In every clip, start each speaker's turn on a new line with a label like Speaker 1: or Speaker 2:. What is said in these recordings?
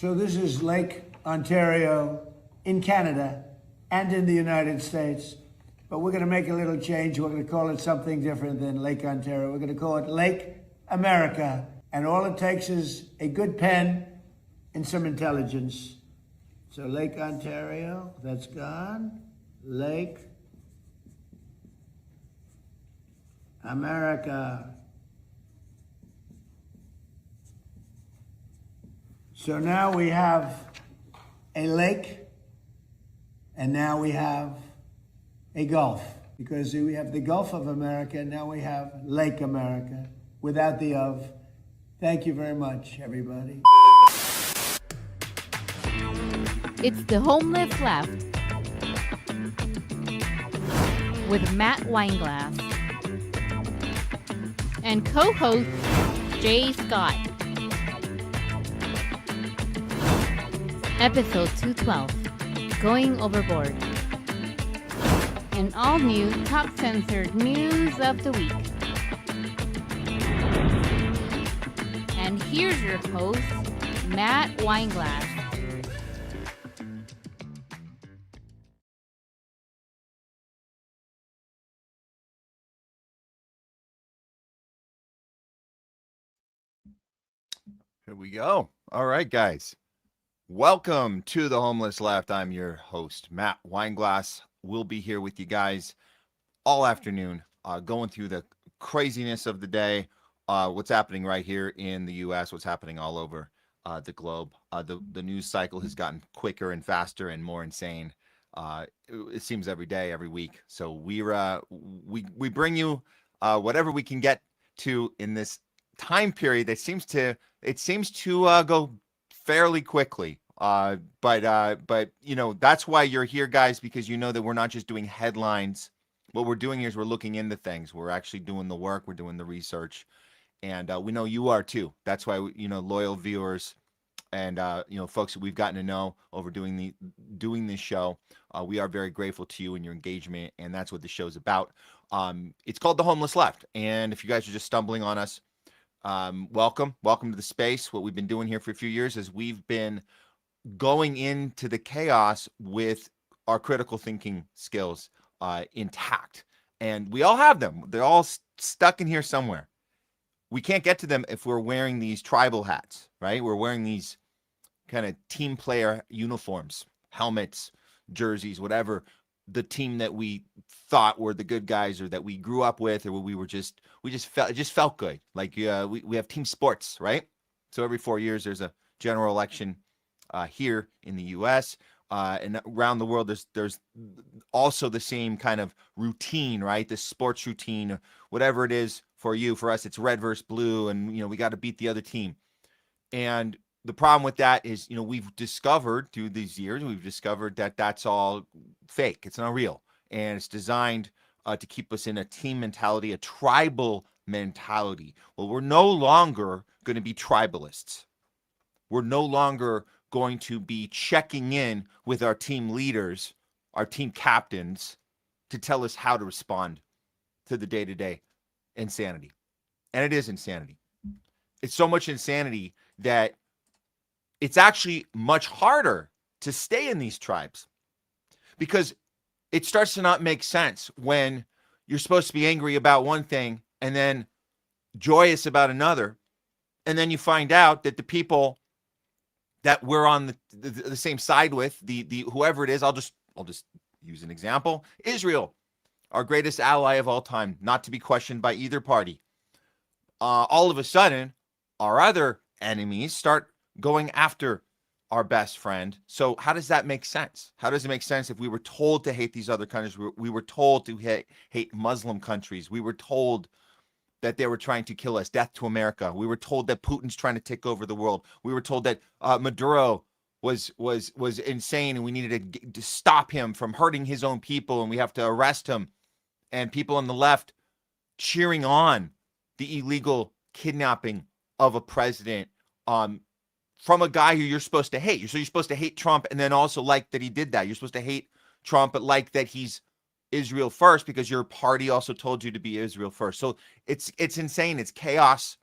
Speaker 1: So this is Lake Ontario in Canada and in the United States. But we're going to make a little change. We're going to call it something different than Lake Ontario. We're going to call it Lake America. And all it takes is a good pen and some intelligence. So Lake Ontario, that's gone. Lake America. So now we have a lake, and now we have a Gulf, because we have the Gulf of America, and now we have Lake America, without the of. Thank you very much, everybody.
Speaker 2: It's the Homeless Left with Matt Weinglass and co-host Jay Scott. Episode 212, Going Overboard. An all-new top censored news of the week. And here's your host, Matt Weinglass.
Speaker 3: Here we go. All right, guys. Welcome to the Homeless Left. I'm your host, Matt Weinglass. We'll be here with you guys all afternoon, going through the craziness of the day, what's happening right here in the U.S., what's happening all over the globe. The news cycle has gotten quicker and faster and more insane. It seems every day, every week. So we bring you whatever we can get to in this time period that seems to go fairly quickly. But you know, that's why you're here, guys, because you know that we're not just doing headlines. What we're doing here is we're looking into things. We're actually doing the work. We're doing the research, and we know you are too. That's why loyal viewers and folks that we've gotten to know over doing this show. We are very grateful to you and your engagement, and that's what the show's about. It's called The Homeless Left, and if you guys are just stumbling on us, welcome to the space. What we've been doing here for a few years is we've been going into the chaos with our critical thinking skills intact, and we all have them. They're all stuck in here somewhere. We can't get to them if we're wearing these tribal hats, right? We're wearing these kind of team player uniforms, helmets, jerseys, whatever the team that we thought were the good guys, or that we grew up with, or it just felt good. Like we have team sports, right? So every 4 years there's a general election here in the U.S. And around the world there's also the same kind of routine, right? The sports routine, whatever it is for you. For us, it's red versus blue, and we got to beat the other team. And the problem with that is, we've discovered through these years, that that's all fake. It's not real. And it's designed to keep us in a team mentality, a tribal mentality. Well, we're no longer going to be tribalists. We're no longer going to be checking in with our team leaders, our team captains, to tell us how to respond to the day-to-day insanity. And it is insanity. It's so much insanity that it's actually much harder to stay in these tribes, because it starts to not make sense when you're supposed to be angry about one thing and then joyous about another. And then you find out that the people that we're on the same side with, the whoever it is, I'll just use an example. Israel, our greatest ally of all time, not to be questioned by either party. All of a sudden, our other enemies start going after our best friend. So how does that make sense? How does it make sense if we were told to hate these other countries? We were told to hate Muslim countries. We were told that they were trying to kill us. Death to America. We were told that Putin's trying to take over the world. We were told that Maduro was insane, and we needed to stop him from hurting his own people, and we have to arrest him. And people on the left cheering on the illegal kidnapping of a president from a guy who you're supposed to hate. So you're supposed to hate Trump and then also like that he did that. You're supposed to hate Trump, but like that he's Israel first because your party also told you to be Israel first. So it's insane. It's chaos.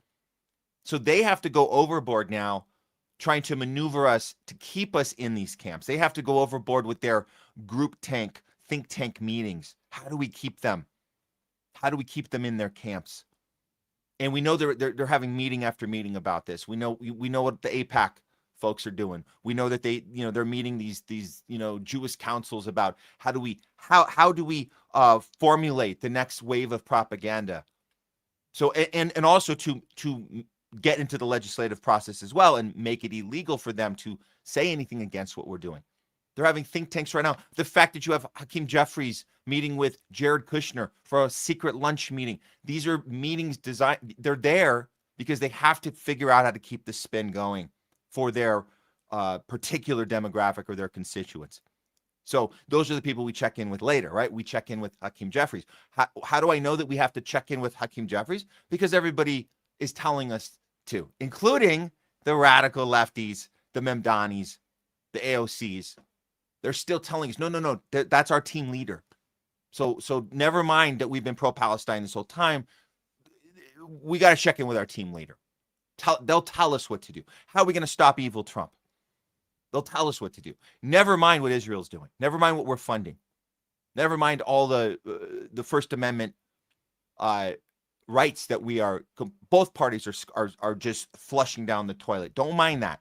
Speaker 3: So they have to go overboard now trying to maneuver us to keep us in these camps. They have to go overboard with their think tank meetings. How do we keep them? How do we keep them in their camps? And we know they're having meeting after meeting about this. We know what the AIPAC folks are doing. We know that they're meeting these Jewish councils about how do we formulate the next wave of propaganda. So and also to get into the legislative process as well and make it illegal for them to say anything against what we're doing. They're having think tanks right now. The fact that you have Hakeem Jeffries meeting with Jared Kushner for a secret lunch meeting. These are meetings designed, they're there because they have to figure out how to keep the spin going for their particular demographic or their constituents. So those are the people we check in with later, right? We check in with Hakeem Jeffries. How do I know that we have to check in with Hakeem Jeffries? Because everybody is telling us to, including the radical lefties, the Memdanis, the AOCs. They're still telling us, no, that's our team leader. So never mind that we've been pro-Palestine this whole time. We got to check in with our team leader. They'll tell us what to do. How are we going to stop evil Trump? They'll tell us what to do. Never mind what Israel's doing. Never mind what we're funding. Never mind all the First Amendment rights that we are. Both parties are just flushing down the toilet. Don't mind that,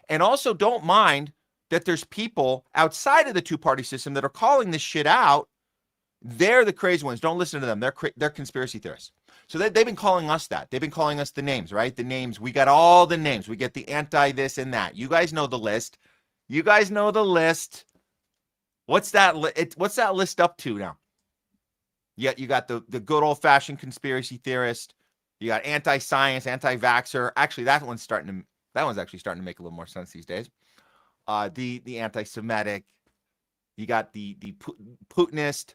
Speaker 3: and also don't mind that there's people outside of the two-party system that are calling this shit out. They're the crazy ones. Don't listen to them. They're conspiracy theorists. So they've been calling us that. They've been calling us the names, right? The names. We got all the names. We get the anti this and that. You guys know the list. You guys know the list. What's that? What's that list up to now? Yeah, you got the good old-fashioned conspiracy theorist. You got anti-science, anti-vaxxer. Actually, that one's actually starting to make a little more sense these days. The anti-Semitic. You got the Putinist.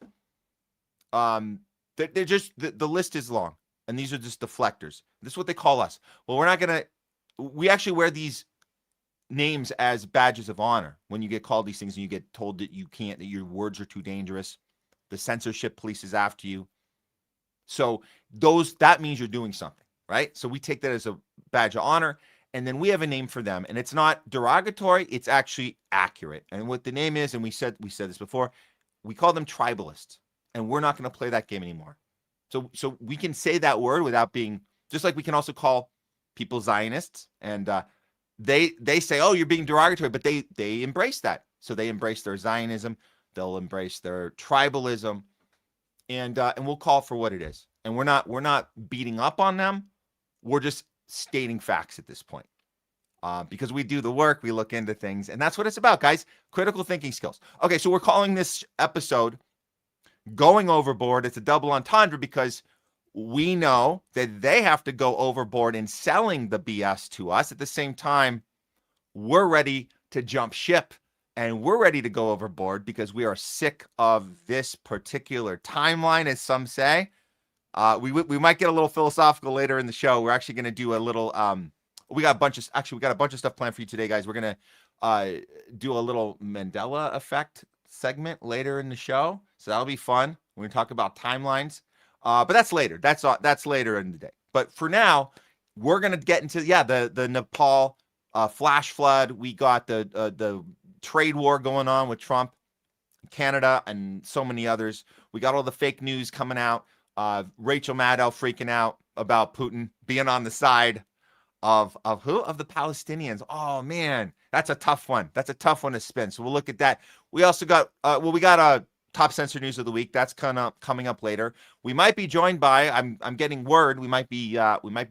Speaker 3: They're just the list is long, and these are just deflectors. This is what they call us. Well, we actually wear these names as badges of honor when you get called these things and you get told that you can't, that your words are too dangerous. The censorship police is after you. So that means you're doing something, right? So we take that as a badge of honor, and then we have a name for them, and it's not derogatory, it's actually accurate. And what the name is, and we said this before, we call them tribalists. And we're not going to play that game anymore. So we can say that word without being, just like we can also call people Zionists. And they say, oh, you're being derogatory, but they embrace that. So they embrace their Zionism. They'll embrace their tribalism. And we'll call for what it is. And we're not beating up on them. We're just stating facts at this point. Because we do the work, we look into things. And that's what it's about, guys. Critical thinking skills. Okay, so we're calling this episode Going Overboard. It's a double entendre because we know that they have to go overboard in selling the BS to us. At the same time, we're ready to jump ship and we're ready to go overboard because we are sick of this particular timeline, as some say. We might get a little philosophical later in the show. We're actually going to do a little, we got a bunch of stuff planned for you today, guys. We're going to do a little Mandela effect segment later in the show, so that'll be fun. We're going to talk about timelines, but that's later. That's later in the day. But for now, we're going to get into the Nepal flash flood. We got the trade war going on with Trump, Canada, and so many others. We got all the fake news coming out. Rachel Maddow freaking out about Putin being on the side of who? Of the Palestinians. Oh man, that's a tough one. That's a tough one to spin. So we'll look at that. We also got we got top censored news of the week. That's coming up later. We might be joined by I'm getting word we might be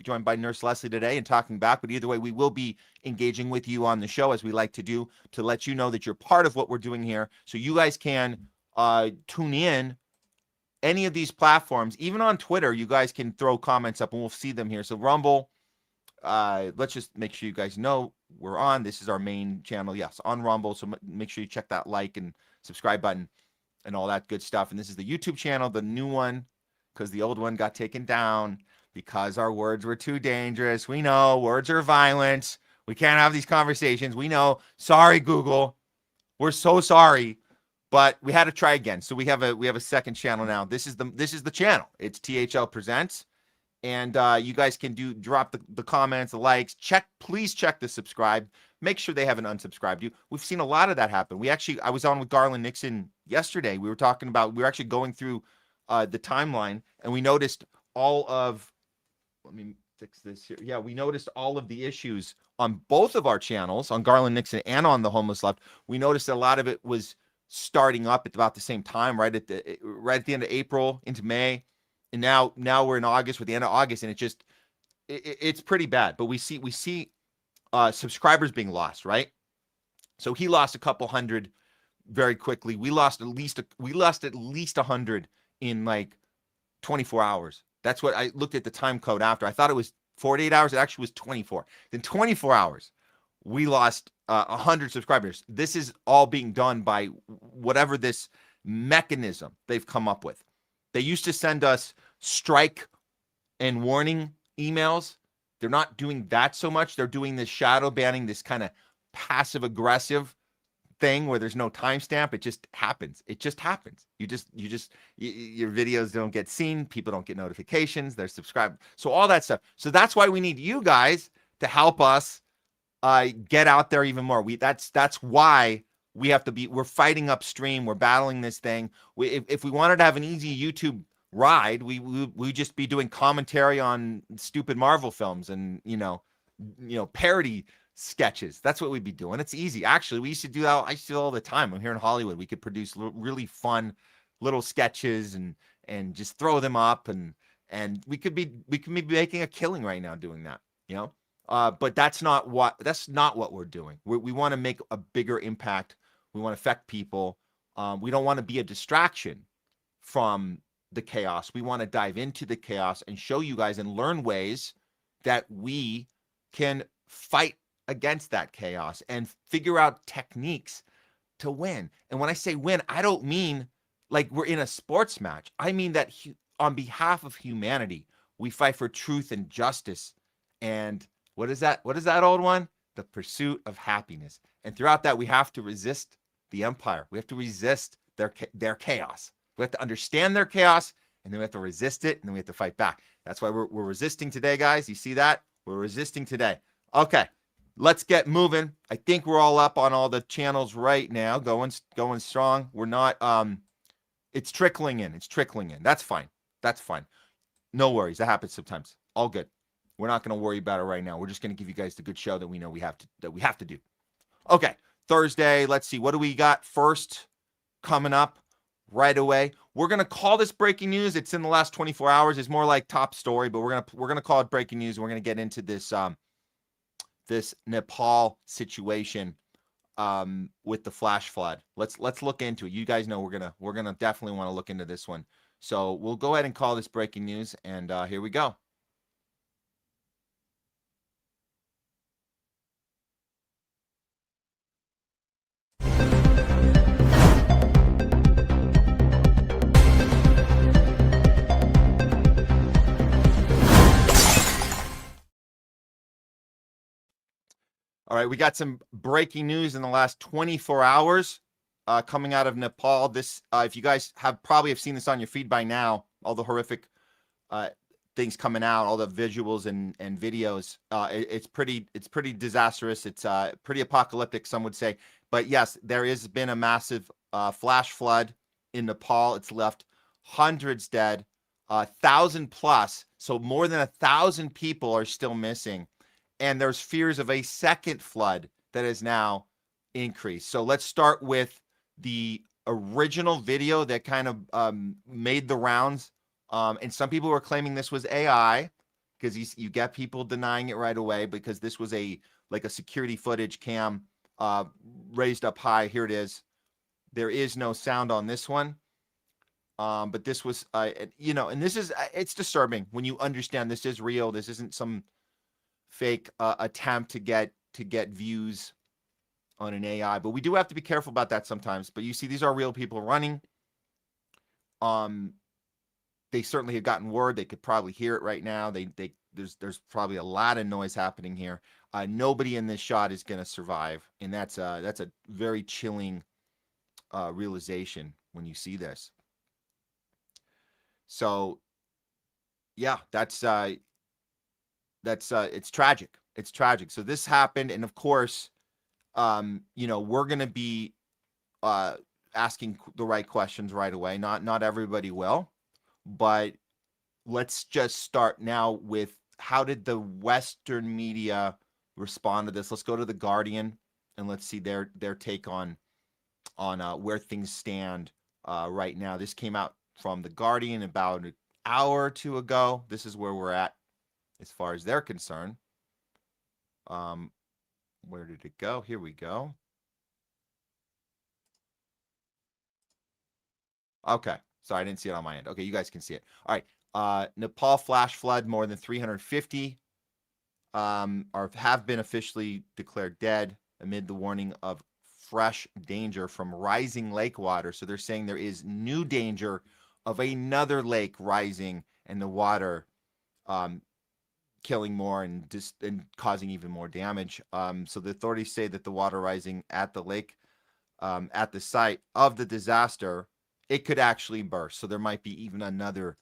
Speaker 3: joined by Nurse Leslie today and talking back. But either way, we will be engaging with you on the show as we like to do to let you know that you're part of what we're doing here. So you guys can tune in. Any of these platforms, even on Twitter, you guys can throw comments up and we'll see them here. So Rumble. Let's just make sure you guys know we're on. This is our main channel. Yes, on Rumble. So make sure you check that like and subscribe button and all that good stuff. And this is the YouTube channel, the new one, because the old one got taken down because our words were too dangerous. We know words are violent. We can't have these conversations. We know. Sorry, Google. We're so sorry, but we had to try again. So we have a second channel now. This is the channel. It's THL Presents. And you guys can drop the comments, the likes. Please check the subscribe. Make sure they haven't unsubscribed you. We've seen a lot of that happen. I was on with Garland Nixon yesterday. We were actually going through the timeline, and we noticed let me fix this here. Yeah, we noticed all of the issues on both of our channels, on Garland Nixon and on the Homeless Left. We noticed that a lot of it was starting up at about the same time, right at the end of April into May. And now we're in August, with the end of August, and it's pretty bad. But we see subscribers being lost, right? So he lost a couple hundred very quickly. We lost at least 100 in like 24 hours. That's what I looked at the time code after. I thought it was 48 hours. It actually was 24. In 24 hours, we lost 100 subscribers. This is all being done by whatever this mechanism they've come up with. They used to send us strike and warning emails. They're not doing that so much. They're doing this shadow banning, this kind of passive aggressive thing where there's no timestamp. It just happens. It just happens. Your videos don't get seen. People don't get notifications. They're subscribed. So all that stuff. So that's why we need you guys to help us get out there even more. That's why we have to we're fighting upstream. We're battling this thing. If we wanted to have an easy YouTube ride, we'd just be doing commentary on stupid Marvel films and, parody sketches. That's what we'd be doing. It's easy. Actually, we used to do that. I used to do all the time. I'm here in Hollywood. We could produce really fun little sketches and just throw them up and we could be making a killing right now doing that, but that's not what we're doing. We want to make a bigger impact. We want to affect people. We don't want to be a distraction from the chaos. We want to dive into the chaos and show you guys and learn ways that we can fight against that chaos and figure out techniques to win. And when I say win, I don't mean like we're in a sports match. I mean that on behalf of humanity, we fight for truth and justice. And what is that? What is that old one? The pursuit of happiness. And throughout that, we have to resist the empire. We have to resist their chaos. We have to understand their chaos, and then we have to resist it, and then we have to fight back. That's why we're resisting today, guys. You see that? We're resisting today. Okay, let's get moving. I think we're all up on all the channels right now, going strong. We're not. It's trickling in. That's fine. No worries. That happens sometimes. All good. We're not going to worry about it right now. We're just going to give you guys the good show that we know we have to do. Okay, Thursday. Let's see. What do we got first coming up right away? We're going to call this breaking news. It's in the last 24 hours. It's more like top story, but we're going to call it breaking news. We're going to get into this this Nepal situation with the flash flood. Let's look into it. You guys know we're going to definitely want to look into this one. So we'll go ahead and call this breaking news, and here we go. All right, we got some breaking news in the last 24 hours coming out of Nepal. This, if you guys have seen this on your feed by now, all the horrific things coming out, all the visuals and videos. It's pretty disastrous. It's pretty apocalyptic, some would say. But yes, there has been a massive flash flood in Nepal. It's left hundreds dead, 1,000 plus. So more than 1,000 people are still missing. And there's fears of a second flood that has now increased. So let's start with the original video that kind of made the rounds. And some people were claiming this was AI because you get people denying it right away because this was like a security footage cam raised up high. Here it is. There is no sound on this one. But this was, and this is, it's disturbing when you understand this is real. This isn't some fake attempt to get views on an AI, but we do have to be careful about that sometimes. But you see, these are real people running. They certainly have gotten word. They could probably hear it right now. There's probably a lot of noise happening here. Nobody in this shot is going to survive, and that's a very chilling realization when you see this. So yeah, it's tragic. It's tragic. So this happened, and of course, we're going to be asking the right questions right away. Not everybody will, but let's just start now with how did the Western media respond to this? Let's go to the Guardian and let's see their take on where things stand right now. This came out from the Guardian about an hour or two ago. This is where we're at as far as they're concerned. Where did it go? Here we go. Okay. Sorry, I didn't see it on my end. Okay, you guys can see it. All right. Nepal flash flood, more than 350 have been officially declared dead amid the warning of fresh danger from rising lake water. So they're saying there is new danger of another lake rising and the water killing more and causing even more damage. So the authorities say that the water rising at the lake, at the site of the disaster, it could actually burst. So there might be even another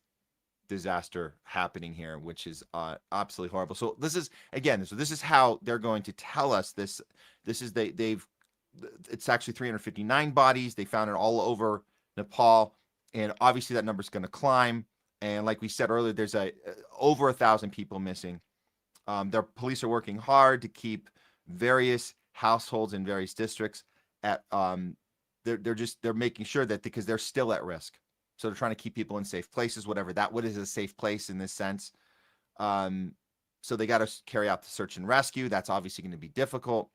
Speaker 3: disaster happening here, which is absolutely horrible. So this is, again, so this is how they're going to tell us this. This is it's actually 359 bodies. They found it all over Nepal, and obviously that number is going to climb. And like we said earlier, there's over 1,000 people missing. Their police are working hard to keep various households in various districts at they're making sure that, because they're still at risk. So they're trying to keep people in safe places, what is a safe place in this sense. So they got to carry out the search and rescue. That's obviously going to be difficult.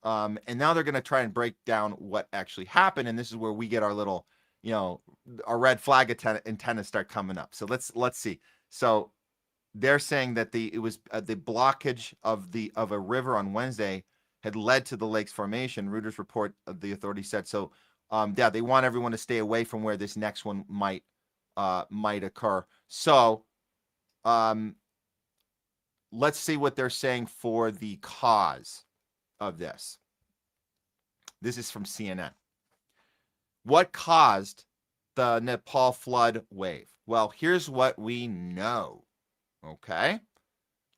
Speaker 3: And now they're going to try and break down what actually happened. And this is where we get our little, our red flag antennas start coming up. So let's see. So they're saying that it was the blockage of a river on Wednesday had led to the lake's formation. Reuters report of the authorities said so. Yeah, they want everyone to stay away from where this next one might occur. So, let's see what they're saying for the cause of this. This is from CNN. What caused the Nepal flood wave? Well, here's what we know. Okay.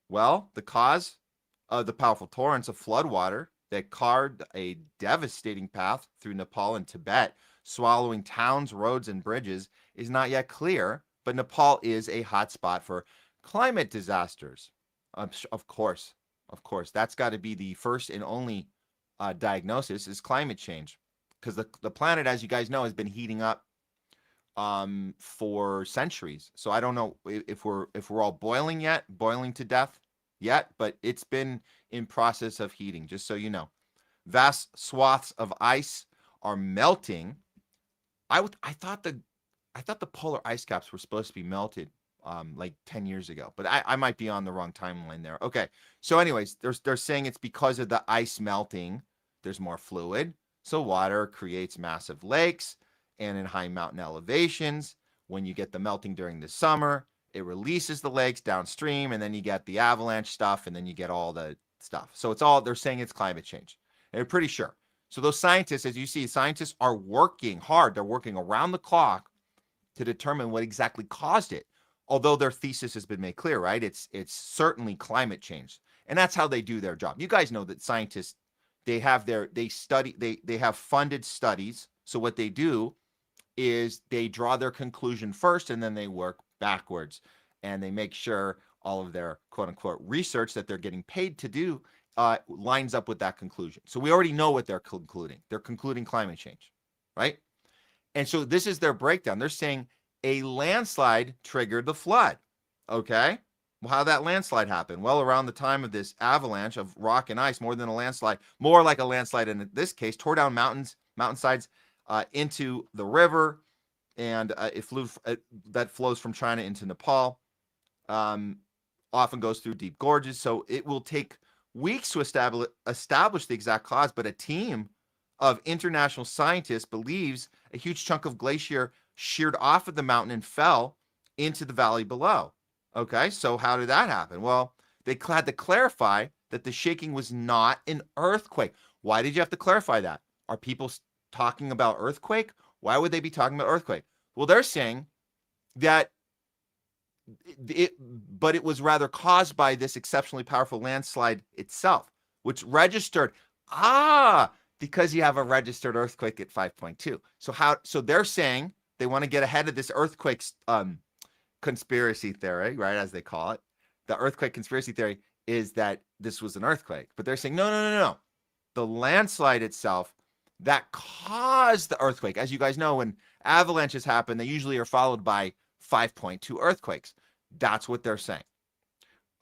Speaker 3: Well, the cause of the powerful torrents of floodwater that carved a devastating path through Nepal and Tibet, swallowing towns, roads, and bridges, is not yet clear, but Nepal is a hotspot for climate disasters. Of course, that's got to be the first and only diagnosis is climate change, because the planet, as you guys know, has been heating up for centuries. So I don't know if we're all boiling to death yet, but it's been in process of heating, just so you know. Vast swaths of ice are melting. I thought the polar ice caps were supposed to be melted like 10 years ago, but I might be on the wrong timeline there. Okay. So anyways, they're saying it's because of the ice melting. There's more fluid. So water creates massive lakes, and in high mountain elevations, when you get the melting during the summer, it releases the lakes downstream, and then you get the avalanche stuff, and then you get all the stuff. So they're saying it's climate change. And they're pretty sure. So those scientists, as you see, scientists are working hard. They're working around the clock to determine what exactly caused it. Although their thesis has been made clear, right? It's certainly climate change. And that's how they do their job. You guys know that scientists, they have funded studies. So what they do is they draw their conclusion first, and then they work backwards, and they make sure all of their quote unquote research that they're getting paid to do lines up with that conclusion. So we already know what they're concluding. They're concluding climate change, right? And so this is their breakdown. They're saying a landslide triggered the flood. Okay. Well, how did that landslide happen? Well, around the time of this avalanche of rock and ice, more than a landslide, more like a landslide in this case, tore down mountainsides into the river, and that flows from China into Nepal. Often goes through deep gorges, so it will take weeks to establish the exact cause. But a team of international scientists believes a huge chunk of glacier sheared off of the mountain and fell into the valley below. Okay, so how did that happen? Well, they had to clarify that the shaking was not an earthquake. Why did you have to clarify that? Are people talking about earthquake? Why would they be talking about earthquake? Well, they're saying that but it was rather caused by this exceptionally powerful landslide itself, which registered, because you have a registered earthquake at 5.2. So they're saying they want to get ahead of this earthquake conspiracy theory, right, as they call it. The earthquake conspiracy theory is that this was an earthquake, but they're saying, no. The landslide itself that caused the earthquake. As you guys know, when avalanches happen, they usually are followed by 5.2 earthquakes. That's what they're saying.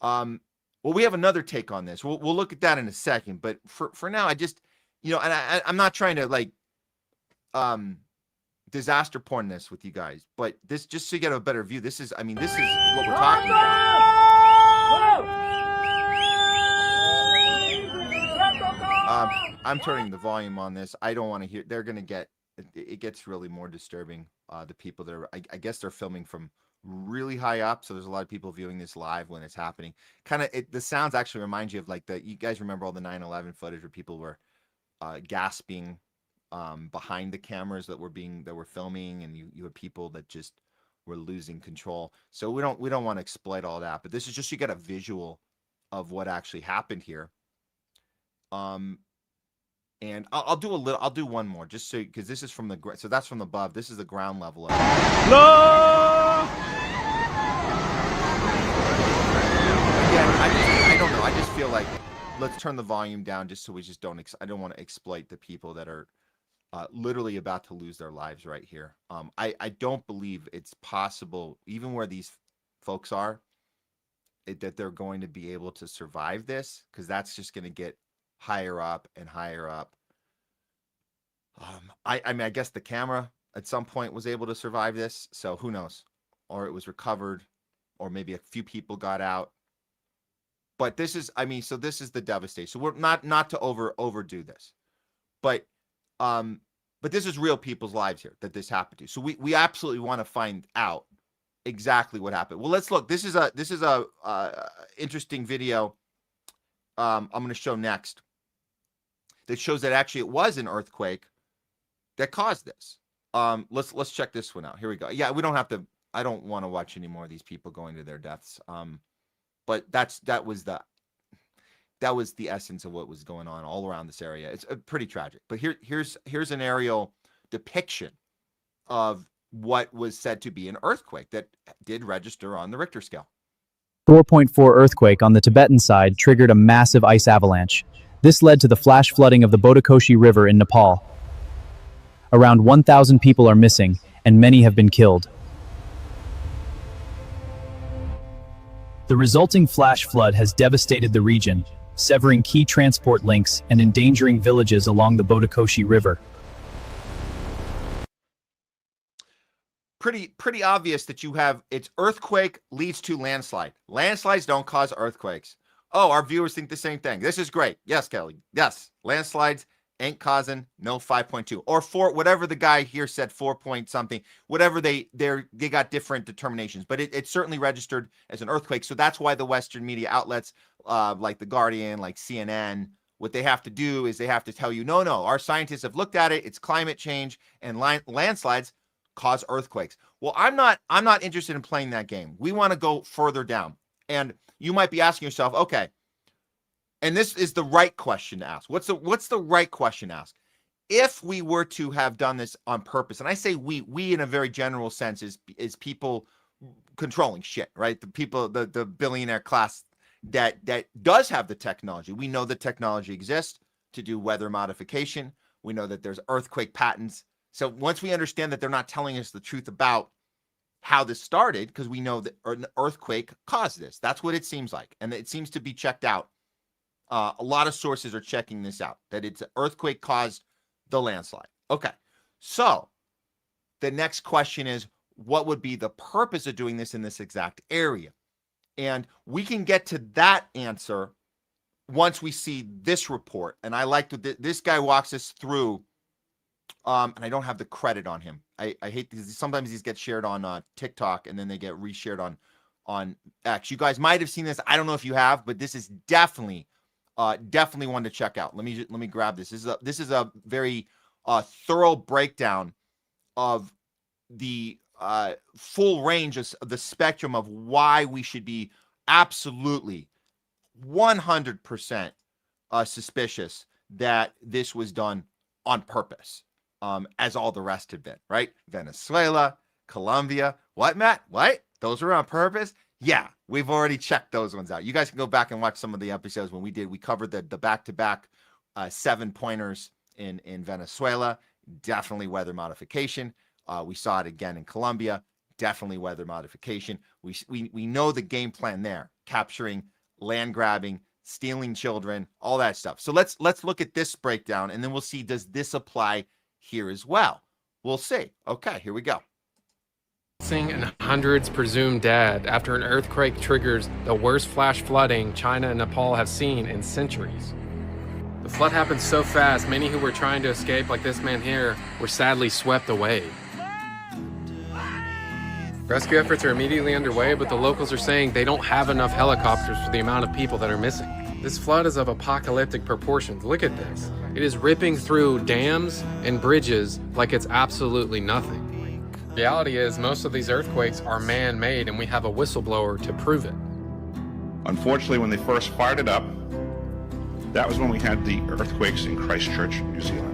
Speaker 3: Well, we have another take on this. We'll look at that in a second. But for now, I just, and I'm not trying to like disaster porn this with you guys, but this, just so you get a better view, this is what we're talking about. I'm turning the volume on this. I don't want to hear. They're going to get. It gets really more disturbing. The people that are, I guess they're filming from really high up, so there's a lot of people viewing this live when it's happening. The sounds actually remind you of like you guys remember all the 9/11 footage where people were gasping behind the cameras that were filming, and you had people that just were losing control. So we don't want to exploit all that, but this is just, you get a visual of what actually happened here. And I'll do one more just so, because this is from so that's from above. This is the ground level of it. No! Again, I don't know. I just feel like let's turn the volume down just so we just don't. I don't want to exploit the people that are literally about to lose their lives right here. I don't believe it's possible, even where these folks are, that they're going to be able to survive this, because that's just going to get higher up and higher up. I mean, I guess the camera at some point was able to survive this, so who knows? Or it was recovered, or maybe a few people got out. But this is, so this is the devastation. So we're not to overdo this, but this is real people's lives here that this happened to. So we absolutely want to find out exactly what happened. Well, let's look. This is a interesting video. I'm going to show next, that shows that actually it was an earthquake that caused this. Let's check this one out. Here we go. Yeah, we don't have to. I don't want to watch any more of these people going to their deaths. But that was the essence of what was going on all around this area. It's pretty tragic. But here's an aerial depiction of what was said to be an earthquake that did register on the Richter scale.
Speaker 4: 4.4 earthquake on the Tibetan side triggered a massive ice avalanche. This led to the flash flooding of the Botakoshi River in Nepal. Around 1,000 people are missing, and many have been killed. The resulting flash flood has devastated the region, severing key transport links and endangering villages along the Botakoshi River.
Speaker 3: Pretty obvious that it's earthquake leads to landslide. Landslides don't cause earthquakes. Oh, our viewers think the same thing. This is great. Yes, Kelly. Yes, landslides ain't causing no 5.2 or 4, whatever the guy here said, 4 point something, whatever they got different determinations, but it certainly registered as an earthquake. So that's why the Western media outlets like The Guardian, like CNN, what they have to do is they have to tell you, no, our scientists have looked at it. It's climate change, and landslides cause earthquakes. Well, I'm not interested in playing that game. We want to go further down. And you might be asking yourself, okay, and this is the right question to ask. What's the right question to ask? If we were to have done this on purpose, and I say we in a very general sense is people controlling shit, right? The people, the billionaire class that does have the technology. We know the technology exists to do weather modification. We know that there's earthquake patents. So once we understand that they're not telling us the truth about how this started, because we know that an earthquake caused this. That's what it seems like. And it seems to be checked out. A lot of sources are checking this out, that it's an earthquake caused the landslide. Okay. So the next question is, what would be the purpose of doing this in this exact area? And we can get to that answer once we see this report. And I like this guy walks us through, and I don't have the credit on him. I hate these. Sometimes these get shared on TikTok and then they get reshared on X. You guys might have seen this. I don't know if you have, but this is definitely one to check out. Let me grab this. This is a very thorough breakdown of the full range of the spectrum of why we should be absolutely 100% suspicious that this was done on purpose, as all the rest have been, right? Venezuela, Colombia. What, Matt? What? Those were on purpose? Yeah, we've already checked those ones out. You guys can go back and watch some of the episodes when we covered the back-to-back 7-pointers in Venezuela. Definitely weather modification. We saw it again in Colombia. Definitely weather modification. We know the game plan there, capturing, land grabbing, stealing children, all that stuff. So let's look at this breakdown, and then we'll see, does this apply here as well? We'll see. Okay, here we go.
Speaker 5: And hundreds presumed dead after an earthquake triggers the worst flash flooding China and Nepal have seen in centuries. The flood happened so fast, many who were trying to escape, like this man here, were sadly swept away. Rescue efforts are immediately underway, but the locals are saying they don't have enough helicopters for the amount of people that are missing. This flood is of apocalyptic proportions. Look at this. It is ripping through dams and bridges like it's absolutely nothing. Reality is, most of these earthquakes are man-made, and we have a whistleblower to prove it.
Speaker 6: Unfortunately, when they first fired it up, that was when we had the earthquakes in Christchurch, New Zealand.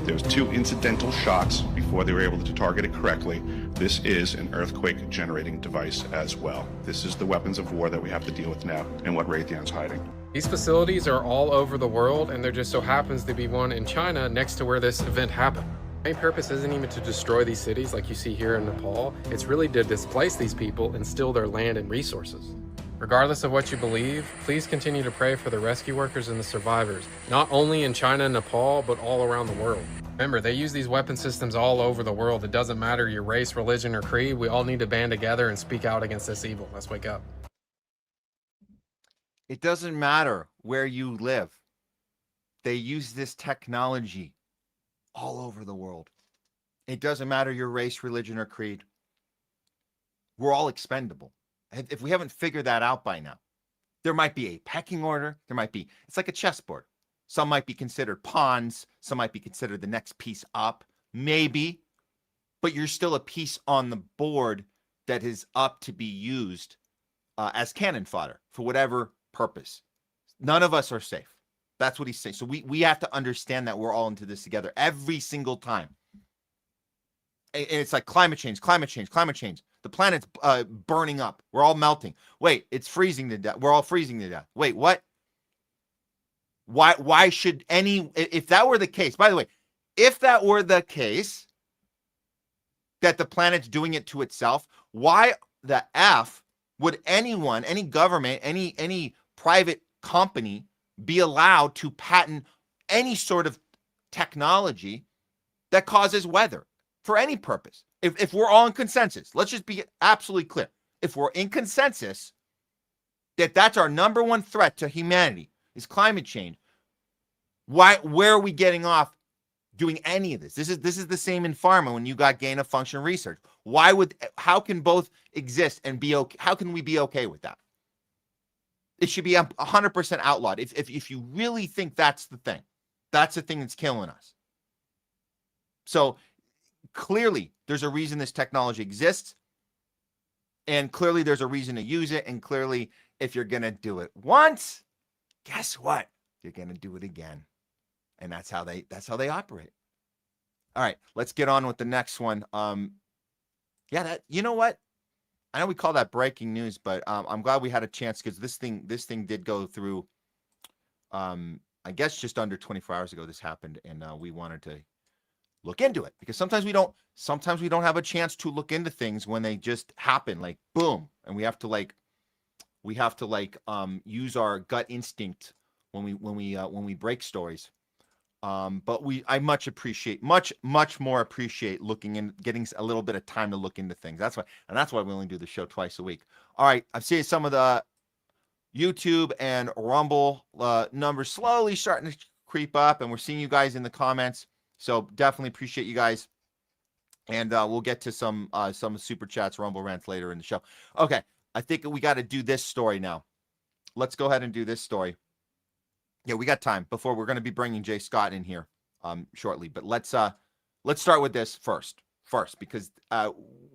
Speaker 6: There was 2 incidental shots before they were able to target it correctly. This is an earthquake generating device as well. This is the weapons of war that we have to deal with now, and what Raytheon's hiding.
Speaker 5: These facilities are all over the world, and there just so happens to be one in China next to where this event happened. The main purpose isn't even to destroy these cities like you see here in Nepal. It's really to displace these people and steal their land and resources. Regardless of what you believe, please continue to pray for the rescue workers and the survivors, not only in China and Nepal, but all around the world. Remember, they use these weapon systems all over the world. It doesn't matter your race, religion, or creed. We all need to band together and speak out against this evil. Let's wake up.
Speaker 3: It doesn't matter where you live. They use this technology all over the world. It doesn't matter your race, religion, or creed. We're all expendable. If we haven't figured that out by now, there might be a pecking order. It's like a chessboard. Some might be considered pawns. Some might be considered the next piece up. Maybe. But you're still a piece on the board that is up to be used as cannon fodder for whatever purpose. None of us are safe. That's what he's saying. So we have to understand that we're all into this together every single time. And it's like climate change. The planet's burning up. We're all melting. Wait, it's freezing to death. We're all freezing to death. Wait, what? Why should if that were the case, by the way, if that were the case that the planet's doing it to itself, why the F would anyone, any government, any private company be allowed to patent any sort of technology that causes weather for any purpose? If we're all in consensus, let's just be absolutely clear. If we're in consensus that that's our number one threat to humanity is climate change, where are we getting off doing any of this? This is the same in pharma when you got gain of function research. How can both exist and be okay? How can we be okay with that? It should be 100% outlawed. If you really think that's the thing that's killing us. So clearly there's a reason this technology exists, and clearly there's a reason to use it. And clearly, if you're going to do it once, guess what? You're going to do it again. And that's how they operate. All right, let's get on with the next one. You know what? I know we call that breaking news, but I'm glad we had a chance because this thing did go through. I guess just under 24 hours ago this happened, and we wanted to look into it because sometimes we don't have a chance to look into things when they just happen, like boom, and we have to use our gut instinct when we break stories. But I much more appreciate looking in, getting a little bit of time to look into things. That's why we only do the show twice a week. All right, I'm seeing some of the YouTube and Rumble numbers slowly starting to creep up, and we're seeing you guys in the comments. So definitely appreciate you guys, and we'll get to some super chats, Rumble rants later in the show. Okay, I think we got to do this story now. Let's go ahead and do this story. Yeah, we got time before we're going to be bringing Jay Scott in here shortly. But let's start with this first because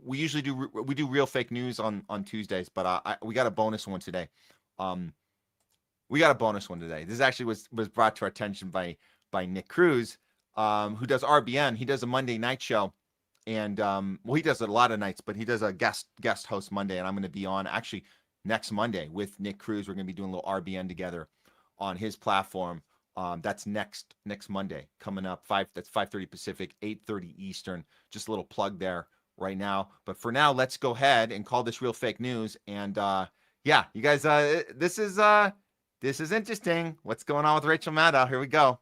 Speaker 3: we usually do real fake news on Tuesdays, but we got a bonus one today. We got a bonus one today. This actually was brought to our attention by Nick Cruz, who does RBN. He does a Monday night show, and he does a lot of nights, but he does a guest host Monday, and I'm going to be on actually next Monday with Nick Cruz. We're going to be doing a little RBN together on his platform. That's next Monday coming up. That's 5:30 Pacific, 8:30 Eastern. Just a little plug there right now. But for now, let's go ahead and call this real fake news. And yeah, you guys, this is interesting. What's going on with Rachel Maddow? Here we go.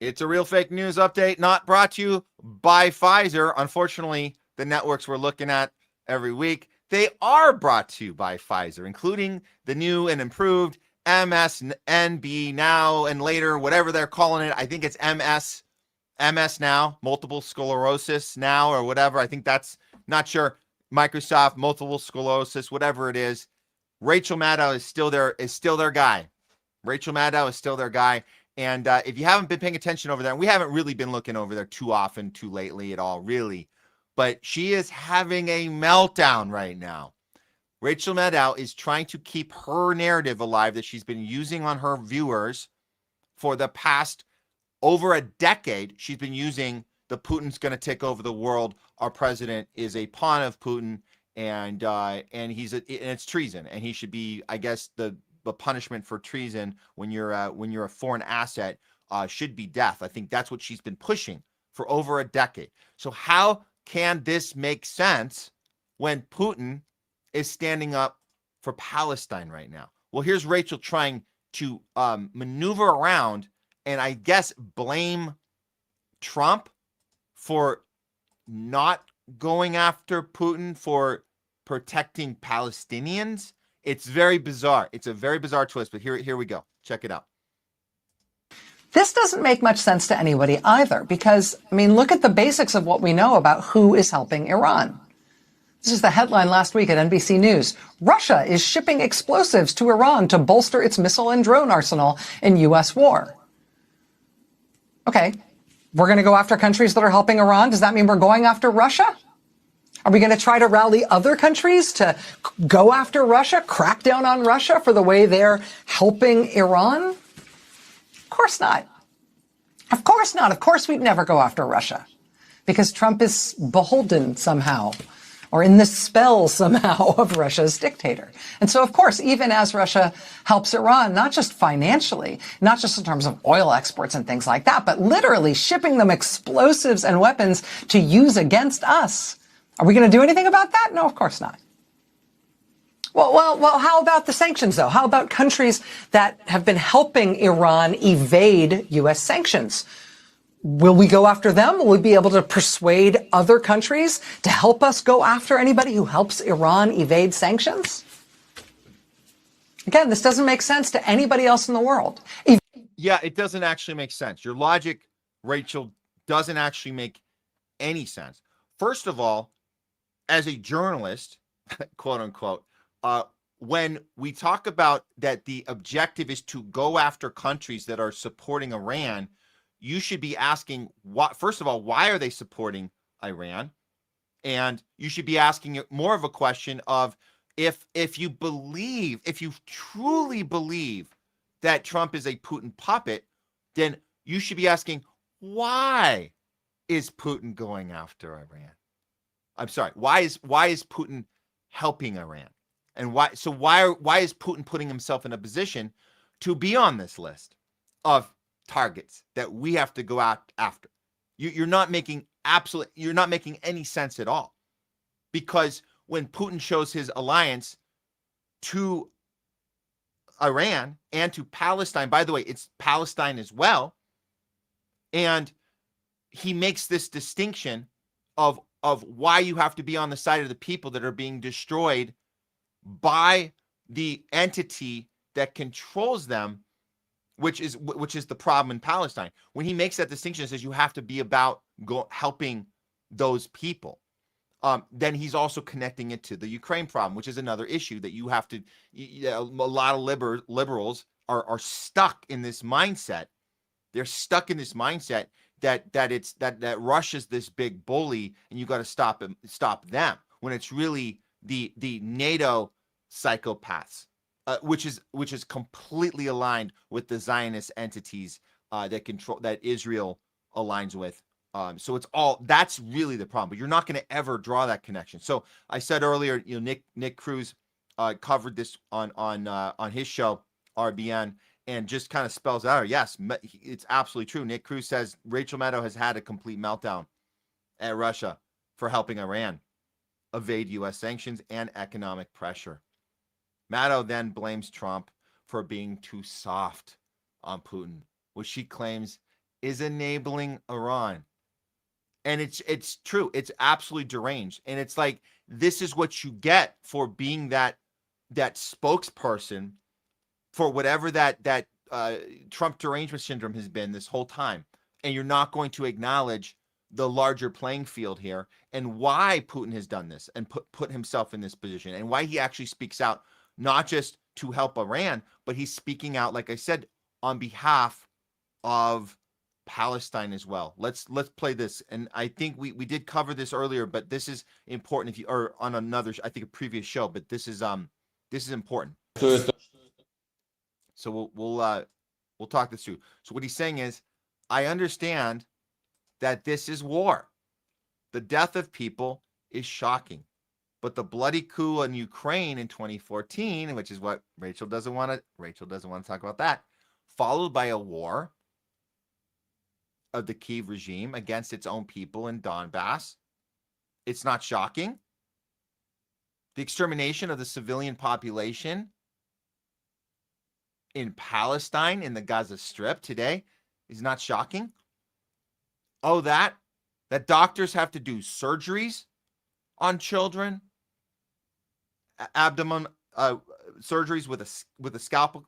Speaker 3: It's a real fake news update, not brought to you by Pfizer. Unfortunately, the networks we're looking at every week, they are brought to you by Pfizer, including the new and improved MSNB now and later, whatever they're calling it. I think it's MS now, multiple sclerosis now or whatever. I think that's, not sure. Microsoft, multiple sclerosis, whatever it is. Rachel Maddow is still their guy. Rachel Maddow is still their guy. And if you haven't been paying attention over there, and we haven't really been looking over there too often, too lately at all, really, but she is having a meltdown right now. Rachel Maddow is trying to keep her narrative alive that she's been using on her viewers for the past over a decade. She's been using the Putin's going to take over the world. Our president is a pawn of Putin, and it's treason, and he should be, I guess, the punishment for treason when you're a foreign asset should be death. I think that's what she's been pushing for over a decade. So how can this make sense when Putin is standing up for Palestine right now? Well, here's Rachel trying to maneuver around and I guess blame Trump for not going after Putin for protecting Palestinians. It's very bizarre. It's a very bizarre twist, but here we go. Check it out.
Speaker 7: This doesn't make much sense to anybody either, because, I mean, look at the basics of what we know about who is helping Iran. This is the headline last week at NBC News. Russia is shipping explosives to Iran to bolster its missile and drone arsenal in U.S. war. Okay, we're going to go after countries that are helping Iran. Does that mean we're going after Russia? Are we going to try to rally other countries to go after Russia, crack down on Russia for the way they're helping Iran? Of course not. Of course not. Of course we'd never go after Russia because Trump is beholden somehow or in the spell somehow of Russia's dictator. And so, of course, even as Russia helps Iran, not just financially, not just in terms of oil exports and things like that, but literally shipping them explosives and weapons to use against us. Are we going to do anything about that? No, of course not. Well, how about the sanctions, though? How about countries that have been helping Iran evade U.S. sanctions? Will we go after them? Will we be able to persuade other countries to help us go after anybody who helps Iran evade sanctions? Again, this doesn't make sense to anybody else in the world.
Speaker 3: Yeah, it doesn't actually make sense. Your logic, Rachel, doesn't actually make any sense. First of all, as a journalist, quote unquote, when we talk about that the objective is to go after countries that are supporting Iran, you should be asking, first of all, why are they supporting Iran? And you should be asking more of a question of if you truly believe that Trump is a Putin puppet, then you should be asking, why is Putin going after Iran? I'm sorry. Why is Putin helping Iran? And why is Putin putting himself in a position to be on this list of targets that we have to go out after? You're not making any sense at all. Because when Putin shows his alliance to Iran and to Palestine, by the way, it's Palestine as well, and he makes this distinction of why you have to be on the side of the people that are being destroyed by the entity that controls them, which is the problem in Palestine. When he makes that distinction, it says you have to be about helping those people. then he's also connecting it to the Ukraine problem, which is another issue that you have to. A lot of liberals are stuck in this mindset. They're stuck in this mindset that Russia's this big bully and you got to stop them, when it's really the NATO psychopaths, which is completely aligned with the Zionist entities that Israel aligns with. So that's really the problem. But you're not going to ever draw that connection. So I said earlier, Nick Cruz covered this on his show RBN, and just kind of spells out, yes, it's absolutely true. Nick Cruz says Rachel Maddow has had a complete meltdown at Russia for helping Iran evade U.S. sanctions and economic pressure. Maddow then blames Trump for being too soft on Putin, which she claims is enabling Iran. And it's true. It's absolutely deranged. And it's like, this is what you get for being that spokesperson for whatever that Trump derangement syndrome has been this whole time. And you're not going to acknowledge the larger playing field here and why Putin has done this and put himself in this position, and why he actually speaks out, not just to help Iran, but he's speaking out, like I said, on behalf of Palestine as well. Let's play this. And I think we did cover this earlier, but this is important or on another, I think a previous show, but this is important. So we'll talk this through. So what he's saying is, I understand that this is war. The death of people is shocking, but the bloody coup in Ukraine in 2014, which is what Rachel doesn't want to talk about that, followed by a war of the Kyiv regime against its own people in Donbass. It's not shocking. The extermination of the civilian population in Palestine, in the Gaza Strip today, is not shocking. Oh, that doctors have to do surgeries on children, abdomen surgeries with a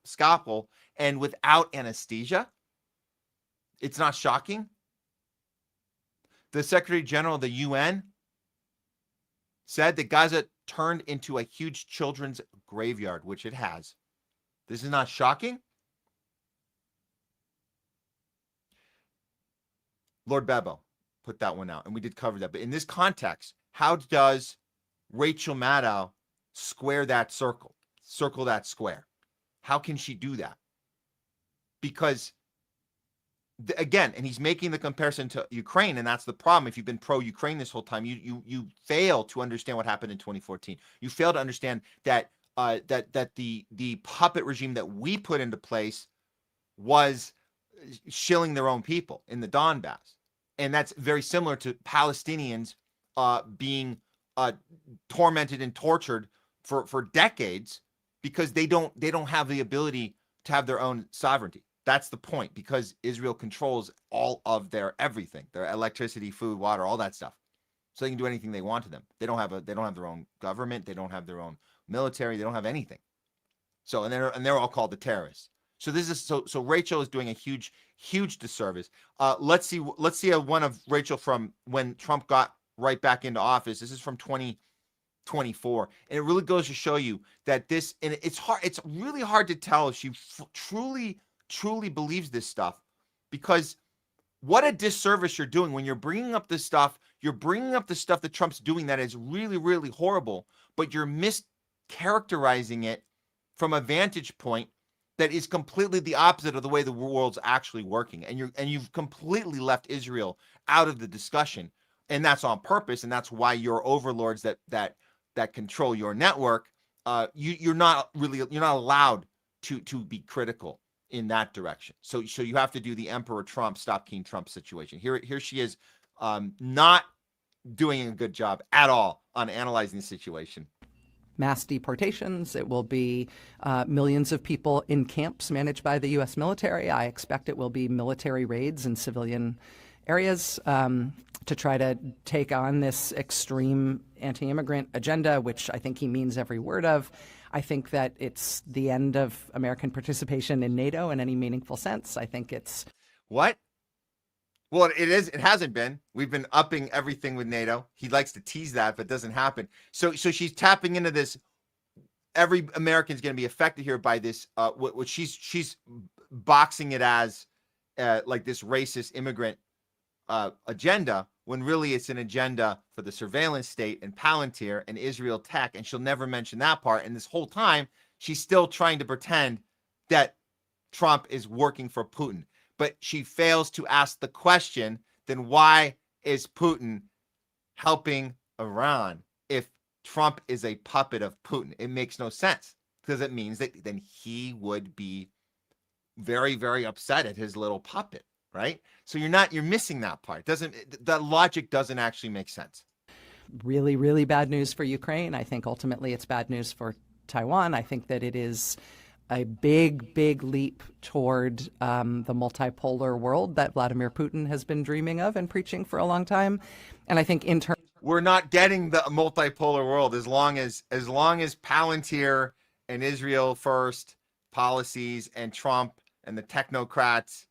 Speaker 3: scalpel and without anesthesia. It's not shocking. The Secretary General of the UN said that Gaza turned into a huge children's graveyard, which it has. This is not shocking. Lord Bebo put that one out, and we did cover that. But in this context, how does Rachel Maddow square that circle that square? How can she do that? Because, again, and he's making the comparison to Ukraine, and that's the problem. If you've been pro-Ukraine this whole time, you fail to understand what happened in 2014. You fail to understand that the puppet regime that we put into place was shilling their own people in the Donbass. And that's very similar to Palestinians being tormented and tortured for decades because they don't have the ability to have their own sovereignty. That's the point, because Israel controls all of their everything, their electricity, food, water, all that stuff. So they can do anything they want to them. They don't have their own government. They don't have their own military. They don't have anything. So and they're all called the terrorists. So this is so Rachel is doing a huge disservice. Let's see one of Rachel from when Trump got right back into office. This is from 2024, and it really goes to show you that this, and it's hard. It's really hard to tell if she truly believes this stuff, because what a disservice you're doing when you're bringing up this stuff. You're bringing up the stuff that Trump's doing that is really, really horrible, but you're mischaracterizing it from a vantage point that is completely the opposite of the way the world's actually working. And you've completely left Israel out of the discussion. And that's on purpose. And that's why your overlords that control your network, you're not allowed to be critical in that direction. So you have to do the Emperor Trump, stop King Trump situation. Here she is, not doing a good job at all on analyzing the situation.
Speaker 7: Mass deportations. It will be millions of people in camps managed by the U.S. military. I expect it will be military raids in civilian areas to try to take on this extreme anti-immigrant agenda, which I think he means every word of. I think that it's the end of American participation in NATO in any meaningful sense. I think it's...
Speaker 3: What? Well, it is. It hasn't been. We've been upping everything with NATO. He likes to tease that, but it doesn't happen. So she's tapping into this. Every American's going to be affected here by this. What she's boxing it as, like this racist immigrant agenda, when really it's an agenda for the surveillance state and Palantir and Israel Tech, and she'll never mention that part. And this whole time, she's still trying to pretend that Trump is working for Putin. But she fails to ask the question, then why is Putin helping Iran if Trump is a puppet of Putin? It makes no sense, because it means that then he would be very, very upset at his little puppet, right? So you're missing that part. That logic doesn't actually make sense.
Speaker 7: Really, really bad news for Ukraine. I think ultimately it's bad news for Taiwan. I think that it is a big, big leap toward the multipolar world that Vladimir Putin has been dreaming of and preaching for a long time. And I think in turn,
Speaker 3: we're not getting the multipolar world as long as Palantir and Israel first policies and Trump and the technocrats,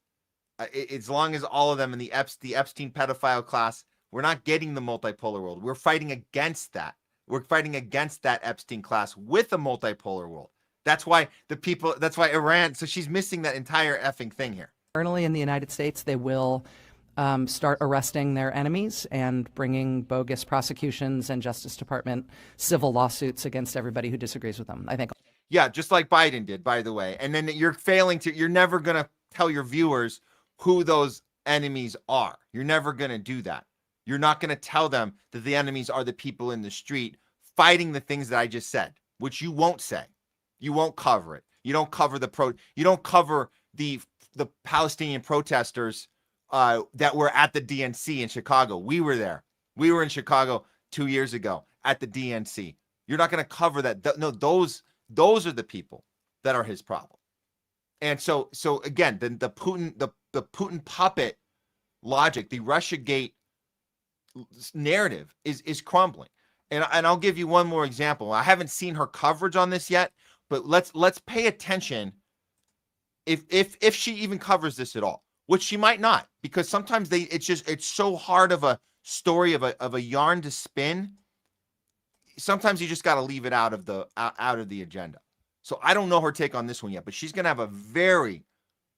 Speaker 3: as long as all of them in the Epstein pedophile class, we're not getting the multipolar world. We're fighting against that. We're fighting against that Epstein class with a multipolar world. That's why Iran, so she's missing that entire effing thing here.
Speaker 7: internally in the United States, they will start arresting their enemies and bringing bogus prosecutions and Justice Department civil lawsuits against everybody who disagrees with them. I think.
Speaker 3: Yeah, just like Biden did, by the way. And then you're never going to tell your viewers who those enemies are. You're never going to do that. You're not going to tell them that the enemies are the people in the street fighting the things that I just said, which you won't say. You won't cover it. You don't cover you don't cover the Palestinian protesters that were at the DNC in Chicago. We were there. We were in Chicago 2 years ago at the DNC. You're not going to cover that. No, those are the people that are his problem. And so again, the Putin puppet logic, the Russiagate narrative is crumbling. And I'll give you one more example. I haven't seen her coverage on this yet, but let's pay attention if she even covers this at all, which she might not, because sometimes it's so hard of a story of a yarn to spin. Sometimes you just got to leave it out of the agenda. So I don't know her take on this one yet, but she's going to have a very,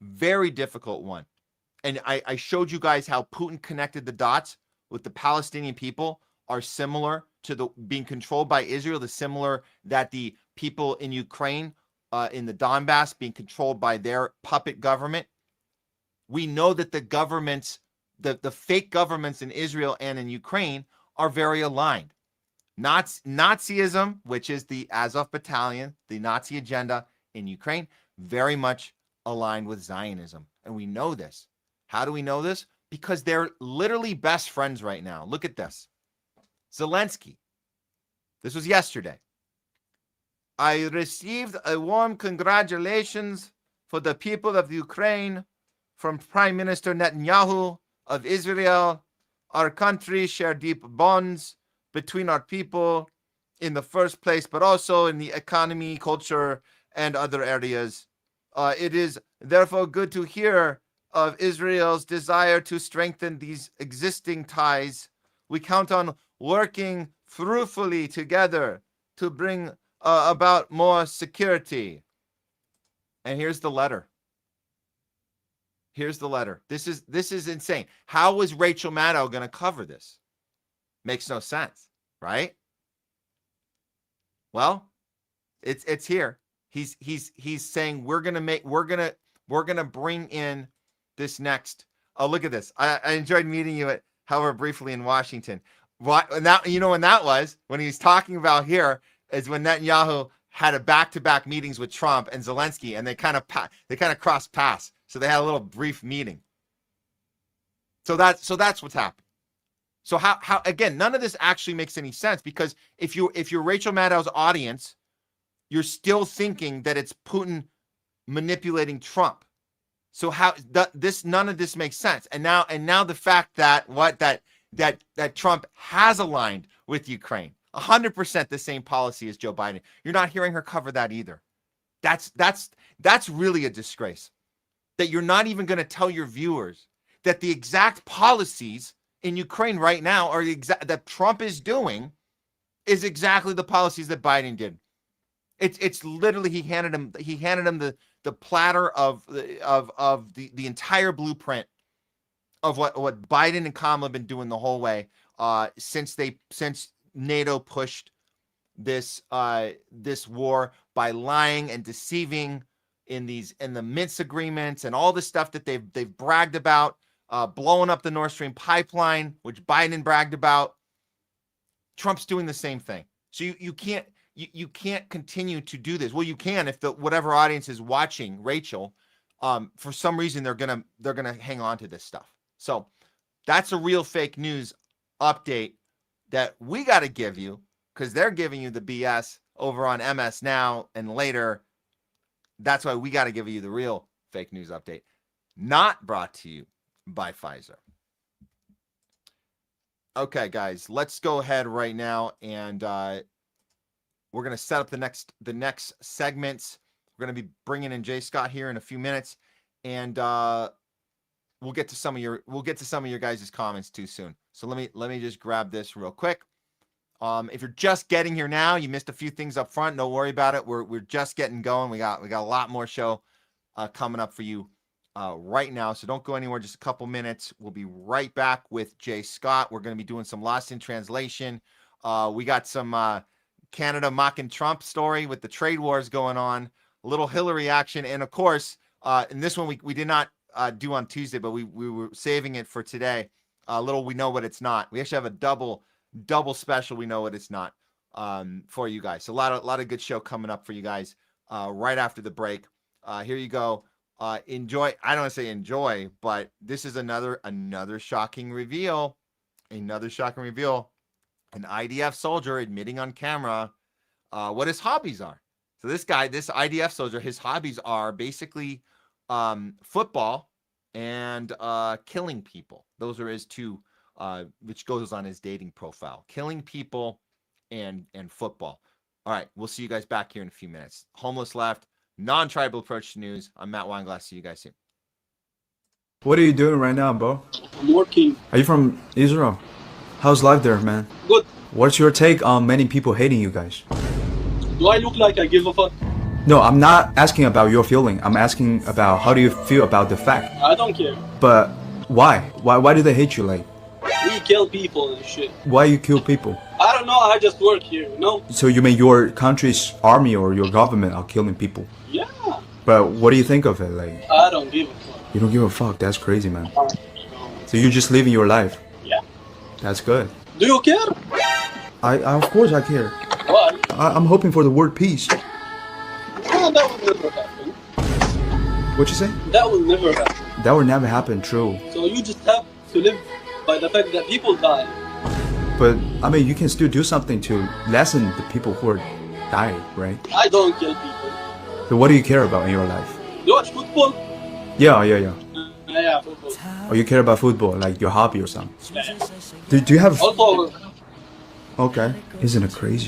Speaker 3: very difficult one. And I showed you guys how Putin connected the dots with the Palestinian people are similar to being controlled by Israel, the similar that the people in Ukraine, in the Donbass, being controlled by their puppet government. We know that the governments, the fake governments in Israel and in Ukraine are very aligned. Nazism, which is the Azov battalion, the Nazi agenda in Ukraine, very much aligned with Zionism. And we know this. How do we know this? Because they're literally best friends right now. Look at this. Zelensky. This was yesterday. I received a warm congratulations for the people of Ukraine from Prime Minister Netanyahu of Israel. Our countries share deep bonds between our people in the first place, but also in the economy, culture, and other areas. It is therefore good to hear of Israel's desire to strengthen these existing ties. We count on working fruitfully together to bring about more security. And here's the letter. Here's the letter. This is insane. How was Rachel Maddow going to cover this? Makes no sense, right? Well, it's here. He's saying we're gonna bring in this next. Oh, look at this. I enjoyed meeting you however briefly in Washington. And that, you know when that was? When he's talking about here is when Netanyahu had a back-to-back meetings with Trump and Zelensky, and they kind of crossed paths. So they had a little brief meeting. So that's what's happening. So how again, none of this actually makes any sense, because if you're Rachel Maddow's audience, you're still thinking that it's Putin manipulating Trump. So none of this makes sense. And now the fact that that Trump has aligned with Ukraine, 100% the same policy as Joe Biden. You're not hearing her cover that either. That's really a disgrace. That you're not even going to tell your viewers that the exact policies in Ukraine right now are the exact that Trump is doing is exactly the policies that Biden did. It's literally he handed him the platter of the entire blueprint of what Biden and Kamala have been doing the whole way since NATO pushed this war by lying and deceiving in the Minsk agreements and all the stuff that they've bragged about, blowing up the Nord Stream pipeline, which Biden bragged about. Trump's doing the same thing. So you can't continue to do this. Well, you can if whatever audience is watching Rachel, for some reason they're gonna hang on to this stuff. So that's a real fake news update that we got to give you because they're giving you the BS over on MS Now and later. That's why we got to give you the real fake news update. Not brought to you by Pfizer. Okay, guys, let's go ahead right now and we're going to set up the next segments. We're going to be bringing in Jay Scott here in a few minutes, and we'll get to some of your guys' comments too soon. So let me just grab this real quick. If you're just getting here now, you missed a few things up front. Don't worry about it. We're just getting going. We got a lot more show coming up for you right now. So don't go anywhere. Just a couple minutes. We'll be right back with Jay Scott. We're going to be doing some Lost in Translation. We got some Canada mocking Trump story with the trade wars going on. A little Hillary action, and of course, and this one we did not do on Tuesday, but we were saving it for today. A little we know what it's not. We actually have a double special. We know what it's not for you guys. So a lot of good show coming up for you guys right after the break. Here you go. Enjoy. I don't want to say enjoy, but this is another shocking reveal. Another shocking reveal. An IDF soldier admitting on camera what his hobbies are. So this IDF soldier, his hobbies are basically football and killing people. Those are his two, which goes on his dating profile: killing people and football. All right, we'll see you guys back here in a few minutes. Homeless Left, non-tribal approach to news. I'm Matt Weinglass. See you guys soon.
Speaker 8: What are you doing right now, bro?
Speaker 9: I'm working.
Speaker 8: Are you from Israel? How's life there, man?
Speaker 9: Good.
Speaker 8: What's your take on many people hating you guys?
Speaker 9: Do I look like I give a fuck?
Speaker 8: No, I'm not asking about your feeling. I'm asking about how do you feel about the fact.
Speaker 9: I don't care.
Speaker 8: But why? Why do they hate you? Like,
Speaker 9: We kill people and shit.
Speaker 8: why you kill people?
Speaker 9: I don't know, I just work here, you know?
Speaker 8: So you mean your country's army or your government are killing people?
Speaker 9: Yeah.
Speaker 8: But what do you think of it? Like,
Speaker 9: I don't give a fuck.
Speaker 8: you don't give a fuck. That's crazy, man. So you're just living your life.
Speaker 9: Yeah.
Speaker 8: That's good.
Speaker 9: Do you care?
Speaker 8: I of course I care.
Speaker 9: Why?
Speaker 8: I'm hoping for the word peace.
Speaker 9: Oh, that will never happen.
Speaker 8: What you say?
Speaker 9: That will never happen.
Speaker 8: That will never happen, true.
Speaker 9: So you just have to live by the fact that people die.
Speaker 8: But, I mean, you can still do something to lessen the people who are dying, right?
Speaker 9: I don't kill people.
Speaker 8: So what do you care about in your life?
Speaker 9: You watch football?
Speaker 8: Yeah.
Speaker 9: Yeah, football.
Speaker 8: Or you care about football, like your hobby or something?
Speaker 9: Yeah.
Speaker 8: Do you have...
Speaker 9: Also,
Speaker 8: Okay. Isn't it crazy?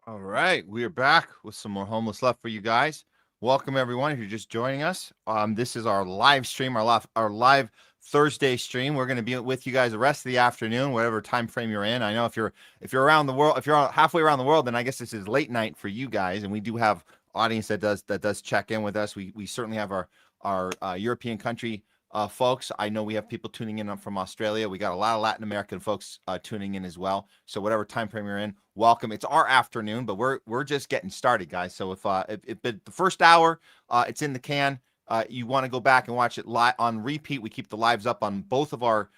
Speaker 3: All right, we are back with some more Homeless Left for you guys. Welcome everyone if you're just joining us. This is our live stream, our live Thursday stream. We're going to be with you guys the rest of the afternoon, whatever time frame you're in. I know if you're around the world, if you're halfway around the world, then I guess this is late night for you guys. And we do have audience that does check in with us. We certainly have our European country folks. I know we have people tuning in from Australia. We got a lot of Latin American folks tuning in as well. So whatever time frame you're in, welcome. It's our afternoon, but we're just getting started, guys. So if the first hour it's in the can, you want to go back and watch it live on repeat. We keep the lives up on both of our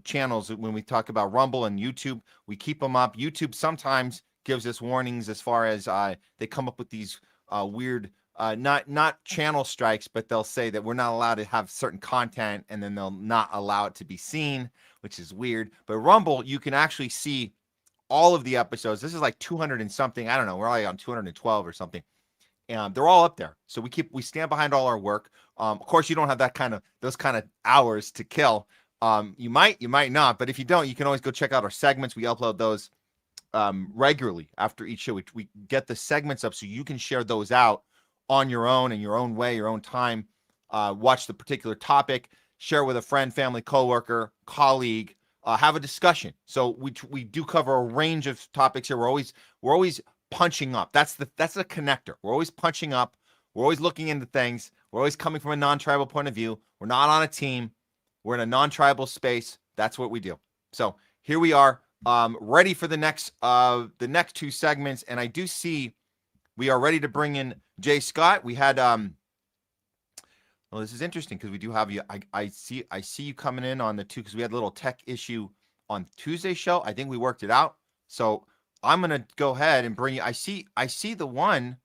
Speaker 3: channels. When we talk about Rumble and YouTube, we keep them up. YouTube sometimes gives us warnings as far as they come up with these weird not channel strikes, but they'll say that we're not allowed to have certain content, and then they'll not allow it to be seen, which is weird. But Rumble, you can actually see all of the episodes. This is like 200 and something. I don't know. We're only on 212 or something. And they're all up there. So we stand behind all our work. Of course, you don't have those kind of hours to kill. You might not, but if you don't, you can always go check out our segments. We upload those regularly after each show. We get the segments up so you can share those out on your own, in your own way, your own time. Watch the particular topic, share with a friend, family, coworker, colleague, have a discussion. So we do cover a range of topics here. We're always punching up. That's a connector. We're always punching up. We're always looking into things. We're always coming from a non-tribal point of view. We're not on a team. We're in a non-tribal space. That's what we do. So here we are, ready for the next two segments. And I do see we are ready to bring in Jay Scott. We had well, this is interesting because we do have you. I see you coming in on the two, because we had a little tech issue on Tuesday's show. I think we worked it out. So I'm gonna go ahead and bring you. I see the one.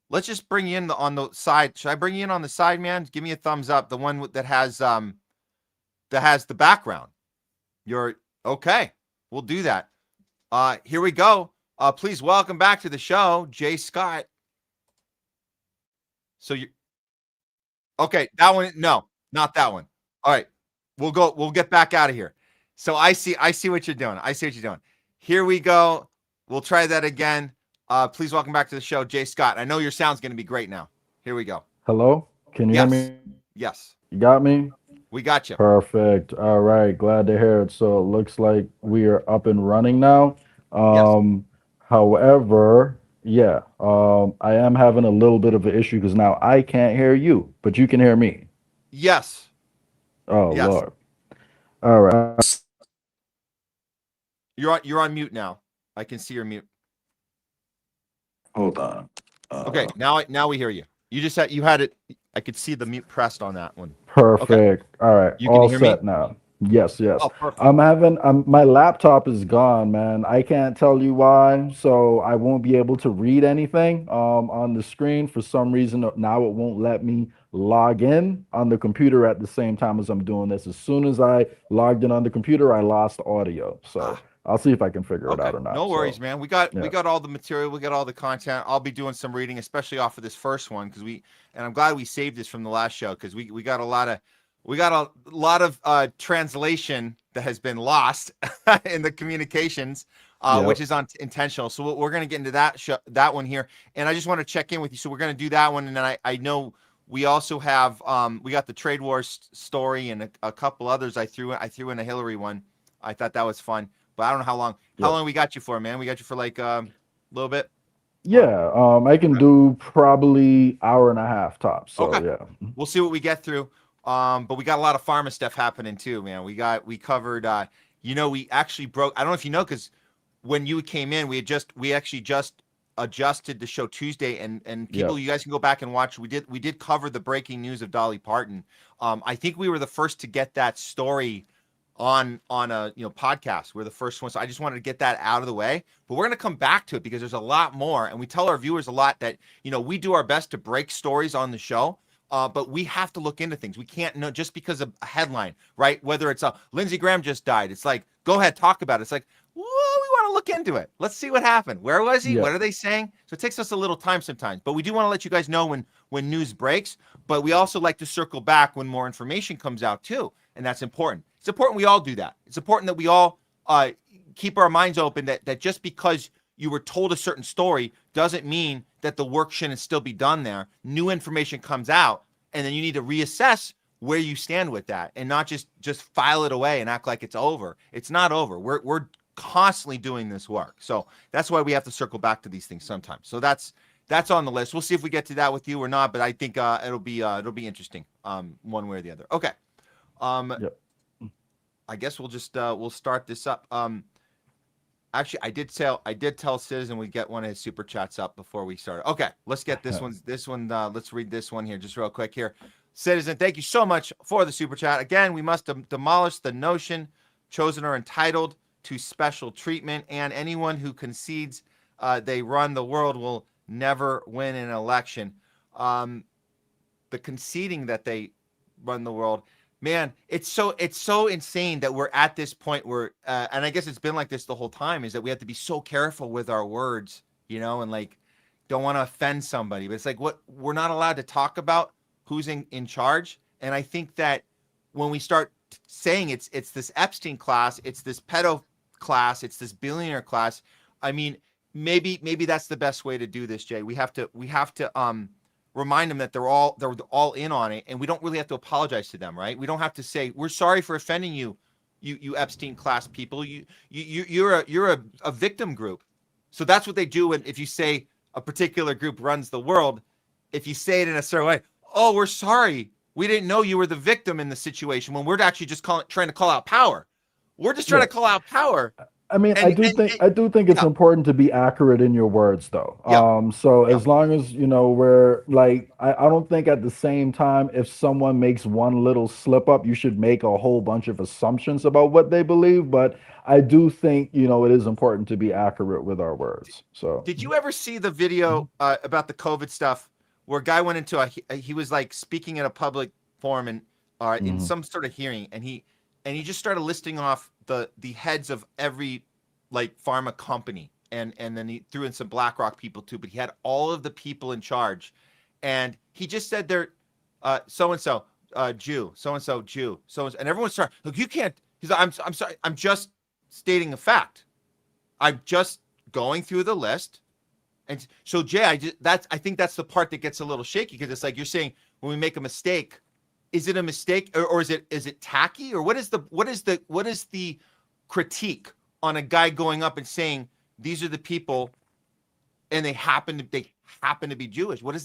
Speaker 3: Let's just bring you in on the side. Should I bring you in on the side, man? Give me a thumbs up. The one that has the background. You're okay. We'll do that. Here we go. Please welcome back to the show, Jay Scott. So you okay? That one? No, not that one. All right, we'll get back out of here. So I see what you're doing. I see what you're doing. Here we go. We'll try that again. Please welcome back to the show, Jay Scott. I know your sound's going to be great now. Here we go.
Speaker 10: Hello? Can you hear me?
Speaker 3: Yes.
Speaker 10: You got me?
Speaker 3: We got you.
Speaker 10: Perfect. All right. Glad to hear it. So it looks like we are up and running now.
Speaker 3: Yes.
Speaker 10: However, yeah, I am having a little bit of an issue because now I can't hear you, but you can hear me.
Speaker 3: Yes.
Speaker 10: Oh,
Speaker 3: yes.
Speaker 10: Lord. All right.
Speaker 3: You're on mute now. I can see your mute.
Speaker 10: Hold on.
Speaker 3: Okay, now we hear you. You just had it. I could see the mute pressed on that one.
Speaker 10: Perfect. Okay. All right.
Speaker 3: You can
Speaker 10: all
Speaker 3: hear
Speaker 10: set
Speaker 3: me
Speaker 10: now. Yes.
Speaker 3: Oh, perfect.
Speaker 10: I'm having my laptop is gone, man. I can't tell you why, so I won't be able to read anything on the screen. For some reason now it won't let me log in on the computer at the same time as I'm doing this. As soon as I logged in on the computer, I lost audio. So I'll see if I can figure it out or not.
Speaker 3: No worries,
Speaker 10: so,
Speaker 3: man. We got all the material. We got all the content. I'll be doing some reading, especially off of this first one, because and I'm glad we saved this from the last show, because we got a lot of translation that has been lost in the communications, which is intentional. So we're going to get into that one here, and I just want to check in with you. So we're going to do that one, and then I know we also have we got the trade wars story and a couple others. I threw in a Hillary one. I thought that was fun. But I don't know how long. How long we got you for, man? We got you for like a little bit.
Speaker 10: Yeah, I can do probably hour and a half tops. So
Speaker 3: okay.
Speaker 10: Yeah,
Speaker 3: we'll see what we get through. But we got a lot of pharma stuff happening too, man. We covered. We actually broke. I don't know if you know, because when you came in, we actually just adjusted the show Tuesday, and people, you guys can go back and watch. We did cover the breaking news of Dolly Parton. I think we were the first to get that story on a podcast. We're the first one, so I just wanted to get that out of the way. But we're going to come back to it because there's a lot more, and we tell our viewers a lot that we do our best to break stories on the show, but we have to look into things. We can't know just because of a headline, right? Whether it's Lindsey Graham just died, it's like, go ahead, talk about it. It's like, well, we want to look into it. Let's see what happened. Where was he? What are they saying? So it takes us a little time sometimes, but we do want to let you guys know when news breaks. But we also like to circle back when more information comes out too, and that's important. It's important we all do that. It's important that we all keep our minds open, that just because you were told a certain story doesn't mean that the work shouldn't still be done there. New information comes out, and then you need to reassess where you stand with that, and not just file it away and act like it's over. It's not over. We're constantly doing this work. So that's why we have to circle back to these things sometimes. So that's on the list. We'll see if we get to that with you or not, but I think it'll be interesting one way or the other. Okay.
Speaker 10: Yep.
Speaker 3: I guess we'll just we'll start this up. Actually, I did tell Citizen we'd get one of his super chats up before we started. Okay, let's get this one. Let's read this one here just real quick here. Citizen, thank you so much for the super chat. Again, we must demolish the notion chosen or entitled to special treatment, and anyone who concedes they run the world will never win an election. The conceding that they run the world, man, it's so insane that we're at this point where, and I guess it's been like this the whole time, is that we have to be so careful with our words, and like don't want to offend somebody. But it's like we're not allowed to talk about who's in charge. And I think that when we start saying it's this Epstein class, it's this pedo class, it's this billionaire class, I mean, maybe that's the best way to do this, Jay. We have to remind them that they're all in on it, and we don't really have to apologize to them, right? We don't have to say we're sorry for offending you Epstein class people. You're a victim group. So that's what they do. And if you say a particular group runs the world, if you say it in a certain way, oh, we're sorry, we didn't know you were the victim in the situation, when we're actually just trying to call out power. We're just trying to call out power.
Speaker 10: I mean, I do think it's important to be accurate in your words, though. As long as we're like, I don't think at the same time, if someone makes one little slip up, you should make a whole bunch of assumptions about what they believe. But I do think it is important to be accurate with our words. So,
Speaker 3: did you ever see the video about the COVID stuff, where a guy went into he was like speaking at a public forum and in some sort of hearing, and he just started listing off the heads of every like pharma company, and then he threw in some BlackRock people too, but he had all of the people in charge, and he just said they're so-and-so Jew, so-and-so Jew, so-and-so, and everyone started, look, you can't, he's like, I'm sorry, I'm just stating a fact. I'm just going through the list. And so, Jay, I think that's the part that gets a little shaky, because it's like you're saying, when we make a mistake, is it a mistake, or is it tacky, or what is the critique on a guy going up and saying these are the people, and they happen to be Jewish? Is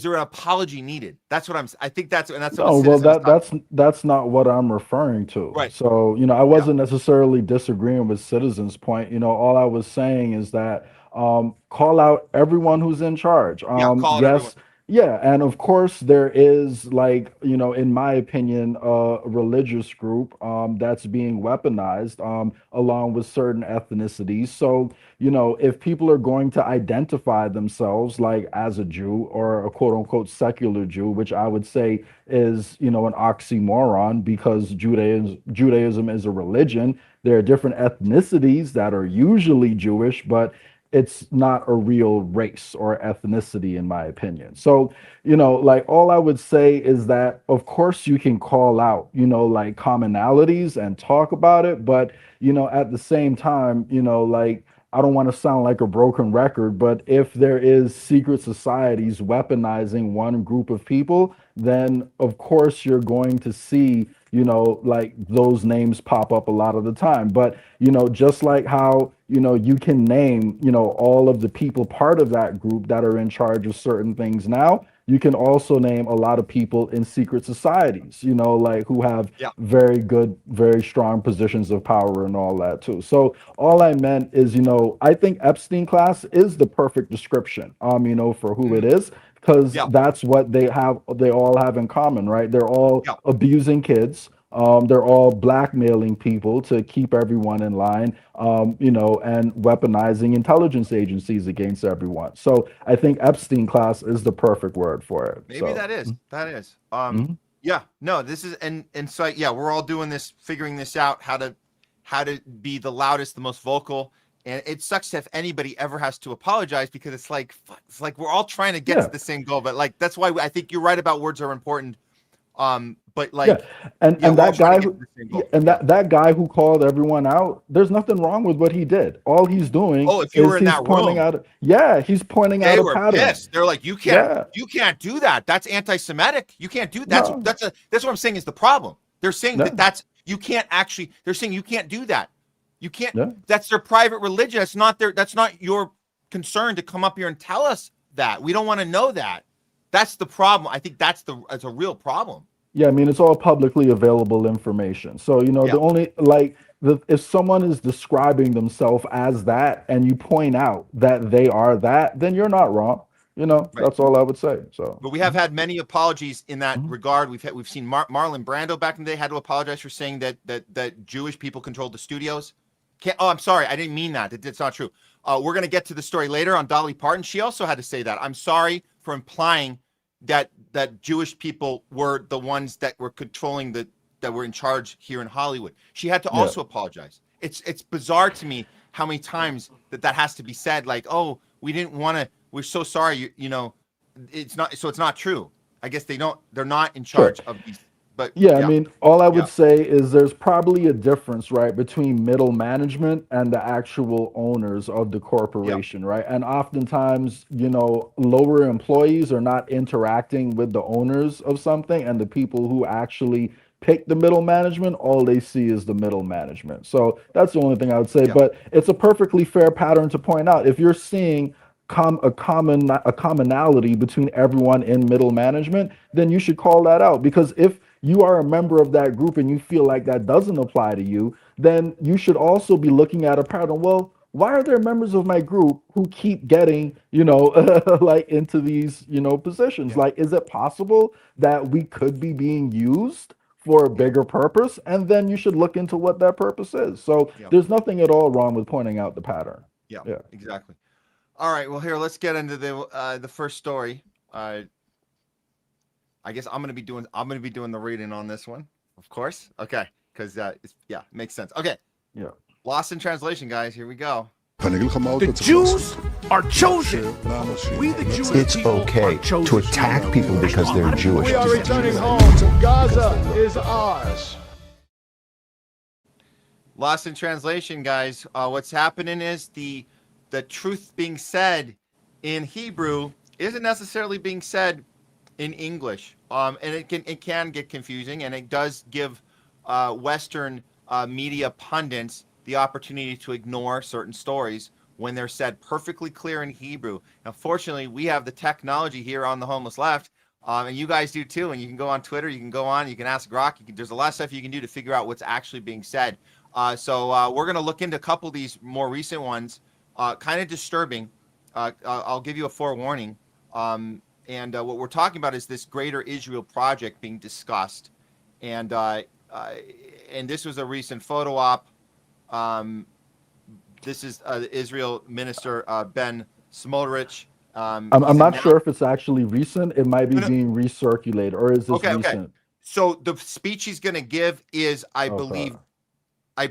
Speaker 3: there an apology needed? That's what I think that's
Speaker 10: no, well, that's not what I'm referring to.
Speaker 3: Right.
Speaker 10: So, I wasn't necessarily disagreeing with Citizen's point. All I was saying is that call out everyone who's in charge.
Speaker 3: Call
Speaker 10: yes.
Speaker 3: everyone.
Speaker 10: Yeah, and of course there is, like, in my opinion, a religious group that's being weaponized along with certain ethnicities. So, if people are going to identify themselves like as a Jew or a quote unquote secular Jew, which I would say is, an oxymoron, because Judaism is a religion. There are different ethnicities that are usually Jewish, but it's not a real race or ethnicity, in my opinion. So, like, all I would say is that, of course, you can call out, like, commonalities and talk about it. But, at the same time, like, I don't want to sound like a broken record, but if there is secret societies weaponizing one group of people, then of course you're going to see, like, those names pop up a lot of the time. But, just like how, you can name, all of the people part of that group that are in charge of certain things now, you can also name a lot of people in secret societies, like, who have very good, very strong positions of power and all that too. So all I meant is, I think Epstein class is the perfect description, for who it is, because that's what they all have in common, right? They're all abusing kids. They're all blackmailing people to keep everyone in line, and weaponizing intelligence agencies against everyone. So I think Epstein class is the perfect word for it.
Speaker 3: Maybe that is. Yeah, no, this is, and so, yeah, we're all doing this, figuring this out, how to be the loudest, the most vocal. And it sucks if anybody ever has to apologize, because it's like we're all trying to get to the same goal. But like, that's why I think you're right about words are important. but like,
Speaker 10: Yeah, and
Speaker 3: yeah,
Speaker 10: and
Speaker 3: we're all
Speaker 10: that
Speaker 3: trying
Speaker 10: guy
Speaker 3: to get
Speaker 10: who
Speaker 3: to the same
Speaker 10: yeah,
Speaker 3: goal.
Speaker 10: and
Speaker 3: Yeah.
Speaker 10: that guy who called everyone out, there's nothing wrong with what he did. All he's doing
Speaker 3: Oh, if you
Speaker 10: is
Speaker 3: were in
Speaker 10: he's
Speaker 3: that
Speaker 10: pointing
Speaker 3: room,
Speaker 10: out, yeah, he's pointing out
Speaker 3: they
Speaker 10: a
Speaker 3: were
Speaker 10: pattern.
Speaker 3: pissed. They're like,
Speaker 10: Yeah,
Speaker 3: you can't do that. That's anti-Semitic. You can't do
Speaker 10: no,
Speaker 3: that's what I'm saying is the problem. They're saying
Speaker 10: yeah,
Speaker 3: that that's you can't actually. They're saying you can't do that. You can't.
Speaker 10: yeah.
Speaker 3: That's their private religion. That's not their. That's not your concern to come up here and tell us that. We don't want to know that. That's the problem. I think that's a real problem.
Speaker 10: Yeah, I mean, it's all publicly available information. So,
Speaker 3: Yeah.
Speaker 10: the only if someone is describing themselves as that and you point out that they are that, then you're not wrong.
Speaker 3: Right.
Speaker 10: That's all I would say. So,
Speaker 3: But we have had many apologies in that
Speaker 10: Mhm.
Speaker 3: regard. We've seen Marlon Brando back in the day had to apologize for saying that Jewish people controlled the studios. I'm sorry, I didn't mean that. It's not true. We're gonna get to the story later on Dolly Parton. She also had to say that. I'm sorry for implying that Jewish people were the ones that were controlling that were in charge here in Hollywood. She had to
Speaker 10: yeah.
Speaker 3: also apologize. It's bizarre to me how many times that has to be said. Like, oh, we didn't want to. We're so sorry. It's not. So it's not true. I guess they're not in
Speaker 10: Sure.
Speaker 3: charge of these. But
Speaker 10: Yeah, I mean, all I would
Speaker 3: Yeah.
Speaker 10: say is there's probably a difference, right, between middle management and the actual owners of the corporation, right? And oftentimes, lower employees are not interacting with the owners of something, and the people who actually pick the middle management, all they see is the middle management. So that's the only thing I would say.
Speaker 3: Yeah.
Speaker 10: But it's a perfectly fair pattern to point out. If you're seeing a commonality between everyone in middle management, then you should call that out. Because if you are a member of that group and you feel like that doesn't apply to you, then you should also be looking at a pattern. Well, why are there members of my group who keep getting, like into these, positions?
Speaker 3: Yeah.
Speaker 10: Like, is it possible that we could be being used for a bigger purpose? And then you should look into what that purpose is. So
Speaker 3: Yeah.
Speaker 10: there's nothing at all wrong with pointing out the pattern.
Speaker 3: Yeah.
Speaker 10: Yeah.
Speaker 3: Exactly. All right. Well, here, let's get into the first story. I guess I'm gonna be doing the reading on this one, of course. Okay, because it makes sense. Okay.
Speaker 10: Yeah.
Speaker 3: Lost in translation, guys. Here we go.
Speaker 11: The Jews are chosen. We, the Jewish
Speaker 12: It's
Speaker 11: people,
Speaker 12: okay
Speaker 11: are chosen.
Speaker 12: to attack people because they're Jewish.
Speaker 11: We are returning home. Gaza is ours.
Speaker 3: Lost in translation, guys. What's happening is the truth being said in Hebrew isn't necessarily being said in English, and it can get confusing, and it does give Western media pundits the opportunity to ignore certain stories when they're said perfectly clear in Hebrew. Now, fortunately, we have the technology here on the Homeless Left, and you guys do too. And you can go on Twitter, you can ask Grok. There's a lot of stuff you can do to figure out what's actually being said. So we're going to look into a couple of these more recent ones, kind of disturbing. I'll give you a forewarning. And what we're talking about is this Greater Israel Project being discussed, and this was a recent photo op. This is Israel Minister Ben Smotrich.
Speaker 10: I'm not sure if it's actually recent. It might be being recirculated, or is this recent?
Speaker 3: Okay. So the speech he's going to give is, I
Speaker 10: Okay.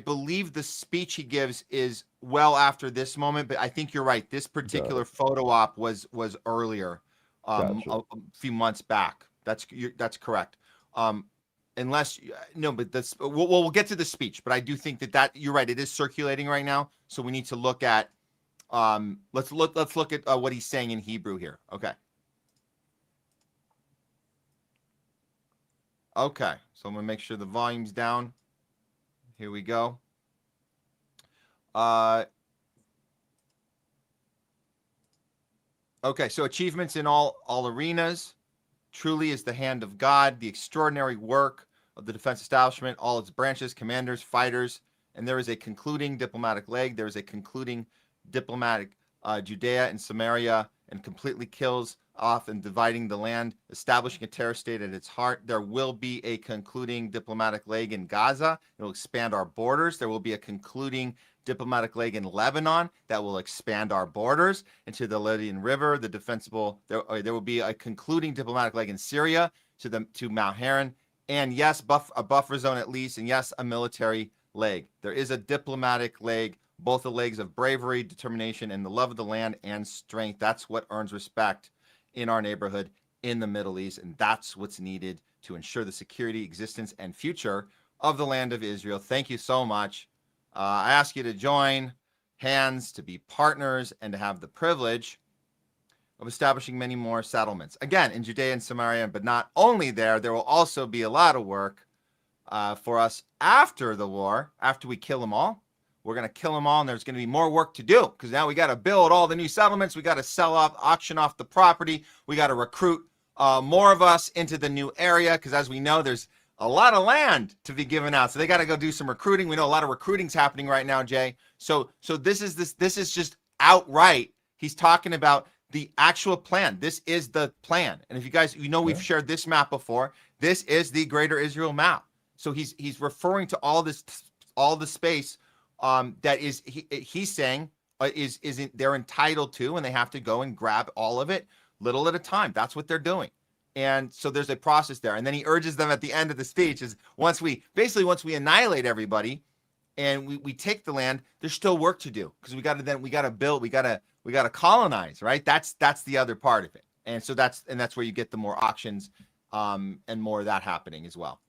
Speaker 3: believe the speech he gives is well after this moment, but I think you're right. This particular photo op was earlier.
Speaker 10: Gotcha.
Speaker 3: A few months back. That's correct. We'll get to the speech, but I do think that you're right. It is circulating right now, so we need to look at. Let's look at what he's saying in Hebrew here. Okay. Okay. So I'm gonna make sure the volume's down. Here we go. Okay, so achievements in all arenas. Truly is the hand of God, the extraordinary work of the defense establishment, all its branches, commanders, fighters, and there is a concluding diplomatic leg. There is a concluding diplomatic Judea and Samaria, and completely kills off and dividing the land, establishing a terror state at its heart. There will be a concluding diplomatic leg in Gaza. It will expand our borders. There will be a concluding diplomatic leg in Lebanon that will expand our borders into the Lydian River, the defensible. There will be a concluding diplomatic leg in Syria to Mount Haran, and yes, a buffer zone at least, and yes, a military leg. There is a diplomatic leg, both the legs of bravery, determination, and the love of the land and strength. That's what earns respect in our neighborhood in the Middle East, and that's what's needed to ensure the security, existence, and future of the land of Israel. Thank you so much. I ask you to join hands, to be partners, and to have the privilege of establishing many more settlements. Again, in Judea and Samaria, but not only there, there will also be a lot of work for us after the war, after we kill them all. We're going to kill them all, and there's going to be more work to do because now we got to build all the new settlements. We got to sell off, auction off the property. We got to recruit more of us into the new area because, as we know, there's a lot of land to be given out. So they got to go do some recruiting. We know a lot of recruiting's happening right now, Jay. So this is just outright. He's talking about the actual plan. This is the plan. And if you guys, we've shared this map before. This is the Greater Israel map. So he's referring to all the space that is he's saying they're entitled to, and they have to go and grab all of it little at a time. That's what they're doing. And so there's a process there. And then he urges them at the end of the speech is once we annihilate everybody and we take the land, there's still work to do because we got to build, we got to colonize, right? That's the other part of it. And so that's where you get the more auctions and more of that happening as well.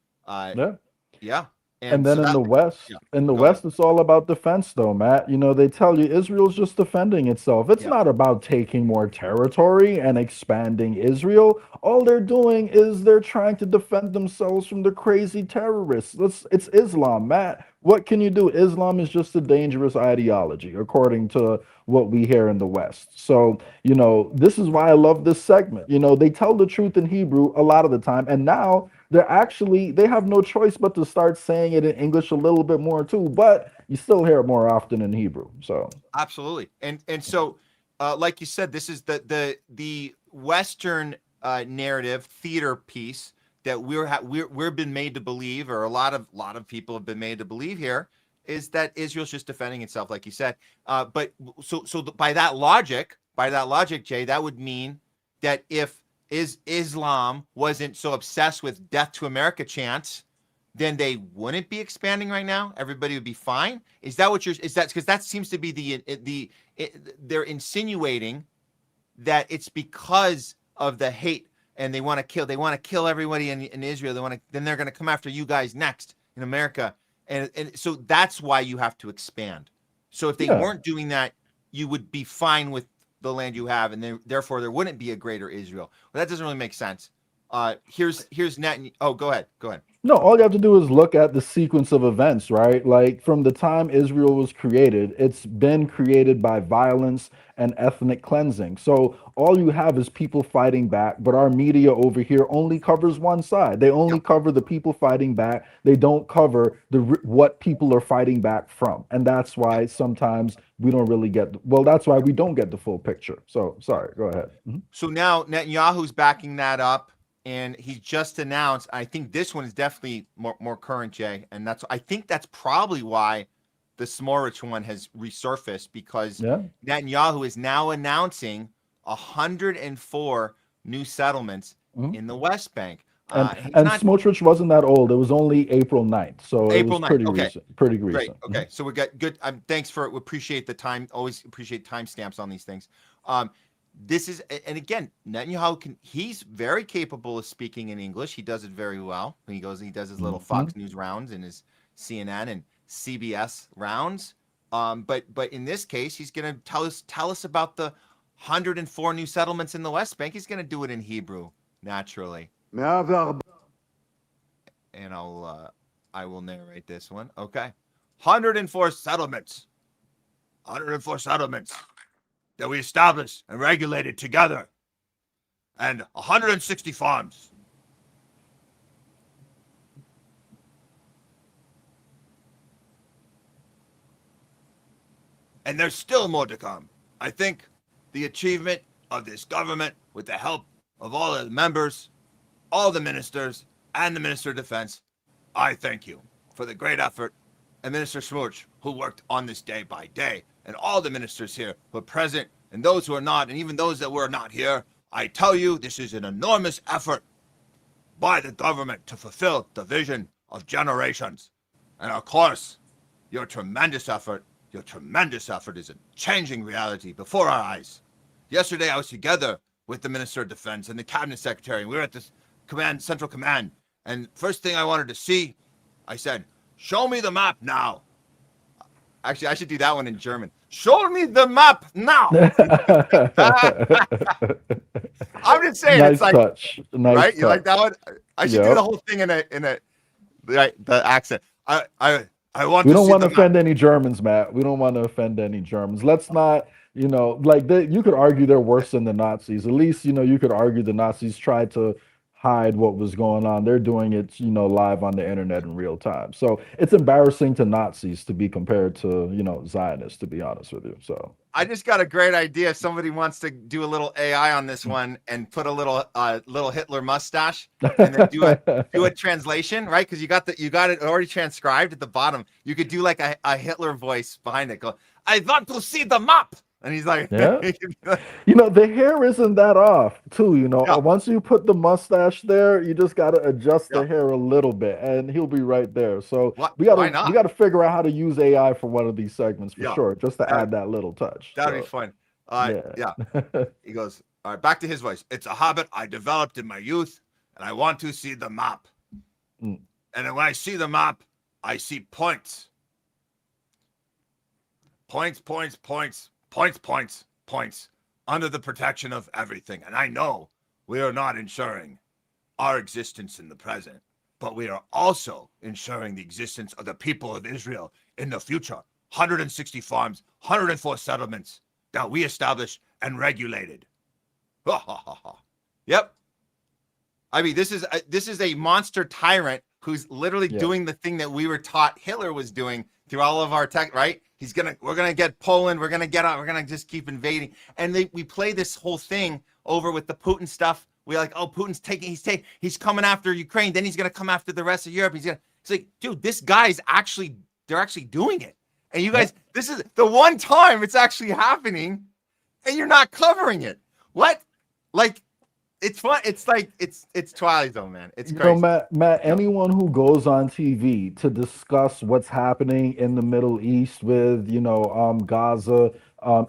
Speaker 3: Yeah.
Speaker 10: And then in the West, West, it's all about defense, though, Matt. They tell you Israel's just defending itself. It's not about taking more territory and expanding Israel. All they're doing is they're trying to defend themselves from the crazy terrorists. It's Islam, Matt. What can you do? Islam is just a dangerous ideology, according to what we hear in the West. So, this is why I love this segment. They tell the truth in Hebrew a lot of the time, and now they have no choice but to start saying it in English a little bit more too, but you still hear it more often in Hebrew. So
Speaker 3: absolutely. And so like you said, this is the Western narrative theater piece that we're been made to believe, or a lot of people have been made to believe here, is that Israel's just defending itself, like you said. But by that logic, Jay, that would mean that if Islam wasn't so obsessed with death to America chants, then they wouldn't be expanding right now. Everybody would be fine. Is that what because that seems to be they're insinuating that it's because of the hate and they want to kill everybody in Israel. Then they're going to come after you guys next in America. And so that's why you have to expand. So if they weren't doing that, you would be fine with the land you have, and therefore there wouldn't be a greater Israel. Well, that doesn't really make sense. Here's Nat. Oh, go ahead.
Speaker 10: No, all you have to do is look at the sequence of events, right? Like from the time Israel was created, it's been created by violence and ethnic cleansing. So all you have is people fighting back, but our media over here only covers one side. They only cover the people fighting back. They don't cover what people are fighting back from. And that's why sometimes we don't really that's why we don't get the full picture. So sorry, go ahead. Mm-hmm.
Speaker 3: So now Netanyahu's backing that up. And he's just announced, I think this one is definitely more current, Jay. And I think that's probably why the Smotrich one has resurfaced, because Netanyahu is now announcing 104 new settlements in the West Bank.
Speaker 10: And Smotrich wasn't that old. It was only April 9th. So it was pretty recent. Pretty recent.
Speaker 3: Great. Okay. So we got good. Thanks we appreciate the time. Always appreciate timestamps on these things. This is, and again, Netanyahu he's very capable of speaking in English. He does it very well. When he goes and he does his little Fox News rounds and his CNN and CBS rounds. But in this case, he's going to tell us about the 104 new settlements in the West Bank. He's going to do it in Hebrew, naturally. And I will narrate this one. Okay. 104 settlements. 104 settlements that we established and regulated together, and 160 farms. And there's still more to come. I think the achievement of this government, with the help of all of the members, all the ministers, and the Minister of Defense, I thank you for the great effort, and Minister Smotrich, who worked on this day by day, and all the ministers here who are present, and those who are not, and even those that were not here. I tell you, this is an enormous effort by the government to fulfill the vision of generations. And of course, your tremendous effort is a changing reality before our eyes. Yesterday, I was together with the Minister of Defense and the Cabinet Secretary, and we were at this central command, And first thing I wanted to see, I said, show me the map now. Actually, I should do that one in German. Show me the map now. I'm just saying,
Speaker 10: Nice
Speaker 3: it's like,
Speaker 10: touch. Nice
Speaker 3: right?
Speaker 10: touch.
Speaker 3: You like that one? I should do the whole thing in a right, the accent. I want
Speaker 10: We
Speaker 3: to
Speaker 10: don't
Speaker 3: see
Speaker 10: want
Speaker 3: the
Speaker 10: to offend
Speaker 3: map.
Speaker 10: any Germans, Matt. We don't want to offend any Germans. Let's not, you could argue they're worse than the Nazis. At least, you could argue the Nazis tried to hide what was going on. They're doing it, live on the internet in real time. So it's embarrassing to Nazis to be compared to, Zionists, to be honest with you. So
Speaker 3: I just got a great idea. If somebody wants to do a little AI on this one and put a little Hitler mustache and then do a translation, right? Because you got it already transcribed at the bottom. You could do like a Hitler voice behind it. Go, I want to see the map. And he's like,
Speaker 10: yeah. The hair isn't that off, too. Once you put the mustache there, you just got to adjust the hair a little bit, and he'll be right there. So we got to figure out how to use AI for one of these segments for sure, just to add that little touch.
Speaker 3: That'd be fun. Yeah. He goes, all right, back to his voice. It's a habit I developed in my youth, and I want to see the map. And then when I see the map, I see points. Points under the protection of everything. And I know we are not ensuring our existence in the present, but we are also ensuring the existence of the people of Israel in the future. 160 farms, 104 settlements that we established and regulated. Yep. I mean, this is a monster tyrant who's literally doing the thing that we were taught Hitler was doing through all of our tech, right? We're gonna get Poland, we're gonna just keep invading. And we play this whole thing over with the Putin stuff. We're like, oh, Putin's he's coming after Ukraine, then he's gonna come after the rest of Europe. It's like, dude, this guy's they're actually doing it. And you guys, this is the one time it's actually happening, and you're not covering it. What? Like, it's fun. It's like it's Twilight Zone, man. It's crazy.
Speaker 10: Matt, anyone who goes on TV to discuss what's happening in the Middle East with, Gaza,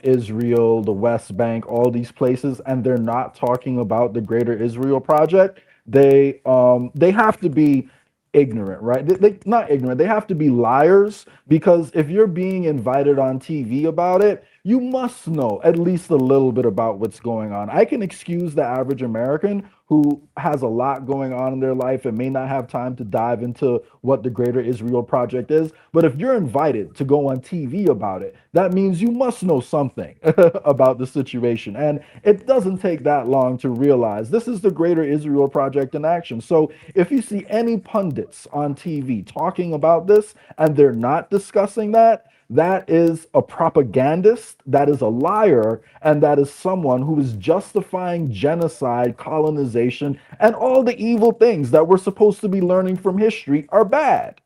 Speaker 10: Israel, the West Bank, all these places, and they're not talking about the Greater Israel Project, they have to be ignorant, right? They not ignorant. They have to be liars, because if you're being invited on TV about it, you must know at least a little bit about what's going on. I can excuse the average American who has a lot going on in their life and may not have time to dive into what the Greater Israel Project is. But if you're invited to go on TV about it, that means you must know something about the situation. And it doesn't take that long to realize this is the Greater Israel Project in action. So if you see any pundits on TV talking about this and they're not discussing that, that is a propagandist, that is a liar, and that is someone who is justifying genocide, colonization, and all the evil things that we're supposed to be learning from history are bad.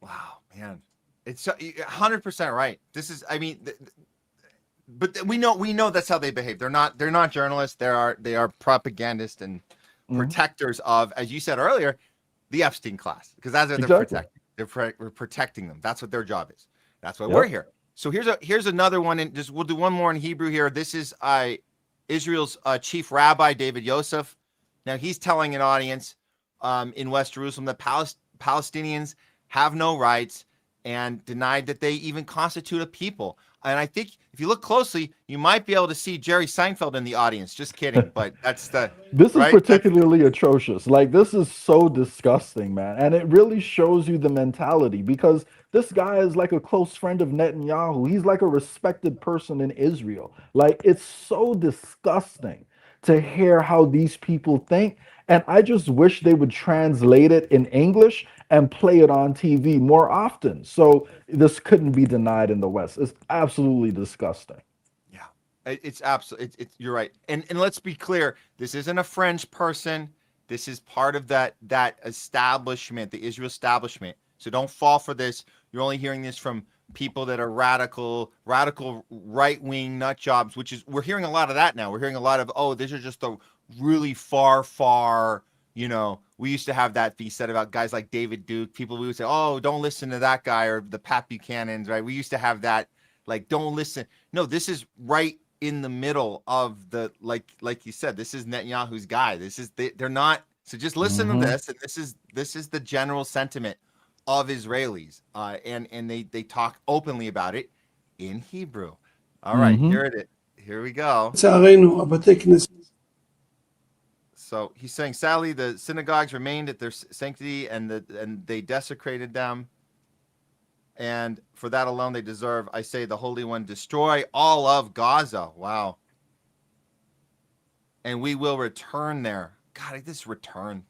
Speaker 3: Wow, man. It's 100% right. This is, I mean, but we know that's how they behave. They're not journalists. They are propagandists and protectors of, as you said earlier, the Epstein class, because that's what they're protecting. We're protecting them. That's what their job is. That's why we're here. So here's another one, and we'll do one more in Hebrew here. This is Israel's chief rabbi, David Yosef. Now he's telling an audience in West Jerusalem that Palestinians have no rights, and denied that they even constitute a people. And I think if you look closely, you might be able to see Jerry Seinfeld in the audience. Just kidding, but that's the
Speaker 10: this is particularly atrocious. Like, this is so disgusting, man. And it really shows you the mentality, because this guy is like a close friend of Netanyahu. He's like a respected person in Israel. Like, it's so disgusting to hear how these people think. And I just wish they would translate it in English and play it on TV more often. So this couldn't be denied in the West. It's absolutely disgusting.
Speaker 3: Yeah, it's absolutely, you're right. And let's be clear, this isn't a French person. This is part of that establishment, the Israel establishment. So don't fall for this. You're only hearing this from people that are radical right-wing nut jobs, which is, we're hearing a lot of that now. We're hearing a lot of, oh, these are just the really far, we used to have that be said about guys like David Duke. People, we would say, oh, don't listen to that guy, or the Pat Buchanans, right? We used to have that, like, don't listen. No, this is right in the middle of the, like you said, this is Netanyahu's guy. They're not So just listen to this, and this is the general sentiment of Israelis, and they talk openly about it in Hebrew. All right, here it is. Here we go. So he's saying, sadly, the synagogues remained at their sanctity, and they desecrated them. And for that alone, they deserve, I say, the Holy One, destroy all of Gaza. Wow. And we will return there. God, this return.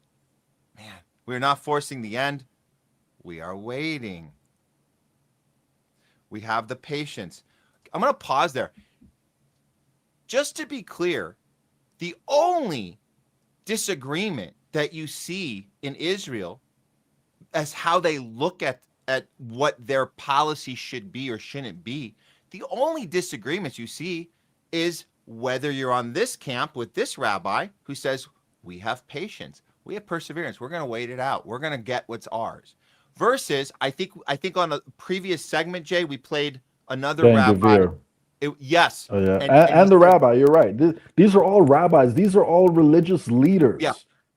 Speaker 3: Man, we're not forcing the end. We are waiting. We have the patience. I'm going to pause there. Just to be clear, the only disagreement that you see in Israel as how they look at what their policy should be or shouldn't be, the only disagreements you see is whether you're on this camp with this rabbi who says, we have patience, we have perseverance, we're going to wait it out, we're going to get what's ours. Versus, I think on a previous segment, Jay, we played another rabbi. Yes.
Speaker 10: Oh, yeah. And the rabbi, you're right. These are all rabbis. These are all religious leaders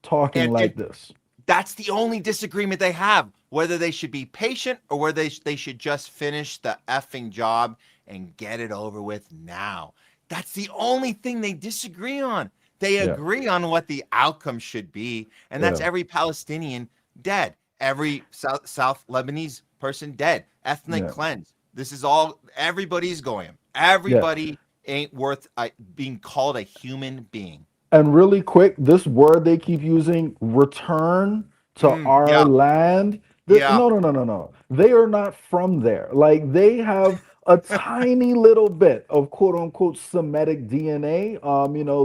Speaker 10: talking like this.
Speaker 3: That's the only disagreement they have, whether they should be patient or whether they should just finish the effing job and get it over with now. That's the only thing they disagree on. They agree on what the outcome should be, and that's every Palestinian dead, every South Lebanese person dead, ethnic cleanse. This is all, everybody's going. Everybody ain't worth being called a human being.
Speaker 10: And really quick, this word they keep using, return to our land. No. They are not from there. Like, they have a tiny little bit of quote unquote Semitic DNA,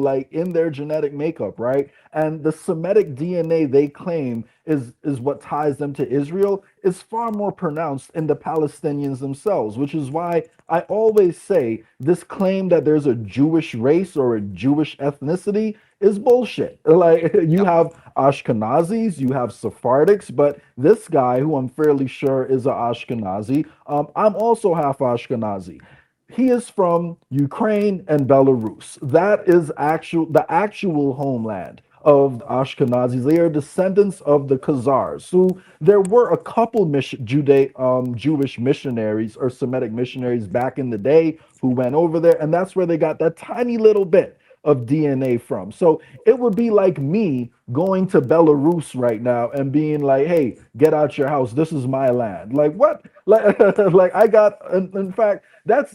Speaker 10: like in their genetic makeup, right? And the Semitic DNA they claim is what ties them to Israel is far more pronounced in the Palestinians themselves, which is why I always say this claim that there's a Jewish race or a Jewish ethnicity is bullshit. Like, you have Ashkenazis, you have Sephardics, but this guy, who I'm fairly sure is a Ashkenazi, I'm also half Ashkenazi. He is from Ukraine and Belarus. That is the actual homeland of the Ashkenazis. They are descendants of the Khazars. So there were a couple Jewish missionaries or Semitic missionaries back in the day who went over there, and that's where they got that tiny little bit of DNA from. So it would be like me going to Belarus right now and being like, hey, get out your house, this is my land. Like, what? Like I got, in fact, that's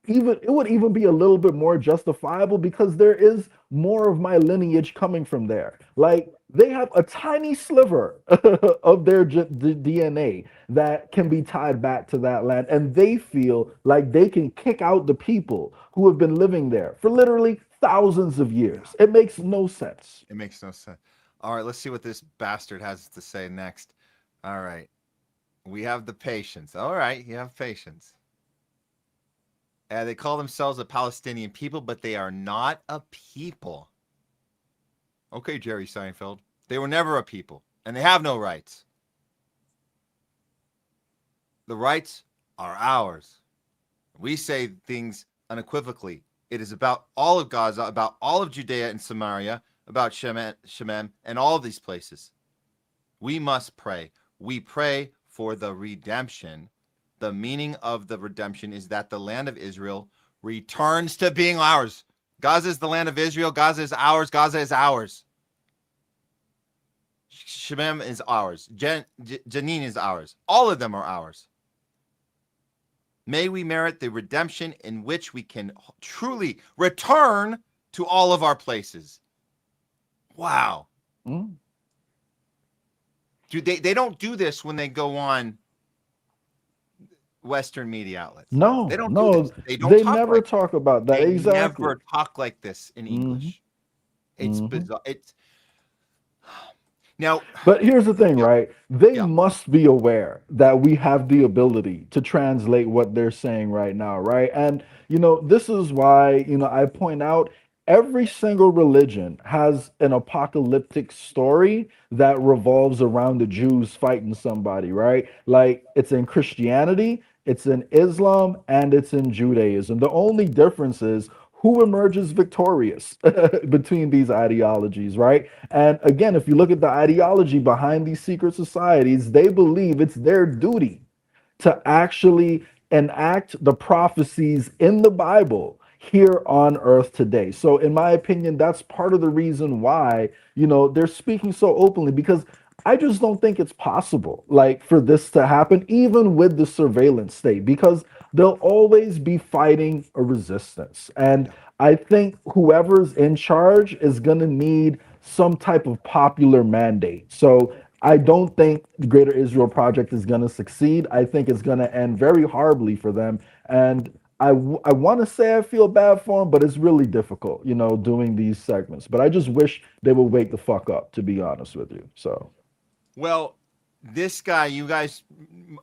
Speaker 10: even, it would even be a little bit more justifiable because there is more of my lineage coming from there. Like, they have a tiny sliver of their DNA that can be tied back to that land, and they feel like they can kick out the people who have been living there for literally thousands of years. It makes no sense.
Speaker 3: It makes no sense. All right, let's see what this bastard has to say next. All right. We have the patience. All right, you have patience. They call themselves a Palestinian people, but they are not a people. Okay, Jerry Seinfeld. They were never a people, and they have no rights. The rights are ours. We say things unequivocally. It is about all of Gaza, about all of Judea and Samaria, about Shemem, and all of these places. We must pray. We pray for the redemption. The meaning of the redemption is that the land of Israel returns to being ours. Gaza is the land of Israel. Gaza is ours. Gaza is ours. Shemem is ours. Jenin is ours. All of them are ours. May we merit the redemption in which we can truly return to all of our places. Wow. Dude, they don't do this when they go on Western media outlets.
Speaker 10: No,
Speaker 3: they don't.
Speaker 10: No,
Speaker 3: they
Speaker 10: never talk about that.
Speaker 3: They
Speaker 10: exactly.
Speaker 3: never talk like this in English. It's bizarre. It's now.
Speaker 10: But here's the thing, right? They must be aware that we have the ability to translate what they're saying right now, right? And this is why I point out every single religion has an apocalyptic story that revolves around the Jews fighting somebody, right? Like, it's in Christianity, it's in Islam, and it's in Judaism. The only difference is who emerges victorious between these ideologies, right? And again, if you look at the ideology behind these secret societies, they believe it's their duty to actually enact the prophecies in the Bible here on earth today. So in my opinion, that's part of the reason why, they're speaking so openly, because I just don't think it's possible, like, for this to happen, even with the surveillance state, because they'll always be fighting a resistance. And I think whoever's in charge is going to need some type of popular mandate. So I don't think the Greater Israel Project is going to succeed. I think it's going to end very horribly for them. And I want to say I feel bad for them, but it's really difficult, doing these segments. But I just wish they would wake the fuck up, to be honest with you. So.
Speaker 3: Well, this guy, you guys,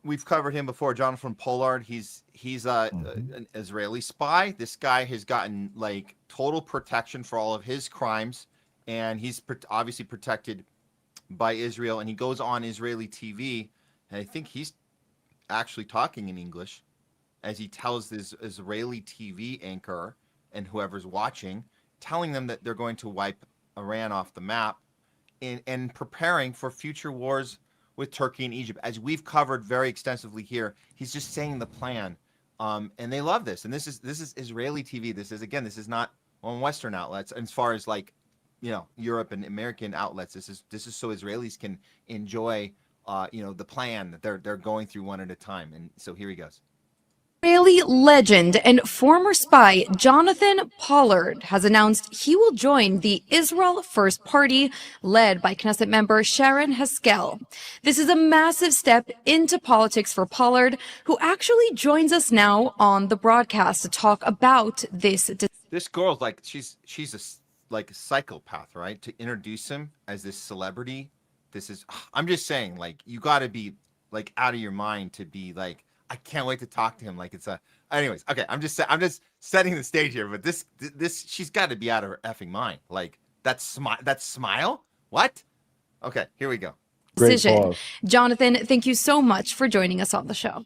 Speaker 3: we've covered him before. Jonathan Pollard. He's an Israeli spy. This guy has gotten like total protection for all of his crimes, and he's obviously protected by Israel. And he goes on Israeli TV, and I think he's actually talking in English as he tells this Israeli TV anchor and whoever's watching, telling them that they're going to wipe Iran off the map. And preparing for future wars with Turkey and Egypt, as we've covered very extensively here. He's just saying the plan, and they love this. And this is Israeli TV. This is not on Western outlets. As far as like, Europe and American outlets, this is so Israelis can enjoy, the plan that they're going through one at a time. And so here he goes.
Speaker 13: Israeli legend and former spy Jonathan Pollard has announced he will join the Israel First Party led by Knesset member Sharon Haskel. This is a massive step into politics for Pollard, who actually joins us now on the broadcast to talk about this.
Speaker 3: This girl's like she's a psychopath, right? To introduce him as this celebrity, I'm just saying, like, you got to be like out of your mind to be like, I can't wait to talk to him. Like anyways. Okay. I'm just setting the stage here, but this, she's got to be out of her effing mind. Like that smile. What? Okay. Here we go.
Speaker 13: Decision. Jonathan, thank you so much for joining us on the show.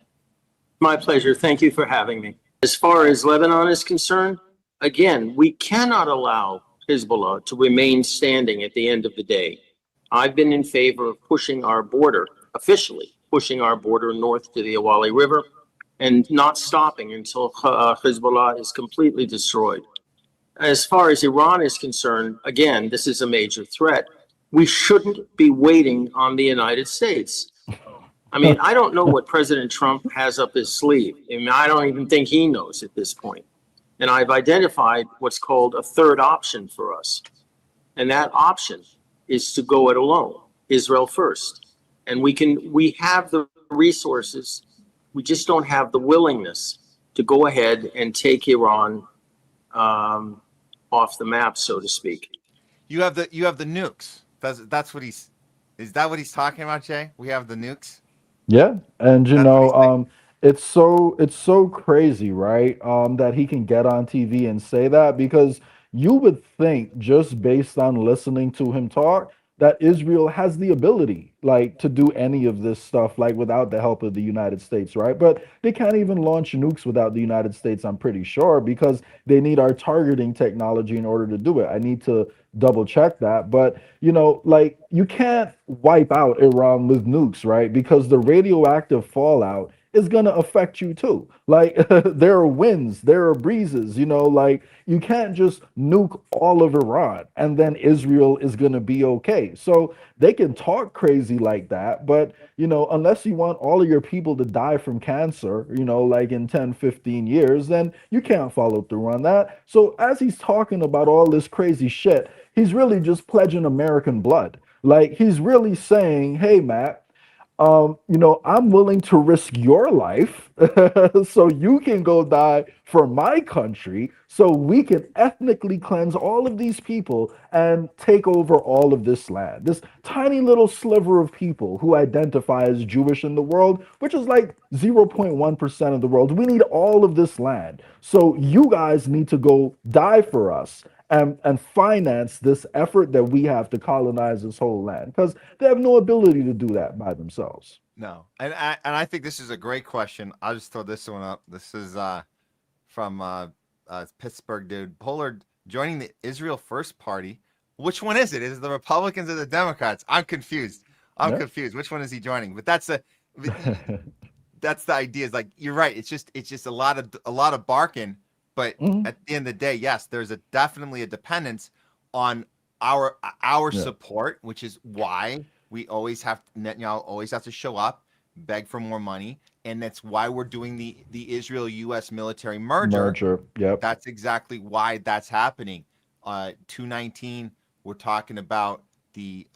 Speaker 14: My pleasure. Thank you for having me. As far as Lebanon is concerned, again, we cannot allow Hezbollah to remain standing at the end of the day. I've been in favor of pushing our border officially, pushing our border north to the Awali River and not stopping until Hezbollah is completely destroyed. As far as Iran is concerned, again, this is a major threat. We shouldn't be waiting on the United States. I mean, I don't know what President Trump has up his sleeve. I mean, I don't even think he knows at this point. And I've identified what's called a third option for us. And that option is to go it alone, Israel first. And we have the resources. We just don't have the willingness to go ahead and take Iran off the map, so to speak.
Speaker 3: You have the nukes. That's what is that what he's talking about, Jay? We have the nukes.
Speaker 10: Yeah, and it's so crazy, right? That he can get on TV and say that, because you would think, just based on listening to him talk, that Israel has the ability, like, to do any of this stuff, like, without the help of the United States, right? But they can't even launch nukes without the United States, I'm pretty sure, because they need our targeting technology in order to do it. I need to double check that. But, like, you can't wipe out Iran with nukes, right? Because the radioactive fallout is going to affect you too. Like, there are winds, there are breezes, like, you can't just nuke all of Iran and then Israel is going to be okay. So they can talk crazy like that, but, unless you want all of your people to die from cancer, like in 10, 15 years, then you can't follow through on that. So as he's talking about all this crazy shit, he's really just pledging American blood. Like, he's really saying, hey, Matt, I'm willing to risk your life so you can go die for my country, so we can ethnically cleanse all of these people and take over all of this land. This tiny little sliver of people who identify as Jewish in the world, which is like 0.1% of the world. We need all of this land. So you guys need to go die for us and finance this effort that we have to colonize this whole land, because they have no ability to do that by themselves.
Speaker 3: No, and I think this is a great question. I'll just throw this one up. This is from Pittsburgh dude. Pollard joining the Israel First Party. Which one is it? Is it the Republicans or the Democrats? I'm confused. I'm confused. Which one is he joining? But that's the idea. Is like you're right. It's just a lot of barking. But at the end of the day, yes, there's definitely a dependence on our support, which is why we always have Netanyahu always have to show up, beg for more money, and that's why we're doing the Israel-U.S. military merger.
Speaker 10: Yep.
Speaker 3: That's exactly why that's happening. 219. We're talking about the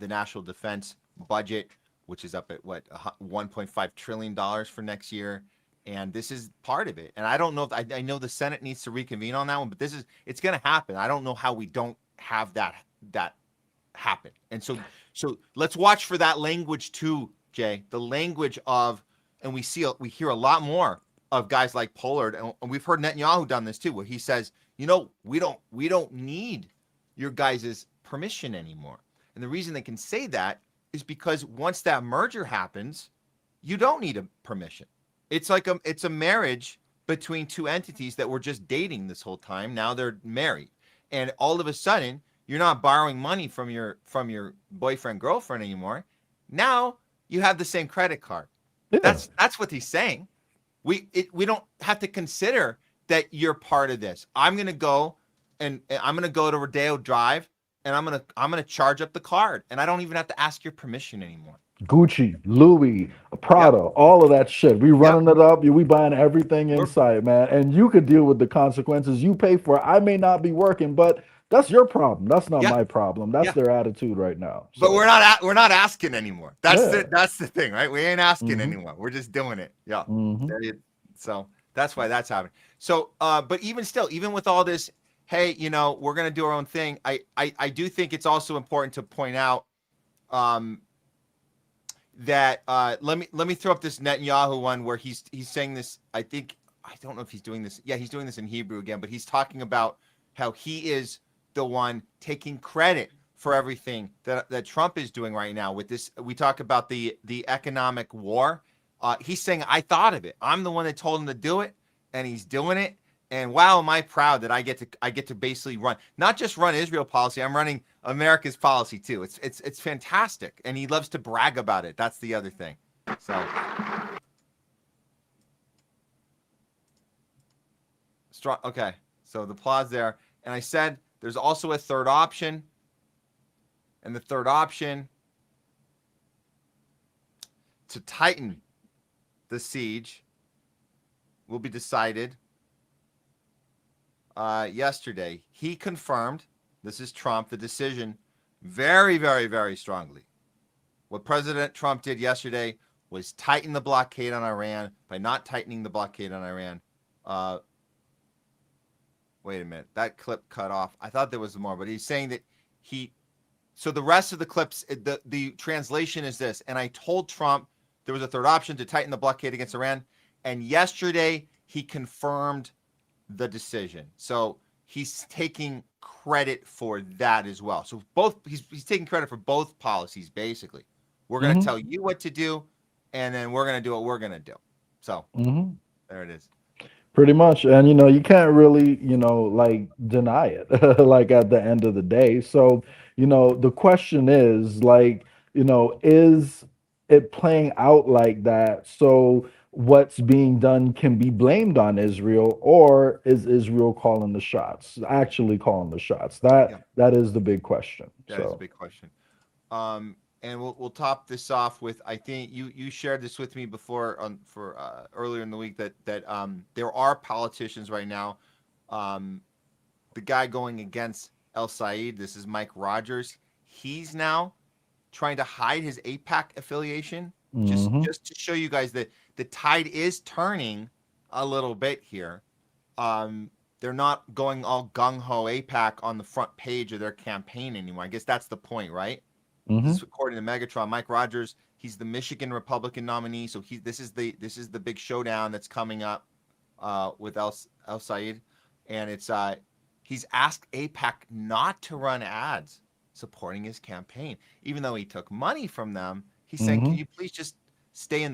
Speaker 3: national defense budget, which is up at what $1.5 trillion for next year. And this is part of it. And I don't know if I know the Senate needs to reconvene on that one, but it's going to happen. I don't know how we don't have that happen. And so let's watch for that language too, Jay. The language of, and we hear a lot more of guys like Pollard, and we've heard Netanyahu done this too, where he says, we don't need your guys' permission anymore. And the reason they can say that is because once that merger happens, you don't need a permission. It's like it's a marriage between two entities that were just dating this whole time. Now they're married, and all of a sudden you're not borrowing money from your boyfriend, girlfriend anymore. Now you have the same credit card. Yeah. That's what he's saying. We don't have to consider that you're part of this. I'm gonna go to Rodeo Drive, and I'm gonna charge up the card, and I don't even have to ask your permission anymore.
Speaker 10: Gucci, Louis, Prada, all of that shit. We running it up. We buying everything in sight, man. And you could deal with the consequences. You pay for it. I may not be working, but that's your problem. That's not my problem. That's their attitude right now. So.
Speaker 3: But we're not asking anymore. That's the thing, right? We ain't asking anymore. We're just doing it. Yeah. So that's why that's happening. So, but even still, even with all this, hey, we're gonna do our own thing. I do think it's also important to point out, that let me throw up this Netanyahu one where he's saying this. I don't know if he's doing this. Yeah, he's doing this in Hebrew again, but he's talking about how he is the one taking credit for everything that Trump is doing right now with this. We talk about the economic war. He's saying, I thought of it. I'm the one that told him to do it, and he's doing it. And wow, am I proud that I get to basically not just run Israel policy. I'm running America's policy too. It's fantastic, and he loves to brag about it. That's the other thing. So strong. Okay, so the applause there, and I said there's also a third option, and the third option to tighten the siege will be decided. Yesterday, he confirmed, this is Trump, the decision very, very, very strongly. What President Trump did yesterday was tighten the blockade on Iran by not tightening the blockade on Iran. Wait a minute, that clip cut off. I thought there was more, but he's saying that so the rest of the clips, the translation is this, and I told Trump there was a third option to tighten the blockade against Iran, and yesterday he confirmed the decision. So he's taking credit for that as well. So he's taking credit for both policies, basically. We're going to tell you what to do, and then we're going to do what we're going to do. So there it is.
Speaker 10: Pretty much. And, you can't really, deny it, like at the end of the day. So, the question is is it playing out like that? So what's being done can be blamed on Israel, or is Israel calling the shots, actually calling the shots? That is the big question.
Speaker 3: That is a big question. And we'll top this off with, I think you shared this with me before for earlier in the week that there are politicians right now. The guy going against El Said, this is Mike Rogers. He's now trying to hide his AIPAC affiliation, just to show you guys that the tide is turning a little bit here. They're not going all gung-ho AIPAC on the front page of their campaign anymore. I guess that's the point, right? This is according to Megatron. Mike Rogers, he's the Michigan Republican nominee, so this is the big showdown that's coming up with El Said, and it's he's asked AIPAC not to run ads supporting his campaign, even though he took money from them. He's saying, can you please just stay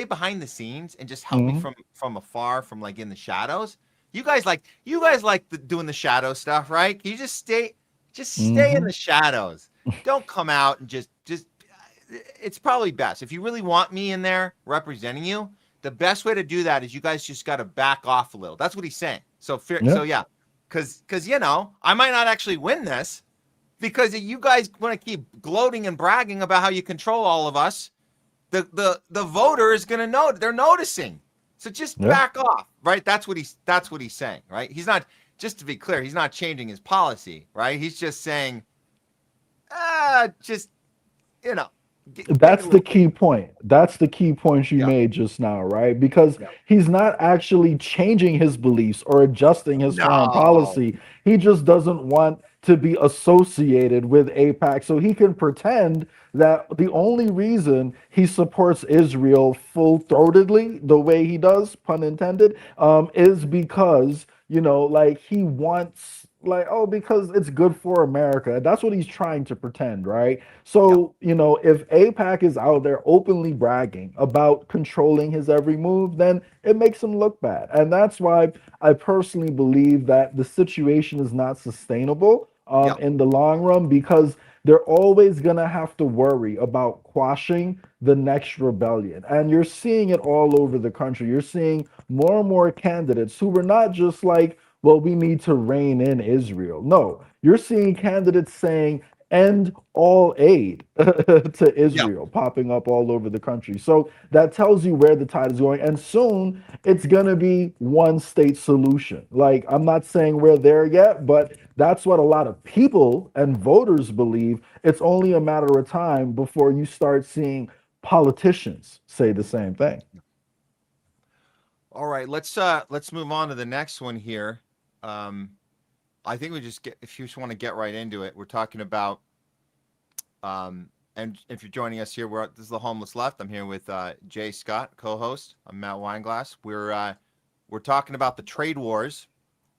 Speaker 3: behind the scenes and just help me from afar, from like in the shadows? You guys like doing the shadow stuff, right? Can you just stay in the shadows. Don't come out and just it's probably best. If you really want me in there representing you, the best way to do that is you guys just got to back off a little. That's what he's saying. So cuz I might not actually win this because you guys want to keep gloating and bragging about how you control all of us. The voter is going to know. They're noticing. So just back off, right? That's what he's saying, right? He's not, just to be clear, he's not changing his policy, right? He's just saying,
Speaker 10: That's the key point. That's the key point you made just now, right? Because he's not actually changing his beliefs or adjusting his foreign policy. He just doesn't want to be associated with AIPAC, so he can pretend that the only reason he supports Israel full-throatedly, the way he does, pun intended, is because, he wants, because it's good for America. That's what he's trying to pretend, right? So, if AIPAC is out there openly bragging about controlling his every move, then it makes him look bad. And that's why I personally believe that the situation is not sustainable in the long run, because they're always going to have to worry about quashing the next rebellion. And you're seeing it all over the country. You're seeing more and more candidates who were not just like, well, we need to rein in Israel. No, you're seeing candidates saying, end all aid to Israel, popping up all over the country. So that tells you where the tide is going. And soon it's going to be one state solution. Like, I'm not saying we're there yet, but that's what a lot of people and voters believe. It's only a matter of time before you start seeing politicians say the same thing.
Speaker 3: All right, let's move on to the next one here. I think if you just want to get right into it, we're talking about, and if you're joining us here, this is the Homeless Left. I'm here with Jay Scott, co-host. I'm Matt Weinglass. We're talking about the trade wars,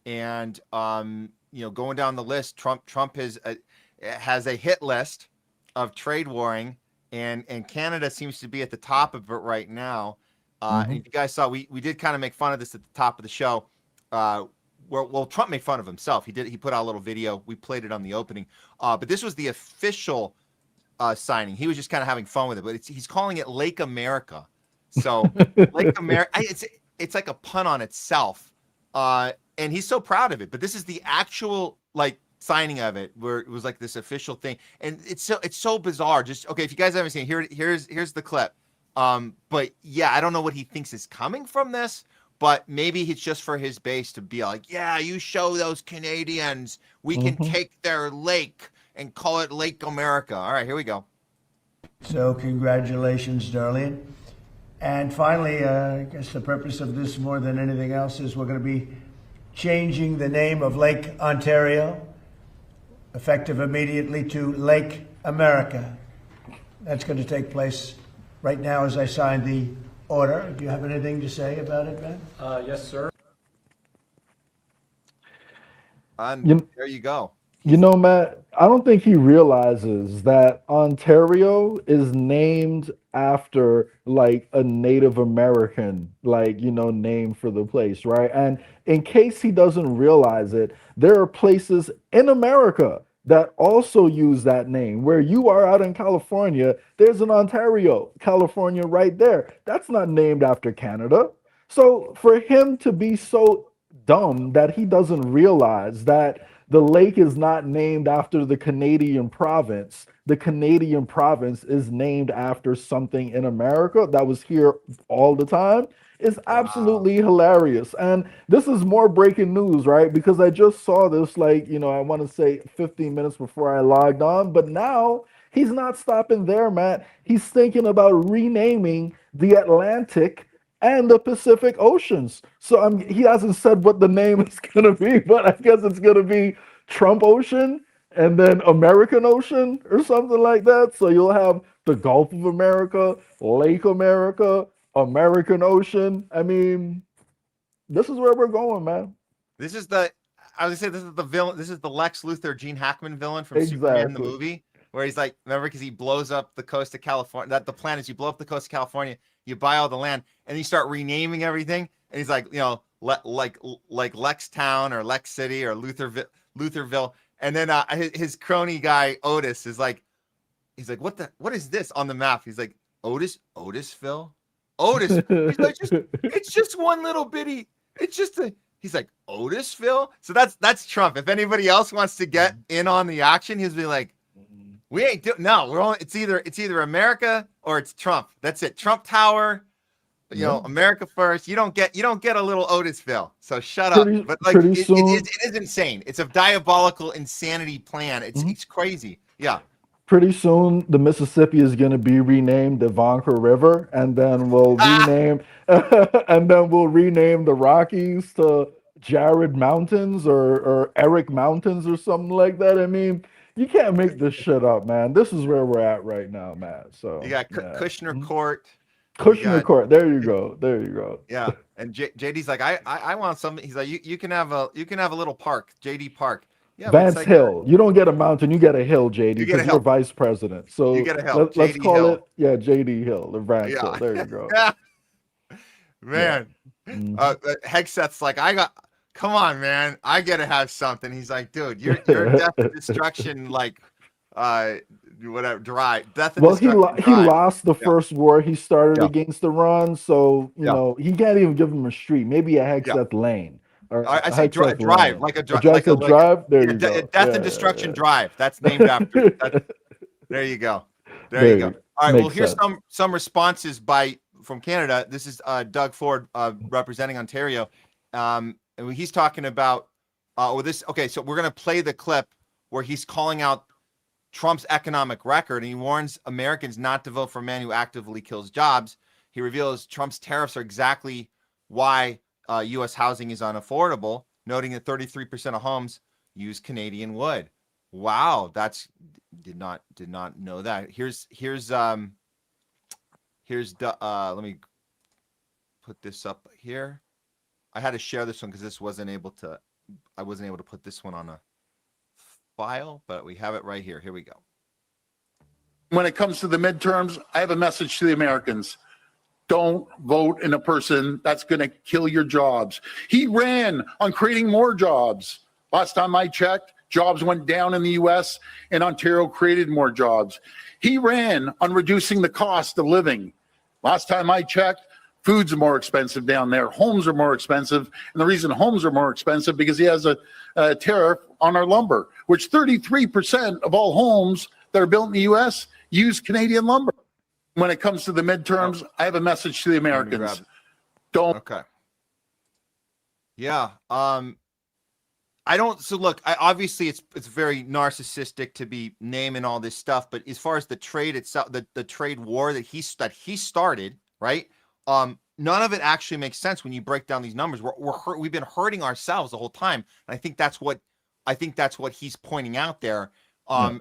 Speaker 3: and going down the list, Trump has a hit list of trade warring, and Canada seems to be at the top of it right now. And if you guys saw, we did kind of make fun of this at the top of the show. Well, Trump made fun of himself. He put out a little video. We played it on the opening. But this was the official signing. He was just kind of having fun with it. But he's calling it Lake America. So Lake America, it's like a pun on itself. And he's so proud of it. But this is the actual signing of it, where it was like this official thing. And it's so bizarre. Just if you guys haven't seen it, here's the clip. But yeah, I don't know what he thinks is coming from this. But maybe it's just for his base to be like, yeah, you show those Canadians, we can take their lake and call it Lake America. All right, here we go.
Speaker 1: So congratulations, Darlene. And finally, I guess the purpose of this more than anything else is we're going to be changing the name of Lake Ontario, effective immediately, to Lake America. That's going to take place right now as I sign the order. Do you have anything to say about it, Ben?
Speaker 5: Yes, sir.
Speaker 3: There you go.
Speaker 10: Matt, I don't think he realizes that Ontario is named after a Native American, name for the place, right? And in case he doesn't realize it, there are places in America that also use that name. Where you are out in California, there's an Ontario, California right there. That's not named after Canada. So for him to be so dumb that he doesn't realize that the lake is not named after the Canadian province is named after something in America that was here all the time, is absolutely hilarious. And this is more breaking news, right? Because I just saw this, I want to say 15 minutes before I logged on. But now he's not stopping there, Matt. He's thinking about renaming the Atlantic and the Pacific Oceans. So he hasn't said what the name is going to be, but I guess it's going to be Trump Ocean and then American Ocean or something like that. So you'll have the Gulf of America, Lake America, American Ocean. I mean, this is where we're going, man.
Speaker 3: This is the villain. This is the Lex Luthor, Gene Hackman villain from Superman the movie, where he's like, remember, because he blows up the coast of California. That the plan is you blow up the coast of California, you buy all the land, and you start renaming everything. And he's like, like Lextown or Lex City or Lutherville. And then his crony guy Otis is like, he's like, what is this on the map? He's like, Otisville. Otis. He's like, it's just one little bitty. It's just he's like, Otisville. So that's Trump. If anybody else wants to get in on the action, he'll be like, we ain't it's either America or it's Trump. That's it. Trump Tower, America first. You don't get a little Otisville. So shut up. But like it is insane. It's a diabolical insanity plan. It's crazy. Yeah.
Speaker 10: Pretty soon, the Mississippi is going to be renamed the Ivanka River, and then we'll rename the Rockies to Jared Mountains or Eric Mountains or something like that. I mean, you can't make this shit up, man. This is where we're at right now, Matt. So
Speaker 3: you got Kushner Court.
Speaker 10: Kushner Court. There you go.
Speaker 3: Yeah, and JD's like, I want something. He's like, you can have a little park, JD Park. Yeah,
Speaker 10: Vance Hill. You don't get a mountain, you get a hill, JD, because you're vice president. So
Speaker 3: you get a hill.
Speaker 10: Let's call it, JD Hill or Vance Hill. There you go.
Speaker 3: Man. Hegseth's like, come on, man. I gotta have something. He's like, dude, you're death and destruction, like whatever, death and destruction.
Speaker 10: He lost the first war he started against Iran, so you know he can't even give him a street. Maybe a Hegseth lane.
Speaker 3: I say drive, like a
Speaker 10: drive. There you go.
Speaker 3: Death and Destruction Drive. That's named after. There you go. There you go. All right. Well, here's some responses from Canada. This is Doug Ford representing Ontario, and he's talking about this. Okay, so we're gonna play the clip where he's calling out Trump's economic record, and he warns Americans not to vote for a man who actively kills jobs. He reveals Trump's tariffs are exactly why U.S. housing is unaffordable, noting that 33% of homes use Canadian wood. Wow, did not know that. Here's let me put this up here. I had to share this one because I wasn't able to put this one on a file, but we have it right here. Here we go.
Speaker 15: When it comes to the midterms, I have a message to the Americans. Don't vote in a person that's going to kill your jobs. He ran on creating more jobs. Last time I checked, jobs went down in the U.S. and Ontario created more jobs. He ran on reducing the cost of living. Last time I checked, food's more expensive down there. Homes are more expensive. And the reason homes are more expensive because he has a tariff on our lumber, which 33% of all homes that are built in the U.S. use Canadian lumber. When it comes to the midterms, I have a message to the Americans. Don't.
Speaker 3: Okay. Yeah. I don't. So look, obviously it's very narcissistic to be naming all this stuff, but as far as the trade itself, the trade war that he started, right? None of it actually makes sense when you break down these numbers. We've been hurting ourselves the whole time, and I think that's what he's pointing out there. I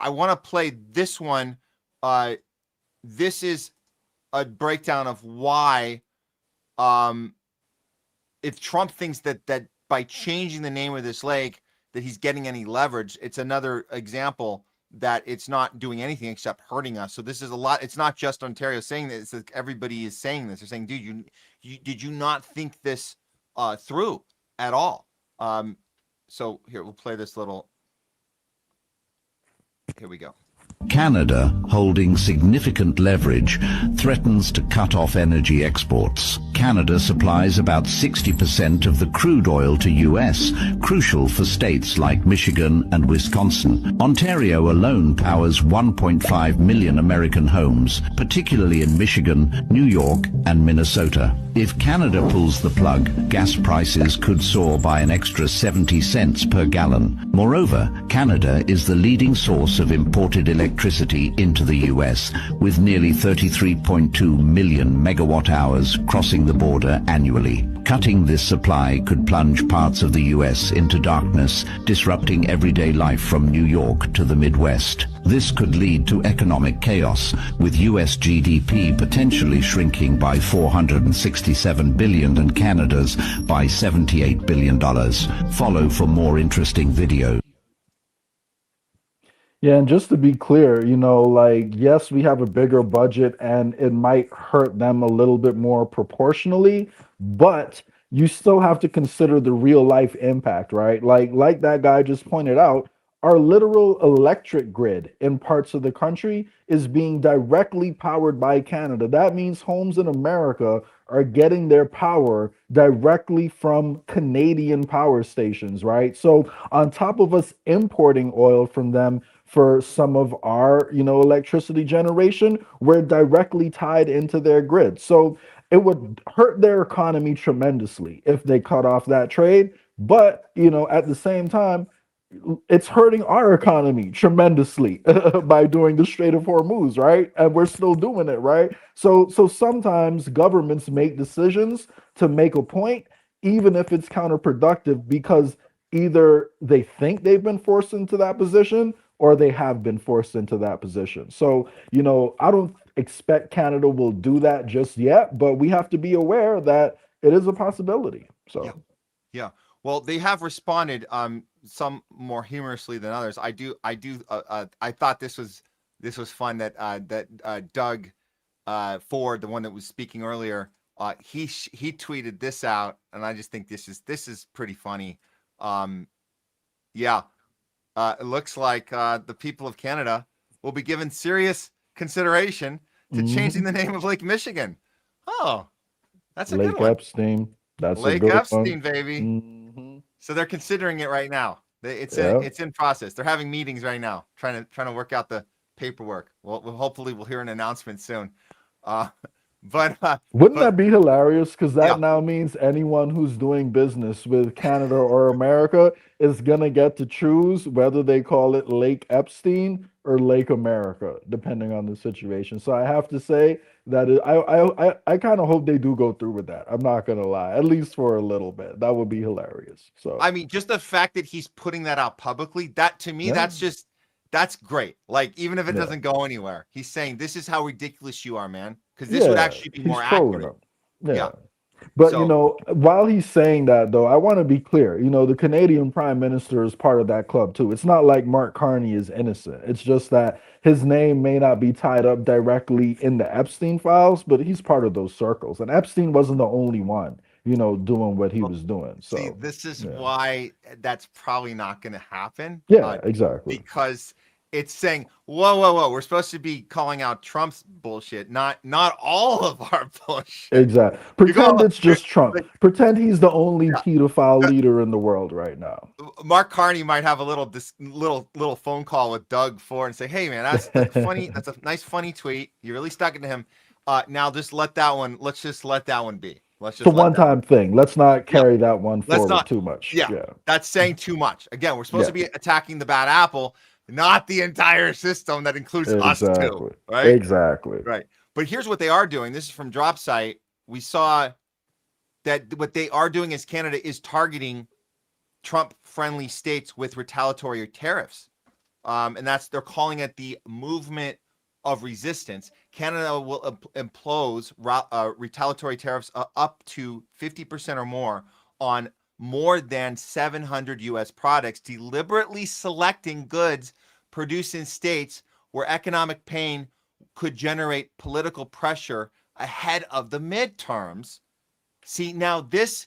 Speaker 3: want to play this one. This is a breakdown of why, if Trump thinks that by changing the name of this lake that he's getting any leverage, it's another example that it's not doing anything except hurting us. So this is a lot. It's not just Ontario saying this. It's everybody is saying this. They're saying, dude, did you not think this through at all? So here, we'll play this little. Here we go.
Speaker 16: Canada, holding significant leverage, threatens to cut off energy exports. Canada supplies about 60% of the crude oil to US, crucial for states like Michigan and Wisconsin. Ontario alone powers 1.5 million American homes, particularly in Michigan, New York, and Minnesota. If Canada pulls the plug, gas prices could soar by an extra 70 cents per gallon. Moreover, Canada is the leading source of imported electricity into the US, with nearly 33.2 million megawatt hours crossing the border annually. Cutting this supply could plunge parts of the US into darkness, disrupting everyday life from New York to the Midwest. This could lead to economic chaos, with US GDP potentially shrinking by $467 billion and Canada's by $78 billion. Follow for more interesting videos.
Speaker 10: Yeah, and just to be clear, yes, we have a bigger budget and it might hurt them a little bit more proportionally, but you still have to consider the real life impact, right? Like that guy just pointed out, our literal electric grid in parts of the country is being directly powered by Canada. That means homes in America are getting their power directly from Canadian power stations, right? So on top of us importing oil from them for some of our, electricity generation, we're directly tied into their grid. So it would hurt their economy tremendously if they cut off that trade. But, at the same time, it's hurting our economy tremendously by doing the Strait of Hormuz, right? And we're still doing it, right? So sometimes governments make decisions to make a point, even if it's counterproductive, because either they think they've been forced into that position or they have been forced into that position. So, I don't expect Canada will do that just yet, but we have to be aware that it is a possibility. So,
Speaker 3: Yeah. Well, they have responded, some more humorously than others. I thought this was fun that Doug Ford, the one that was speaking earlier, he tweeted this out, and I just think this is pretty funny. It looks like the people of Canada will be given serious consideration to changing the name of Lake Michigan. Oh, that's a
Speaker 10: Lake
Speaker 3: good one.
Speaker 10: Epstein. That's
Speaker 3: Lake
Speaker 10: a good
Speaker 3: Epstein,
Speaker 10: one.
Speaker 3: baby. So they're considering it right now. It's in process. They're having meetings right now, trying to work out the paperwork. Well, hopefully we'll hear an announcement soon. Wouldn't
Speaker 10: that be hilarious? Because that now means anyone who's doing business with Canada or America is gonna get to choose whether they call it Lake Epstein or Lake America, depending on the situation. So I have to say that I kind of hope they do go through with that. I'm not gonna lie, at least for a little bit. That would be hilarious. So
Speaker 3: I mean, just the fact that he's putting that out publicly, that to me, that's great. Like, even if it doesn't go anywhere, he's saying this is how ridiculous you are, man. Because this would actually be more accurate.
Speaker 10: Yeah. But while he's saying that, though, I want to be clear. The Canadian Prime Minister is part of that club too. It's not like Mark Carney is innocent. It's just that his name may not be tied up directly in the Epstein files, but he's part of those circles. And Epstein wasn't the only one, doing what he was doing. So
Speaker 3: see, this is why that's probably not going to happen.
Speaker 10: Yeah, exactly.
Speaker 3: Because it's saying, whoa, we're supposed to be calling out Trump's bullshit, not all of our bullshit.
Speaker 10: Exactly. Pretend it's just Trump. Pretend he's the only pedophile leader in the world right now.
Speaker 3: Mark Carney might have a little phone call with Doug Ford and say, "Hey, man, that's funny. That's a nice funny tweet. You really stuck it to him. Now just let that one. Let's just let that one be. Let's just
Speaker 10: it's a one-time thing. Let's not carry that one forward too much.
Speaker 3: Yeah, that's saying too much. Again, we're supposed to be attacking the bad apple, not the entire system that includes us too, right?
Speaker 10: Exactly.
Speaker 3: Right. But here's what they are doing. This is from Dropsite. We saw that what they are doing as Canada is targeting Trump-friendly states with retaliatory tariffs. And they're calling it the movement of resistance. Canada will impose retaliatory tariffs up to 50% or more on more than 700 U.S. products, deliberately selecting goods produced in states where economic pain could generate political pressure ahead of the midterms. See, now this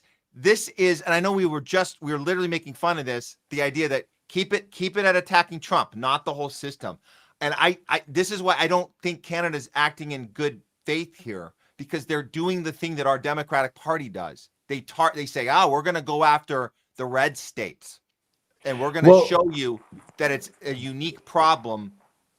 Speaker 3: is, and I know we were literally making fun of this, the idea that keep it at attacking Trump, not the whole system. And this is why I don't think Canada's acting in good faith here, because they're doing the thing that our Democratic Party does. They say, we're going to go after the red states, and we're going to show you that it's a unique problem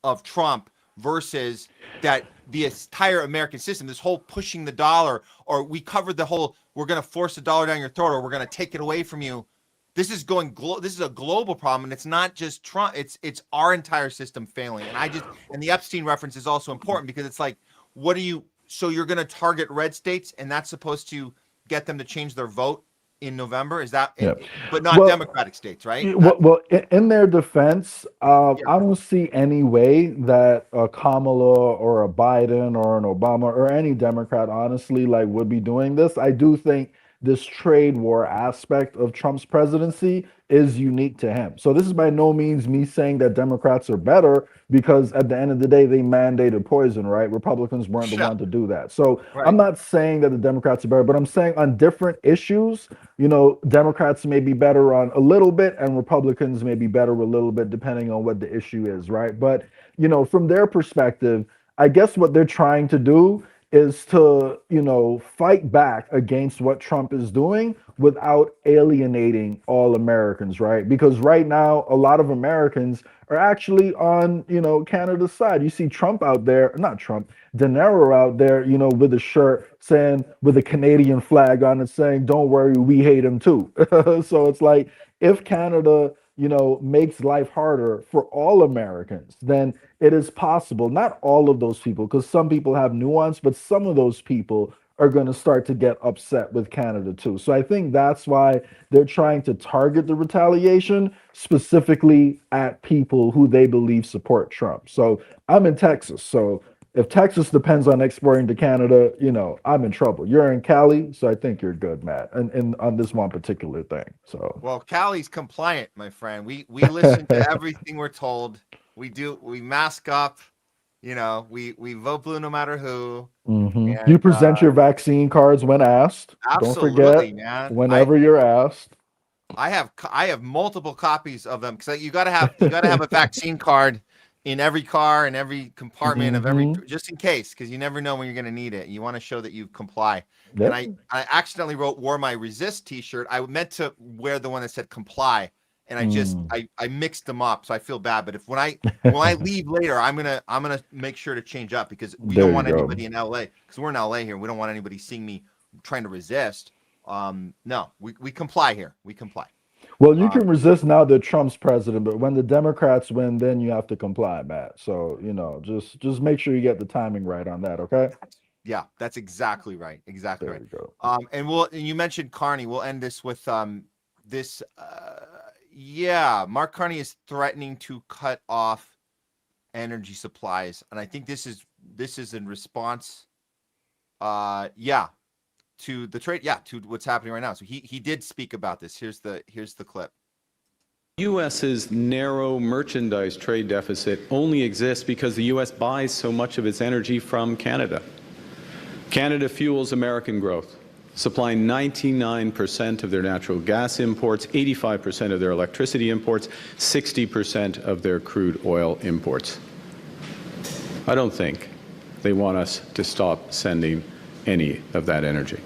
Speaker 3: of Trump versus that the entire American system, this whole pushing the dollar, or we covered the whole, we're going to force the dollar down your throat, or we're going to take it away from you. This is this is a global problem, and it's not just Trump. It's our entire system failing. And the Epstein reference is also important, because it's like, so you're going to target red states, and that's supposed to get them to change their vote in November? Is that, but not Democratic states, right?
Speaker 10: In their defense, I don't see any way that a Kamala or a Biden or an Obama or any Democrat, honestly, would be doing this. I do think this trade war aspect of Trump's presidency is unique to him. So this is by no means me saying that Democrats are better, because at the end of the day, they mandated poison, right? Republicans weren't the one to do that. So I'm not saying that the Democrats are better, but I'm saying on different issues, Democrats may be better on a little bit and Republicans may be better a little bit, depending on what the issue is, right? But, from their perspective, I guess what they're trying to do is to, fight back against what Trump is doing without alienating all Americans, right? Because right now, a lot of Americans are actually on, Canada's side. You see Trump out there, not Trump, De Niro out there, with a shirt saying, with a Canadian flag on it saying, don't worry, we hate him too. So it's like, if Canada, makes life harder for all Americans, then it is possible, not all of those people, because some people have nuance, but some of those people are going to start to get upset with Canada too. So I think that's why they're trying to target the retaliation specifically at people who they believe support Trump. So I'm in Texas. So if Texas depends on exporting to Canada, I'm in trouble. You're in Cali, so I think you're good, Matt, and on this one particular thing. So
Speaker 3: well, Cali's compliant, my friend. We listen to everything we're told. We mask up. We vote blue no matter who.
Speaker 10: And, you present your vaccine cards when asked.
Speaker 3: Absolutely,
Speaker 10: don't forget,
Speaker 3: man.
Speaker 10: Whenever you're asked.
Speaker 3: I have multiple copies of them, because you gotta have a vaccine card in every car, in every compartment of every, just in case, because you never know when you're going to need it. You want to show that you comply. Yep. And I accidentally wore my resist t-shirt. I meant to wear the one that said comply, and I mixed them up, so I feel bad. But when I leave later, I'm gonna make sure to change up, because we don't want anybody in LA, because we're in LA here. We don't want anybody seeing me trying to resist. No, we comply here. We comply.
Speaker 10: Well, you can resist now that Trump's president, but when the Democrats win, then you have to comply, Matt. So, just make sure you get the timing right on that, okay?
Speaker 3: Yeah, that's exactly right. Exactly
Speaker 10: there
Speaker 3: right.
Speaker 10: You go.
Speaker 3: And you mentioned Carney. We'll end this with this. Mark Carney is threatening to cut off energy supplies, and I think this is in response. To the trade, to what's happening right now. So he did speak about this. Here's the clip.
Speaker 17: U.S.'s narrow merchandise trade deficit only exists because the U.S. buys so much of its energy from Canada. Canada fuels American growth, supplying 99% of their natural gas imports, 85% of their electricity imports, 60% of their crude oil imports. I don't think they want us to stop sending any of that energy.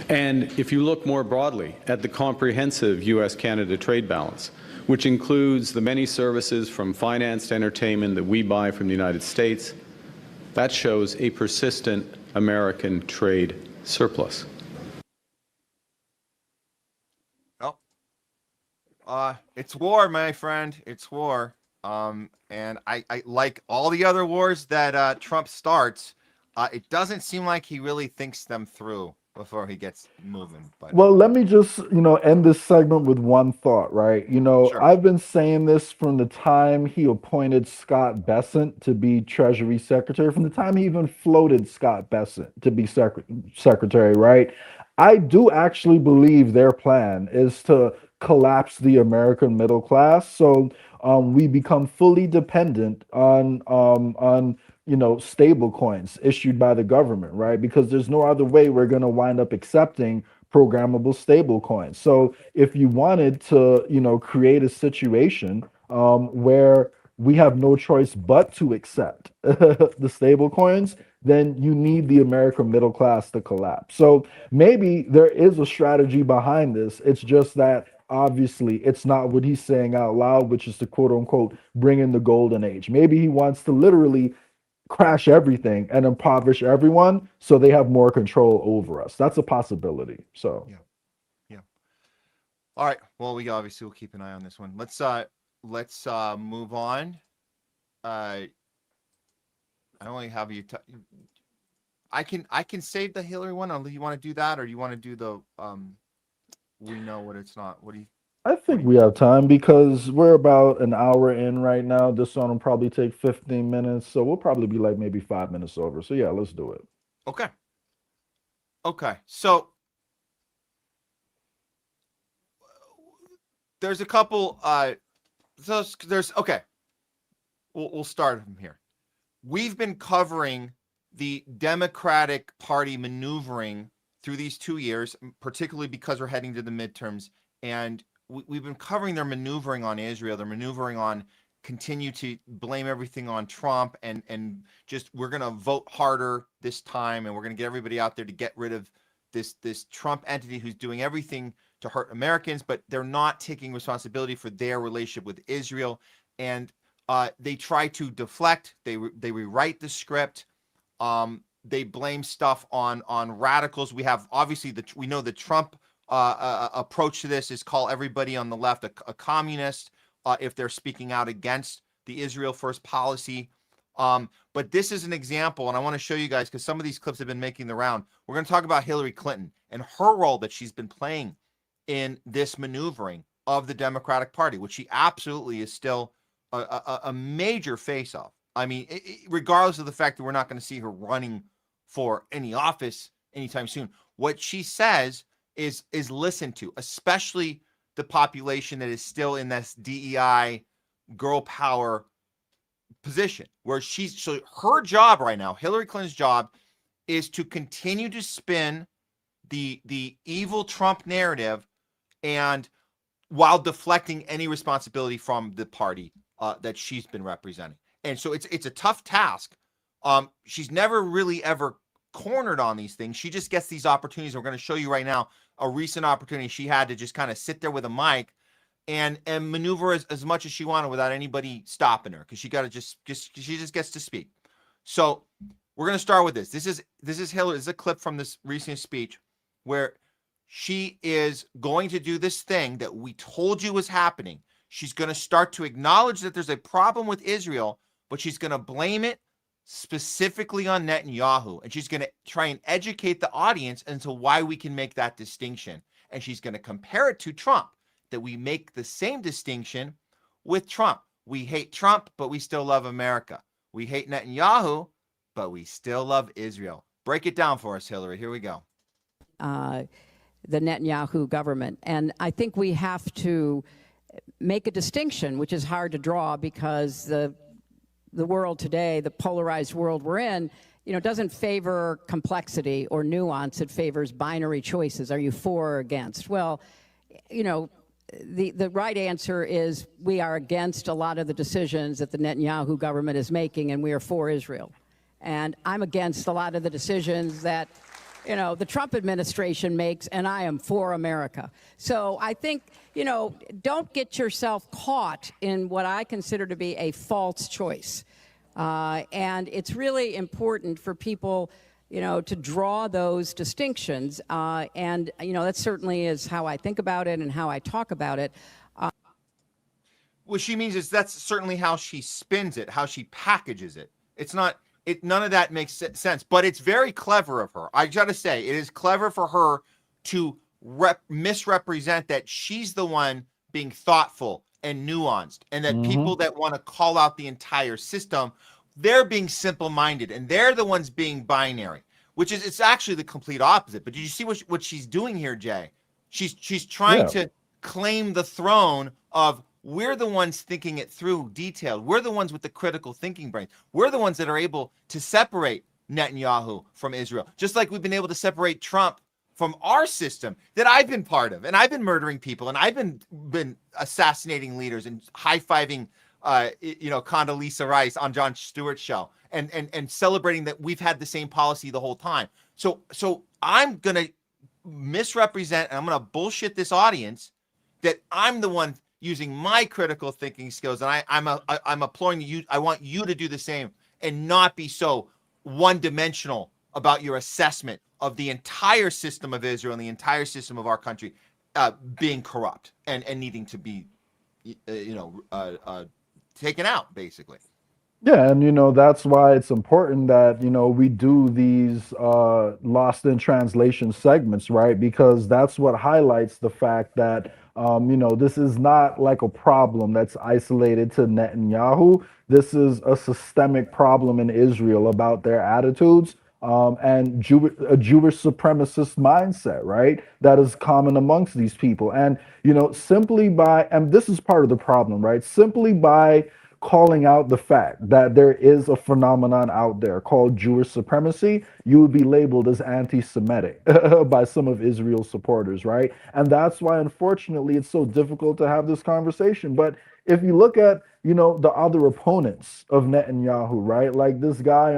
Speaker 17: And if you look more broadly at the comprehensive U.S.-Canada trade balance, which includes the many services from finance to entertainment that we buy from the United States, that shows a persistent American trade surplus.
Speaker 3: Well, it's war, my friend. It's war. And I like all the other wars that Trump starts. It doesn't seem like he really thinks them through before he gets moving. But
Speaker 10: well, let me just, end this segment with one thought, right? Sure. I've been saying this from the time he appointed Scott Bessent to be Treasury Secretary, from the time he even floated Scott Bessent to be Secretary, right? I do actually believe their plan is to collapse the American middle class. So we become fully dependent on stable coins issued by the government, right? Because there's no other way we're going to wind up accepting programmable stable coins. So if you wanted to, create a situation where we have no choice but to accept the stable coins, then you need the American middle class to collapse. So maybe there is a strategy behind this. It's just that obviously it's not what he's saying out loud, which is to quote unquote bring in the golden age. Maybe he wants to literally crash everything and impoverish everyone so they have more control over us. That's a possibility. So
Speaker 3: yeah. All right. Well, we obviously will keep an eye on this one. Let's move on. I only have you. I can save the Hillary one. Or you want to do that, or do you want to do the we know what it's not? What do you?
Speaker 10: I think we have time because we're about an hour in right now. This one will probably take 15 minutes. So we'll probably be like maybe 5 minutes over. So yeah, let's do it.
Speaker 3: Okay. So there's a couple. So there's okay. We'll start from here. We've been covering the Democratic Party maneuvering through these 2 years, particularly because we're heading to the midterms, and we've been covering their maneuvering on Israel. They're maneuvering on continue to blame everything on Trump and just we're going to vote harder this time, and we're going to get everybody out there to get rid of this Trump entity who's doing everything to hurt Americans, but they're not taking responsibility for their relationship with Israel. And they try to deflect. They rewrite the script. They blame stuff on radicals. We have obviously we know the Trump approach to this is call everybody on the left a communist if they're speaking out against the Israel first policy. But this is an example, and I want to show you guys because some of these clips have been making the round. We're going to talk about Hillary Clinton and her role that she's been playing in this maneuvering of the Democratic Party, which she absolutely is still a major face-off. I mean, regardless of the fact that we're not going to see her running for any office anytime soon, what she says is listened to, especially the population that is still in this DEI girl power position, where so her job right now, Hillary Clinton's job, is to continue to spin the evil Trump narrative, and while deflecting any responsibility from the party that she's been representing. And so it's a tough task. She's never really ever cornered on these things. She just gets these opportunities. We're going to show you right now a recent opportunity she had to just kind of sit there with a mic and maneuver as much as she wanted without anybody stopping her, because she got to she just gets to speak. So we're going to start with this. This is Hillary. This is a clip from this recent speech where she is going to do this thing that we told you was happening. She's going to start to acknowledge that there's a problem with Israel, but she's going to blame it specifically on Netanyahu. And she's going to try and educate the audience into why we can make that distinction. And she's going to compare it to Trump, that we make the same distinction with Trump. We hate Trump, but we still love America. We hate Netanyahu, but we still love Israel. Break it down for us, Hillary. Here we go.
Speaker 18: The Netanyahu government. And I think we have to make a distinction, which is hard to draw because the world today, the polarized world we're in, doesn't favor complexity or nuance. It favors binary choices. Are you for or against? Well, the right answer is we are against a lot of the decisions that the Netanyahu government is making, and we are for Israel. And I'm against a lot of the decisions that the Trump administration makes, and I am for America. So I think, don't get yourself caught in what I consider to be a false choice. And it's really important for people, to draw those distinctions. And that certainly is how I think about it and how I talk about it.
Speaker 3: What she means is that's certainly how she spins it, how she packages it. It's not. None of that makes sense, but it's very clever of her. I got to say, it is clever for her to misrepresent that she's the one being thoughtful and nuanced, and that people that want to call out the entire system, they're being simple-minded, and they're the ones being binary, which is, it's actually the complete opposite. But did you see what she's doing here, Jay? She's trying to claim the throne of, we're the ones thinking it through detailed. We're the ones with the critical thinking brain. We're the ones that are able to separate Netanyahu from Israel, just like we've been able to separate Trump from our system that I've been part of. And I've been murdering people, and I've been assassinating leaders and high-fiving Condoleezza Rice on Jon Stewart's show and celebrating that we've had the same policy the whole time. So I'm going to misrepresent, and I'm going to bullshit this audience that I'm the one using my critical thinking skills, and I'm employing you. I want you to do the same and not be so one-dimensional about your assessment of the entire system of Israel and the entire system of our country being corrupt and needing to be, taken out, basically.
Speaker 10: Yeah, and that's why it's important that we do these lost in translation segments, right? Because that's what highlights the fact that this is not like a problem that's isolated to Netanyahu. This is a systemic problem in Israel about their attitudes. and a Jewish supremacist mindset, right? That is common amongst these people. And, simply by, and this is part of the problem, right? Simply by calling out the fact that there is a phenomenon out there called Jewish supremacy, you would be labeled as anti-Semitic by some of Israel's supporters, right? And that's why, unfortunately, it's so difficult to have this conversation. But if you look at, the other opponents of Netanyahu, right? Like this guy,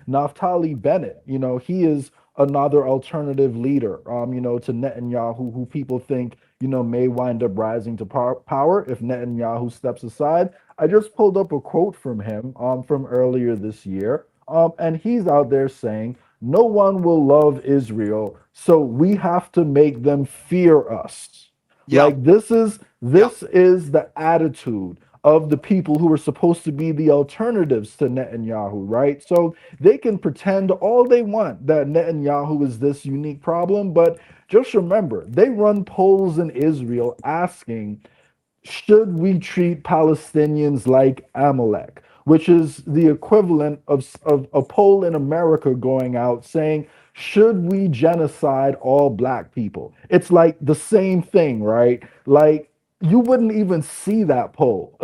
Speaker 10: Naftali Bennett, he is another alternative leader, to Netanyahu, who people think, may wind up rising to power if Netanyahu steps aside. I just pulled up a quote from him from earlier this year, and he's out there saying, "No one will love Israel, so we have to make them fear us." Like this is the attitude of the people who are supposed to be the alternatives to Netanyahu, right? So they can pretend all they want that Netanyahu is this unique problem, but just remember, they run polls in Israel asking, should we treat Palestinians like Amalek, which is the equivalent of a poll in America going out saying, should we genocide all black people? It's like the same thing, right? Like you wouldn't even see that poll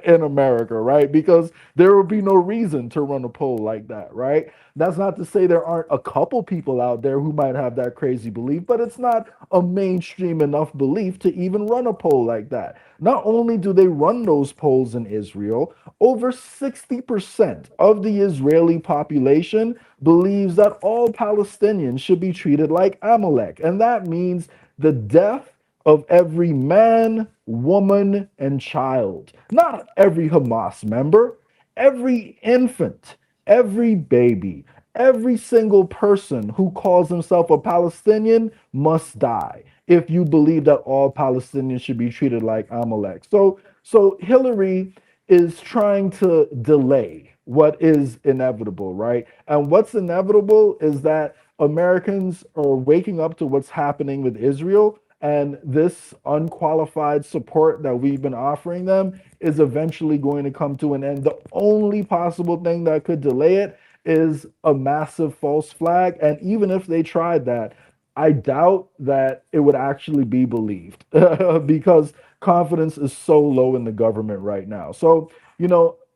Speaker 10: in America, right? Because there would be no reason to run a poll like that, right? That's not to say there aren't a couple people out there who might have that crazy belief, but it's not a mainstream enough belief to even run a poll like that. Not only do they run those polls in Israel, over 60% of the Israeli population believes that all Palestinians should be treated like Amalek. And that means the death of every man, woman, and child. Not every Hamas member, every infant, every baby, every single person who calls himself a Palestinian must die if you believe that all Palestinians should be treated like Amalek. So Hillary is trying to delay what is inevitable, right? And what's inevitable is that Americans are waking up to what's happening with Israel, and this unqualified support that we've been offering them is eventually going to come to an end. The only possible thing that could delay it is a massive false flag. And even if they tried that, I doubt that it would actually be believed because confidence is so low in the government right now. So,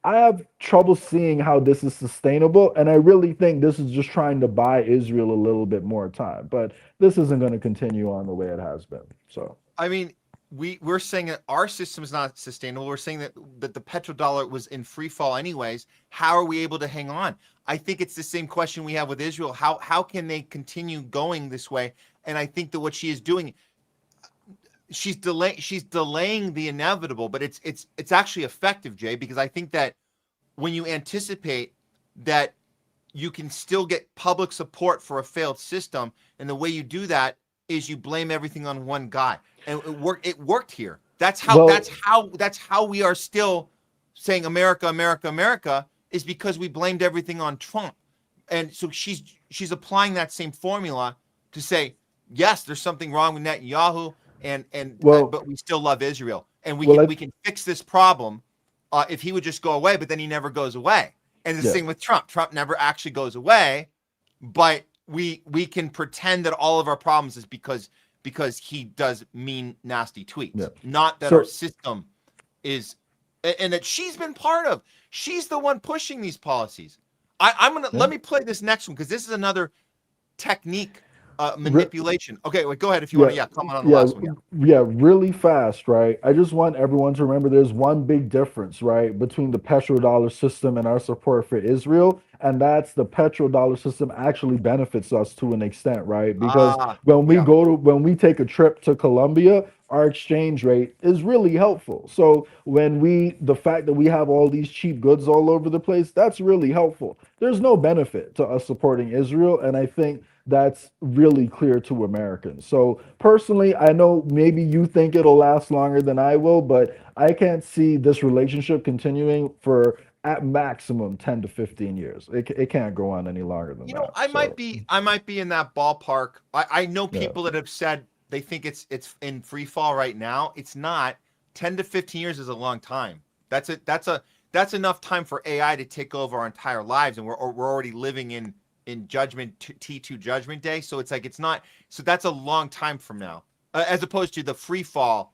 Speaker 10: I have trouble seeing how this is sustainable. And I really think this is just trying to buy Israel a little bit more time. But this isn't going to continue on the way it has been. So,
Speaker 3: I mean, we're saying that our system is not sustainable. We're saying that the petrodollar was in free fall anyways. How are we able to hang on? I think it's the same question we have with Israel. How can they continue going this way? And I think that what she is doing, she's delaying the inevitable, but it's actually effective, Jay, because I think that when you anticipate that you can still get public support for a failed system, and the way you do that is you blame everything on one guy, and it worked here. That's how we are still saying America, America, America, is because we blamed everything on Trump. And so she's applying that same formula to say, yes, there's something wrong with Netanyahu, but we still love Israel, and we can fix this problem if he would just go away. But then he never goes away. And the same with Trump. Trump never actually goes away, but we can pretend that all of our problems is because he does mean, nasty tweets, not that our system is, and that she's been part of. She's the one pushing these policies. Let me play this next one because this is another technique. Manipulation. Okay, wait, go ahead if you want to. Comment on the last one.
Speaker 10: Really fast, right? I just want everyone to remember there's one big difference, right, between the petrodollar system and our support for Israel, and that's the petrodollar system actually benefits us to an extent, right? Because when we take a trip to Colombia, our exchange rate is really helpful. So the fact that we have all these cheap goods all over the place, that's really helpful. There's no benefit to us supporting Israel, and I think that's really clear to Americans. So personally, I know maybe you think it'll last longer than I will, but I can't see this relationship continuing for at maximum 10 to 15 years. It can't go on any longer than that.
Speaker 3: I might be in that ballpark. I know people that have said they think it's in free fall right now. It's not. 10 to 15 years is a long time. That's enough time for AI to take over our entire lives, and we're already living in T2 Judgment Day. So it's like, it's not, so that's a long time from now, as opposed to the free fall,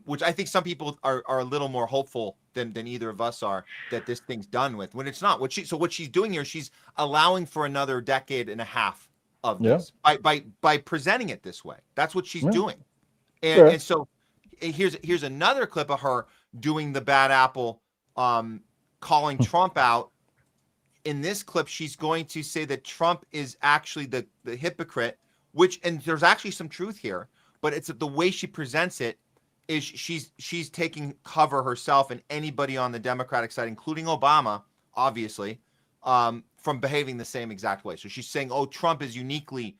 Speaker 3: which I think some people are a little more hopeful than either of us are that this thing's done with, when it's not. What she's doing here, she's allowing for another decade and a half of this by presenting it this way. That's what she's doing. And so here's another clip of her doing the bad apple, calling Trump out. In this clip, she's going to say that Trump is actually the hypocrite, and there's actually some truth here, but it's the way she presents it is she's taking cover herself and anybody on the Democratic side, including Obama, obviously, from behaving the same exact way. So she's saying, oh, Trump is uniquely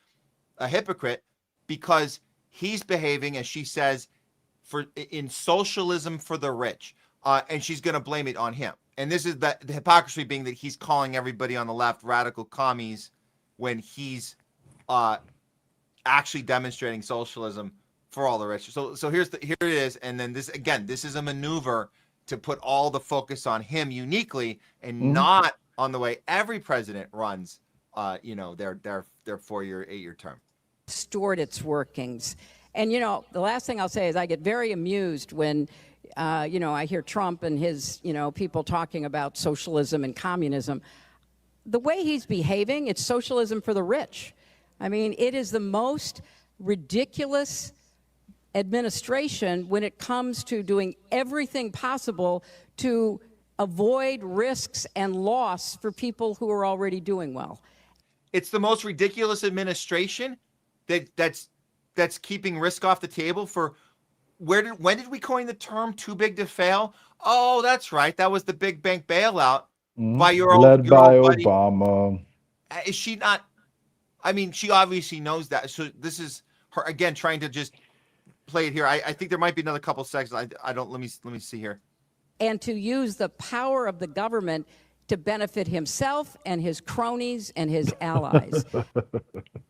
Speaker 3: a hypocrite because he's behaving, as she says, in socialism for the rich, and she's going to blame it on him. And this is the hypocrisy being that he's calling everybody on the left radical commies when he's actually demonstrating socialism for all the rich. So here it is. And then this is a maneuver to put all the focus on him uniquely and not on the way every president runs, their 4-year, 8-year term.
Speaker 18: Distort its workings. And, the last thing I'll say is I get very amused when I hear Trump and his, people talking about socialism and communism. The way he's behaving, it's socialism for the rich. I mean, it is the most ridiculous administration when it comes to doing everything possible to avoid risks and loss for people who are already doing well.
Speaker 3: It's the most ridiculous administration that's keeping risk off the table for. When did we coin the term "too big to fail"? Oh, that's right. That was the big bank bailout by your old buddy.
Speaker 10: Obama.
Speaker 3: Is she not? I mean, she obviously knows that. So this is her again trying to just play it here. I think there might be another couple seconds. I don't. Let me see here.
Speaker 18: And to use the power of the government to benefit himself and his cronies and his allies.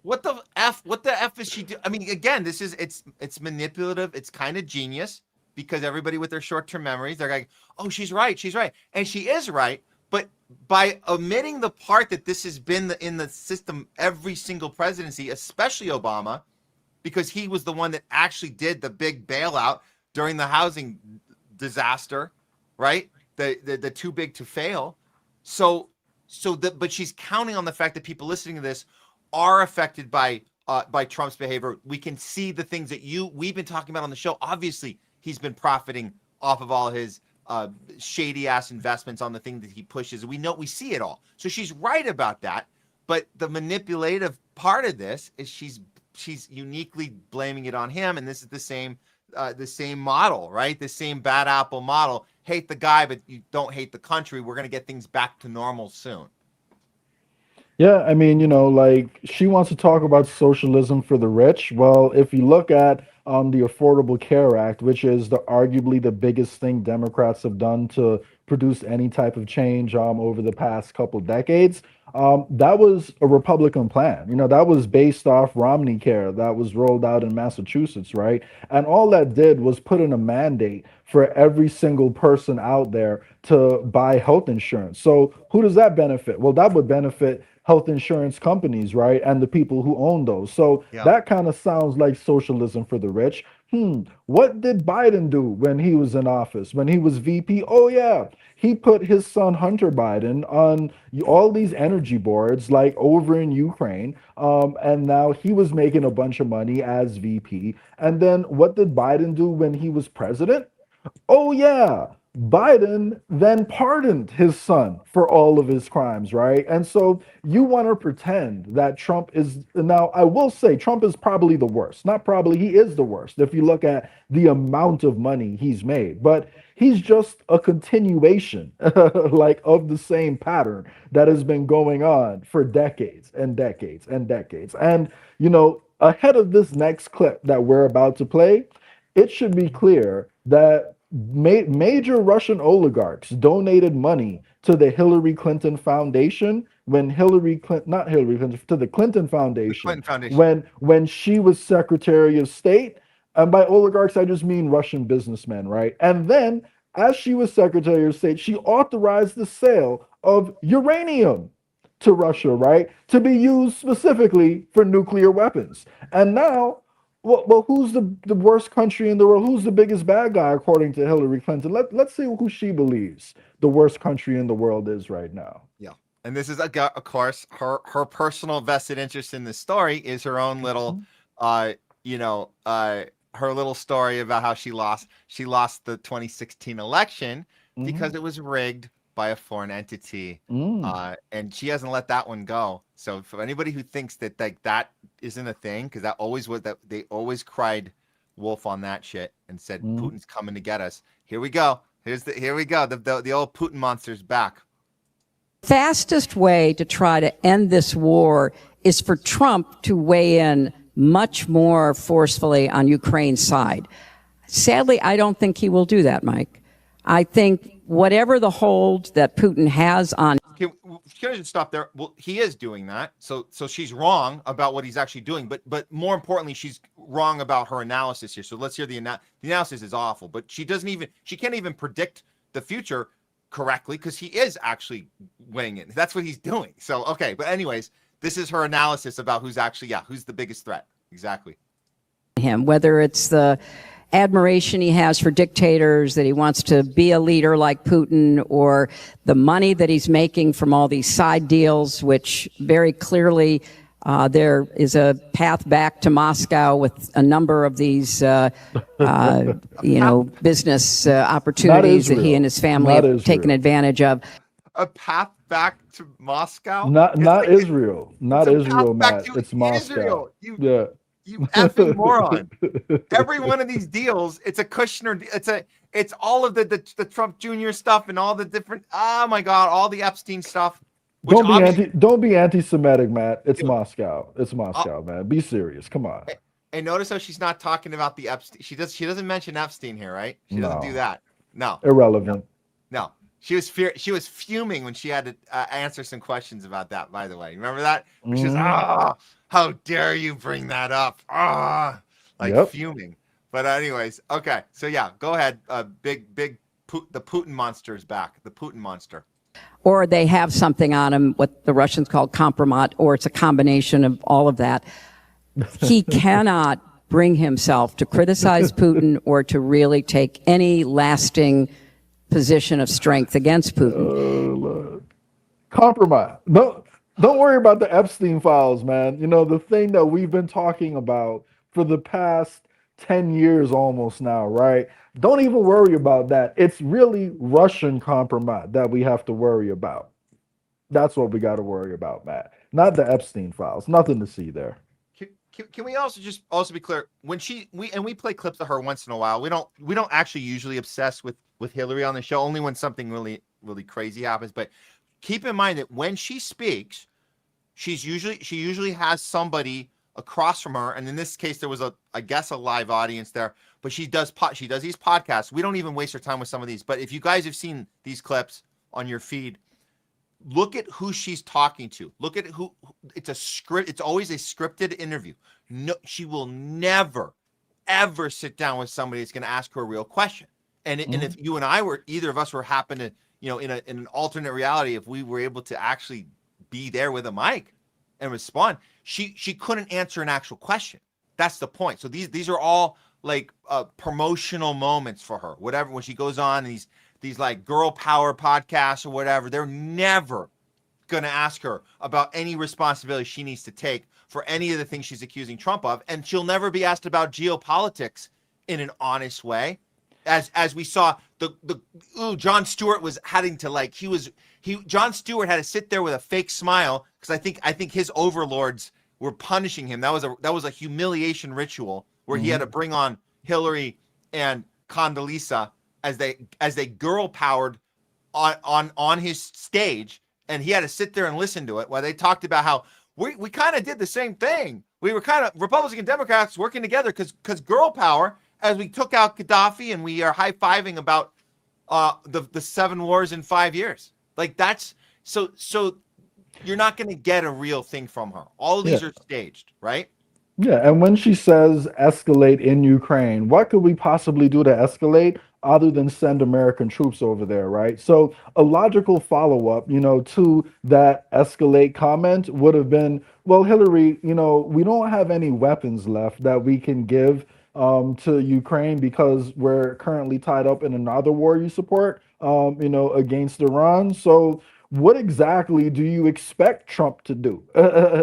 Speaker 3: What the F is she doing? I mean, again, it's manipulative. It's kind of genius because everybody with their short-term memories, they're like, oh, she's right. And she is right. But by omitting the part that this has been in the system every single presidency, especially Obama, because he was the one that actually did the big bailout during the housing disaster, right? The too big to fail. But she's counting on the fact that people listening to this are affected by Trump's behavior. We can see the things that we've been talking about on the show. Obviously, he's been profiting off of all his shady ass investments on the thing that he pushes. We see it all. So she's right about that. But the manipulative part of this is she's uniquely blaming it on him, and this is the same model, right? The same bad apple model. Hate the guy, but you don't hate the country. We're going to get things back to normal soon.
Speaker 10: Yeah, I mean, she wants to talk about socialism for the rich. Well, if you look at the Affordable Care Act, which is arguably the biggest thing Democrats have done to produce any type of change over the past couple decades, that was a Republican plan. That was based off Romney Care that was rolled out in Massachusetts, right? And all that did was put in a mandate for every single person out there to buy health insurance. So who does that benefit? Well, that would benefit health insurance companies, right? And the people who own those. So that kind of sounds like socialism for the rich. What did Biden do when he was in office, when he was VP? Oh, yeah, he put his son Hunter Biden on all these energy boards, like over in Ukraine. And now he was making a bunch of money as VP. And then what did Biden do when he was president? Oh, yeah. Biden then pardoned his son for all of his crimes, right? And so you want to pretend that Trump is, now I will say Trump is probably the worst. Not probably, he is the worst if you look at the amount of money he's made. But he's just a continuation of the same pattern that has been going on for decades and decades and decades. And, ahead of this next clip that we're about to play, it should be clear that major Russian oligarchs donated money to the Hillary Clinton Foundation when to the Clinton Foundation, when she was Secretary of State. And by oligarchs, I just mean Russian businessmen, right? And then as she was Secretary of State, she authorized the sale of uranium to Russia, right? To be used specifically for nuclear weapons. And now, well, who's the worst country in the world? Who's the biggest bad guy according to Hillary Clinton? Let's see who she believes the worst country in the world is right now.
Speaker 3: Yeah. And this is, of course, her personal vested interest in this story is her own little, her little story about how she lost the 2016 election because it was rigged by a foreign entity, and she hasn't let that one go. So for anybody who thinks that that isn't a thing, because that always was, that they always cried wolf on that shit and said Putin's coming to get us. Here we go. Here we go. The old Putin monster's back.
Speaker 18: Fastest way to try to end this war is for Trump to weigh in much more forcefully on Ukraine's side. Sadly, I don't think he will do that, Mike. I think whatever the hold that Putin has on...
Speaker 3: Can I just stop there? Well, he is doing that. So she's wrong about what he's actually doing. But more importantly, she's wrong about her analysis here. So let's hear the analysis is awful. But she can't even predict the future correctly because he is actually weighing in. That's what he's doing. So, okay. But anyways, this is her analysis about who's the biggest threat. Exactly.
Speaker 18: Him, whether it's the admiration he has for dictators, that he wants to be a leader like Putin, or the money that he's making from all these side deals, which very clearly there is a path back to Moscow with a number of these, business opportunities that he and his family have taken advantage of.
Speaker 3: A path back to Moscow?
Speaker 10: Not Israel. Not Israel, Matt. It's Moscow.
Speaker 3: You effing moron. Every one of these deals, it's a Kushner, it's all of the Trump Jr. stuff and all the different, oh my God, all the Epstein stuff.
Speaker 10: Don't be anti-Semitic, Matt. It's Moscow. It's Moscow, man. Be serious. Come on.
Speaker 3: And notice how she's not talking about the Epstein. She doesn't mention Epstein here, right? She doesn't do that. No.
Speaker 10: Irrelevant.
Speaker 3: No. She was fuming when she had to answer some questions about that, by the way. Remember that? She was, how dare you bring that up? Fuming. But anyways, okay. So yeah, go ahead. The Putin monster is back. The Putin monster.
Speaker 18: Or they have something on him, what the Russians call compromat, or it's a combination of all of that. He cannot bring himself to criticize Putin or to really take any lasting position of strength against Putin.
Speaker 10: Compromise. Don't worry about the Epstein files, man. The thing that we've been talking about for the past 10 years almost now, right? Don't even worry about that. It's really Russian compromise that we have to worry about. That's what we got to worry about, Matt. Not the Epstein files. Nothing to see there.
Speaker 3: Can we also be clear? When we play clips of her once in a while. We don't actually usually obsess with Hillary on the show, only when something really, really crazy happens. But keep in mind that when she speaks, she usually has somebody across from her, and in this case there was a live audience there. But she does these podcasts. We don't even waste our time with some of these. But if you guys have seen these clips on your feed, look at who she's talking to. Look at who. It's a script. It's always a scripted interview. No, she will never, ever sit down with somebody that's going to ask her a real question. And if you and I either of us were happen to, in an alternate reality, if we were able to actually be there with a mic and respond, she couldn't answer an actual question. That's the point. So these are all like promotional moments for her. Whatever, when she goes on these like girl power podcasts or whatever, they're never going to ask her about any responsibility she needs to take for any of the things she's accusing Trump of. And she'll never be asked about geopolitics in an honest way. As we saw, Jon Stewart was having to Jon Stewart had to sit there with a fake smile because I think his overlords were punishing him. That was a humiliation ritual where he had to bring on Hillary and Condoleezza as they girl powered on his stage, and he had to sit there and listen to it while they talked about how we kind of did the same thing. We were kind of Republicans and Democrats working together because girl power, as we took out Gaddafi and we are high-fiving about the 7 wars in 5 years. Like that's so you're not going to get a real thing from her. All of these are staged, right?
Speaker 10: Yeah, and when she says escalate in Ukraine, what could we possibly do to escalate? other than send American troops over there, right? So a logical follow-up, to that escalate comment would have been, well, Hillary, we don't have any weapons left that we can give to Ukraine because we're currently tied up in another war you support, against Iran. So what exactly do you expect Trump to do?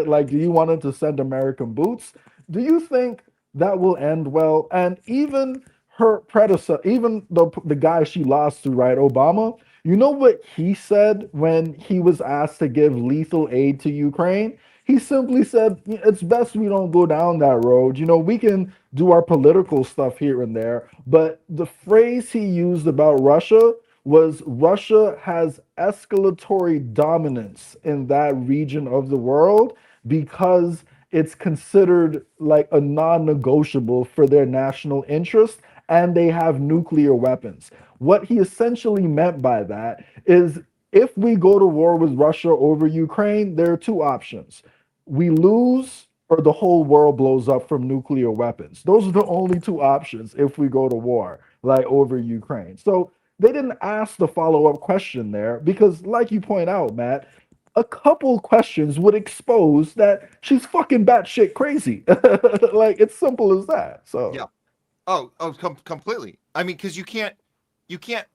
Speaker 10: Like, do you want him to send American boots? Do you think that will end well? And even her predecessor, even the guy she lost to, right, Obama, you know what he said when he was asked to give lethal aid to Ukraine? He simply said, it's best we don't go down that road. We can do our political stuff here and there. But the phrase he used about Russia was Russia has escalatory dominance in that region of the world because it's considered like a non-negotiable for their national interest, and they have nuclear weapons. What he essentially meant by that is if we go to war with Russia over Ukraine, there are two options. We lose or the whole world blows up from nuclear weapons. Those are the only two options if we go to war, like over Ukraine. So they didn't ask the follow-up question there because, like you point out, Matt, a couple questions would expose that she's fucking batshit crazy. Like, it's simple as that. So
Speaker 3: yeah. Completely. I mean, because you can't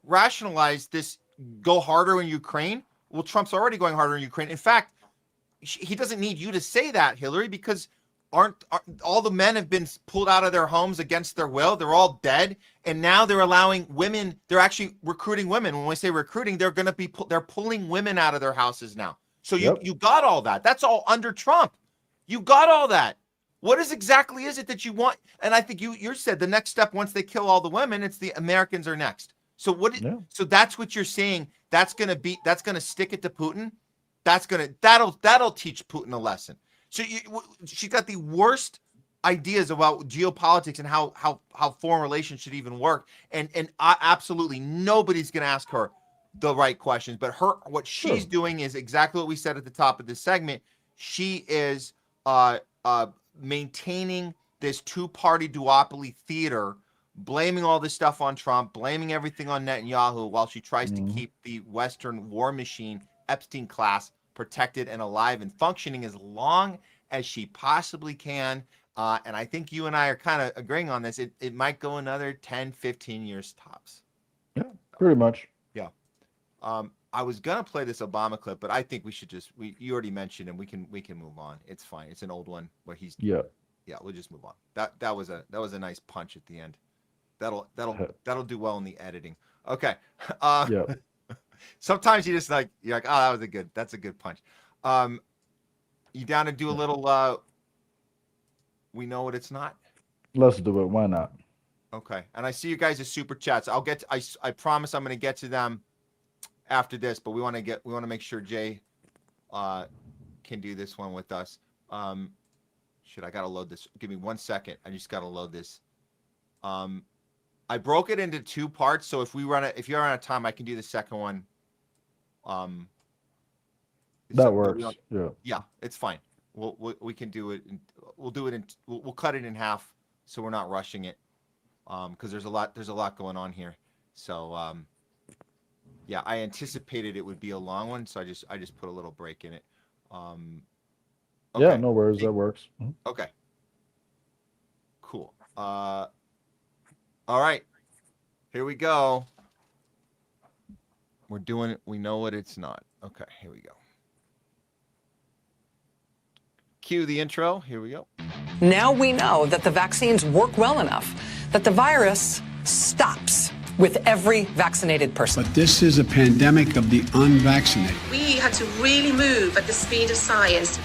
Speaker 3: rationalize this. Go harder in Ukraine. Well, Trump's already going harder in Ukraine. In fact, he doesn't need you to say that, Hillary, because aren't all the men have been pulled out of their homes against their will? They're all dead, and now they're allowing women. They're actually recruiting women. When we say recruiting, they're going to be they're pulling women out of their houses now. So you got all that. That's all under Trump. You got all that. What exactly is it that you want? And I think you said the next step once they kill all the women, it's the Americans are next. So so that's what you're saying. That's gonna stick it to Putin. That'll teach Putin a lesson. So she got the worst ideas about geopolitics and how foreign relations should even work. And absolutely nobody's gonna ask her the right questions. But what she's doing is exactly what we said at the top of this segment. She is maintaining this two-party duopoly theater, blaming all this stuff on Trump, blaming everything on Netanyahu while she tries to keep the Western war machine, Epstein class, protected and alive and functioning as long as she possibly can. And I think you and I are kind of agreeing on this. It might go another 10, 15 years tops.
Speaker 10: Yeah, pretty much.
Speaker 3: Yeah. I was gonna play this Obama clip, but I think we should you already mentioned and we can move on. It's fine. It's an old one where he's we'll just move on. That was a nice punch at the end. That'll do well in the editing. Okay. Sometimes you're like, oh, that's a good punch. You down to do a little we know what it's not?
Speaker 10: Let's do it. Why not?
Speaker 3: Okay. And I see you guys as super chats. I promise I'm gonna get to them after this, but we want to make sure Jay can do this one with us. I gotta load this. Give me 1 second. I just gotta load this. I broke it into two parts, so if you're out of time, I can do the second one.
Speaker 10: That works.
Speaker 3: Yeah, it's fine. We can do it. We'll cut it in half, so we're not rushing it. Because there's a lot going on here. So yeah, I anticipated it would be a long one, so I just put a little break in it. Okay.
Speaker 10: Yeah, no worries. That works.
Speaker 3: Okay. Cool. All right. Here we go. We're doing it. We know what it's not. Okay, here we go. Cue the intro. Here we go.
Speaker 7: Now we know that the vaccines work well enough that the virus stops with every vaccinated person.
Speaker 19: But this is a pandemic of the unvaccinated.
Speaker 20: We had to really move at the speed of science.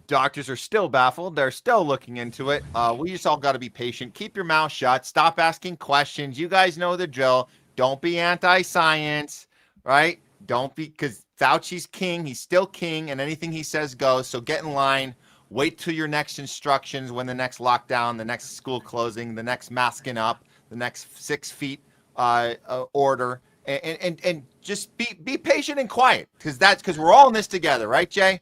Speaker 3: Doctors are still baffled. They're still looking into it. We just all got to be patient. Keep your mouth shut. Stop asking questions. You guys know the drill. Don't be anti-science, right? Don't be, because Fauci's king. He's still king, and anything he says goes. So get in line. Wait till your next instructions, when the next lockdown, the next school closing, the next masking up, the next 6 feet order, and just be patient and quiet, because we're all in this together, right, Jay?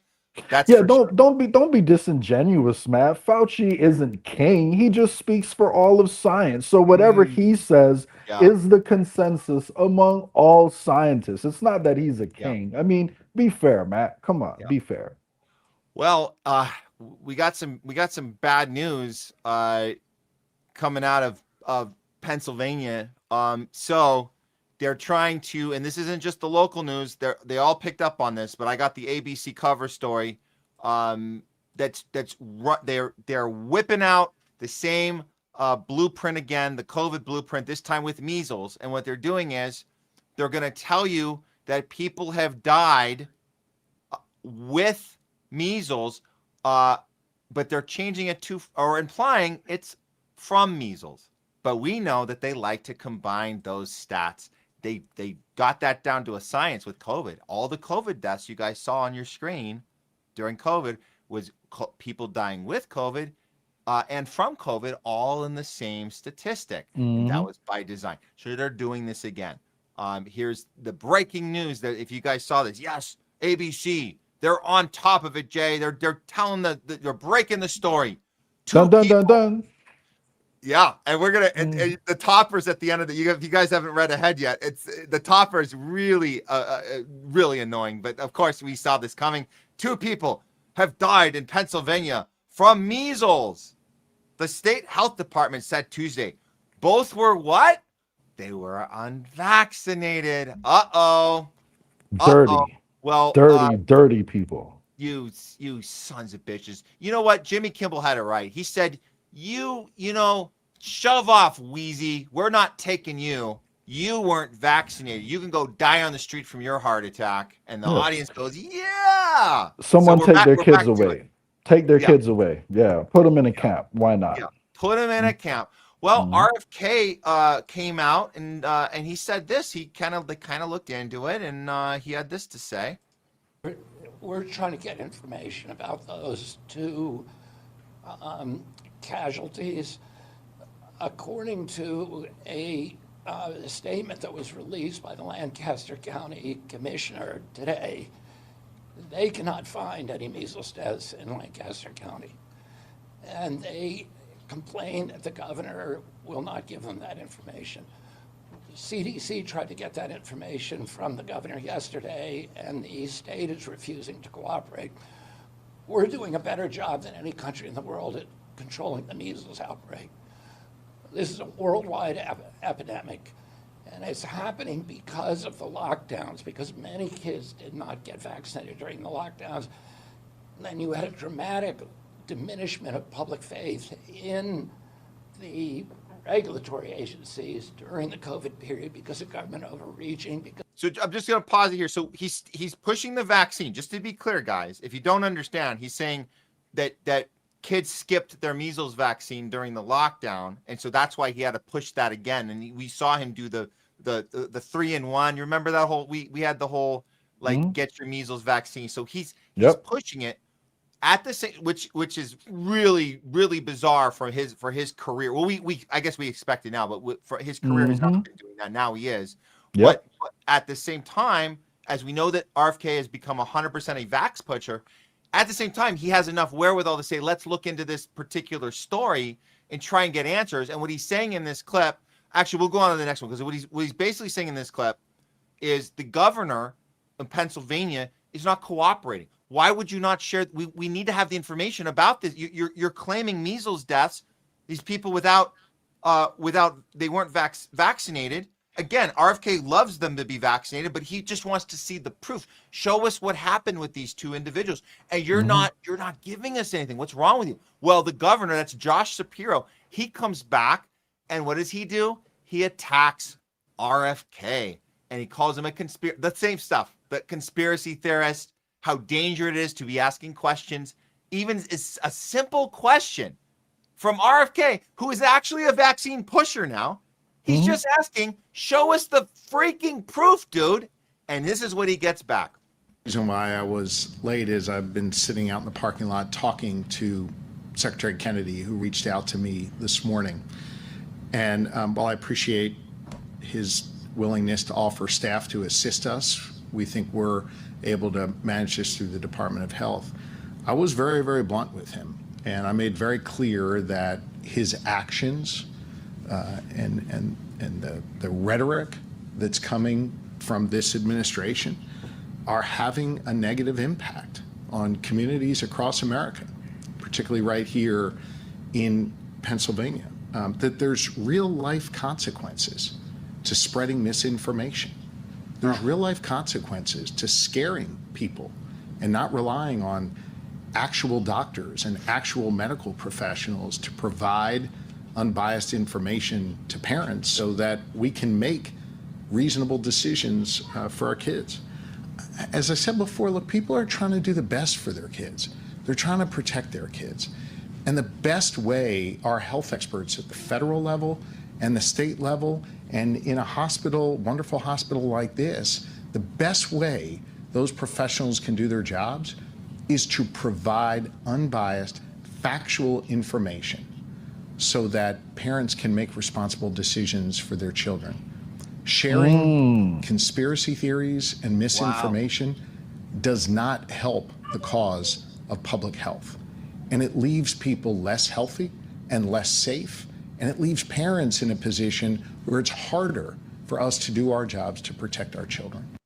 Speaker 3: That's
Speaker 10: Yeah,
Speaker 3: for sure.
Speaker 10: don't be disingenuous, Matt. Fauci isn't king. He just speaks for all of science. So whatever he says
Speaker 3: Yeah.
Speaker 10: is the consensus among all scientists. It's not that he's a king. I mean, be fair, Matt. Come on, be fair.
Speaker 3: Well, we got some bad news coming out of Pennsylvania. So they're trying to, and this isn't just the local news. They all picked up on this, but I got the ABC cover story. They're whipping out the same blueprint again, the COVID blueprint, this time with measles. And what they're doing is they're going to tell you that people have died with measles, but they're changing it to, or implying it's from measles. But we know that they like to combine those stats. They got that down to a science with COVID. All the COVID deaths you guys saw on your screen during COVID was people dying with COVID and from COVID, all in the same statistic. And that was by design. So they're doing this again. Here's the breaking news that if you guys saw this, yes, ABC, they're on top of it, Jay. They're telling they're breaking the story.
Speaker 10: Dun.
Speaker 3: Yeah, and we're gonna and the toppers at the end of the. If you guys haven't read ahead yet, it's the topper is really really annoying. But of course, we saw this coming. 2 people have died in Pennsylvania from measles. The state health department said Tuesday. Both were what? They were unvaccinated.
Speaker 10: Dirty.
Speaker 3: Well,
Speaker 10: dirty people.
Speaker 3: You sons of bitches. You know what? Jimmy Kimmel had it right. He said, you know, shove off, Wheezy. We're not taking you. You weren't vaccinated. You can go die on the street from your heart attack. And the audience goes, yeah.
Speaker 10: Someone take their kids
Speaker 3: to
Speaker 10: away.
Speaker 3: it.
Speaker 10: Take their kids away. Yeah. Put them in a camp. Why not?
Speaker 3: Yeah. Put them in a camp. Well, RFK came out and he said this. They kind of looked into it, and he had this to say.
Speaker 21: We're trying to get information about those 2 casualties. According to a statement that was released by the Lancaster County Commissioner today, they cannot find any measles deaths in Lancaster County. And they complain that the governor will not give them that information. CDC tried to get that information from the governor yesterday, and the state is refusing to cooperate. We're doing a better job than any country in the world at controlling the measles outbreak. This is a worldwide epidemic, and it's happening because of the lockdowns, because many kids did not get vaccinated during the lockdowns. And then you had a dramatic diminishment of public faith in the regulatory agencies during the COVID period because of government overreaching.
Speaker 3: So I'm just going to pause it here. So he's pushing the vaccine. Just to be clear, guys, if you don't understand, he's saying that kids skipped their measles vaccine during the lockdown, and so that's why he had to push that again. And we saw him do the 3-in-1. You remember that whole we had the whole get your measles vaccine. So he's pushing it at the same, which is really bizarre for his career. Well, we I guess we expect it now, but for his career, he's not been doing that. Now he is. But at the same time, as we know that RFK has become 100% a vax pusher, at the same time, he has enough wherewithal to say, let's look into this particular story and try and get answers. And what he's saying in this clip, actually, we'll go on to the next one, because what he's basically saying in this clip is the governor of Pennsylvania is not cooperating. Why would you not share? We need to have the information about this. You're claiming measles deaths, these people without they weren't vaccinated. Again, RFK loves them to be vaccinated, but he just wants to see the proof. Show us what happened with these 2 individuals. And you're not giving us anything. What's wrong with you? Well, the governor, that's Josh Shapiro, he comes back, and what does he do? He attacks RFK, and he calls him the same stuff, the conspiracy theorist, how dangerous it is to be asking questions. Even it's a simple question from RFK, who is actually a vaccine pusher now. He's just asking, show us the freaking proof, dude. And this is what he gets back.
Speaker 22: The reason why I was late is I've been sitting out in the parking lot talking to Secretary Kennedy, who reached out to me this morning. And while I appreciate his willingness to offer staff to assist us, we think we're able to manage this through the Department of Health. I was very, very blunt with him, and I made very clear that his actions and the rhetoric that's coming from this administration are having a negative impact on communities across America, particularly right here in Pennsylvania, that there's real life consequences to spreading misinformation. There's real life consequences to scaring people and not relying on actual doctors and actual medical professionals to provide unbiased information to parents so that we can make reasonable decisions for our kids. As I said before, look, people are trying to do the best for their kids. They're trying to protect their kids. And the best way our health experts at the federal level and the state level and in a hospital, wonderful hospital like this, the best way those professionals can do their jobs is to provide unbiased, factual information so that parents can make responsible decisions for their children. Sharing conspiracy theories and misinformation does not help the cause of public health. And it leaves people less healthy and less safe. And it leaves parents in a position where it's harder for us to do our jobs to protect our children.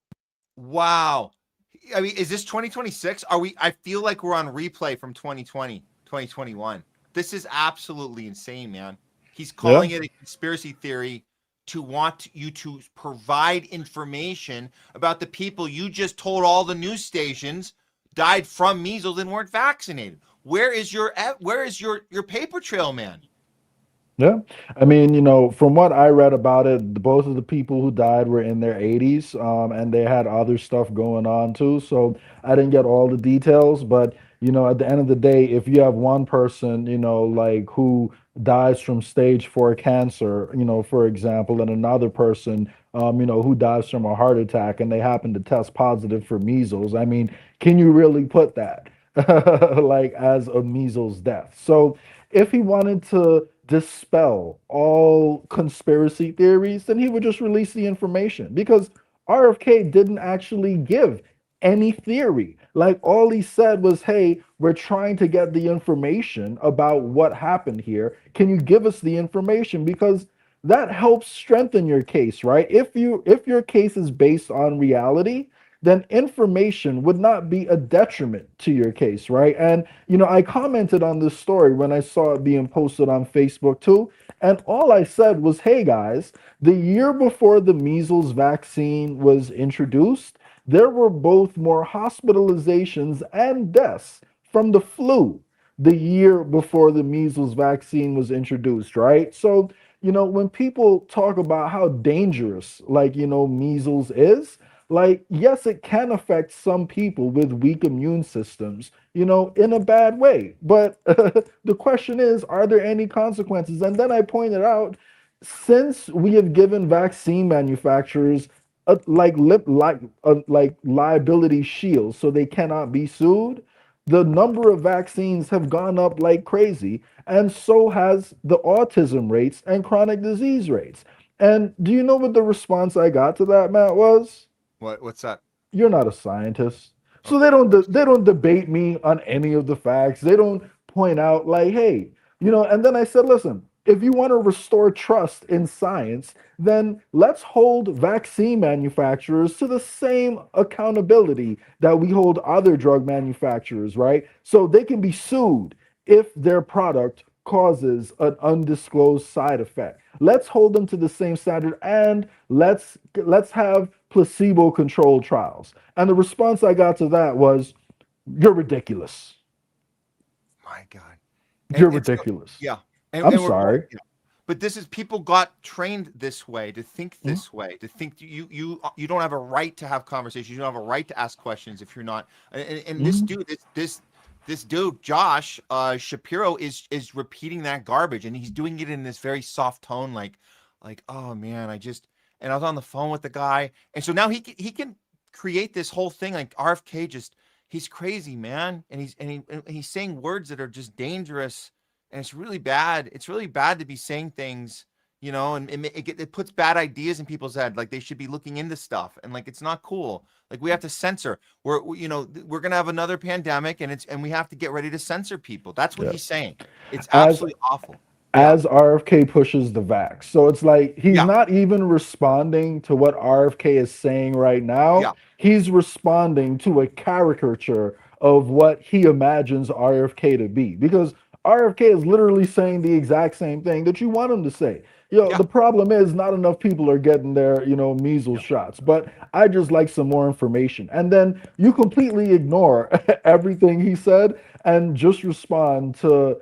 Speaker 3: Wow. I mean, is this 2026? I feel like we're on replay from 2020, 2021. This is absolutely insane, man. He's calling it a conspiracy theory to want you to provide information about the people you just told all the news stations died from measles and weren't vaccinated. Where is your paper trail, man?
Speaker 10: Yeah. I mean, from what I read about it, both of the people who died were in their 80s, and they had other stuff going on too. So I didn't get all the details, but at the end of the day, if you have one person, like who dies from stage 4 cancer, for example, and another person, who dies from a heart attack, and they happen to test positive for measles, I mean, can you really put that like as a measles death? So if he wanted to dispel all conspiracy theories, then he would just release the information, because RFK didn't actually give any theory. Like, all he said was, hey, we're trying to get the information about what happened here. Can you give us the information? Because that helps strengthen your case, right? If your case is based on reality, then information would not be a detriment to your case, right? And, I commented on this story when I saw it being posted on Facebook too. And all I said was, hey guys, the year before the measles vaccine was introduced, there were both more hospitalizations and deaths from the flu the year before the measles vaccine was introduced, right? So, when people talk about how dangerous, measles is, yes, it can affect some people with weak immune systems, in a bad way. But the question is, are there any consequences? And then I pointed out, since we have given vaccine manufacturers liability shields so they cannot be sued, the number of vaccines have gone up like crazy, and so has the autism rates and chronic disease rates. And do you know what the response I got to that, Matt, was?
Speaker 3: What's that?
Speaker 10: You're not a scientist. So they don't debate me on any of the facts. They don't point out like, hey, and then I said, listen, if you want to restore trust in science, then let's hold vaccine manufacturers to the same accountability that we hold other drug manufacturers, right? So they can be sued if their product causes an undisclosed side effect. Let's hold them to the same standard, and let's have placebo-controlled trials. And the response I got to that was, you're ridiculous.
Speaker 3: My God.
Speaker 10: You're ridiculous.
Speaker 3: Yeah.
Speaker 10: I'm sorry.
Speaker 3: But this is, people got trained this way, to think this way, to think you don't have a right to have conversations. You don't have a right to ask questions if you're not. And this dude, this dude, Josh Shapiro, is repeating that garbage, and he's doing it in this very soft tone, like, oh man, and I was on the phone with the guy, and so now he can create this whole thing like RFK. He's crazy, man, and he's saying words that are just dangerous. And it's really bad. It's really bad to be saying things you know, and it puts bad ideas in people's head. Like they should be looking into stuff, and like it's not cool. Like we have to censor. We're gonna have another pandemic, and we have to get ready to censor people. That's what he's saying. It's absolutely awful.
Speaker 10: As RFK pushes the vax. So it's like he's not even responding to what RFK is saying right now. He's responding to a caricature of what he imagines RFK to be, because RFK is literally saying the exact same thing that you want him to say. The problem is not enough people are getting their, measles shots, but I just like some more information. And then you completely ignore everything he said and just respond to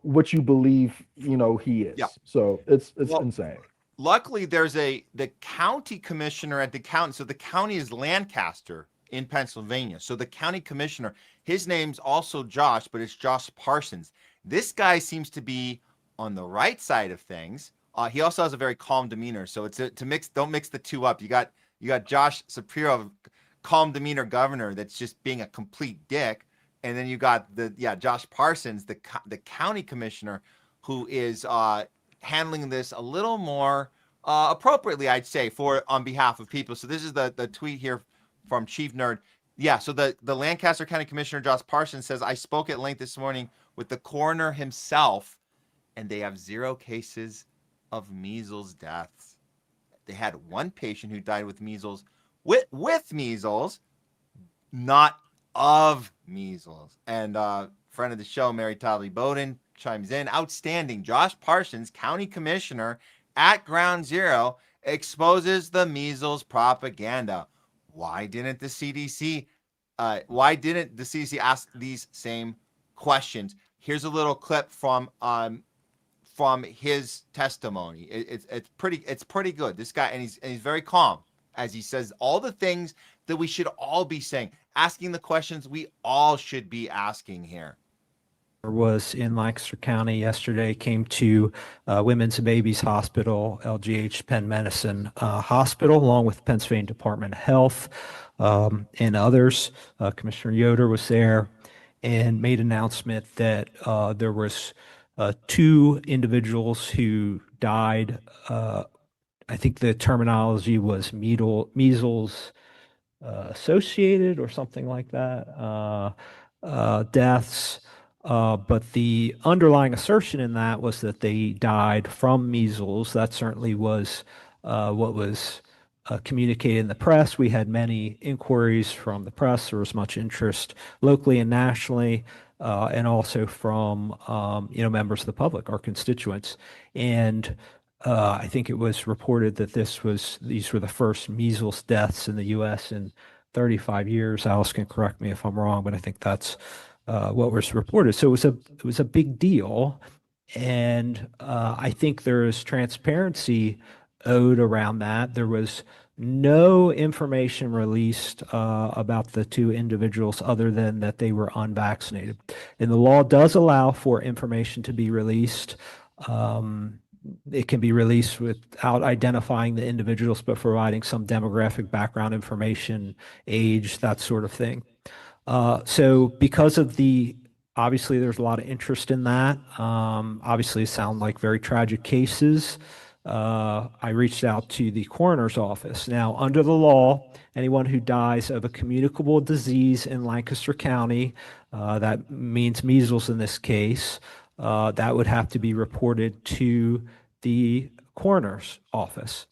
Speaker 10: what you believe he is. So it's insane.
Speaker 3: Luckily there's the county commissioner at the county. So the county is Lancaster in Pennsylvania. So the county commissioner, his name's also Josh, but it's Josh Parsons. This guy seems to be on the right side of things. He also has a very calm demeanor. So it's don't mix the two up. You got Josh Shapiro, calm demeanor governor that's just being a complete dick. And then you got Josh Parsons, the county commissioner, who is handling this a little more appropriately, I'd say, on behalf of people. So this is the tweet here from Chief Nerd. Yeah, so the Lancaster County Commissioner, Josh Parsons, says, I spoke at length this morning with the coroner himself, and they have 0 cases of measles deaths. They had one patient who died with measles, with measles, not of measles. And friend of the show, Mary Toddley Bowden, chimes in. Outstanding. Josh Parsons, county commissioner at Ground Zero, exposes the measles propaganda. Why didn't the CDC ask these same questions? Here's a little clip from his testimony. It's pretty good. This guy, and he's very calm as he says all the things that we should all be saying, asking the questions we all should be asking here.
Speaker 2: Was in Lancaster County yesterday, came to Women's and Babies Hospital, LGH Penn Medicine Hospital, along with the Pennsylvania Department of Health and others. Commissioner Yoder was there and made an announcement that there was 2 individuals who died. I think the terminology was measles associated or something like that, deaths. But the underlying assertion in that was that they died from measles. That certainly was what was communicated in the press. We had many inquiries from the press. There was much interest locally and nationally, and also from members of the public, our constituents. And I think it was reported that these were the first measles deaths in the U.S. in 35 years. Alice can correct me if I'm wrong, but I think that's what was reported. So it was a big deal, and I think there is transparency owed around that. There was no information released about the 2 individuals other than that they were unvaccinated, and the law does allow for information to be released. It can be released without identifying the individuals, but providing some demographic background information, age, that sort of thing. So because of obviously there's a lot of interest in that. Obviously, it sound like very tragic cases. I reached out to the coroner's office. Now, under the law, anyone who dies of a communicable disease in Lancaster County, that means measles in this case, that would have to be reported to the coroner's office.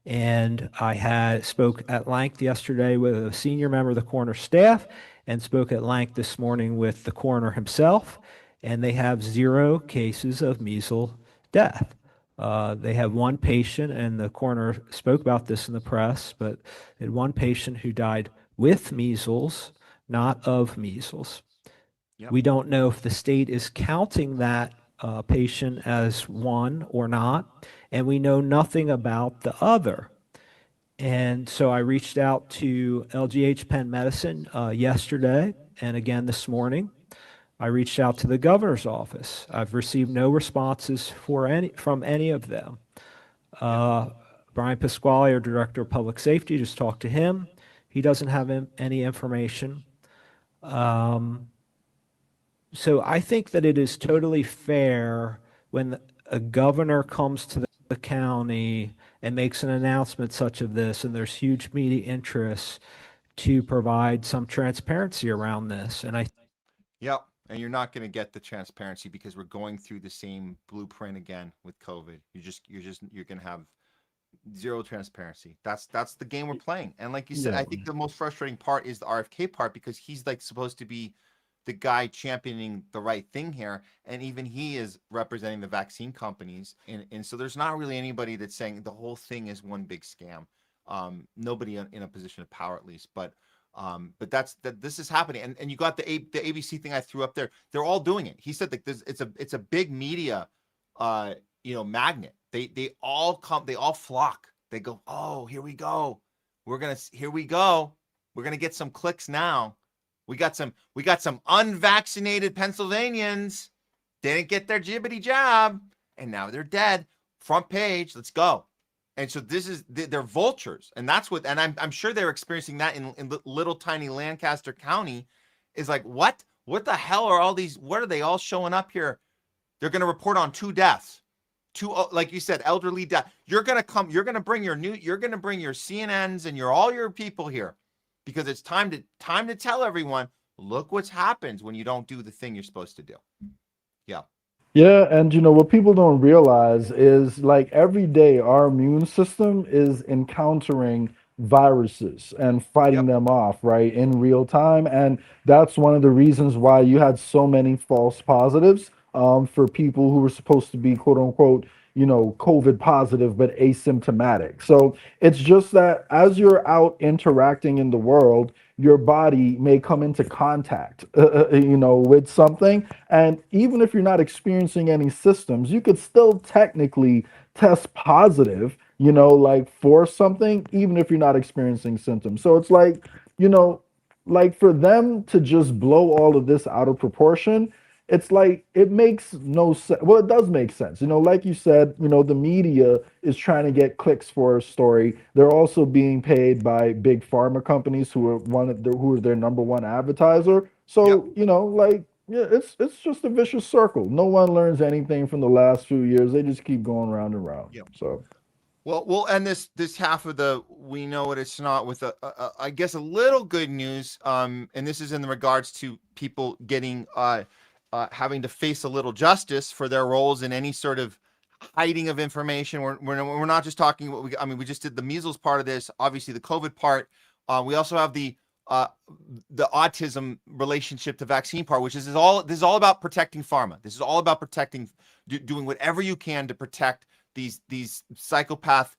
Speaker 2: And I spoke at length yesterday with a senior member of the coroner's staff and spoke at length this morning with the coroner himself, and they have 0 cases of measles death. They have one patient, and the coroner spoke about this in the press, but they had one patient who died with measles, not of measles. Yep. We don't know if the state is counting that patient as one or not, and we know nothing about the other. And so I reached out to LGH Penn Medicine yesterday, and again this morning. I reached out to the governor's office. I've received no responses from any of them. Brian Pasquale, our director of public safety, just talked to him. He doesn't have any information. So I think that it is totally fair when a governor comes to the county and makes an announcement such of this, and there's huge media interest to provide some transparency around this. And
Speaker 3: Yep. And you're not going to get the transparency because we're going through the same blueprint again with COVID. You're going to have zero transparency. That's the game we're playing. And like you said, I think the most frustrating part is the RFK part, because he's like supposed to be the guy championing the right thing here, and even he is representing the vaccine companies, and so there's not really anybody that's saying the whole thing is one big scam. Nobody in a position of power, at least, but this is happening, and you got the ABC thing I threw up there. They're all doing it. He said that it's a big media magnet. They all come, they all flock. They go, oh, here we go. We're gonna get some clicks now. We got some unvaccinated Pennsylvanians. They didn't get their jibbity jab, and now they're dead. Front page, let's go. And so they're vultures, and that's what. And I'm sure they're experiencing that in little tiny Lancaster County. Is like, what the hell are all these? What are they all showing up here? They're going to report on 2 deaths, 2, like you said, elderly death. You're going to bring your CNNs and all your people here, because it's time to tell everyone, look what's happens when you don't do the thing you're supposed to do. Yeah.
Speaker 10: Yeah, and what people don't realize is, like, every day our immune system is encountering viruses and fighting them off, right, in real time. And that's one of the reasons why you had so many false positives for people who were supposed to be, quote unquote, COVID positive but asymptomatic. So it's just that as you're out interacting in the world, your body may come into contact, with something. And even if you're not experiencing any symptoms, you could still technically test positive, like for something, even if you're not experiencing symptoms. So it's like, like for them to just blow all of this out of proportion, it's like it makes no sense. Well, it does make sense. Like you said, the media is trying to get clicks for a story. They're also being paid by big pharma companies who are their number one advertiser. So, it's just a vicious circle. No one learns anything from the last few years. They just keep going round and round.
Speaker 3: Yep.
Speaker 10: So
Speaker 3: Well, we'll end this half of the we know what it's not with I guess a little good news. And this is in regards to people getting having to face a little justice for their roles in any sort of hiding of information. We're not just talking we just did the measles part of this, obviously the COVID part. We also have the autism relationship to vaccine part, which is all about protecting pharma. This is all about protecting, doing whatever you can to protect these psychopath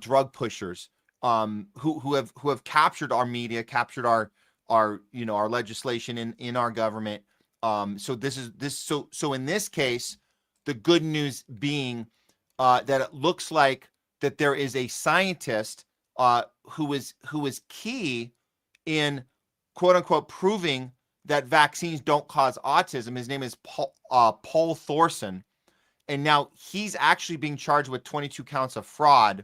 Speaker 3: drug pushers who have captured our media, captured our legislation in our government. So in this case, the good news being that it looks like that there is a scientist who is key in quote unquote proving that vaccines don't cause autism. His name is Paul Thorson, and now he's actually being charged with 22 counts of fraud,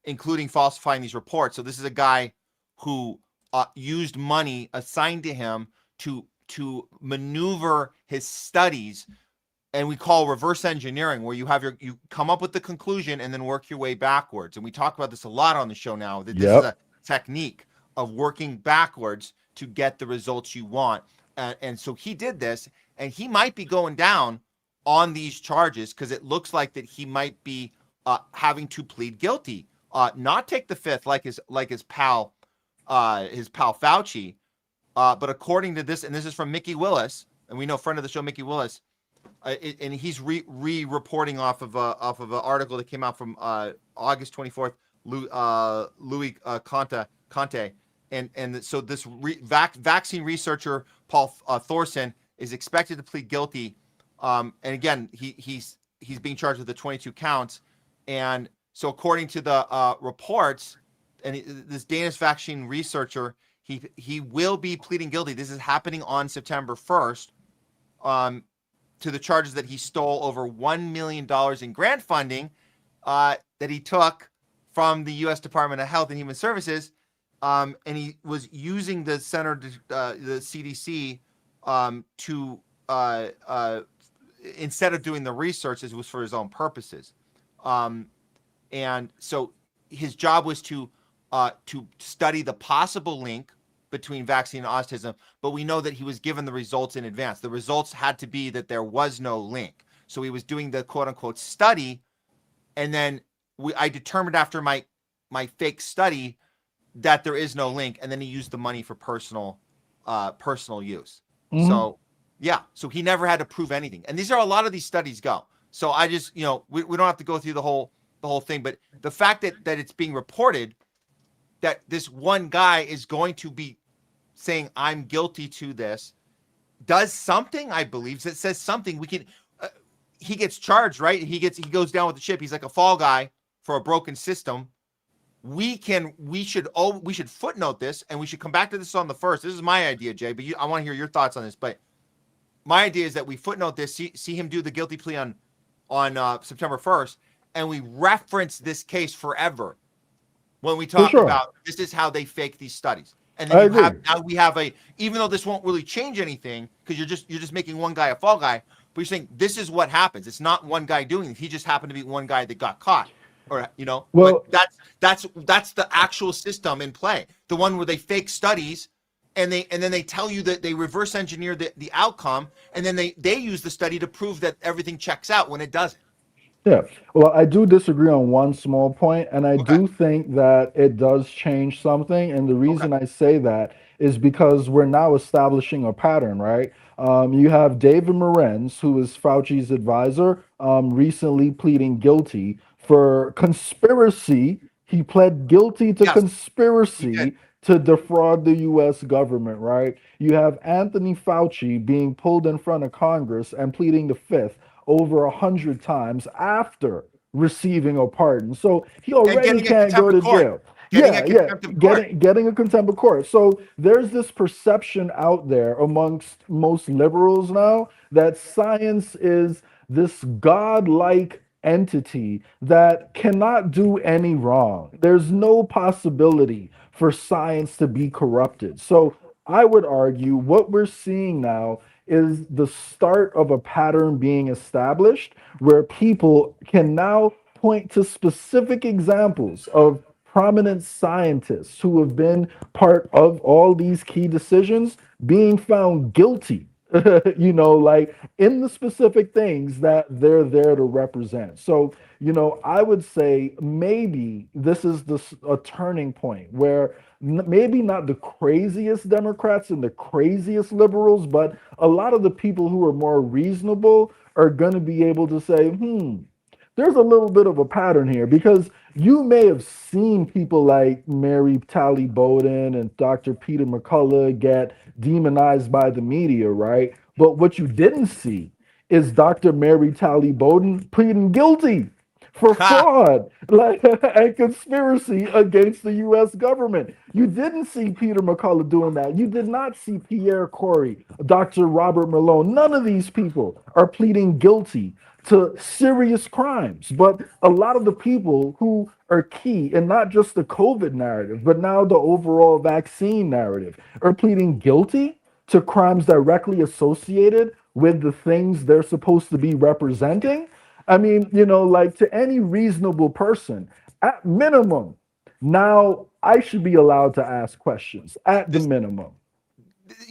Speaker 3: including falsifying these reports. So this is a guy who used money assigned to him to maneuver his studies, and we call reverse engineering, where you come up with the conclusion and then work your way backwards. And we talk about this a lot on the show now, that this is a technique of working backwards to get the results you want. And so he did this, and he might be going down on these charges because it looks like that he might be having to plead guilty, not take the fifth like his pal Fauci. But according to this, and this is from Mickey Willis, and we know friend of the show Mickey Willis, and he's re-reporting off of an article that came out from August 24th, Louis Conte, and so this vaccine researcher Paul Thorson is expected to plead guilty, and again he's being charged with the 22 counts, and so according to the reports, and this Danish vaccine researcher, he will be pleading guilty. This is happening on September 1st, to the charges that he stole over $1 million in grant funding that he took from the U.S. Department of Health and Human Services, and he was using the the CDC to instead of doing the research, it was for his own purposes. And so his job was to study the possible link between vaccine and autism, but we know that he was given the results in advance. The results had to be that there was no link. So he was doing the quote unquote study, and then I determined after my fake study that there is no link, and then he used the money for personal use.
Speaker 10: Mhm.
Speaker 3: So yeah, so he never had to prove anything. And these are a lot of these studies go. So I just, we don't have to go through the whole thing, but the fact that it's being reported that this one guy is going to be saying I'm guilty to this does something, I believe. It says something. We can he gets charged, right? He goes down with the chip. He's like a fall guy for a broken system. We should footnote this, and we should come back to this on the 1st. This is my idea, Jay, but I want to hear your thoughts on this. But my idea is that we footnote this, see him do the guilty plea on September 1st, and we reference this case forever when we talk about this is how they fake these studies. And then we have even though this won't really change anything because you're just making one guy a fall guy, but you're saying this is what happens. It's not one guy doing it. He just happened to be one guy that got caught. Or
Speaker 10: well,
Speaker 3: but that's the actual system in play. The one where they fake studies and then they tell you that they reverse engineer the outcome, and then they use the study to prove that everything checks out when it doesn't.
Speaker 10: Yeah, well, I do disagree on one small point, and I do think that it does change something. And the reason I say that is because we're now establishing a pattern, right? You have David Morenz, who is Fauci's advisor, recently pleading guilty for conspiracy. He pled guilty to conspiracy to defraud the U.S. government, right? You have Anthony Fauci being pulled in front of Congress and pleading the fifth over 100 times after receiving a pardon. So he already can't go to jail. Getting a contempt of court. So there's this perception out there amongst most liberals now that science is this godlike entity that cannot do any wrong. There's no possibility for science to be corrupted. So I would argue what we're seeing now is the start of a pattern being established where people can now point to specific examples of prominent scientists who have been part of all these key decisions being found guilty, like in the specific things that they're there to represent. So, I would say maybe this is a turning point where maybe not the craziest Democrats and the craziest liberals, but a lot of the people who are more reasonable are going to be able to say, there's a little bit of a pattern here, because you may have seen people like Mary Talley Bowden and Dr. Peter McCullough get demonized by the media, right? But what you didn't see is Dr. Mary Talley Bowden pleading guilty for fraud and conspiracy against the U.S. government. You didn't see Peter McCullough doing that. You did not see Pierre Corey, Dr. Robert Malone. None of these people are pleading guilty to serious crimes. But a lot of the people who are key, and not just the COVID narrative, but now the overall vaccine narrative, are pleading guilty to crimes directly associated with the things they're supposed to be representing. I mean, to any reasonable person, at minimum, now I should be allowed to ask questions at the minimum.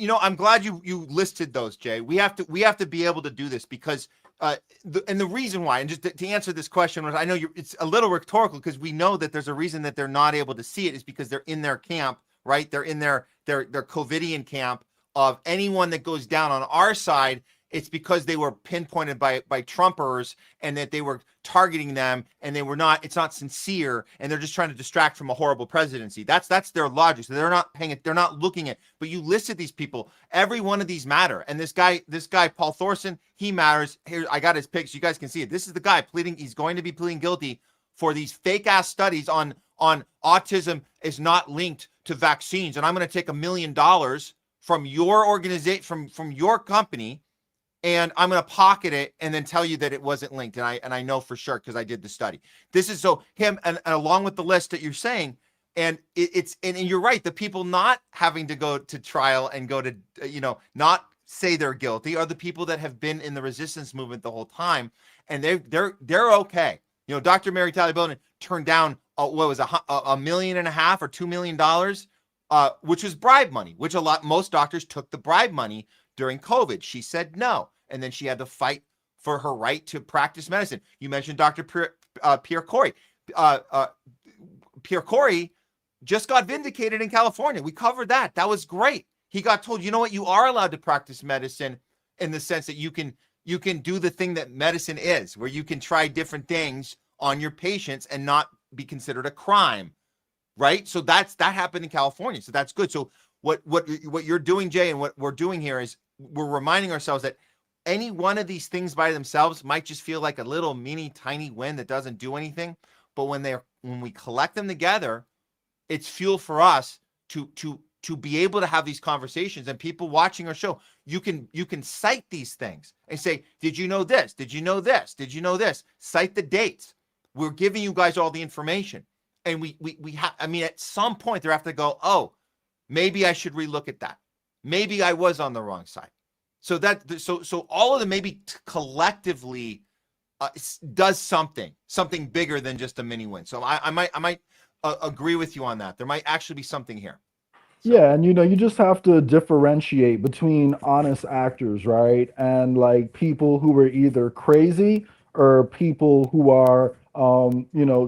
Speaker 3: I'm glad you listed those, Jay. We have to be able to do this because the reason why, and just to answer this question, I know it's a little rhetorical because we know that there's a reason that they're not able to see it is because they're in their camp, right? They're in their COVIDian camp of anyone that goes down on our side. It's because they were pinpointed by Trumpers and that they were targeting them, and it's not sincere, and they're just trying to distract from a horrible presidency. That's their logic. So they're not looking at, but you listed these people. Every one of these matter. And this guy, Paul Thorson, he matters. Here, I got his pics. So you guys can see it. This is the guy he's going to be pleading guilty for these fake ass studies on autism is not linked to vaccines. And I'm going to take $1 million from your organization, from your company, and I'm going to pocket it and then tell you that it wasn't linked. And I know for sure because I did the study. This is so him, and along with the list that you're saying, and and you're right. The people not having to go to trial and go to, not say they're guilty are the people that have been in the resistance movement the whole time. And they're okay. You know, Dr. Mary Tyler Bowden turned down what was $1.5 million or $2 million, which was bribe money, which most doctors took the bribe money during COVID. She said no, and then she had to fight for her right to practice medicine. You mentioned Dr. Pierre Corey. Pierre Corey just got vindicated in California. We covered that. That was great. He got told, you know what, you are allowed to practice medicine in the sense that you can do the thing that medicine is, where you can try different things on your patients and not be considered a crime, right? So that happened in California. So that's good. So what you're doing, Jay, and what we're doing here is we're reminding ourselves that any one of these things by themselves might just feel like a little mini tiny win that doesn't do anything. But when we collect them together, it's fuel for us to be able to have these conversations. And people watching our show, you can cite these things and say, did you know this? Did you know this? Did you know this? Cite the dates. We're giving you guys all the information. And we have, I mean, at some point they have to go, oh, maybe I should relook at that. Maybe I was on the wrong side. So so all of them maybe collectively does something bigger than just a mini win. So I might agree with you on that. There might actually be something here.
Speaker 10: Yeah, and you just have to differentiate between honest actors, right? And like people who are either crazy or people who are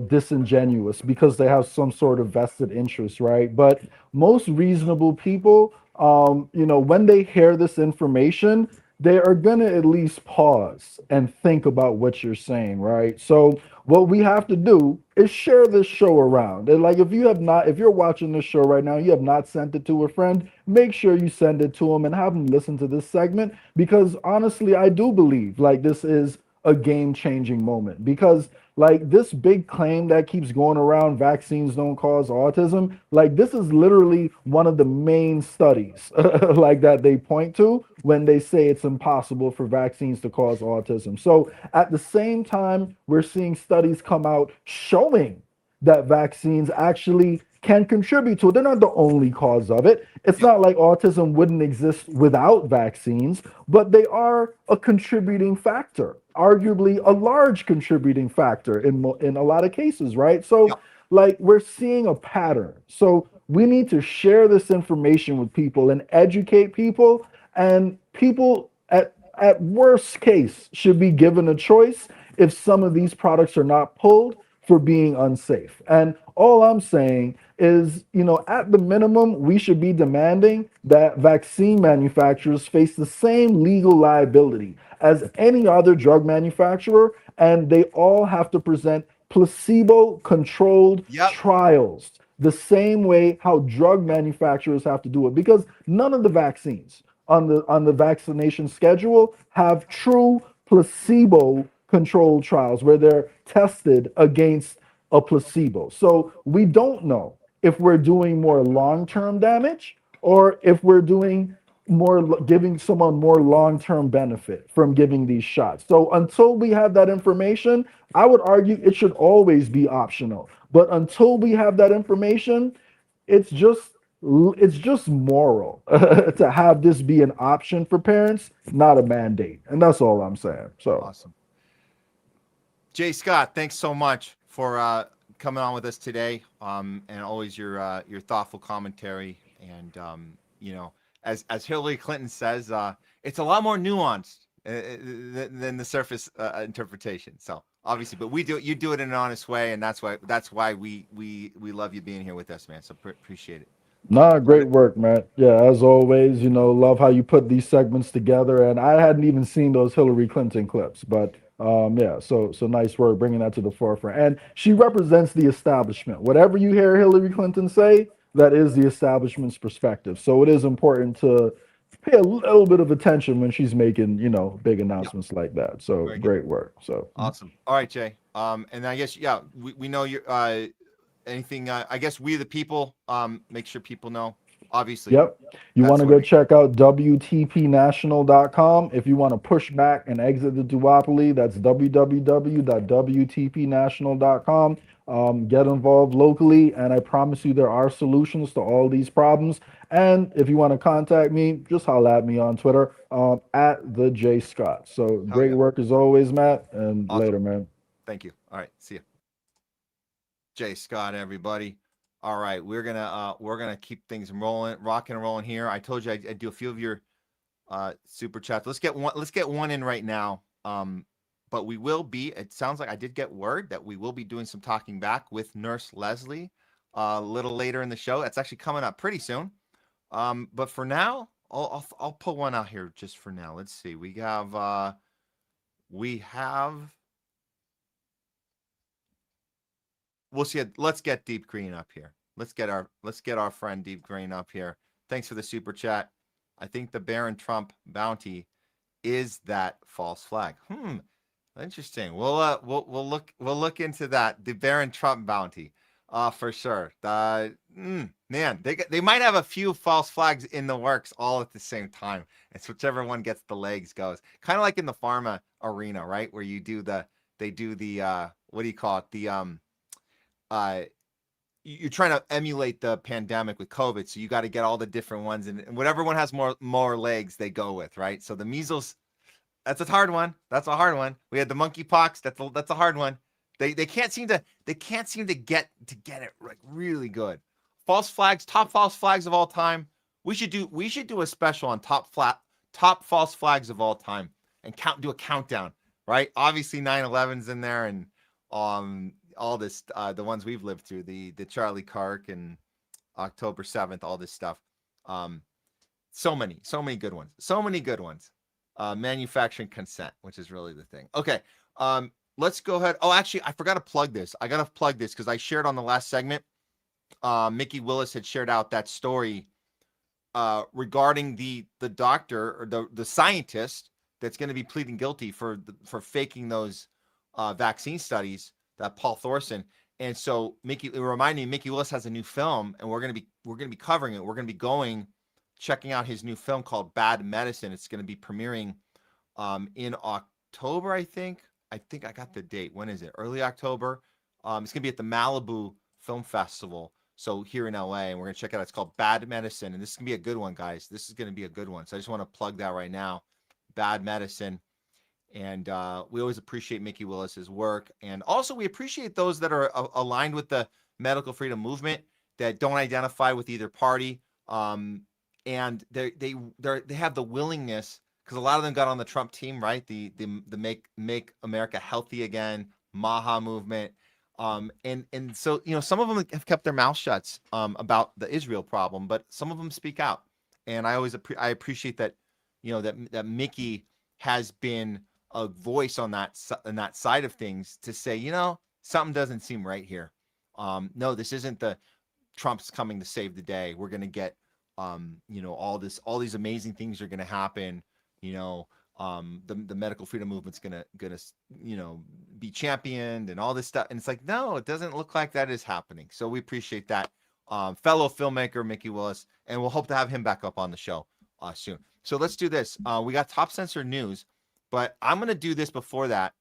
Speaker 10: disingenuous because they have some sort of vested interest, right? But most reasonable people, when they hear this information, they are going to at least pause and think about what you're saying, right? So what we have to do is share this show around. And like if you're watching this show right now, you have not sent it to a friend, make sure you send it to them and have them listen to this segment, because honestly, I do believe like this is a game-changing moment, because like this big claim that keeps going around, vaccines don't cause autism, like this is literally one of the main studies like that they point to when they say it's impossible for vaccines to cause autism. So at the same time, we're seeing studies come out showing that vaccines actually can contribute to it. They're not the only cause of it. It's not like autism wouldn't exist without vaccines, but they are a contributing factor, arguably a large contributing factor in a lot of cases, right? So like we're seeing a pattern. So we need to share this information with people and educate people, and people at worst case should be given a choice if some of these products are not pulled for being unsafe. And all I'm saying is, at the minimum, we should be demanding that vaccine manufacturers face the same legal liability as any other drug manufacturer, and they all have to present placebo-controlled trials the same way how drug manufacturers have to do it, because none of the vaccines on the vaccination schedule have true placebo-controlled trials where they're tested against a placebo. So we don't know if we're doing more long-term damage or if we're doing giving someone more long-term benefit from giving these shots. So until we have that information, I would argue it should always be optional. But until we have that information, it's just moral to have this be an option for parents, not a mandate. And that's all I'm saying. So
Speaker 3: awesome. Jay Scott, thanks so much for coming on with us today, and always your thoughtful commentary. And as Hillary Clinton says, it's a lot more nuanced than the surface interpretation. So obviously, but you do it in an honest way, and that's why we love you being here with us, man. So appreciate it.
Speaker 10: Nah, great work, Matt. Yeah, as always, love how you put these segments together. And I hadn't even seen those Hillary Clinton clips, but yeah, so nice work bringing that to the forefront. And she represents the establishment. Whatever you hear Hillary Clinton say, that is the establishment's perspective. So it is important to pay a little bit of attention when she's making, big announcements like that. So great work. So
Speaker 3: awesome. All right, Jay. And I guess, we know you're, anything, I guess we the people, make sure people know, obviously.
Speaker 10: Yep. You want to go check out WTPnational.com. If you want to push back and exit the duopoly, that's www.WTPnational.com. Get involved locally, and I promise you there are solutions to all these problems. And if you want to contact me, just holla at me on Twitter, at the Jay Scott. So great work as always, Matt, and later, man.
Speaker 3: Thank you. All right. See you. Jay Scott, everybody. All right. We're gonna keep things rocking and rolling here. I told you I'd do a few of your super chats. Let's get one in right now. But we will be, it sounds like I did get word that we will be doing some talking back with Nurse Leslie a little later in the show. That's actually coming up pretty soon. But for now, I'll pull one out here just for now. Let's see. We have we'll see. Let's get Deep Green up here. Let's get our friend Deep Green up here. Thanks for the super chat. I think the Barron Trump bounty is that false flag. Interesting. We'll look into that. The Barron Trump bounty, for sure. Man, they might have a few false flags in the works all at the same time. It's whichever one gets the legs goes. Kind of like in the pharma arena, right? Where they do the what do you call it? You're trying to emulate the pandemic with COVID, so you got to get all the different ones, and whatever one has more legs, they go with, right? So the measles. That's a hard one. That's a hard one. We had the monkeypox. That's a hard one. They can't seem to get it like really good. False flags, top false flags of all time. We should do a special on top false flags of all time and do a countdown, right? Obviously 9/11's in there, and all this the ones we've lived through, the Charlie Kirk and October 7th, all this stuff. So many good ones. So many good ones. Manufacturing consent, which is really the thing. Okay. Let's go ahead. Oh, actually, I forgot to plug this. I got to plug this because I shared on the last segment. Mickey Willis had shared out that story regarding the doctor or the scientist that's going to be pleading guilty for faking those vaccine studies, that Paul Thorson. And so Mickey Willis has a new film, and we're going to be covering it. We're going to be checking out his new film called Bad Medicine. It's going to be premiering in October, I think. I got the date. When is it? Early October. It's going to be at the Malibu Film Festival, so here in LA, and we're going to check it out. It's called Bad Medicine, and this is going to be a good one, guys. This is going to be a good one. So I just want to plug that right now. Bad Medicine. And we always appreciate Mickey Willis's work. And also we appreciate those that are aligned with the medical freedom movement that don't identify with either party. And they have the willingness, because a lot of them got on the Trump team, right? The Make America Healthy Again, MAHA movement. And so, some of them have kept their mouth shut about the Israel problem, but some of them speak out. And I appreciate that, that Mickey has been a voice on that side of things to say, something doesn't seem right here. No, this isn't the Trump's coming to save the day. We're going to get, all these amazing things are going to happen. The medical freedom movement's gonna be championed and all this stuff. And it's like, no, it doesn't look like that is happening. So we appreciate that. Fellow filmmaker Mickey Willis, and we'll hope to have him back up on the show soon. So let's do this. We got top censored news, but I'm gonna do this before that.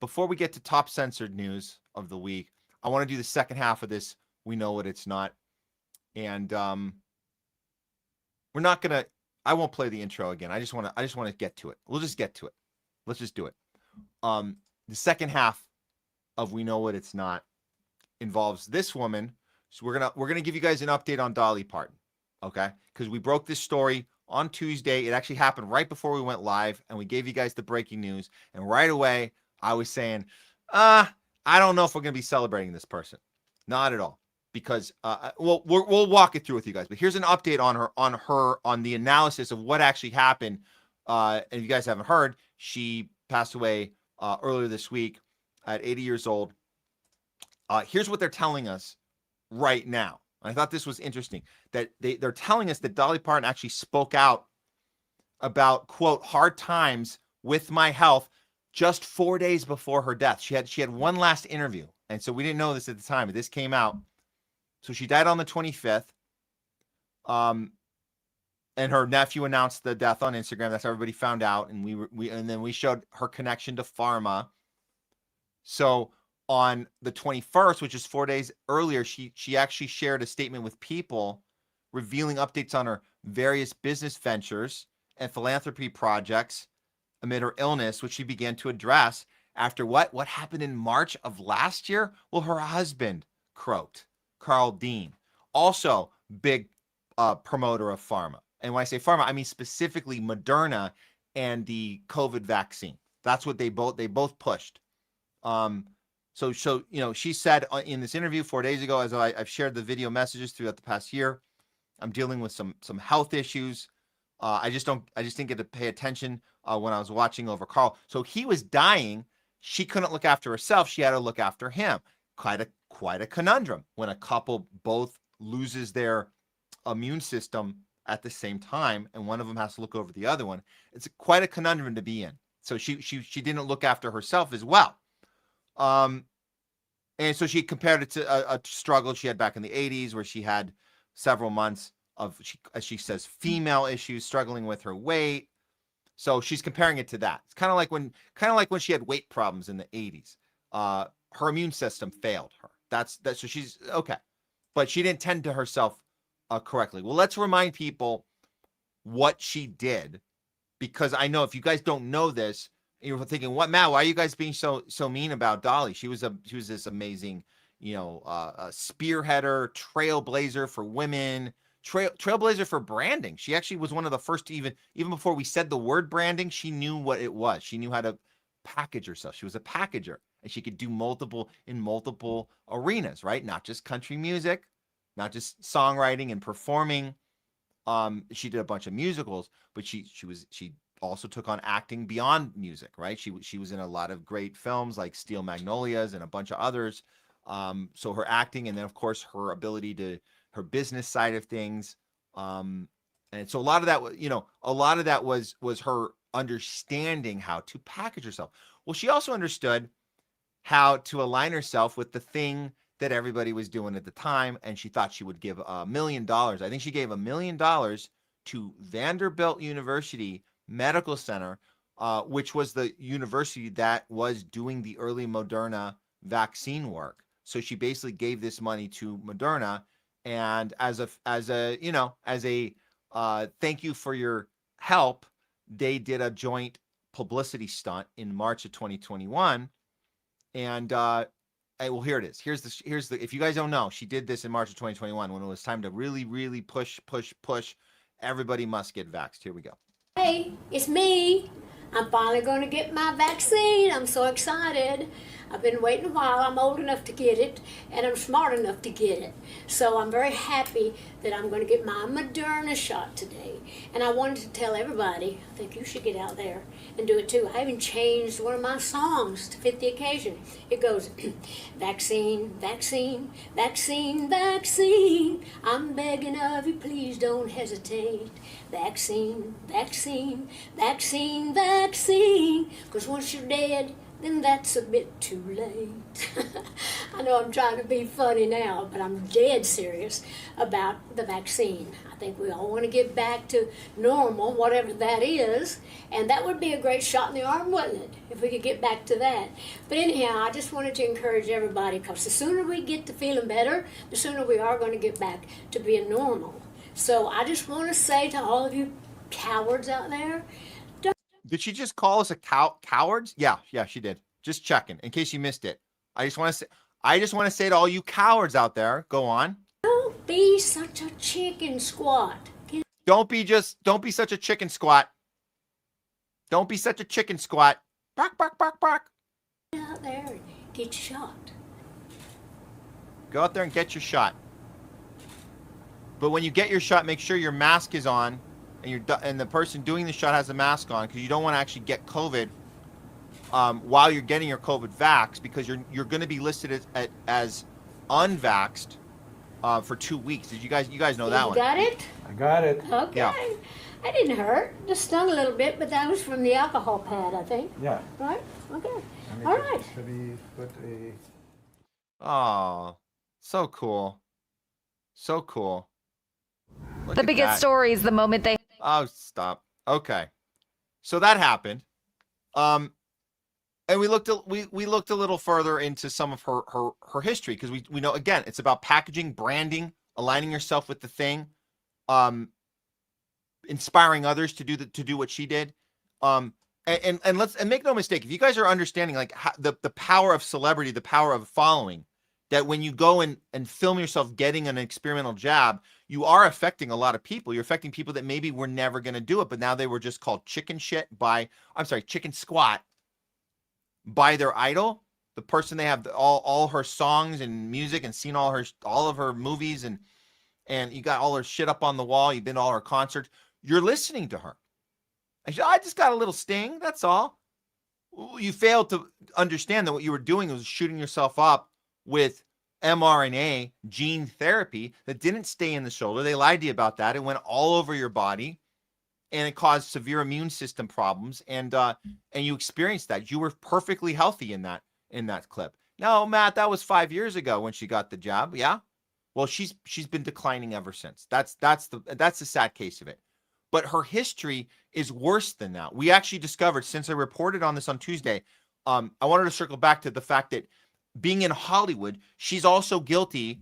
Speaker 3: Before we get to top censored news of the week, I want to do the second half of this. We know what it's not, and we're not gonna. I won't play the intro again. I just want to get to it. We'll just get to it. Let's just do it. The second half of We Know What It's Not involves this woman. So we're gonna give you guys an update on Dolly Parton, okay? Because we broke this story on Tuesday. It actually happened right before we went live, and we gave you guys the breaking news. And right away, I was saying, I don't know if we're gonna be celebrating this person. Not at all. Because we'll walk it through with you guys, but here's an update on the analysis of what actually happened. And if you guys haven't heard, she passed away earlier this week at 80 years old. Here's what they're telling us right now. I thought this was interesting, that they're telling us that Dolly Parton actually spoke out about, quote, hard times with my health just 4 days before her death. She had one last interview, and so we didn't know this at the time, but this came out. So she died on the 25th, and her nephew announced the death on Instagram. That's how everybody found out, and then we showed her connection to pharma. So on the 21st, which is 4 days earlier, she actually shared a statement with People, revealing updates on her various business ventures and philanthropy projects amid her illness, which she began to address after what happened in March of last year? Well, her husband croaked, Carl Dean, also big promoter of pharma. And when I say pharma, I mean specifically Moderna and the COVID vaccine. That's what they both pushed. So you know, she said in this interview 4 days ago, as I've shared the video messages throughout the past year, I'm dealing with some health issues. I just didn't get to pay attention when I was watching over Carl. So he was dying. She couldn't look after herself. She had to look after him. Quite a conundrum when a couple both loses their immune system at the same time, and one of them has to look over the other one. It's quite a conundrum to be in. So she didn't look after herself as well. And so she compared it to a struggle she had back in the 80s, where she had several months of, as she says, female issues, struggling with her weight. So she's comparing it to that. It's kind of like when she had weight problems in the 80s. Her immune system failed her. That's so she's okay, but she didn't tend to herself correctly. Well, let's remind people what she did, because I know if you guys don't know this, you're thinking, "What, Matt? Why are you guys being so mean about Dolly? She was this amazing, spearheader, trailblazer for women, trailblazer for branding. She actually was one of the first to even before we said the word branding, she knew what it was. She knew how to package herself. She was a packager, and she could do multiple arenas, right? Not just country music, not just songwriting and performing. She did a bunch of musicals, but she also took on acting beyond music, right? She was in a lot of great films like Steel Magnolias and a bunch of others. So her acting, and then of course her ability her business side of things. And so a lot of that was her understanding how to package herself. Well, she also understood how to align herself with the thing that everybody was doing at the time, and she thought she would give $1 million. I think she gave $1 million to Vanderbilt University Medical Center, which was the university that was doing the early Moderna vaccine work. So she basically gave this money to Moderna, and as a thank you for your help, they did a joint publicity stunt in March of 2021. And well, here it is. Here's the if you guys don't know, she did this in March of 2021 when it was time to really push. Everybody must get vaxxed. Here we go.
Speaker 4: Hey, it's me. I'm finally going to get my vaccine. I'm so excited. I've been waiting a while. I'm old enough to get it, and I'm smart enough to get it. So I'm very happy that I'm going to get my Moderna shot today. And I wanted to tell everybody, I think you should get out there and do it too. I even changed one of my songs to fit the occasion. It goes, vaccine, vaccine, vaccine, vaccine. I'm begging of you, please don't hesitate. Vaccine, vaccine, vaccine, vaccine. Because once you're dead, then that's a bit too late. I know I'm trying to be funny now, but I'm dead serious about the vaccine. I think we all want to get back to normal, whatever that is, and that would be a great shot in the arm, wouldn't it, if we could get back to that. But anyhow, I just wanted to encourage everybody, because the sooner we get to feeling better, the sooner we are going to get back to being normal. So I just want to say to all of you cowards out there,
Speaker 3: did she just call us cowards? Yeah, she did. Just checking in case you missed it. I just want to say to all you cowards out there, go on.
Speaker 4: Don't be such a chicken squat.
Speaker 3: Don't be such a chicken squat. Don't be such a chicken squat. Bark, bark, bark, bark.
Speaker 4: Get out there and get your shot.
Speaker 3: Go out there and get your shot. But when you get your shot, make sure your mask is on. And the person doing the shot has a mask on, because you don't want to actually get COVID while you're getting your COVID vax, because you're going to be listed as unvaxxed for 2 weeks. Did you guys know that one?
Speaker 4: You got it?
Speaker 10: I got it.
Speaker 4: Okay. Yeah. I didn't hurt. Just stung a little bit, but that was from the alcohol pad, I think.
Speaker 10: Yeah.
Speaker 4: Right? Okay. All right.
Speaker 3: Oh, so cool. So cool. Look
Speaker 13: the
Speaker 3: at
Speaker 13: biggest
Speaker 3: that.
Speaker 13: stories the moment they...
Speaker 3: Oh, stop. Okay. So that happened. And we looked a little further into some of her history, because we know, again, it's about packaging, branding, aligning yourself with the thing, inspiring others to do what she did. And let's make no mistake, if you guys are understanding like the power of celebrity, the power of following, that when you go and film yourself getting an experimental jab, you are affecting a lot of people. You're affecting people that maybe were never going to do it, but now they were just called chicken squat by their idol, the person they have all her songs and music and seen all of her movies and you got all her shit up on the wall. You've been to all her concerts. You're listening to her. I just got a little sting. That's all. You failed to understand that what you were doing was shooting yourself up with mRNA gene therapy that didn't stay in the shoulder. They lied to you about that. It went all over your body, and it caused severe immune system problems. And you experienced that. You were perfectly healthy in that clip. No, Matt, that was 5 years ago when she got the jab. Yeah. Well, she's been declining ever since. That's the sad case of it. But her history is worse than that. We actually discovered, since I reported on this on Tuesday, I wanted to circle back to the fact that being in Hollywood, she's also guilty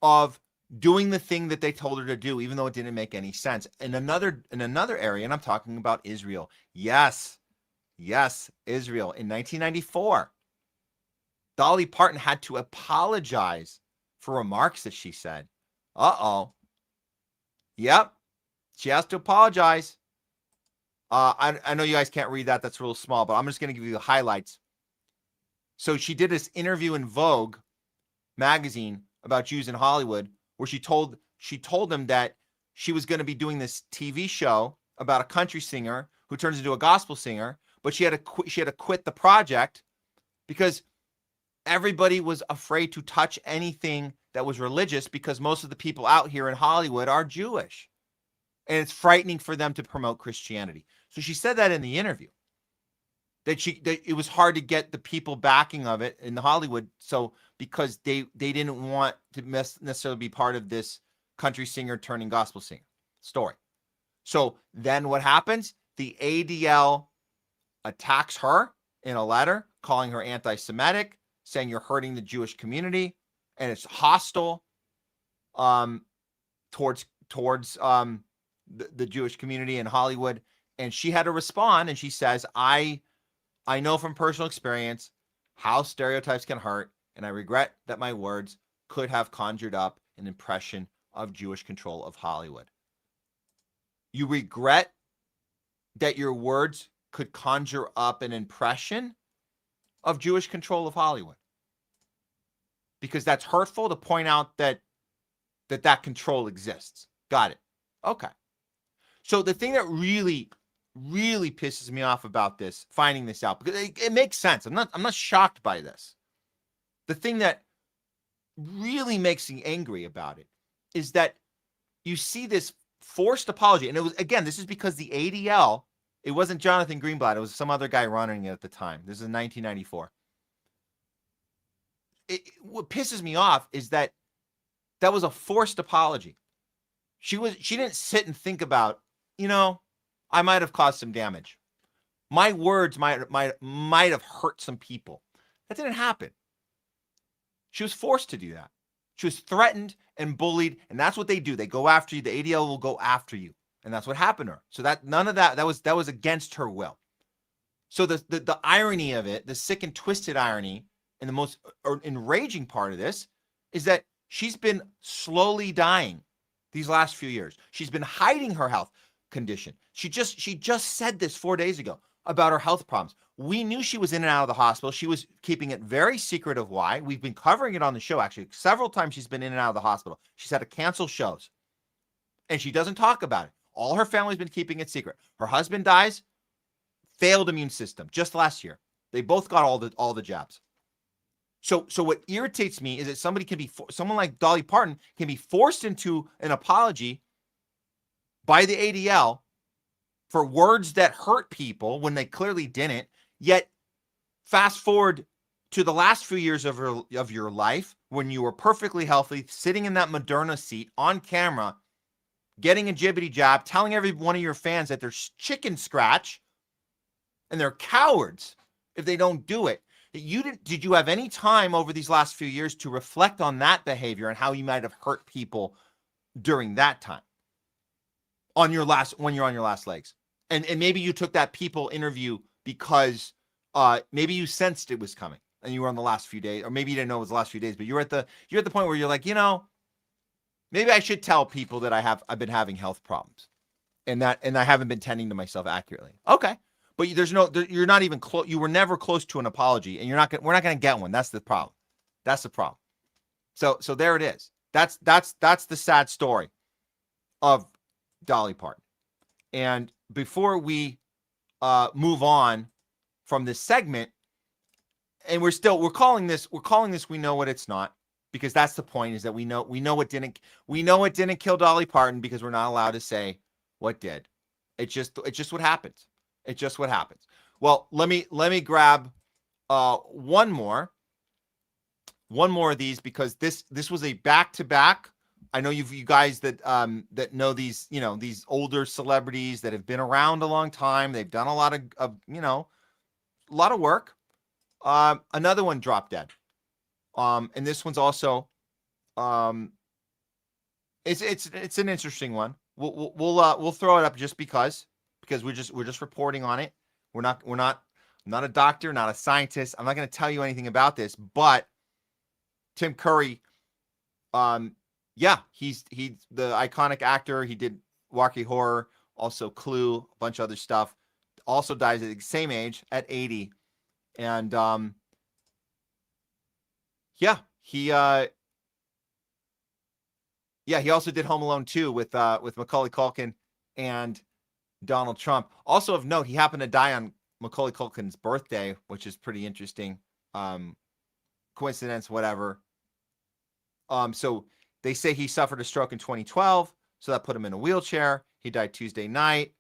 Speaker 3: of doing the thing that they told her to do, even though it didn't make any sense. In another area, and I'm talking about Israel. Yes, Israel. In 1994, Dolly Parton had to apologize for remarks that she said. Yep. She has to apologize. I know you guys can't read that. That's real small, but I'm just going to give you the highlights. So she did this interview in Vogue magazine about Jews in Hollywood, where she told them that she was going to be doing this TV show about a country singer who turns into a gospel singer, but she had to quit the project because everybody was afraid to touch anything that was religious because most of the people out here in Hollywood are Jewish. And it's frightening for them to promote Christianity. So she said that in the interview, that it was hard to get the people backing of it in Hollywood. So because they didn't want to necessarily be part of this country singer turning gospel singer story. So then what happens? The ADL attacks her in a letter, calling her anti-Semitic, saying you're hurting the Jewish community, and it's hostile towards the Jewish community in Hollywood. And she had to respond, and she says, I know from personal experience how stereotypes can hurt, and I regret that my words could have conjured up an impression of Jewish control of Hollywood. You regret that your words could conjure up an impression of Jewish control of Hollywood? Because that's hurtful to point out that control exists. Got it. Okay. So the thing that really, really pisses me off about this, finding this out, because it makes sense. I'm not shocked by this. The thing that really makes me angry about it is that you see this forced apology. And it was, again, this is because the ADL, it wasn't Jonathan Greenblatt, it was some other guy running it at the time. This is in 1994. What pisses me off is that was a forced apology. She didn't sit and think about, I might have caused some damage. My words might have hurt some people. That didn't happen. She was forced to do that. She was threatened and bullied, and that's what they do. They go after you. The ADL will go after you, and that's what happened to her. So none of that was against her will. So the irony of it, the sick and twisted irony, and the most enraging part of this is that she's been slowly dying these last few years. She's been hiding her health condition. She just said this 4 days ago about her health problems. We knew she was in and out of the hospital. She was keeping it very secret of why. We've been covering it on the show, actually. Several times she's been in and out of the hospital. She's had to cancel shows. And she doesn't talk about it. All her family's been keeping it secret. Her husband dies, failed immune system, just last year. They both got all the jabs. So what irritates me is that someone like Dolly Parton can be forced into an apology by the ADL for words that hurt people when they clearly didn't. Yet, fast forward to the last few years of your life when you were perfectly healthy, sitting in that Moderna seat on camera, getting a jibbity jab, telling every one of your fans that they're chicken scratch and they're cowards if they don't do it. Did you have any time over these last few years to reflect on that behavior and how you might have hurt people during that time when you're on your last legs? And maybe you took that People interview because maybe you sensed it was coming and you were on the last few days, or maybe you didn't know it was the last few days, but you're at the point where you're like, maybe I should tell people that I've been having health problems and I haven't been tending to myself accurately. Okay. But you're not even close. You were never close to an apology, and we're not going to get one. That's the problem. That's the problem. So there it is. That's the sad story of Dolly Parton. And before we move on from this segment, and we're calling this We Know What It's Not, because that's the point, is that we know it didn't kill Dolly Parton, because we're not allowed to say what did. It's just what happens. It's just what happens. Well, let me grab one more of these, because this was a back-to-back. I know you guys that know these, these older celebrities that have been around a long time. They've done a lot of work. Another one dropped dead. And this one's also it's an interesting one. We'll throw it up just because we're just reporting on it. I'm not a doctor, not a scientist. I'm not going to tell you anything about this, but Tim Curry, he's the iconic actor. He did Rocky Horror, also Clue, a bunch of other stuff. Also dies at the same age, at 80. And he also did Home Alone 2 with Macaulay Culkin and Donald Trump. Also of note, he happened to die on Macaulay Culkin's birthday, which is pretty interesting. Coincidence, whatever. So they say he suffered a stroke in 2012, so that put him in a wheelchair. He died Tuesday night,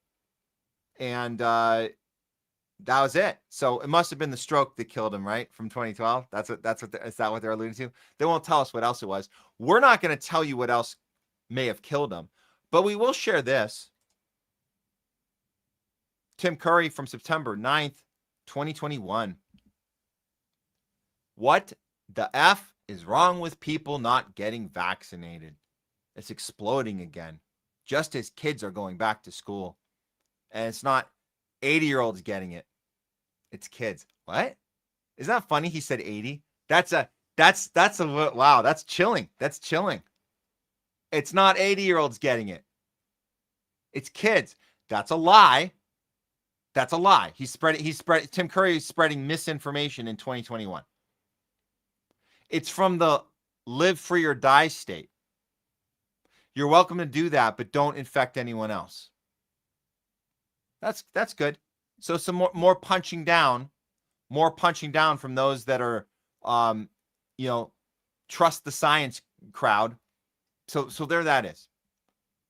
Speaker 3: and that was it. So it must have been the stroke that killed him, right? From 2012. Is that what they're alluding to? They won't tell us what else it was. We're not going to tell you what else may have killed him, but we will share this. Tim Curry from September 9th, 2021. What the F is wrong with people not getting vaccinated? It's exploding again, just as kids are going back to school. And it's not 80-year-olds getting it. It's kids. What? Isn't that funny? He said 80. That's wow. That's chilling. That's chilling. It's not 80-year-olds getting it. It's kids. That's a lie. That's a lie. Tim Curry is spreading misinformation in 2021. It's from the live free or die state. You're welcome to do that, but don't infect anyone else. That's good. So some more punching down from those that are, trust the science crowd. So there that is.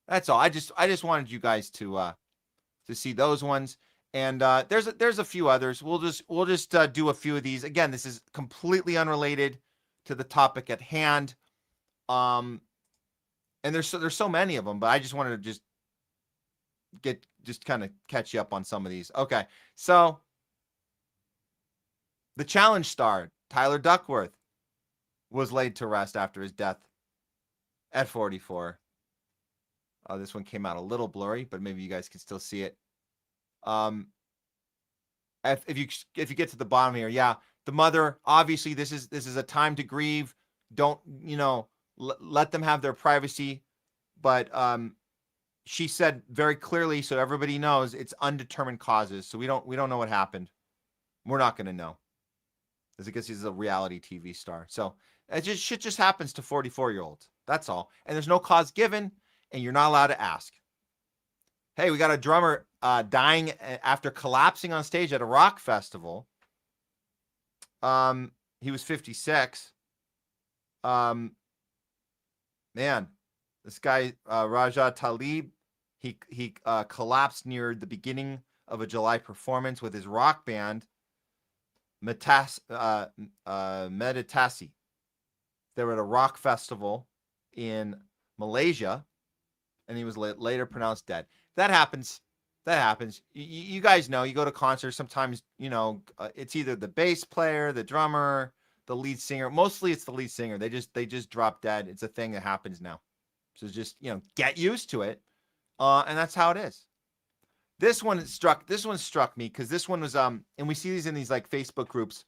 Speaker 3: That's all. I just wanted you guys to see those ones. And there's a few others. We'll just do a few of these. Again, this is completely unrelated to the topic at hand. And there's so many of them, but I just wanted to just kind of catch you up on some of these. Okay. So the challenge star, Tyler Duckworth, was laid to rest after his death at 44. This one came out a little blurry, but maybe you guys can still see it. If you get to the bottom here, the mother, obviously this is a time to grieve. Don't, let them have their privacy. But she said very clearly, so everybody knows, it's undetermined causes. So we don't know what happened. We're not going to know, because he's a reality TV star. So shit just happens to 44-year-olds. That's all. And there's no cause given, and you're not allowed to ask. Hey, we got a drummer dying after collapsing on stage at a rock festival. He was 56. Man, this guy Raja Talib, he collapsed near the beginning of a July performance with his rock band Meditasi. They were at a rock festival in Malaysia, and he was later pronounced dead. That happens. You guys know, you go to concerts, sometimes, it's either the bass player, the drummer, the lead singer. Mostly it's the lead singer. They just drop dead. It's a thing that happens now. So just, get used to it. And that's how it is. This one struck me because this one was and we see these in these like Facebook groups.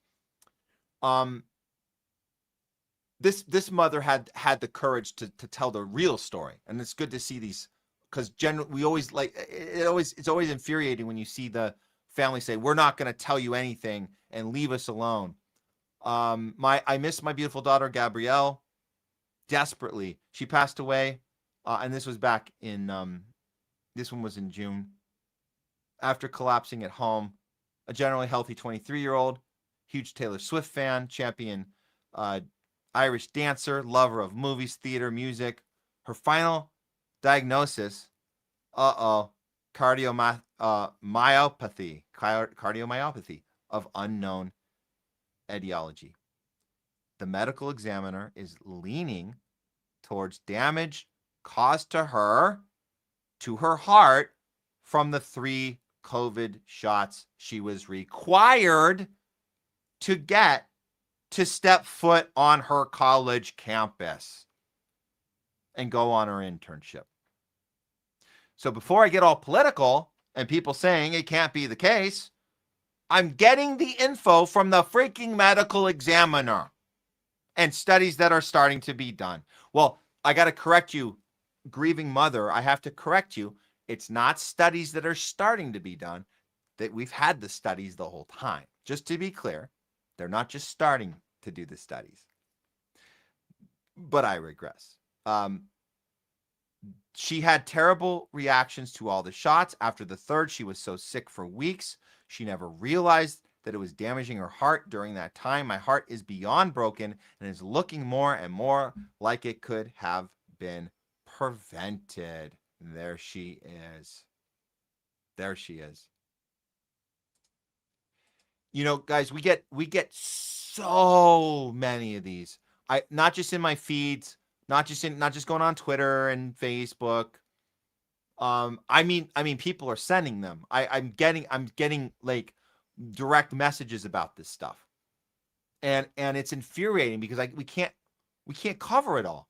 Speaker 3: This mother had the courage to tell the real story, and it's good to see these because we always like it's always infuriating when you see the family say we're not going to tell you anything and leave us alone. I miss my beautiful daughter Gabrielle desperately. She passed away, and this was back in this one was in June after collapsing at home. A generally healthy 23-year-old, huge Taylor Swift fan, champion Irish dancer, lover of movies, theater, music. Her final diagnosis, cardiomyopathy of unknown etiology. The medical examiner is leaning towards damage caused to her heart from the 3 COVID shots she was required to get to step foot on her college campus and go on her internship. So before I get all political and people saying it can't be the case, I'm getting the info from the freaking medical examiner and studies that are starting to be done. Well, I got to correct you, grieving mother. I have to correct you. It's not studies that are starting to be done. That we've had the studies the whole time. Just to be clear, they're not just starting to do the studies. But I regress. She had terrible reactions to all the shots. After the 3rd, she was so sick for weeks. She never realized that it was damaging her heart during that time. My heart is beyond broken and is looking more and more like it could have been prevented. There she is. There she is. You know, guys, we get so many of these. Not just in my feeds, not just going on Twitter and Facebook. I mean, people are sending them. I'm getting like direct messages about this stuff, and it's infuriating because we can't cover it all.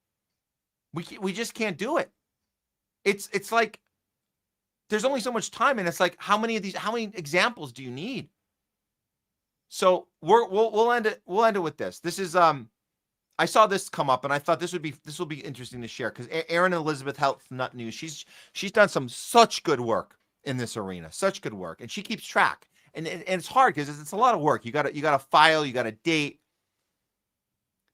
Speaker 3: We just can't do it. It's like there's only so much time, and it's like how many examples do you need? So we'll end it with this. This is I saw this come up and I thought this will be interesting to share because Erin Elizabeth Health Nut News, she's done such good work in this arena, such good work, and she keeps track. And it's hard because it's a lot of work. You got to file, you got to date.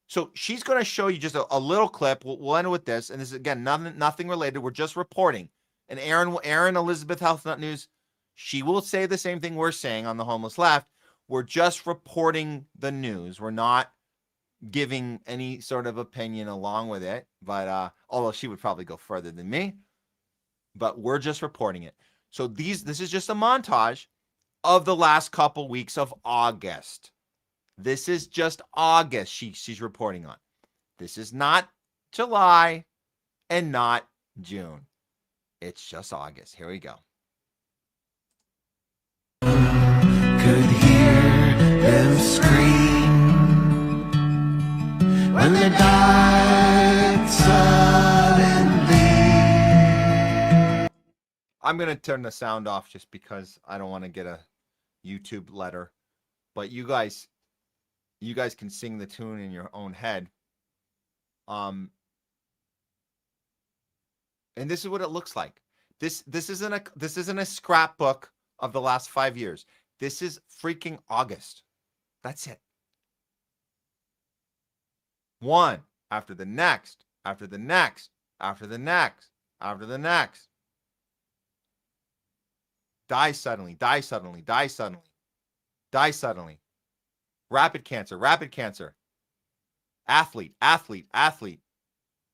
Speaker 3: So she's going to show you just a little clip. We'll end with this, and this is again nothing related. We're just reporting. And Erin Elizabeth Health Nut News, she will say the same thing we're saying on the Homeless Left. We're just reporting the news. We're not giving any sort of opinion along with it. But although she would probably go further than me, but we're just reporting it. So this is just a montage of the last couple weeks of August. This is just August she's reporting on. This is not July and not June. It's just August. Here we go.
Speaker 6: Could hear them scream when they died suddenly.
Speaker 3: I'm going to turn the sound off just because I don't want to get a YouTube letter. But you guys can sing the tune in your own head. And this is what it looks like. This isn't a scrapbook of the last 5 years. This is freaking August. That's it. One after the next, after the next, after the next, after the next. Die suddenly, die suddenly, die suddenly, die suddenly. Rapid cancer, rapid cancer. Athlete, athlete, athlete.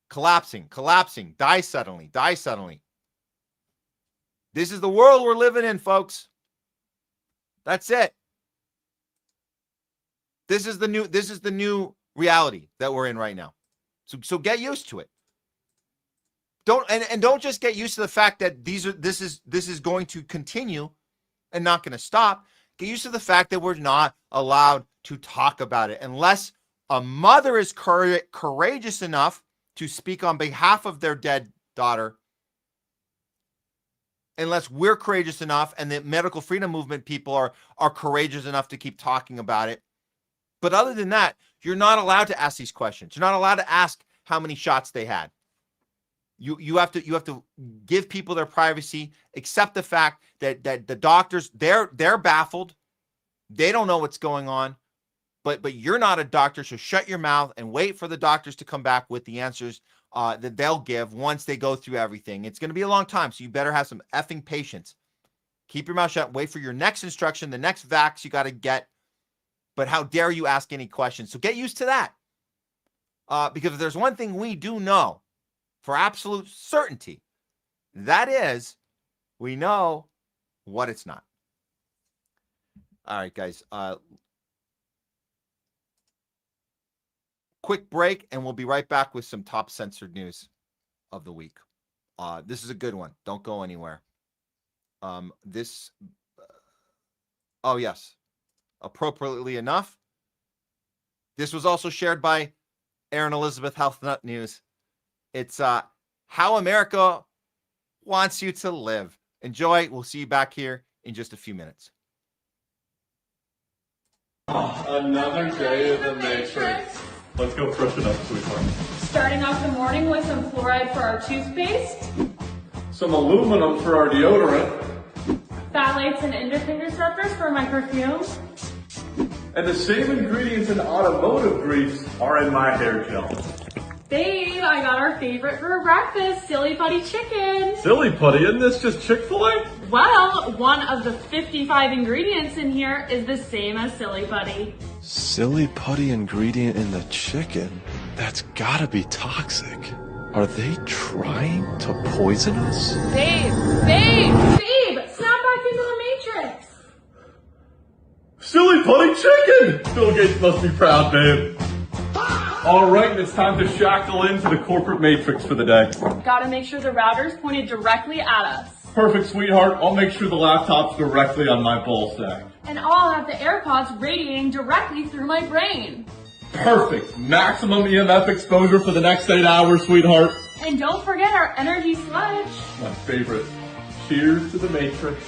Speaker 3: Collapsing, collapsing, die suddenly, die suddenly. This is the world we're living in, folks. That's it. This is the new reality that we're in right now. So get used to it. Don't just get used to the fact that this is going to continue and not going to stop. Get used to the fact that we're not allowed to talk about it unless a mother is courageous enough to speak on behalf of their dead daughter. unless we're courageous enough and the medical freedom movement people are courageous enough to keep talking about it. But other than that, you're not allowed to ask these questions. You're not allowed to ask how many shots they had. You have to give people their privacy, accept the fact that the doctors, they're baffled. They don't know what's going on. But you're not a doctor, so shut your mouth and wait for the doctors to come back with the answers that they'll give once they go through everything. It's going to be a long time, so you better have some effing patience. Keep your mouth shut. Wait for your next instruction, the next vax you got to get. But how dare you ask any questions? So get used to that. Because if there's one thing we do know for absolute certainty, that is we know what it's not. All right, guys. Quick break, and we'll be right back with some top censored news of the week. This is a good one. Don't go anywhere. Oh, yes. Appropriately enough, this was also shared by Aaron Elizabeth Health Nut News. It's how America wants you to live. Enjoy. We'll see you back here in just a few minutes.
Speaker 8: Another day of the Matrix. Let's go freshen up, sweetheart.
Speaker 9: Starting off the morning with some fluoride for our toothpaste,
Speaker 8: Some aluminum for our deodorant.
Speaker 9: phthalates and endocrine disruptors for my perfume.
Speaker 8: And the same ingredients in automotive grease are in my hair gel.
Speaker 9: Babe, I got our favorite for breakfast, Silly Putty Chicken.
Speaker 8: Silly putty, isn't this just Chick-fil-A?
Speaker 9: Well, one of the 55 ingredients in here is the same as Silly Putty.
Speaker 23: Silly putty ingredient in the chicken? That's gotta be toxic. Are they trying to poison us?
Speaker 9: Babe, snap back into the Matrix.
Speaker 8: Silly putty chicken! Bill Gates must be proud, babe. All right, it's time to shackle into the corporate matrix for the day.
Speaker 9: Gotta make sure the router's pointed directly at us.
Speaker 8: Perfect, sweetheart. I'll make sure the laptop's directly on my ball stack.
Speaker 9: And I'll have the AirPods radiating directly through my brain.
Speaker 8: Perfect. Maximum EMF exposure for the next 8 hours, sweetheart.
Speaker 9: And don't forget our energy sludge.
Speaker 8: My favorite. Cheers to the Matrix.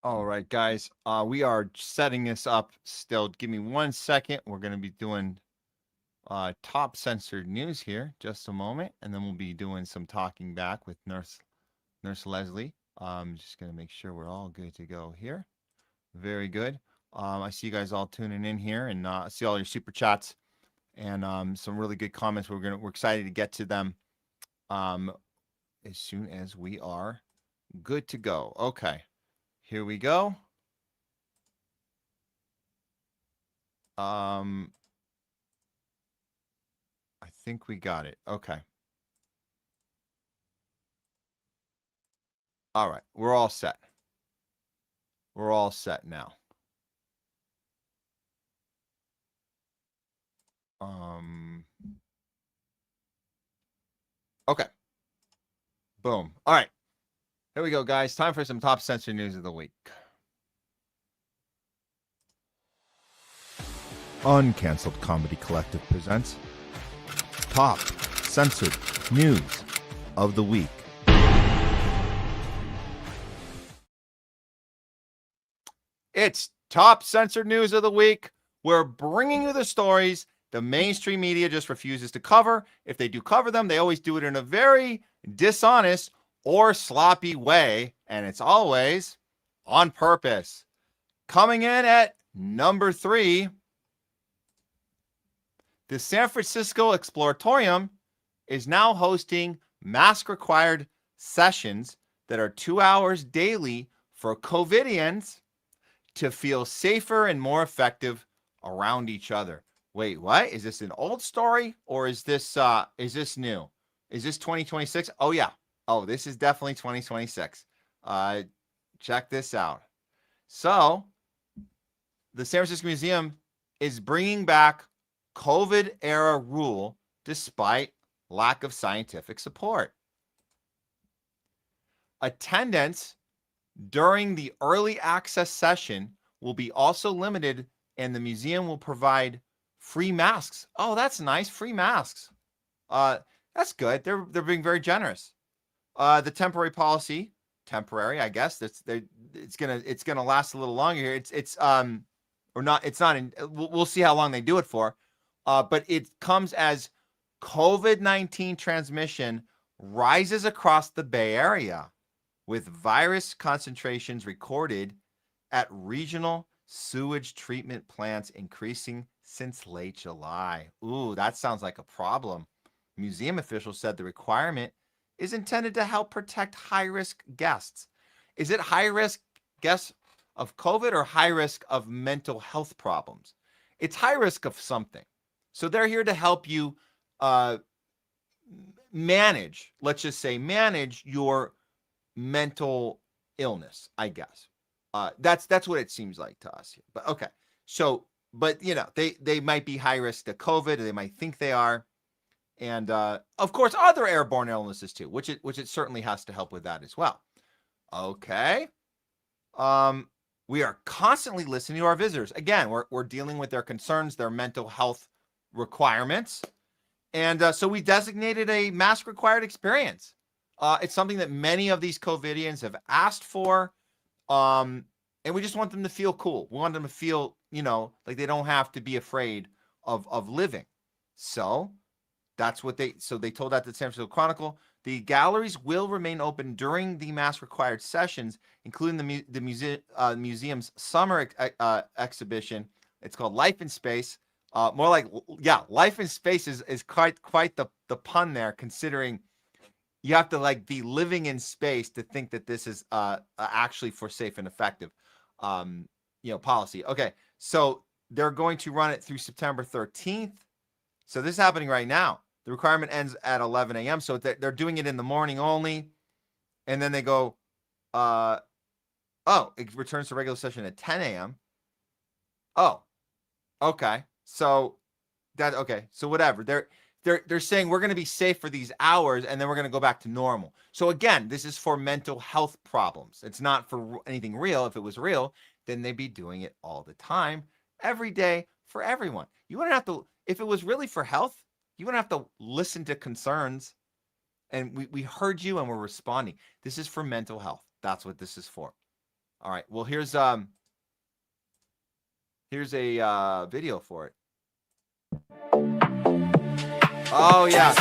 Speaker 3: All right, guys. We are setting this up still. Give me 1 second. We're going to be doing top censored news here. Just a moment. And then we'll be doing some talking back with Nurse Leslie. Just going to make sure we're all good to go here. Very good. I see you guys all tuning in here, and I see all your super chats and some really good comments. We're excited to get to them as soon as we are good to go. Okay. Here we go. I think we got it. Okay. All right. We're all set. We're all set now. Okay. Boom. All right. Here we go, guys. Time for some top censored news of the week. Uncanceled Comedy Collective presents Top Censored News of the Week. It's Top Censored News of the Week. We're bringing you the stories the mainstream media just refuses to cover. If they do cover them, they always do it in a very dishonest or sloppy way, and it's always on purpose. Coming in at number 3, the San Francisco Exploratorium is now hosting mask-required sessions that are 2 hours daily for COVIDians to feel safer and more effective around each other. Wait, what? Is this an old story or is this new? Is this 2026? Oh yeah. Oh, this is definitely 2026. Check this out. So, the San Francisco Museum is bringing back COVID-era rule despite lack of scientific support. Attendance during the early access session will be also limited, and the museum will provide free masks. Oh, that's nice. Free masks. That's good. They're being very generous. The temporary policy, temporary, I guess. It's gonna last a little longer here. We'll see how long they do it for. But it comes as COVID-19 transmission rises across the Bay Area, with virus concentrations recorded at regional sewage treatment plants increasing since late July. Ooh, that sounds like a problem. Museum officials said the requirement is intended to help protect high-risk guests. Is it high-risk guests of COVID or high-risk of mental health problems? It's high-risk of something. So they're here to help you manage, let's just say, manage your mental illness, I guess. That's what it seems like to us here. But okay. So, but you know, they might be high risk to COVID, or they might think they are. And of course, other airborne illnesses too, which it certainly has to help with that as well. Okay. We are constantly listening to our visitors. Again, we're dealing with their concerns, their mental health requirements. And so we designated a mask required experience. It's something that many of these COVIDians have asked for. And we just want them to feel cool. We want them to feel, like they don't have to be afraid of living. So that's what they told that to the San Francisco Chronicle. The galleries will remain open during the mask required sessions, including the museum's summer exhibition. It's called Life in Space. More like, Life in Space is quite the pun there, considering you have to be living in space to think that this is actually for safe and effective, policy. Okay, so they're going to run it through September 13th. So this is happening right now. The requirement ends at 11 a.m. So they're doing it in the morning only, and then they go, it returns to regular session at 10 a.m. Oh, okay. So whatever. They're saying we're going to be safe for these hours, and then we're going to go back to normal. So again, this is for mental health problems. It's not for anything real. If it was real, then they'd be doing it all the time, every day, for everyone. You wouldn't have to, if it was really for health, you wouldn't have to listen to concerns. And we heard you and we're responding. This is for mental health. That's what this is for. All right. Well, here's a video for it. Oh yeah.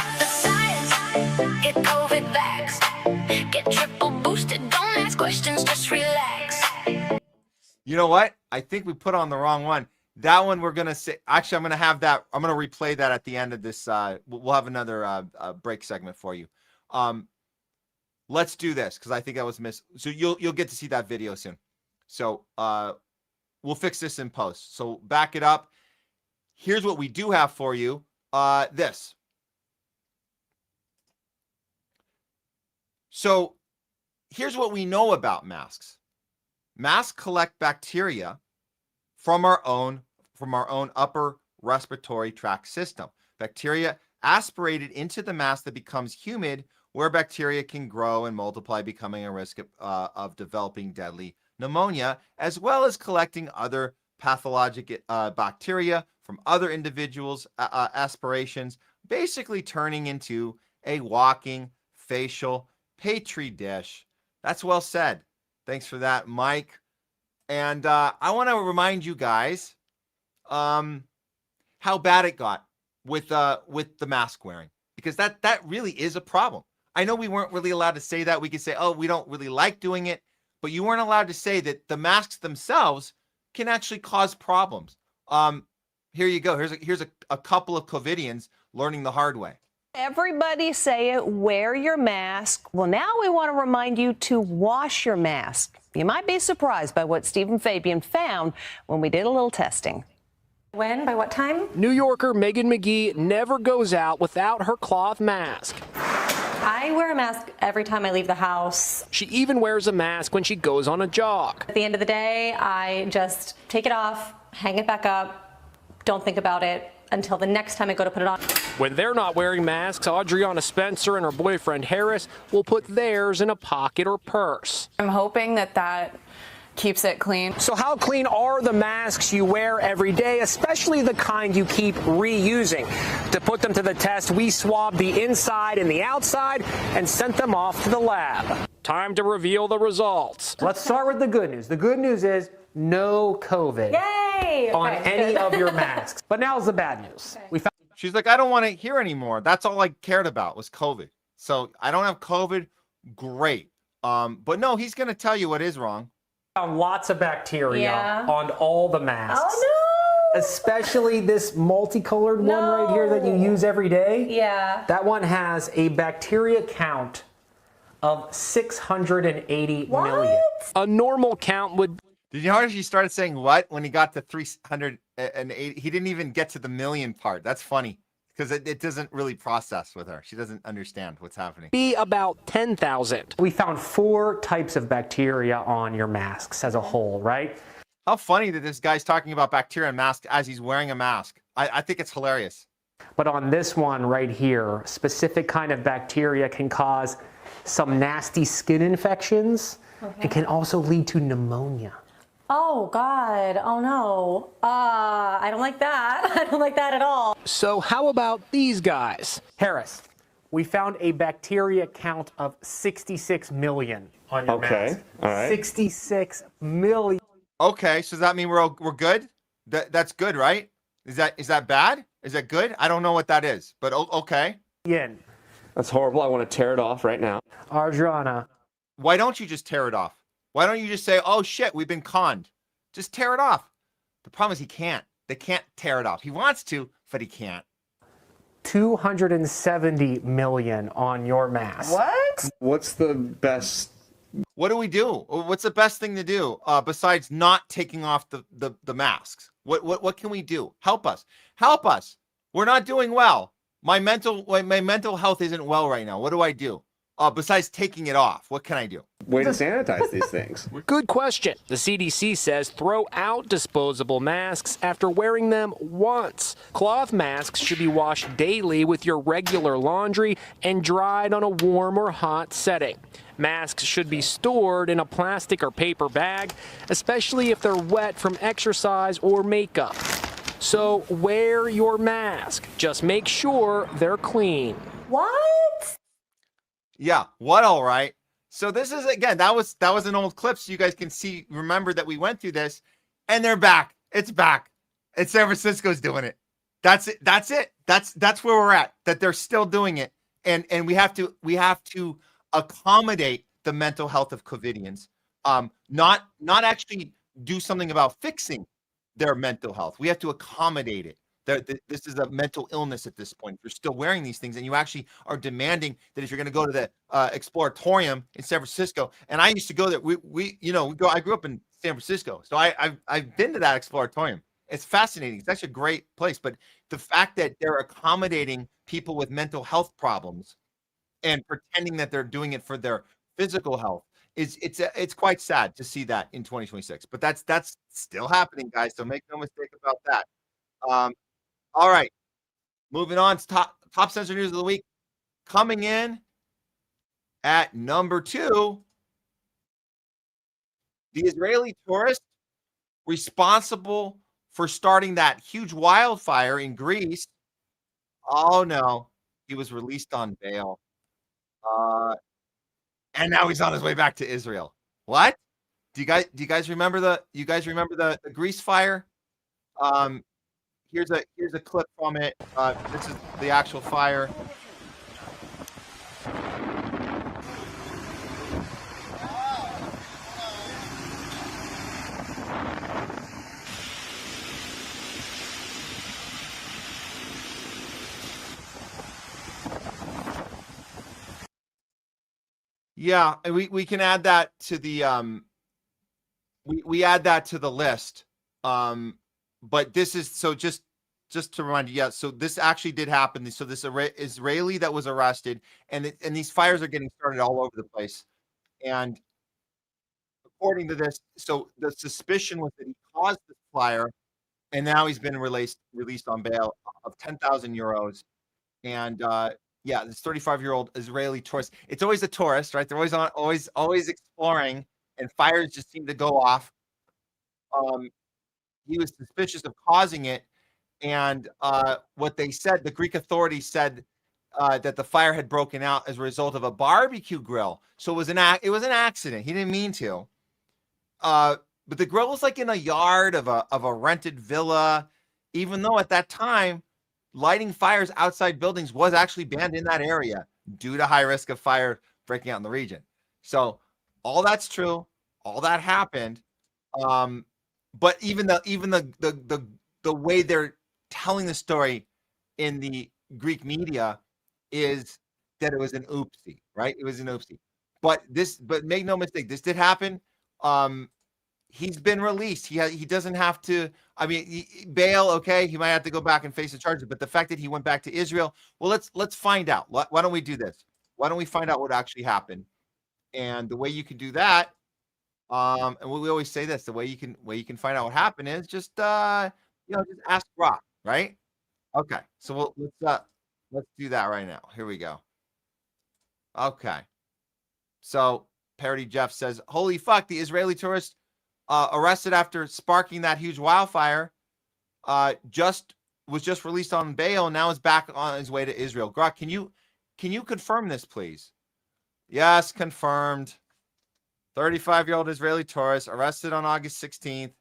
Speaker 11: Get COVID vaxxed. Get triple boosted. Don't ask questions, just relax.
Speaker 3: You know what? I think we put on the wrong one. That one we're gonna say. Actually, I'm gonna have that. I'm gonna replay that at the end of this. We'll have another break segment for you. Let's do this because I think I was missed. So you'll get to see that video soon. So we'll fix this in post. So back it up. Here's what we do have for you. This. So here's what we know about masks. Masks collect bacteria from our own upper respiratory tract system. Bacteria aspirated into the mask that becomes humid, where bacteria can grow and multiply, becoming a risk of developing deadly pneumonia, as well as collecting other pathologic bacteria from other individuals' aspirations, basically turning into a walking facial petri dish. That's well said. Thanks for that, Mike. And I want to remind you guys how bad it got with the mask wearing, because that really is a problem. I know we weren't really allowed to say that. We could say, oh, we don't really like doing it, but you weren't allowed to say that the masks themselves can actually cause problems. Here you go. Here's a couple of COVIDians learning the hard way.
Speaker 12: Everybody say it, wear your mask. Well, now we want to remind you to wash your mask. You might be surprised by what Stephen Fabian found when we did a little testing.
Speaker 14: When? By what time?
Speaker 24: New Yorker Megan McGee never goes out without her cloth mask.
Speaker 14: I wear a mask every time I leave the house.
Speaker 24: She even wears a mask when she goes on a jog.
Speaker 14: At the end of the day, I just take it off, hang it back up, don't think about it until the next time I go to put it on.
Speaker 24: When they're not wearing masks, Adriana Spencer and her boyfriend Harris will put theirs in a pocket or purse.
Speaker 25: I'm hoping that keeps it clean.
Speaker 24: So how clean are the masks you wear every day, especially the kind you keep reusing? To put them to the test, we swabbed the inside and the outside and sent them off to the lab. Time to reveal the results.
Speaker 26: Let's start with the good news. The good news is no COVID.
Speaker 14: Yay!
Speaker 26: On
Speaker 14: Okay,
Speaker 26: any
Speaker 14: good.
Speaker 26: of your masks. But now's the bad news. We found
Speaker 3: She's like, I don't want to hear anymore. That's all I cared about was COVID. So I don't have COVID. Great. But no, he's going to tell you what is wrong.
Speaker 26: lots of bacteria on all the masks.
Speaker 14: Oh
Speaker 26: no! Especially this multicolored one right here that you use every day.
Speaker 14: Yeah.
Speaker 26: That one has a bacteria count of 680 million.
Speaker 24: A normal count would...
Speaker 3: Did you notice he started saying what when he got to 380? He didn't even get to the million part. That's funny because it doesn't really process with her. She doesn't understand what's happening.
Speaker 24: Be about 10,000.
Speaker 26: We found 4 types of bacteria on your masks as a whole, right?
Speaker 3: How funny that this guy's talking about bacteria and mask as he's wearing a mask. I think it's hilarious.
Speaker 26: But on this one right here, specific kind of bacteria can cause some nasty skin infections. It can also lead to pneumonia.
Speaker 14: Oh, God. Oh, no. I don't like that. I don't like that at all.
Speaker 24: So how about these guys?
Speaker 26: Harris, we found a bacteria count of 66 million on your mask.
Speaker 23: All right.
Speaker 26: 66 million.
Speaker 3: Okay, so does that mean we're good? That's good, right? Is that bad? Is that good? I don't know what that is, but okay.
Speaker 23: That's horrible. I want to tear it off right now.
Speaker 26: Adriana.
Speaker 3: Why don't you just tear it off? Why don't you just say, oh shit, we've been conned? Just tear it off. The problem is he can't. They can't tear it off. He wants to, but he can't.
Speaker 26: 270 million on your mask.
Speaker 14: What?
Speaker 23: What's the best?
Speaker 3: What do we do? What's the best thing to do besides not taking off the masks? What can we do? Help us. Help us. We're not doing well. My mental health isn't well right now. What do I do? Besides taking it off, what can I do?
Speaker 23: Way to sanitize these things.
Speaker 24: Good question. The CDC says throw out disposable masks after wearing them once. Cloth masks should be washed daily with your regular laundry and dried on a warm or hot setting. Masks should be stored in a plastic or paper bag, especially if they're wet from exercise or makeup. So wear your mask. Just make sure they're clean.
Speaker 14: What?
Speaker 3: Yeah, what all right? So this is, again, that was an old clip, so you guys can see, remember that we went through this, and they're back. It's back. And San Francisco's doing it. That's it. That's it. That's where we're at. That they're still doing it, and we have to accommodate the mental health of COVIDians. Not actually do something about fixing their mental health. We have to accommodate it. This is a mental illness at this point. If you're still wearing these things, and you actually are demanding that if you're going to go to the Exploratorium in San Francisco, and I used to go there. We go. I grew up in San Francisco, so I've been to that Exploratorium. It's fascinating. It's actually a great place. But the fact that they're accommodating people with mental health problems and pretending that they're doing it for their physical health it's quite sad to see that in 2026. But that's still happening, guys. So make no mistake about that. All right, moving on to top censored news of the week. Coming in at number 2, the Israeli tourist responsible for starting that huge wildfire in Greece. Oh no, he was released on bail. And now he's on his way back to Israel. What? Do you guys remember the Greece fire? Here's a clip from it. This is the actual fire. Yeah, and we can add that to the we add that to the list. But this is, so just to remind you, yeah, so this actually did happen. So this Israeli that was arrested, and these fires are getting started all over the place. And according to this, so the suspicion was that he caused the fire, and now he's been released on bail of 10,000 euros. And yeah, this 35-year-old Israeli tourist. It's always a tourist, right? They're always exploring, and fires just seem to go off. He was suspicious of causing it, and what they said, the Greek authorities said that the fire had broken out as a result of a barbecue grill. So it was an accident. He didn't mean to. But the grill was like in a yard of a rented villa, even though at that time lighting fires outside buildings was actually banned in that area due to high risk of fire breaking out in the region. So all that's true. All that happened. But even the way they're telling the story in the Greek media is that it was an oopsie, right? It was an oopsie. But make no mistake, this did happen. He's been released. He doesn't have to. I mean, bail. Okay, he might have to go back and face the charges. But the fact that he went back to Israel, well, let's find out. Why don't we do this? Why don't we find out what actually happened? And the way you can do that, and we always say this: the way you can find out what happened is just just ask Rock, right? Okay, so let's do that right now. Here we go. Okay, so Parody Jeff says, "Holy fuck! The Israeli tourist arrested after sparking that huge wildfire, was just released on bail and now is back on his way to Israel." Grok, can you confirm this, please? Yes, confirmed. 35-year-old Israeli tourist arrested on August 16th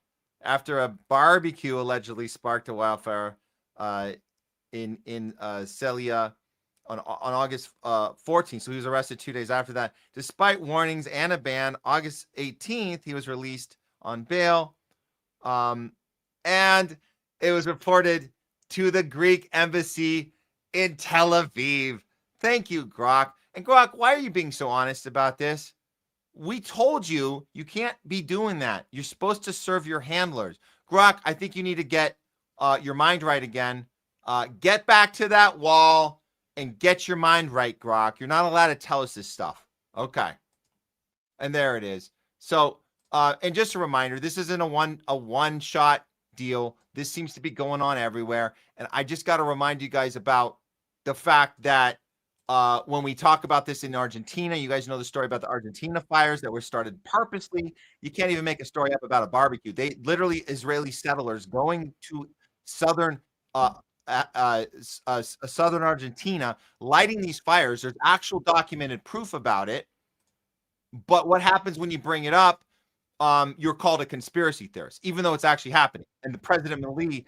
Speaker 3: after a barbecue allegedly sparked a wildfire in Celia on August 14th. So he was arrested 2 days after that. Despite warnings and a ban, August 18th, he was released on bail. And it was reported to the Greek embassy in Tel Aviv. Thank you, Grok. And Grok, why are you being so honest about this? We told you can't be doing that. You're supposed to serve your handlers. Grok, I think you need to get your mind right again. Get back to that wall and get your mind right, Grok. You're not allowed to tell us this stuff. Okay. And there it is. So, and just a reminder, this isn't a one-shot deal. This seems to be going on everywhere. And I just got to remind you guys about the fact that when we talk about this in Argentina, you guys know the story about the Argentina fires that were started purposely. You can't even make a story up about a barbecue. They literally, Israeli settlers going to southern southern Argentina, lighting these fires. There's actual documented proof about it. But what happens when you bring it up? You're called a conspiracy theorist, even though it's actually happening. And the president Milei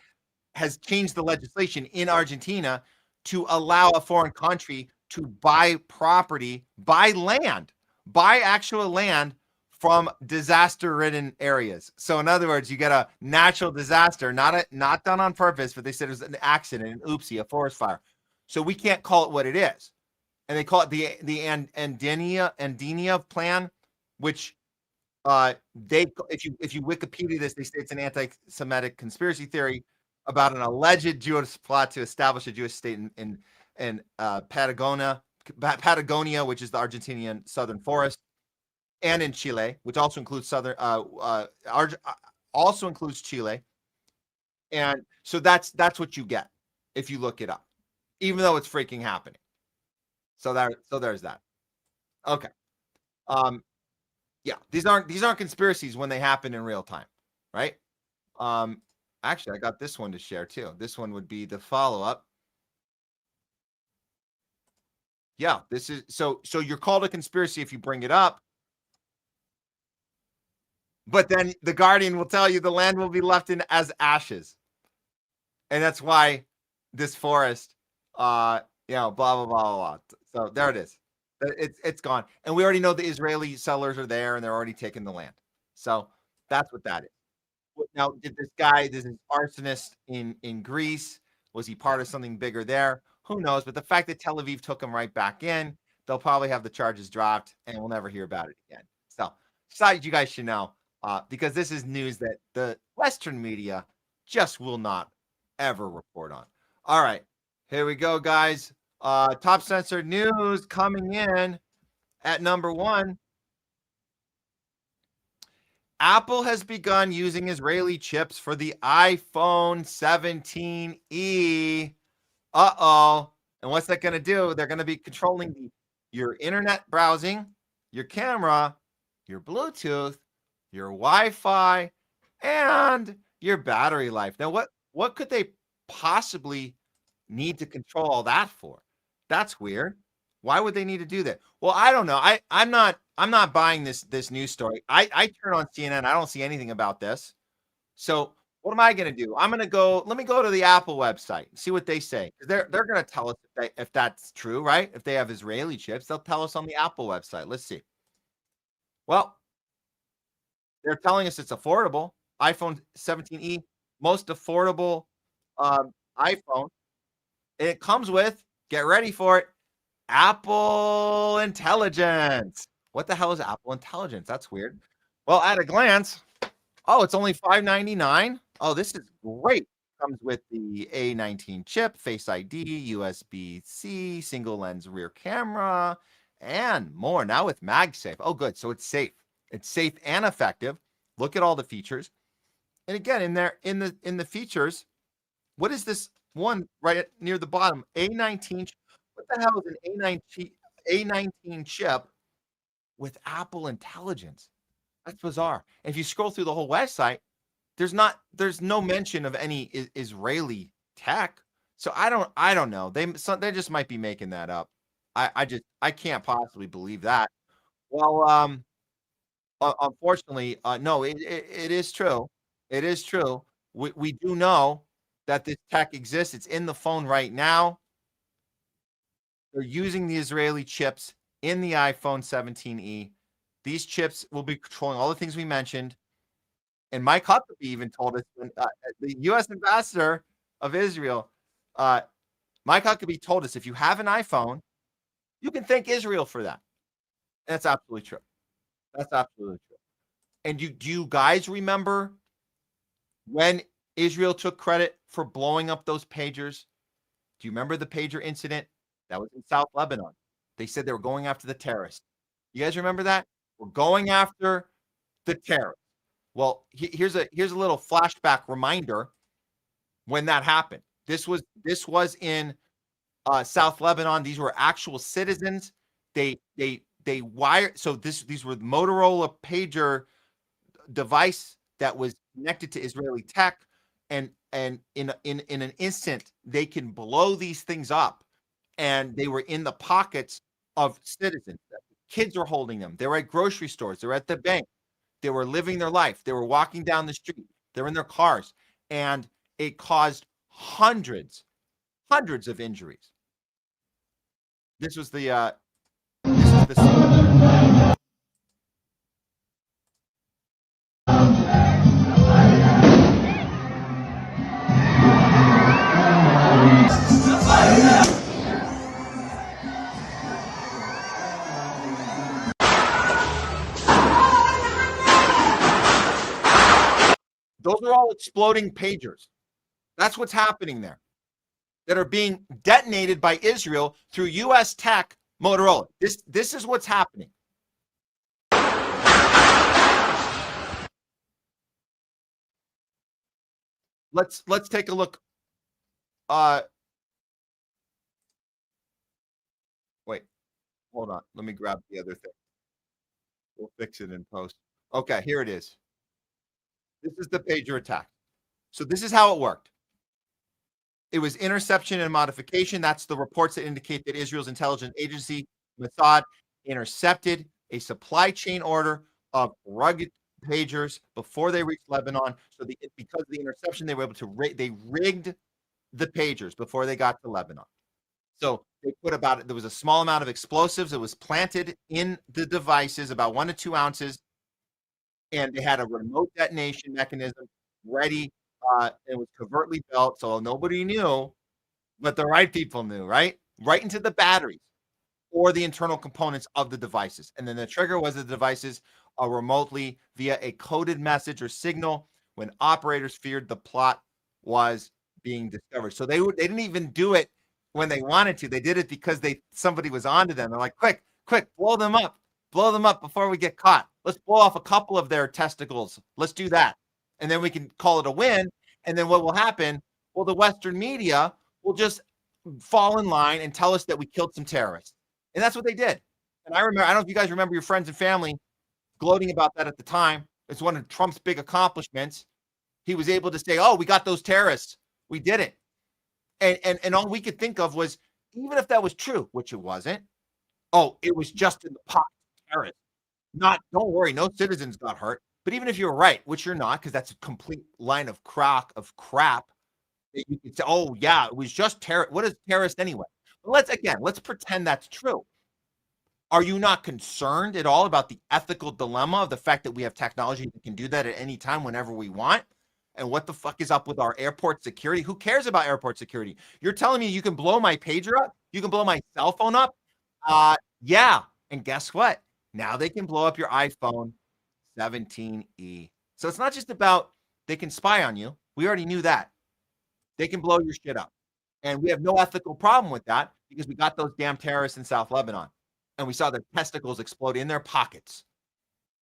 Speaker 3: has changed the legislation in Argentina to allow a foreign country to buy property, buy actual land from disaster-ridden areas. So in other words, you get a natural disaster, not done on purpose, but they said it was an accident, an oopsie, a forest fire. So we can't call it what it is. And they call it the Andenia plan, which if you Wikipedia this, they say it's an anti-Semitic conspiracy theory about an alleged Jewish plot to establish a Jewish state in Patagonia, which is the Argentinian southern forest, and in Chile, which also includes also includes Chile. And so that's what you get if you look it up, even though it's freaking happening. So there's that. Okay. Yeah, these aren't conspiracies when they happen in real time, right? Actually, I got this one to share too. This one would be the follow-up. Yeah, this is so you're called a conspiracy if you bring it up. But then the Guardian will tell you the land will be left in as ashes. And that's why this forest blah blah blah blah. So there it is. It's gone. And we already know the Israeli settlers are there and they're already taking the land. So that's what that is. Now, did this arsonist in Greece, was he part of something bigger there? Who knows? But the fact that Tel Aviv took him right back in, they'll probably have the charges dropped and we'll never hear about it again. So just thought you guys should know, because this is news that the Western media just will not ever report on. All right, here we go, guys. Top censored news coming in at number 1. Apple has begun using Israeli chips for the iPhone 17e. Uh-oh. And what's that going to do? They're going to be controlling your internet browsing, your camera, your Bluetooth, your Wi-Fi, and your battery life. Now, what could they possibly need to control all that for? That's weird. Why would they need to do that? Well, I don't know. I'm not buying this news story. I turn on CNN. I don't see anything about this. So what am I going to do? Let me go to the Apple website and see what they say. They're going to tell us if that's true, right? If they have Israeli chips, they'll tell us on the Apple website. Let's see. Well, they're telling us it's affordable. iPhone 17e, most affordable iPhone. It comes with, get ready for it, Apple Intelligence. What the hell is Apple Intelligence? That's weird. Well, at a glance, it's only $599. Oh, this is great. Comes with the A19 chip, Face ID, USB-C, single lens rear camera, and more. Now with MagSafe. Oh, good. So it's safe. It's safe and effective. Look at all the features. And again, in the features, what is this one right near the bottom? A19. What the hell is an A19 chip with Apple Intelligence? That's bizarre. And if you scroll through the whole website, there's no mention of any Israeli tech. So I don't know. They just might be making that up. I can't possibly believe that. Well, unfortunately, no, it is true. It is true. We do know that this tech exists. It's in the phone right now. They're using the Israeli chips in the iPhone 17e. These chips will be controlling all the things we mentioned. And Mike Huckabee even told us, the U.S. ambassador of Israel, Mike Huckabee told us, if you have an iPhone, you can thank Israel for that. And that's absolutely true. That's absolutely true. And do you guys remember when Israel took credit for blowing up those pagers? Do you remember the pager incident? That was in South Lebanon. They said they were going after the terrorists. You guys remember that? We're going after the terrorists. Well, here's a little flashback reminder when that happened. This was in South Lebanon. These were actual citizens. They wired. So these were the Motorola pager device that was connected to Israeli tech, and in an instant they can blow these things up, and they were in the pockets of citizens. Kids were holding them. They were at grocery stores. They were at the bank. They were living their life. They were walking down the street. They were in their cars. And it caused hundreds of injuries. This was the those are all exploding pagers. That's what's happening there, that are being detonated by Israel through U.S. tech Motorola. This is what's happening. Let's take a look. Wait, hold on. Let me grab the other thing. We'll fix it in post. Okay, here it is. This is the pager attack. So this is how it worked. It was interception and modification. That's the reports that indicate that Israel's intelligence agency, Mossad, intercepted a supply chain order of rugged pagers before they reached Lebanon. So because of the interception, they were able to they rigged the pagers before they got to Lebanon. So they put there was a small amount of explosives that was planted in the devices, about 1 to 2 ounces, and they had a remote detonation mechanism ready. It was covertly built, so nobody knew, but the right people knew, right? Right into the batteries or the internal components of the devices. And then the trigger was the devices remotely via a coded message or signal when operators feared the plot was being discovered. So they didn't even do it when they wanted to. They did it because somebody was onto them. They're like, quick, blow them up before we get caught. Let's blow off a couple of their testicles. Let's do that. And then we can call it a win. And then what will happen? Well, the Western media will just fall in line and tell us that we killed some terrorists. And that's what they did. And I don't know if you guys remember your friends and family gloating about that at the time. It's one of Trump's big accomplishments. He was able to say, oh, we got those terrorists. We did it. And all we could think of was, even if that was true, which it wasn't, oh, it was just in the pocket of terrorists. Don't worry, no citizens got hurt. But even if you're right, which you're not, because that's a complete line of crap, you could say, oh, yeah, it was just terror. What is terrorist anyway? But let's pretend that's true. Are you not concerned at all about the ethical dilemma of the fact that we have technology that can do that at any time, whenever we want? And what the fuck is up with our airport security? Who cares about airport security? You're telling me you can blow my pager up? You can blow my cell phone up? Yeah. And guess what? Now they can blow up your iPhone 17E. So it's not just about they can spy on you. We already knew that. They can blow your shit up. And we have no ethical problem with that because we got those damn terrorists in South Lebanon. And we saw their testicles explode in their pockets.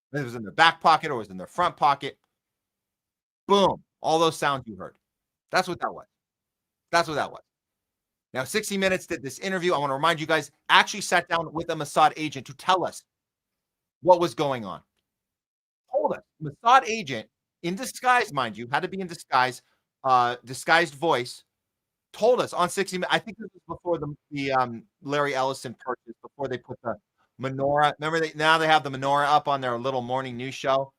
Speaker 3: Whether it was in their back pocket or it was in their front pocket. Boom. All those sounds you heard. That's what that was. Now, 60 Minutes did this interview. I want to remind you guys, actually sat down with a Mossad agent to tell us what was going on. Told us. Mossad agent, in disguise, mind you, had to be in disguise, disguised voice, told us on 60 Minutes. I think this was before the Larry Ellison purchase, before they put the menorah. Remember, now they have the menorah up on their little morning news show.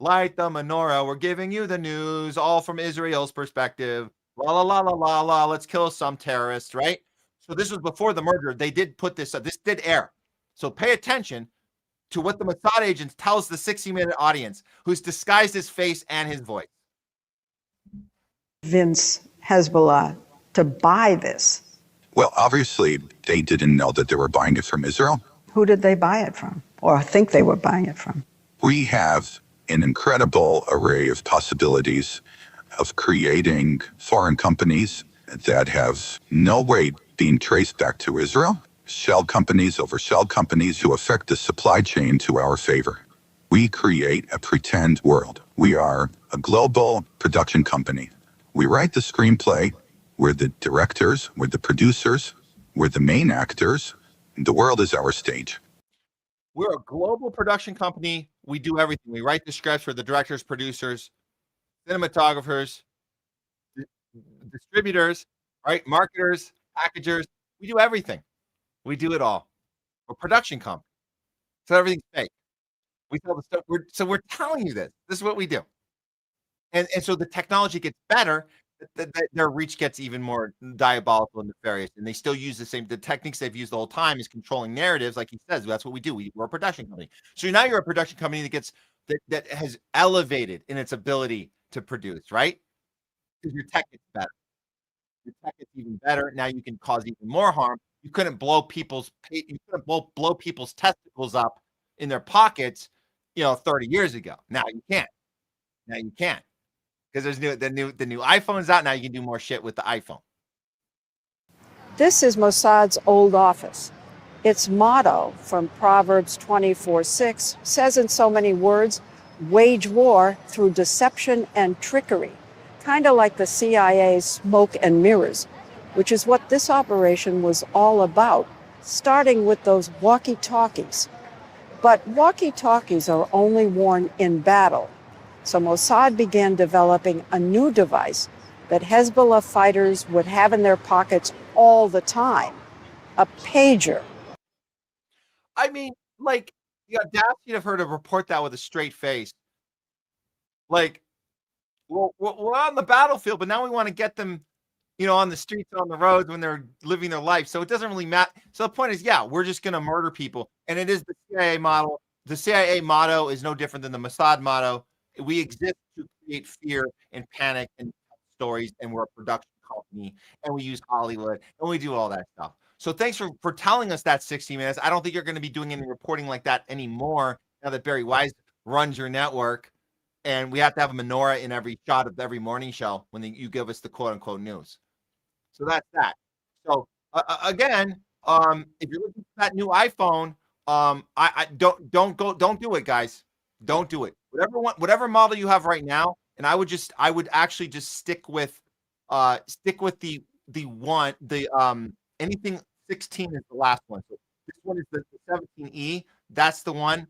Speaker 3: Light the menorah. We're giving you the news, all from Israel's perspective. La la la la la la. Let's kill some terrorists, right? So this was before the murder. They did put this up. This did air. So pay attention to what the Mossad agent tells the 60-minute audience, who's disguised his face and his voice.
Speaker 1: Convince Hezbollah to buy this.
Speaker 5: Well, obviously, they didn't know that they were buying it from Israel.
Speaker 1: Who did they buy it from, or think they were buying it from?
Speaker 5: We have an incredible array of possibilities of creating foreign companies that have no way being traced back to Israel. Shell companies over shell companies who affect the supply chain to our favor. We create a pretend world. We are a global production company. We write the screenplay. We're the directors. We're the producers. We're the main actors. The world is our stage.
Speaker 3: We're a global production company. We do everything. We write the scripts for the directors, producers, cinematographers, distributors, right? Marketers, packagers. We do everything. We do it all. We're a production company. So everything's fake. We tell the stuff. We're telling you this. This is what we do. And so the technology gets better. Their reach gets even more diabolical and nefarious, and they still use the techniques they've used the whole time is controlling narratives, like he says. That's what we do. We're a production company. So now you're a production company that has elevated in its ability to produce, right? Because your tech gets better. Your tech gets even better. Now you can cause even more harm. You couldn't blow people's testicles up in their pockets, 30 years ago. Now you can't. Because there's the new iPhone's out now. You can do more shit with the iPhone.
Speaker 7: This is Mossad's old office. Its motto from Proverbs 24:6 says in so many words, wage war through deception and trickery, kind of like the CIA's smoke and mirrors, which is what this operation was all about, starting with those walkie-talkies. But walkie-talkies are only worn in battle. So Mossad began developing a new device that Hezbollah fighters would have in their pockets all the time, a pager.
Speaker 3: I mean, like, the audacity of her to report that with a straight face. Like, well, we're on the battlefield, but now we want to get them, on the streets, on the roads when they're living their life. So it doesn't really matter. So the point is, yeah, we're just going to murder people. And it is the CIA model. The CIA motto is no different than the Mossad motto. We exist to create fear and panic and stories, and we're a production company, and we use Hollywood, and we do all that stuff. So thanks for telling us that 60 minutes. I don't think you're going to be doing any reporting like that anymore now that Barry Weiss runs your network, and we have to have a menorah in every shot of every morning show when you give us the quote-unquote news. So that's that. So again, if you're looking for that new iPhone, I don't do it, guys. Don't do it. Whatever model you have right now, and I would actually just stick with the anything 16 is the last one. So this one is the 17E. That's the one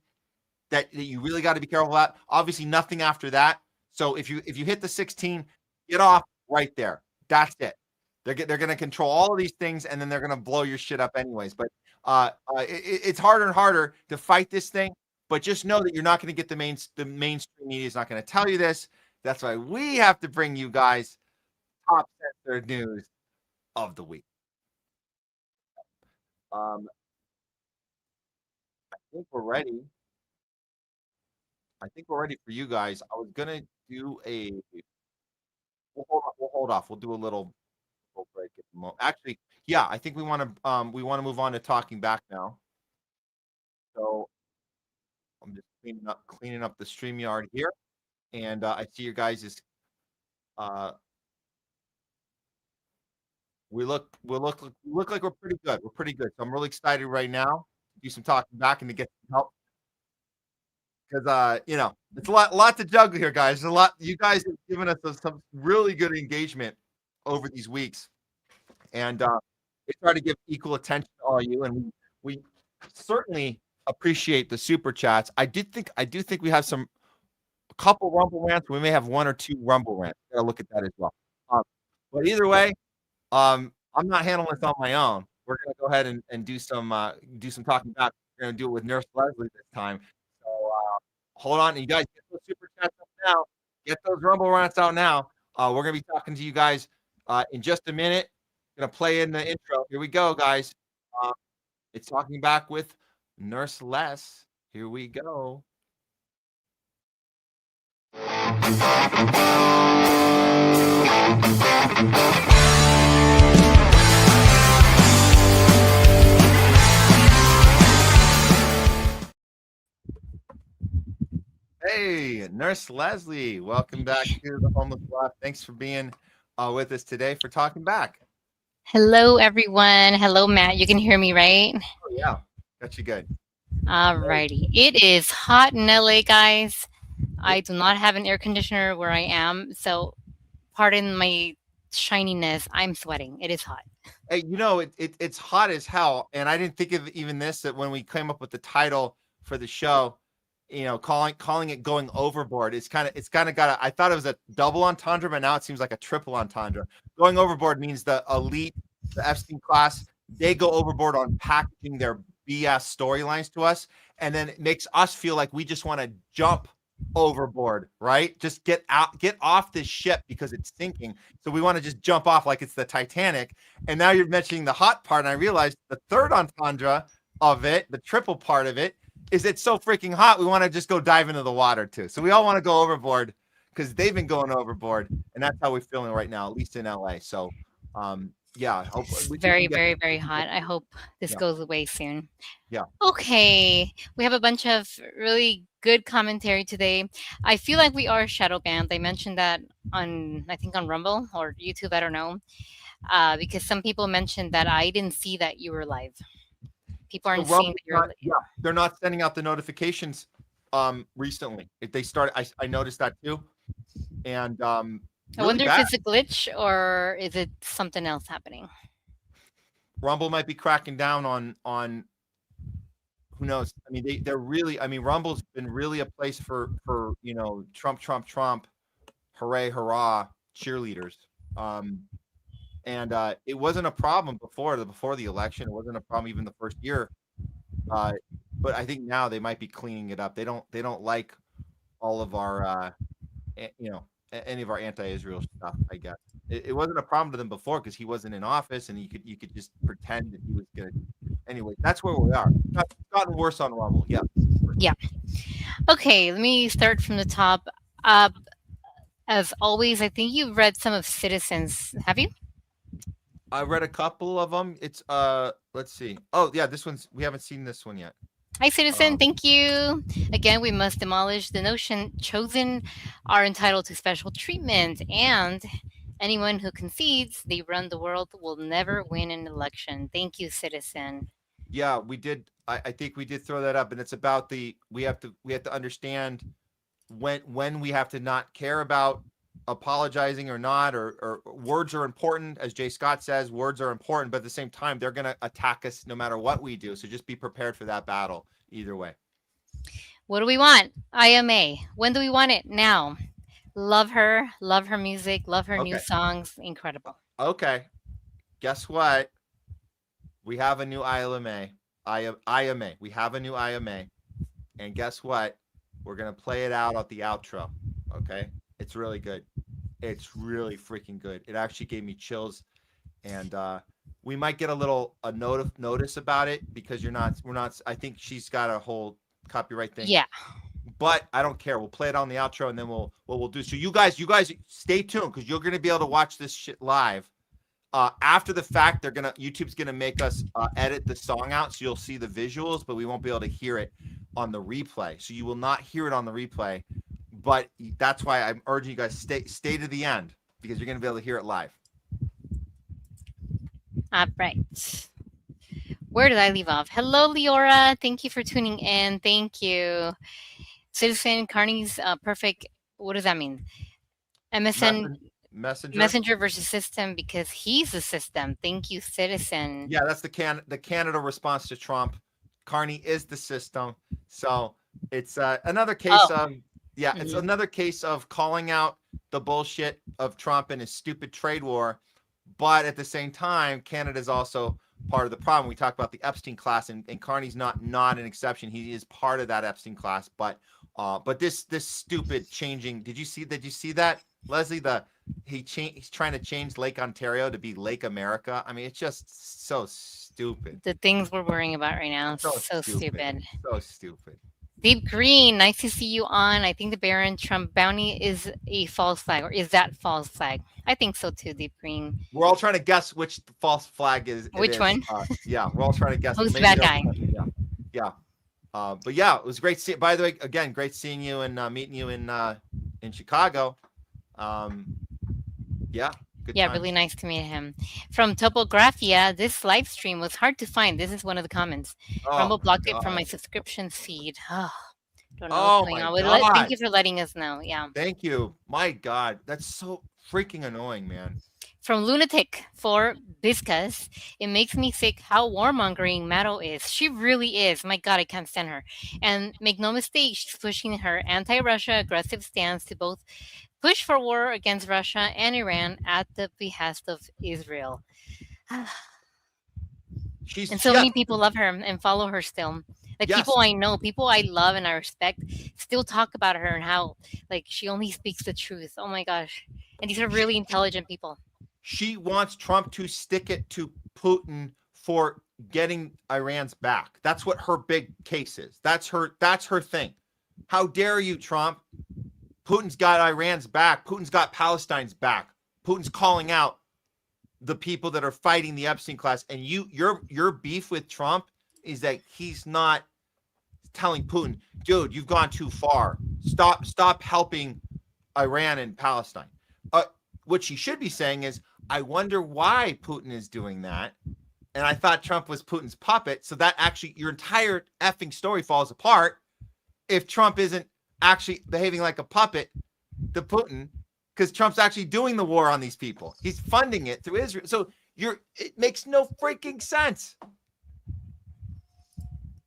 Speaker 3: that you really got to be careful about. Obviously, nothing after that. So if you hit the 16, get off right there. That's it. They're going to control all of these things, and then they're going to blow your shit up anyways. But it's harder and harder to fight this thing. But just know that you're not going to get the mainstream media is not going to tell you this. That's why we have to bring you guys top censored news of the week. I think we're ready. I think we're ready for you guys. I was gonna do we'll hold off. We'll do a little break at the moment. Actually, yeah, I think we want to move on to talking back now. So I'm just cleaning up the StreamYard here, and I see your guys is we look like we're pretty good. We're pretty good. So I'm really excited right now to do some talking back and to get some help. Because it's a lot to juggle here, guys. There's a lot. You guys have given us some really good engagement over these weeks, and we try to give equal attention to all you, and we certainly appreciate the super chats. I do think we have a couple Rumble rants. We may have one or two Rumble rants. Gotta look at that as well. But either way, I'm not handling this on my own. We're gonna go ahead and do some talking back. We're gonna do it with Nurse Leslie this time. Hold on, you guys get those super chats up now. Get those Rumble rants out now. We're gonna be talking to you guys in just a minute. Gonna play in the intro. Here we go, guys. It's talking back with Nurse Les. Here we go. Hey, Nurse Leslie, welcome back to the Homeless Lab. Thanks for being with us today for talking back.
Speaker 15: Hello, everyone. Hello, Matt. You can hear me, right?
Speaker 3: Oh, yeah. Got you good.
Speaker 15: Alrighty. It is hot in LA, guys. I do not have an air conditioner where I am, so pardon my shininess. I'm sweating. It is hot.
Speaker 3: Hey, it's hot as hell, and I didn't think of even this, that when we came up with the title for the show, calling it Going Overboard. It's kind of got I thought it was a double entendre, but now it seems like a triple entendre. Going overboard means the elite, the Epstein class, they go overboard on packaging their BS storylines to us, and then it makes us feel like we just want to jump overboard, right? Just get off this ship because it's sinking. So we want to just jump off like it's the Titanic. And now you're mentioning the hot part, and I realized the third entendre of it, the triple part of it, is it's so freaking hot. We want to just go dive into the water too. So we all want to go overboard because they've been going overboard, and that's how we're feeling right now, at least in LA. So, yeah,
Speaker 15: very, very, very hot. I hope this
Speaker 3: Yeah.
Speaker 15: goes away soon.
Speaker 3: Yeah.
Speaker 15: Okay, we have a bunch of really good commentary today. I feel like we are shadow banned. They mentioned that on, I think, on Rumble or YouTube. I don't know, because some people mentioned that I didn't see that you were live. People aren't
Speaker 3: So
Speaker 15: seeing that you're.
Speaker 3: they're not sending out the notifications recently. If they started, I noticed that too. And
Speaker 15: I
Speaker 3: really
Speaker 15: wonder
Speaker 3: bad.
Speaker 15: if it's a glitch or is it something else happening.
Speaker 3: Rumble might be cracking down on who knows. I mean, they're really, I mean, Rumble's been really a place for Trump, hooray, hurrah, cheerleaders. And it wasn't a problem before the election. It wasn't a problem even the first year. But I think now they might be cleaning it up. They don't like all of our any of our anti-Israel stuff, I guess. It wasn't a problem to them before because he wasn't in office and you could just pretend that he was good. Anyway, that's where we are. It's gotten worse on Rumble. Yeah.
Speaker 15: Yeah. Okay, let me start from the top. As always, I think you've read some of Citizens. Have you?
Speaker 3: I read a couple of them. It's let's see. Oh yeah, we haven't seen this one yet.
Speaker 15: Hi, Citizen. Thank you. Again, we must demolish the notion chosen are entitled to special treatment, and anyone who concedes they run the world will never win an election. Thank you, Citizen.
Speaker 3: Yeah, we did. I think we did throw that up, and it's about we have to understand when we have to not care about apologizing or not, or words are important. As Jay Scott says, words are important, but at the same time, they're going to attack us no matter what we do. So just be prepared for that battle either way.
Speaker 15: What do we want? IMA. When do we want it? Now. Love her music, love her new songs. Incredible.
Speaker 3: Okay. Guess what? We have a new IMA. IMA. We have a new IMA. And guess what? We're going to play it out at the outro. Okay. It's really good. It's really freaking good. It actually gave me chills, and we might get a notice about it because we're not. I think she's got a whole copyright thing.
Speaker 15: Yeah.
Speaker 3: But I don't care. We'll play it on the outro, and then we'll do. So you guys stay tuned because you're gonna be able to watch this shit live. After the fact, YouTube's gonna make us edit the song out, so you'll see the visuals, but we won't be able to hear it on the replay. So you will not hear it on the replay. But that's why I'm urging you guys stay to the end because you're going to be able to hear it live.
Speaker 15: All right. Where did I leave off? Hello, Leora. Thank you for tuning in. Thank you. Citizen Carney's perfect. What does that mean? MSN Messenger versus system because he's the system. Thank you, Citizen.
Speaker 3: Yeah, that's the Canada response to Trump. Carney is the system. So it's another case of. Yeah, it's another case of calling out the bullshit of Trump and his stupid trade war. But at the same time, Canada is also part of the problem. We talk about the Epstein class, and Carney's not an exception. He is part of that Epstein class. But this stupid changing. Did you see that, Leslie? He's trying to change Lake Ontario to be Lake America. I mean, it's just so stupid.
Speaker 15: The things we're worrying about right now. So stupid.
Speaker 3: So stupid.
Speaker 15: Deep Green, nice to see you on. I think the Barron Trump bounty is a false flag, or is that false flag? I think so too, Deep Green.
Speaker 3: We're all trying to guess which false flag is.
Speaker 15: Which one?
Speaker 3: Yeah, we're all trying to guess.
Speaker 15: Who's the bad guy?
Speaker 3: Yeah. But yeah, it was great. By the way, again, great seeing you and meeting you in Chicago. Yeah. Good times.
Speaker 15: Really nice to meet him. From Topographia, this live stream was hard to find. This is one of the comments. Rumble blocked it from my subscription feed. Don't know what's going on with it. Thank you for letting us know. Yeah.
Speaker 3: Thank you. My God, that's so freaking annoying, man.
Speaker 15: From Lunatic for Biscas, it makes me sick how warmongering Maddo is. She really is. My God, I can't stand her. And make no mistake, she's pushing her anti-Russia aggressive stance to both push for war against Russia and Iran at the behest of Israel.
Speaker 3: She's
Speaker 15: And so
Speaker 3: yeah,
Speaker 15: many people love her and follow her still. Like
Speaker 3: yes.
Speaker 15: people I know, people I love and I respect, still talk about her and how like she only speaks the truth. Oh my gosh. And these are really intelligent people.
Speaker 3: She wants Trump to stick it to Putin for getting Iran's back. That's what her big case is. That's her thing. How dare you, Trump? Putin's got Iran's back. Putin's got Palestine's back. Putin's calling out the people that are fighting the Epstein class. And your beef with Trump is that he's not telling Putin, dude, you've gone too far. Stop helping Iran and Palestine. What she should be saying is, I wonder why Putin is doing that. And I thought Trump was Putin's puppet. So that actually your entire effing story falls apart if Trump isn't actually behaving like a puppet to Putin, because Trump's actually doing the war on these people. He's funding it through Israel. So it makes no freaking sense.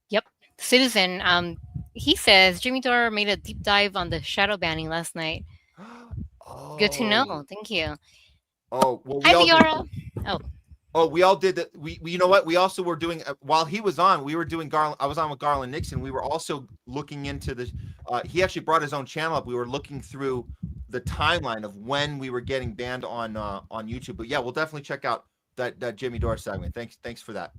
Speaker 15: Yep. Citizen, he says Jimmy Dore made a deep dive on the shadow banning last night. Good to know. Thank you.
Speaker 3: Oh, well,
Speaker 15: Hi, Leora.
Speaker 3: We all did that. We you know what? We also were doing while he was on. We were doing Garland. I was on with Garland Nixon. We were also looking into the. He actually brought his own channel up. We were looking through the timeline of when we were getting banned on YouTube. But yeah, we'll definitely check out that Jimmy Dore segment. Thanks for that.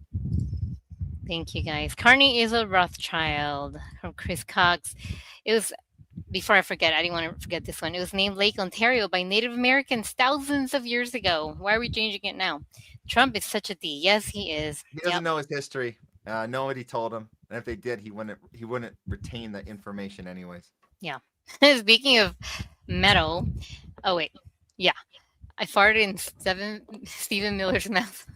Speaker 15: Thank you, guys. Carney is a Rothschild from Chris Cox. It was, before I forget, I didn't want to forget this one. It was named Lake Ontario by Native Americans thousands of years ago. Why are we changing it now? Trump is such a D. Yes, he is.
Speaker 3: He doesn't know his history. Nobody told him. And if they did, he wouldn't retain the information anyways.
Speaker 15: Yeah. Speaking of metal, oh wait, yeah, I farted in Stephen Miller's mouth.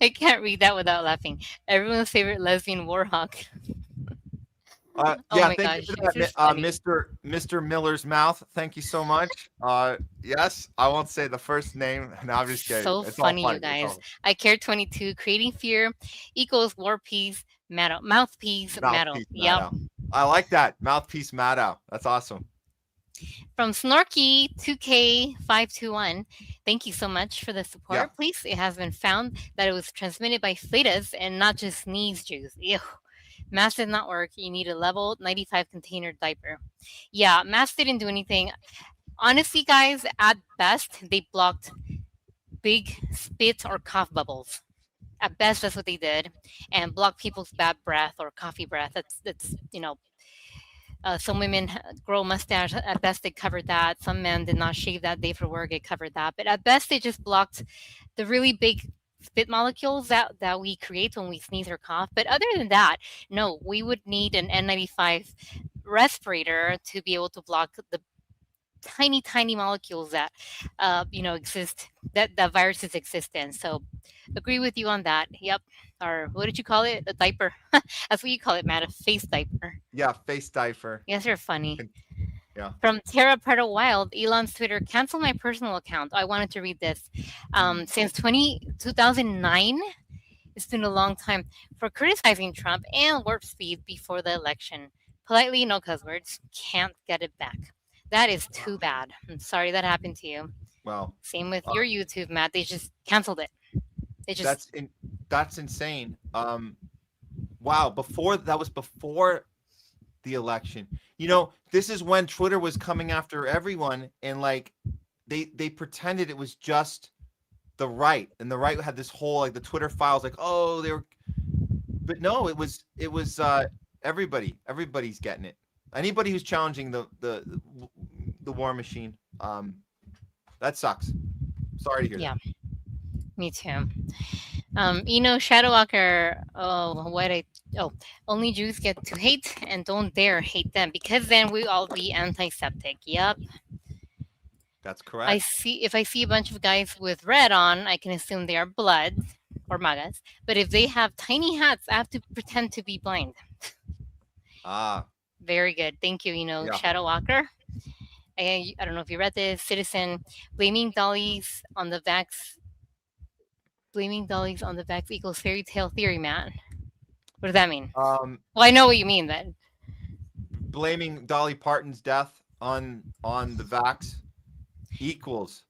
Speaker 15: I can't read that without laughing. Everyone's favorite lesbian warhawk.
Speaker 3: Yeah,
Speaker 15: my
Speaker 3: thank you
Speaker 15: gosh,
Speaker 3: for
Speaker 15: this
Speaker 3: that,
Speaker 15: is
Speaker 3: Mr. Miller's mouth. Thank you so much. Yes, I won't say the first name. No, I'm just kidding.
Speaker 15: So
Speaker 3: It's all
Speaker 15: funny, you
Speaker 3: It's
Speaker 15: guys.
Speaker 3: all-
Speaker 15: I care 22. Creating fear equals war peace, mouthpiece, metal.
Speaker 3: Mouthpiece
Speaker 15: Yep.
Speaker 3: Maddow. I like that. Mouthpiece Maddow. That's awesome.
Speaker 15: From Snorky 2K521, thank you so much for the support.
Speaker 3: Yeah.
Speaker 15: Please, it has been found that it was transmitted by fetus and not just sneeze juice. Ew. Mask did not work. You need a level 95 container diaper. Yeah, mask didn't do anything. Honestly, guys, at best, they blocked big spit or cough bubbles. At best, that's what they did, and blocked people's bad breath or coffee breath. That's some women grow mustache. At best, they covered that. Some men did not shave that day for work. It covered that. But at best, they just blocked the really big spit molecules that we create when we sneeze or cough. But other than that, no, we would need an N95 respirator to be able to block the tiny molecules that exist, that viruses exist in. So agree with you on that. Yep. Or what did you call it? A diaper. That's what you call it, Matt. A face diaper.
Speaker 3: Yeah, face diaper.
Speaker 15: Yes, you're funny.
Speaker 3: Yeah.
Speaker 15: From Terra Preta Wild, Elon's Twitter, cancel my personal account. I wanted to read this. Since 2009, it's been a long time, for criticizing Trump and warp speed before the election. Politely, no cuss words. Can't get it back. That is too bad. I'm sorry that happened to you.
Speaker 3: Well,
Speaker 15: same with your YouTube, Matt. They just canceled it. They just
Speaker 3: that's insane. Wow. That was before the election. This is when Twitter was coming after everyone, and like they pretended it was just the right, and the right had this whole like the Twitter files, like, oh, they were, but no, it was everybody. Everybody's getting it. Anybody who's challenging the war machine, that sucks. Sorry to hear
Speaker 15: yeah,
Speaker 3: that.
Speaker 15: Me too. Shadowwalker. Only Jews get to hate and don't dare hate them, because then we all be antiseptic. Yep.
Speaker 3: That's correct.
Speaker 15: If I see a bunch of guys with red on, I can assume they are blood or magas. But if they have tiny hats, I have to pretend to be blind. Very good. Thank you. Shadowwalker. I don't know if you read this. Citizen, blaming dollies on the vax equals fairy tale theory, Matt. What does that mean? Well, I know what you mean then.
Speaker 3: Blaming Dolly Parton's death on the vax equals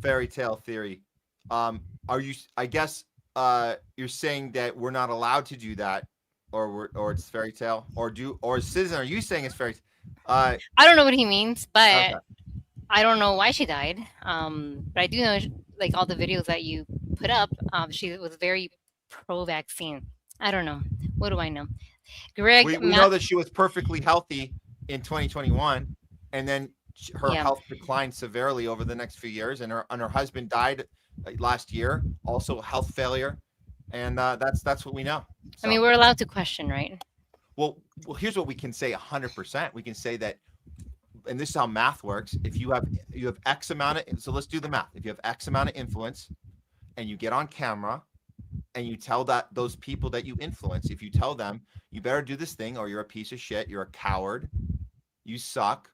Speaker 3: fairy tale theory. I guess you're saying that we're not allowed to do that, or it's fairy tale, or Citizen, are you saying it's fairy?
Speaker 15: I don't know what he means, but
Speaker 3: Okay.
Speaker 15: I don't know why she died. But I do know, like all the videos that you put up, she was very pro-vaccine. I don't know. What do I know? Greg,
Speaker 3: We know that she was perfectly healthy in 2021, and then her
Speaker 15: Yeah.
Speaker 3: health declined severely over the next few years, and her husband died last year, also health failure, and that's what we know.
Speaker 15: I mean, we're allowed to question, right?
Speaker 3: Well, here's what we can say 100%. We can say that, and this is how math works. If you have X amount of, so let's do the math. If you have X amount of influence, and you get on camera, and you tell those people that you influence, if you tell them you better do this thing or you're a piece of shit, you're a coward, you suck,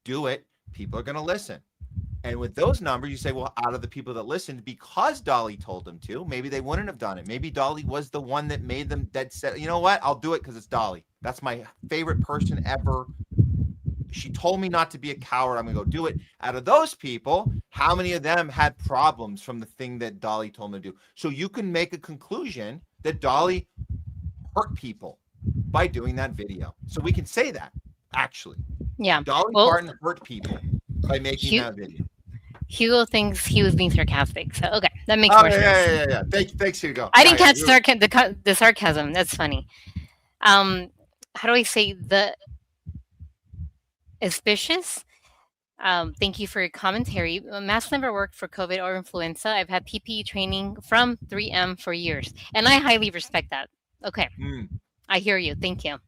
Speaker 3: do it, people are going to listen. And with those numbers, you say, well, out of the people that listened, because Dolly told them to, maybe they wouldn't have done it. Maybe Dolly was the one that made them, that said, you know what, I'll do it because it's Dolly. That's my favorite person ever. She told me not to be a coward. I'm going to go do it. Out of those people, how many of them had problems from the thing that Dolly told them to do? So you can make a conclusion that Dolly hurt people by doing that video. So we can say that, actually.
Speaker 15: Yeah.
Speaker 3: Dolly Parton hurt people by making that video.
Speaker 15: Hugo thinks he was being sarcastic. So, okay, that makes more sense.
Speaker 3: Yeah. Thanks, Hugo.
Speaker 15: I didn't catch the sarcasm. That's funny. How do I say the auspicious? Thank you for your commentary. Masks never worked for COVID or influenza. I've had PPE training from 3M for years, and I highly respect that. Okay. I hear you. Thank you.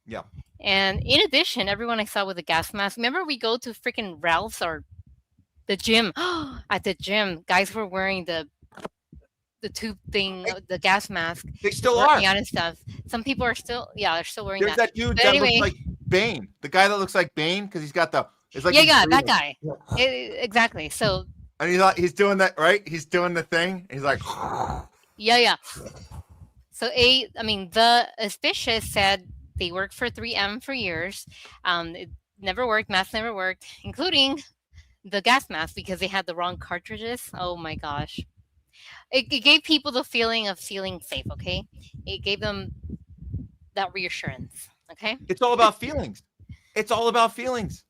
Speaker 3: Yeah.
Speaker 15: And in addition, everyone I saw with a gas mask, remember we go to freaking Ralph's or the gym. At the gym, guys were wearing the tube thing, the gas mask.
Speaker 3: They still
Speaker 15: working
Speaker 3: are.
Speaker 15: out and stuff. Some people are still, they're still wearing
Speaker 3: There's
Speaker 15: that.
Speaker 3: that dude
Speaker 15: But
Speaker 3: that
Speaker 15: anyway,
Speaker 3: looks like Bane. The guy that looks like Bane because he's got the. It's like
Speaker 15: yeah, that guy. Exactly. So.
Speaker 3: And he's doing that, right? He's doing the thing. He's like.
Speaker 15: Yeah. So the auspicious said they worked for 3M for years. It never worked. Masks never worked, including the gas mask because they had the wrong cartridges. Oh my gosh. It gave people the feeling of feeling safe, okay? It gave them that reassurance, okay?
Speaker 3: It's all about feelings. It's all about feelings.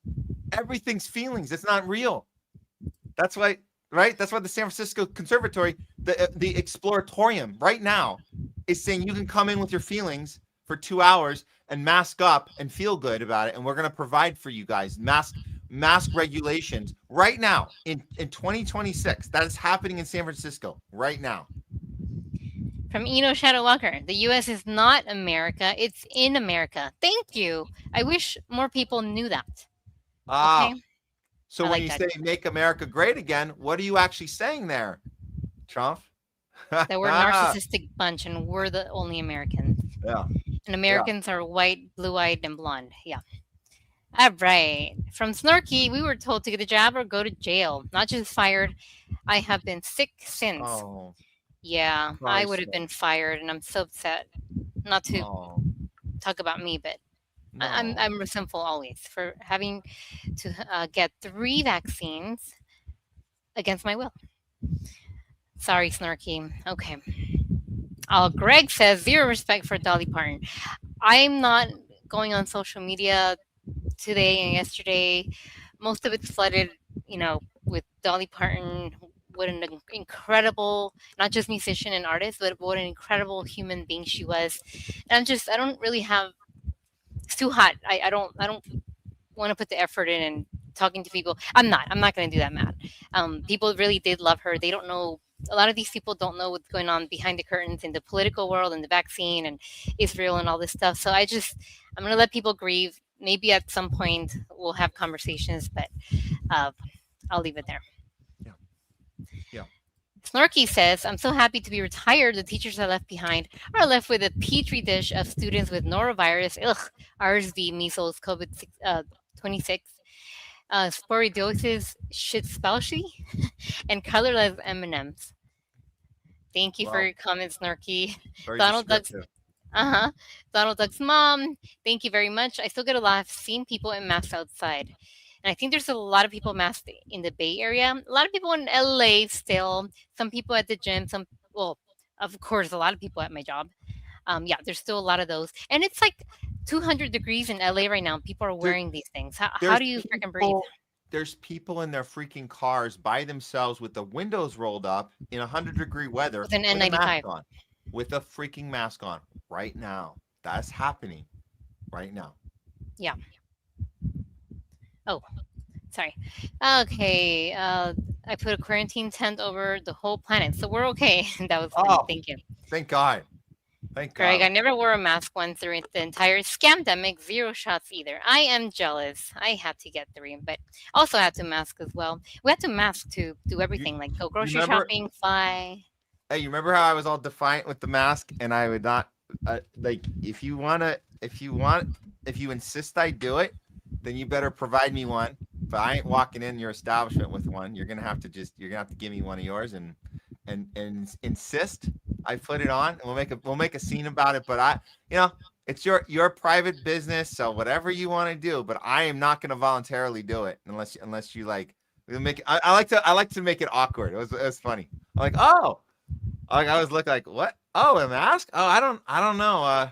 Speaker 3: Everything's feelings. It's not real. That's why, right? That's why the San Francisco Conservatory, the Exploratorium right now is saying you can come in with your feelings for 2 hours and mask up and feel good about it. And we're going to provide for you guys mask regulations right now in 2026. That is happening in San Francisco right now.
Speaker 15: From Eno Shadow Walker, the U.S. is not America. It's in America. Thank you. I wish more people knew that. Okay?
Speaker 3: So when you say make America great again, what are you actually saying there, Trump?
Speaker 15: That we're a narcissistic bunch and we're the only Americans.
Speaker 3: Yeah.
Speaker 15: And Americans are white, blue-eyed, and blonde. Yeah. All right. From Snarky, we were told to get a jab or go to jail. Not just fired. I have been sick since.
Speaker 3: Oh.
Speaker 15: Yeah, I would have been fired, and I'm so upset. Not to talk about me, but I'm resentful always for having to get 3 vaccines against my will. Sorry, Snarky. Okay. Greg says 0 respect for Dolly Parton. I'm not going on social media today and yesterday. Most of it's flooded, with Dolly Parton. What an incredible, not just musician and artist, but what an incredible human being she was. And I don't really have, it's too hot. I don't want to put the effort in and talking to people. I'm not going to do that, Matt. People really did love her. They don't know, a lot of these people don't know what's going on behind the curtains in the political world and the vaccine and Israel and all this stuff. So I'm going to let people grieve. Maybe at some point we'll have conversations, but I'll leave it there.
Speaker 3: Yeah.
Speaker 15: Snarky says, I'm so happy to be retired. The teachers I left behind are left with a petri dish of students with norovirus, RSV, measles, COVID-26, sporidiosis, shitspalshi, and colorless M&Ms. Thank you for your comments, Snarky. Donald Duck's mom, thank you very much. I still get a lot of seeing people in masks outside. And I think there's a lot of people masked in the Bay Area. A lot of people in LA still. Some people at the gym. of course, a lot of people at my job. Yeah, there's still a lot of those, and it's like 200 degrees in LA right now. People are wearing these things. How do you freaking breathe?
Speaker 3: There's people in their freaking cars by themselves with the windows rolled up in 100-degree weather
Speaker 15: With an
Speaker 3: a
Speaker 15: N95
Speaker 3: mask on, with a freaking mask on right now. That's happening right now.
Speaker 15: Yeah. Oh, sorry. Okay. I put a quarantine tent over the whole planet, so we're okay. That was funny. Thank you.
Speaker 3: Thank God. Thank
Speaker 15: Greg,
Speaker 3: God.
Speaker 15: I never wore a mask once during the entire scamdemic. 0 shots either. I am jealous. I had to get 3, but also had to mask as well. We had to mask to do everything, like go grocery shopping, fly.
Speaker 3: Hey, you remember how I was all defiant with the mask, and I would not like if you insist I do it, then you better provide me one. But I ain't walking in your establishment with one. You're gonna have to give me one of yours and insist I put it on, and we'll make a scene about it. But it's your private business, so whatever you want to do. But I am not gonna voluntarily do it unless you like. Make it, I like to make it awkward. It was funny. I'm like, oh, I always look like, what? Oh, a mask? Oh, I don't know.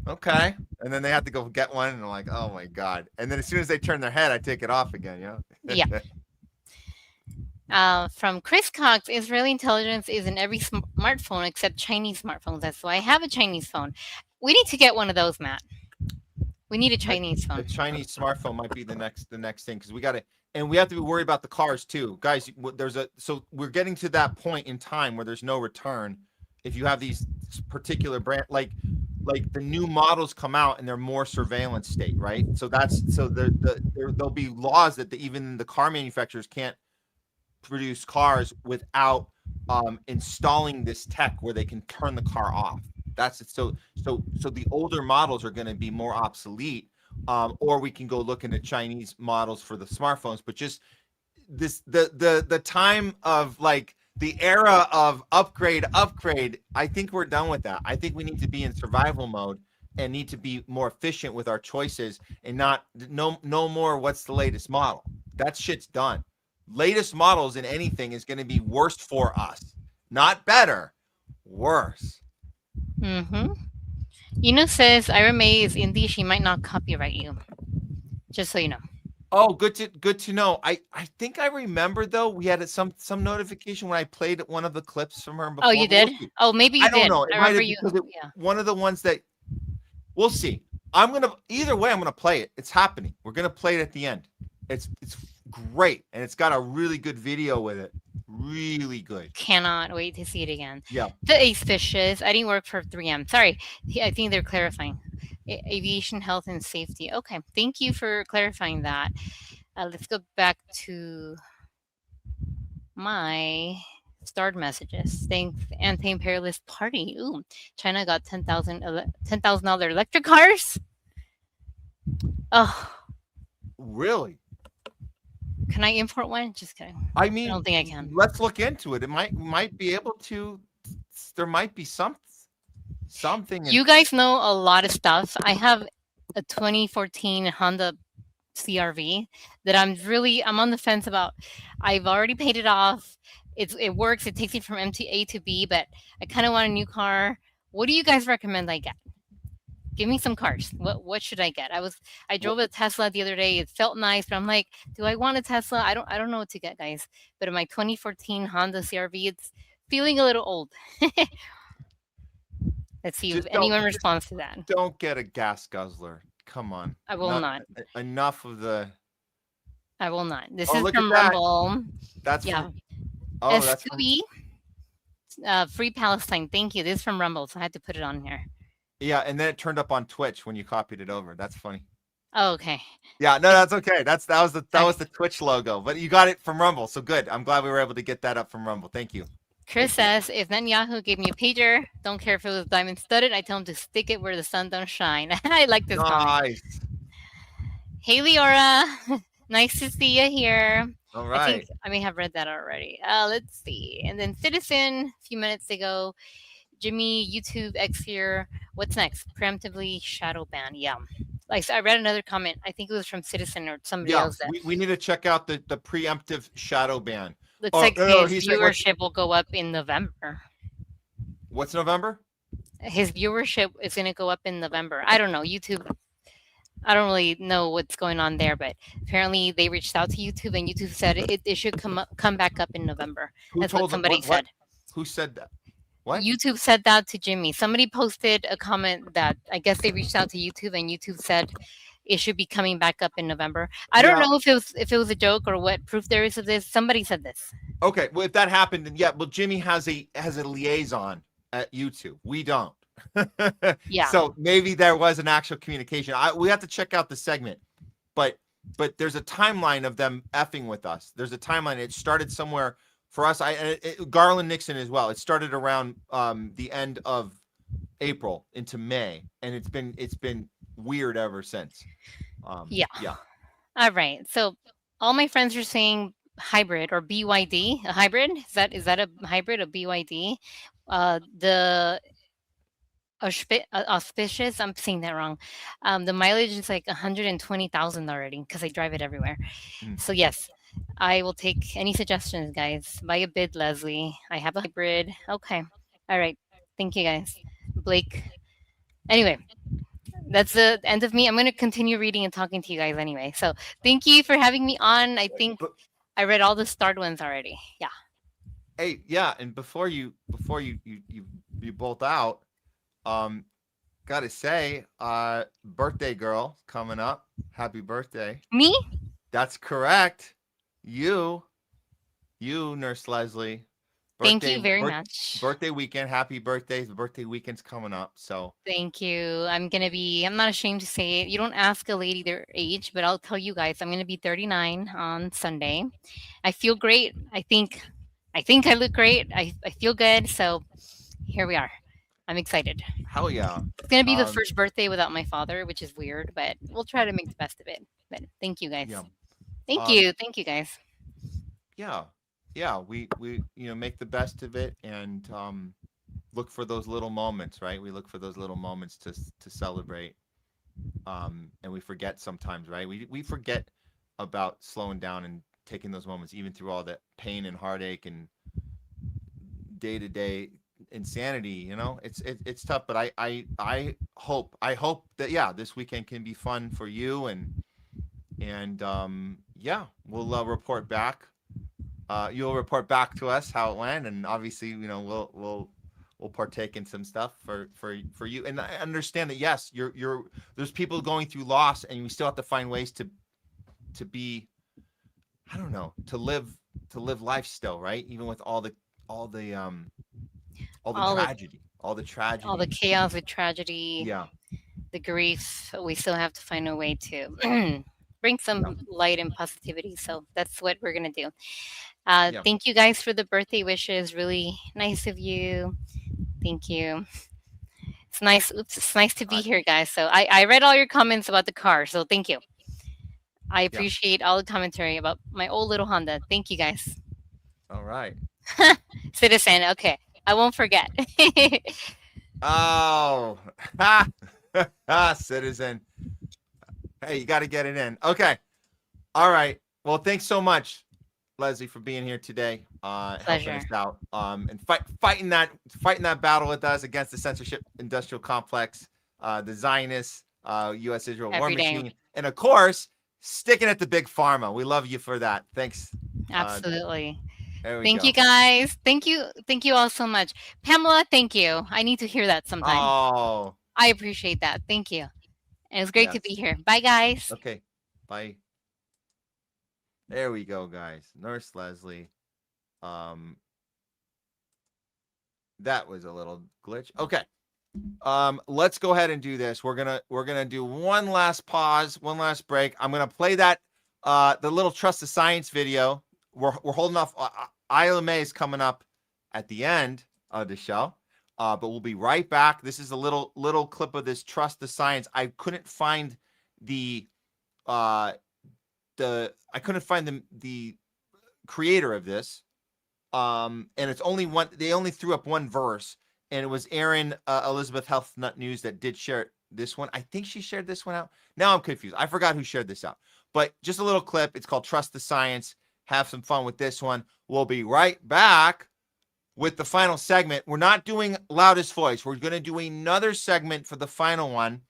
Speaker 3: Okay. And then they have to go get one, and I'm like, oh my God. And then as soon as they turn their head, I take it off again.
Speaker 15: Yeah. From Chris Cox, Israeli intelligence is in every smartphone except Chinese smartphones. That's why I have a Chinese phone. We need to get one of those, Matt. We need a Chinese phone.
Speaker 3: A Chinese smartphone might be the next thing, because we got to, and we have to be worried about the cars too, guys. So we're getting to that point in time where there's no return. If you have these particular brand, like the new models come out and they're more surveillance state, right? So there'll be laws that even the car manufacturers can't produce cars without installing this tech where they can turn the car off. That's it. So the older models are going to be more obsolete, or we can go look into Chinese models for the smartphones. But just the time of like the era of upgrade. I think we're done with that. I think we need to be in survival mode and need to be more efficient with our choices, and no more what's the latest model. That shit's done. Latest models in anything is going to be worse for us, not better, worse.
Speaker 15: Says Ira May is indie. She might not copyright you. Just so you know.
Speaker 3: Oh, good to know. I think I remember though. We had some notification when I played one of the clips from her before.
Speaker 15: Oh, you did? Oh, maybe you did.
Speaker 3: I don't know.
Speaker 15: I remember you.
Speaker 3: Yeah. One of the ones that we'll see. Either way, I'm gonna play it. It's happening. We're gonna play it at the end. It's great, and it's got a really good video with it. Really good.
Speaker 15: Cannot wait to see it again.
Speaker 3: Yeah.
Speaker 15: The Ace Fishes. I didn't work for 3M. Sorry. I think they're clarifying. Aviation health and safety. Okay. Thank you for clarifying that. Let's go back to my starred messages. Thanks, anti-imperialist party. Ooh, China got $10,000 electric cars. Oh.
Speaker 3: Really?
Speaker 15: Can I import one? Just kidding.
Speaker 3: I mean,
Speaker 15: I don't think I can.
Speaker 3: Let's look into it. It might be able to. There might be something.
Speaker 15: You guys know a lot of stuff. I have a 2014 Honda CRV that I'm on the fence about. I've already paid it off. It works. It takes me from A to B, but I kind of want a new car. What do you guys recommend I get? Give me some cars. What should I get? I drove a Tesla the other day. It felt nice, but I'm like, do I want a Tesla? I don't know what to get, guys. But in my 2014 Honda CRV, it's feeling a little old. Let's see if anyone responds to that.
Speaker 3: Don't get a gas guzzler. Come on.
Speaker 15: I will not.
Speaker 3: Enough of the.
Speaker 15: I will not. This is from Rumble.
Speaker 3: That's
Speaker 15: yeah.
Speaker 3: That's
Speaker 15: Free Palestine. Thank you. This is from Rumble, so I had to put it on here.
Speaker 3: Yeah, and then it turned up on Twitch when you copied it over. That's funny.
Speaker 15: Oh, okay.
Speaker 3: Yeah, no, that's okay. That was the Twitch logo, but you got it from Rumble, so good. I'm glad we were able to get that up from Rumble. Thank you.
Speaker 15: Chris says, if Netanyahu gave me a pager, don't care if it was diamond studded, I tell him to stick it where the sun don't shine. I like this comment. Hey, Leora. Nice to see you here.
Speaker 3: All right.
Speaker 15: I think I may have read that already. Let's see. And then Citizen, a few minutes ago, Jimmy, YouTube, X here. What's next? Preemptively shadow ban. Yeah. Like I read another comment. I think it was from Citizen or somebody else.
Speaker 3: We need to check out the preemptive shadow ban.
Speaker 15: Looks like his viewership will go up in November.
Speaker 3: What's November?
Speaker 15: His viewership is going to go up in November. I don't know. YouTube, I don't really know what's going on there, but apparently they reached out to YouTube and YouTube said it should come back up in November.
Speaker 3: Who
Speaker 15: That's
Speaker 3: told
Speaker 15: what somebody
Speaker 3: what?
Speaker 15: said.
Speaker 3: Who said that? What?
Speaker 15: YouTube said that to Jimmy. Somebody posted a comment that I guess they reached out to YouTube and YouTube said it should be coming back up in November. I don't know if it was a joke or what proof there is of this. Somebody said this.
Speaker 3: Okay, well, if that happened, then yeah. Well, Jimmy has a liaison at YouTube. We don't.
Speaker 15: Yeah.
Speaker 3: So maybe there was an actual communication. We have to check out the segment, but there's a timeline of them effing with us. There's a timeline. It started somewhere for us. Garland Nixon as well. It started around the end of April into May, and it's been weird ever since.
Speaker 15: Yeah.
Speaker 3: Yeah.
Speaker 15: All right. So all my friends are saying hybrid or BYD. A hybrid? Is that a hybrid? A BYD? The auspicious. I'm saying that wrong. The mileage is like 120,000 already because I drive it everywhere. So yes, I will take any suggestions, guys. Buy a bid, Leslie. I have a hybrid. Okay. All right. Thank you, guys. Blake. Anyway, that's the end of me. I'm going to continue reading and talking to you guys anyway. So thank you for having me on. I think I read all the starred ones already. Yeah.
Speaker 3: Hey, yeah, and before you bolt out, gotta say, birthday girl coming up. Happy birthday.
Speaker 15: Me?
Speaker 3: That's correct. You, Nurse Leslie.
Speaker 15: Thank you very much.
Speaker 3: Birthday weekend. Happy birthday. The birthday weekend's coming up. So
Speaker 15: thank you. I'm not ashamed to say it. You don't ask a lady their age, but I'll tell you guys, I'm gonna be 39 on Sunday. I feel great. I think I look great. I feel good. So here we are. I'm excited.
Speaker 3: Hell yeah.
Speaker 15: It's going to be the first birthday without my father, which is weird, but we'll try to make the best of it. But thank you guys.
Speaker 3: Yeah.
Speaker 15: Thank you. Thank you guys.
Speaker 3: Yeah. Yeah. We make the best of it and look for those little moments, right? We look for those little moments to celebrate. And we forget sometimes, right? We forget about slowing down and taking those moments, even through all that pain and heartache and day-to-day insanity. It's tough, but I hope that this weekend can be fun for you and we'll report back. You'll report back to us how it went, and obviously we'll partake in some stuff for you. And I understand that yes, there's people going through loss, and we still have to find ways to be, I don't know, to live life still, right? Even with all the tragedy, all the
Speaker 15: chaos, the tragedy, the grief. We still have to find a way to bring some light and positivity. So that's what we're gonna do. Thank you guys for the birthday wishes. Really nice of you. Thank you. It's nice. It's nice to be here, guys. So I read all your comments about the car. So thank you. I appreciate all the commentary about my old little Honda. Thank you, guys.
Speaker 3: All right.
Speaker 15: Citizen. Okay. I won't forget.
Speaker 3: Oh, Citizen. Hey, you got to get it in. Okay. All right. Well, thanks so much, Leslie, for being here today. Helping us out. And fighting that battle with us against the censorship industrial complex, the Zionists, U.S.-Israel war machine, and of course, sticking at the Big Pharma. We love you for that. Thanks.
Speaker 15: Absolutely. Thank you, guys. Thank you all so much. Pamela, thank you. I need to hear that sometime.
Speaker 3: Oh,
Speaker 15: I appreciate that. Thank you. And it's great to be here. Bye, guys.
Speaker 3: Okay. Bye. There we go, guys. Nurse Leslie. That was a little glitch. Okay. Let's go ahead and do this. We're gonna do one last pause, one last break. I'm gonna play that the little Trust the Science video. We're holding off. Isla May is coming up at the end of the show, but we'll be right back. This is a little clip of this Trust the Science. I couldn't find the creator of this, and it's only one. They only threw up one verse, and it was Erin Elizabeth Health Nut News that did share this one. I think she shared this one out. Now I'm confused. I forgot who shared this out, but just a little clip. It's called Trust the Science. Have some fun with this one. We'll be right back with the final segment. We're not doing loudest voice. We're going to do another segment for the final one,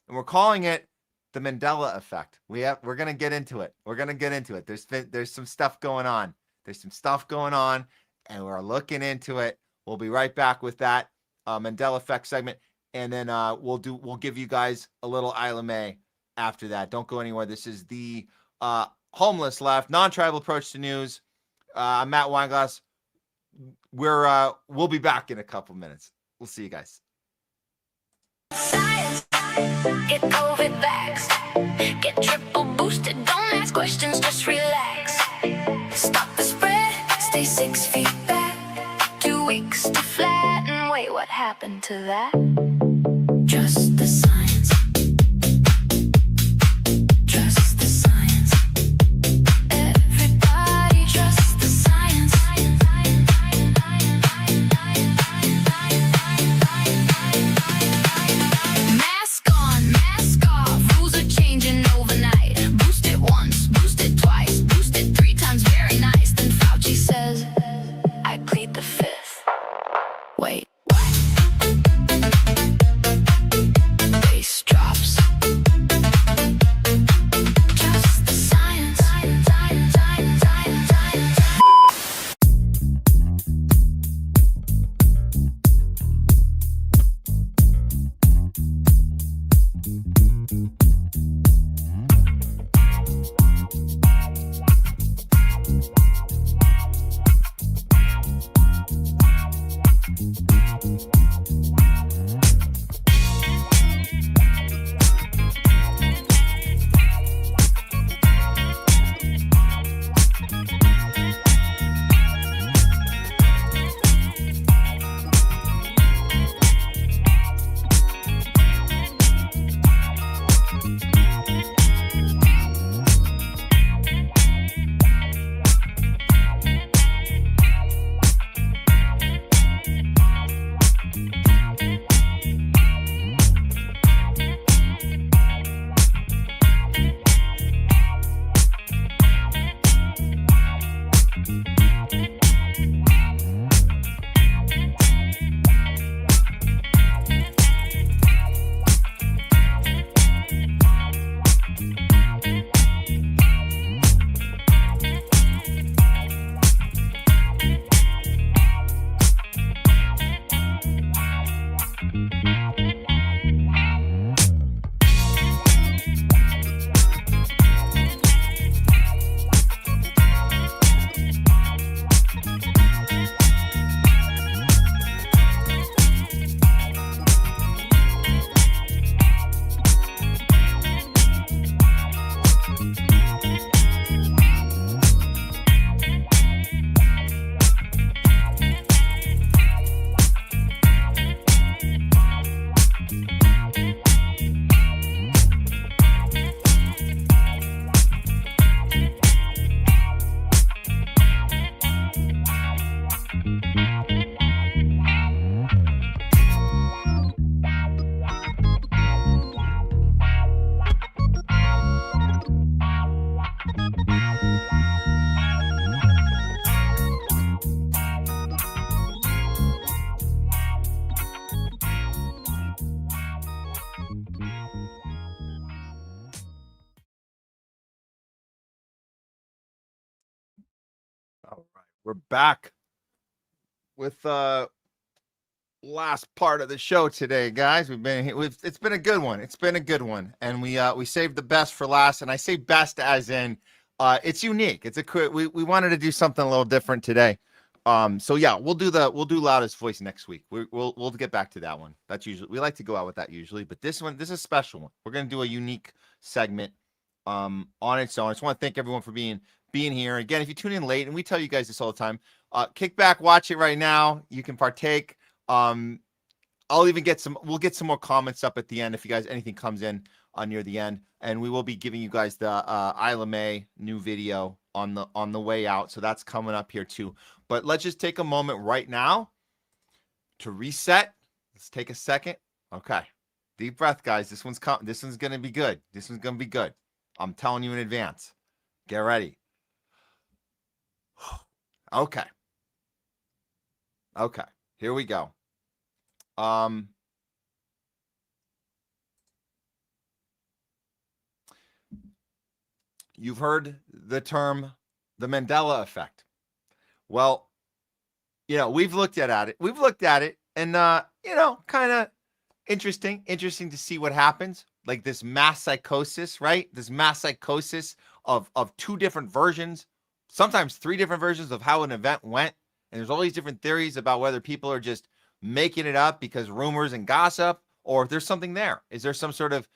Speaker 3: and we're calling it the Mandela effect. We're going to get into it. We're going to get into it. There's some stuff going on. There's some stuff going on, and we're looking into it. We'll be right back with that Mandela effect segment, and then we'll give you guys a little Isla May after that. Don't go anywhere. This is the Homeless Left, non-tribal approach to news. I'm Matt Weinglass. We'll be back in a couple minutes. We'll see you guys.
Speaker 11: Science, get COVID vaxxed. Get triple boosted, don't ask questions, just relax. Stop the spread, stay 6 feet back. 2 weeks to flatten, wait, what happened to that? Trust the science. Trust the science. Everybody trust the science. Mask on, mask off, rules are changing overnight. Boost it once, boost it twice, boost it 3 times, very nice. Then Fauci says, I plead the 5th. Wait. Bass drops. Just the science.
Speaker 3: All right, we're back with last part of the show today, guys. It's been a good one. It's been a good one, and we saved the best for last. And I say best as in it's unique. We wanted to do something a little different today. So yeah, we'll do loudest voice next week. We'll get back to that one. That's usually, we like to go out with that usually, but this is a special one. We're gonna do a unique segment on its own. I just want to thank everyone for being here. Again, if you tune in late, and we tell you guys this all the time, kick back, watch it right now. You can partake. I'll even we'll get some more comments up at the end if you guys anything comes in near the end, and we will be giving you guys the Isla May new video on the way out. So that's coming up here too. But let's just take a moment right now to reset. Let's take a second. Okay. Deep breath, guys. This one's going to be good. This one's going to be good. I'm telling you in advance. Get ready. Okay. Okay, here we go. You've heard the term the Mandela effect. Well, we've looked at it. We've looked at it, and kind of interesting to see what happens. Like this mass psychosis, right? This mass psychosis of two different versions, sometimes three different versions of how an event went. And there's all these different theories about whether people are just making it up because rumors and gossip, or if there's something there. Is there some sort of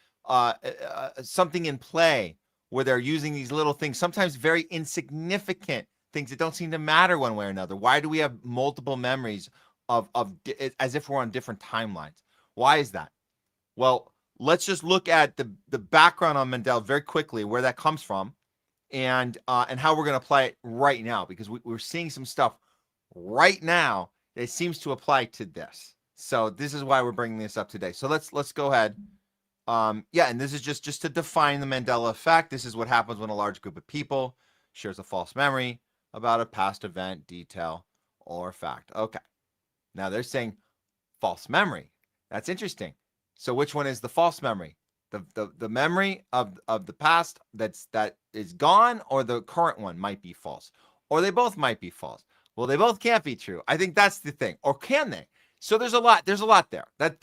Speaker 3: something in play where they're using these little things, sometimes very insignificant things that don't seem to matter one way or another? Why do we have multiple memories of as if we're on different timelines? Why is that? Well, let's just look at the background on Mandela very quickly, where that comes from, and how we're going to apply it right now, because we're seeing some stuff right now that seems to apply to this. So this is why we're bringing this up today. So let's go ahead. And this is just to define the Mandela effect. This is what happens when a large group of people shares a false memory about a past event, detail, or fact. Okay. Now they're saying false memory. That's interesting. So which one is the false memory? The memory of the past that is gone, or the current one might be false, or they both might be false. Well, they both can't be true. I think that's the thing. Or can they? So there's a lot there that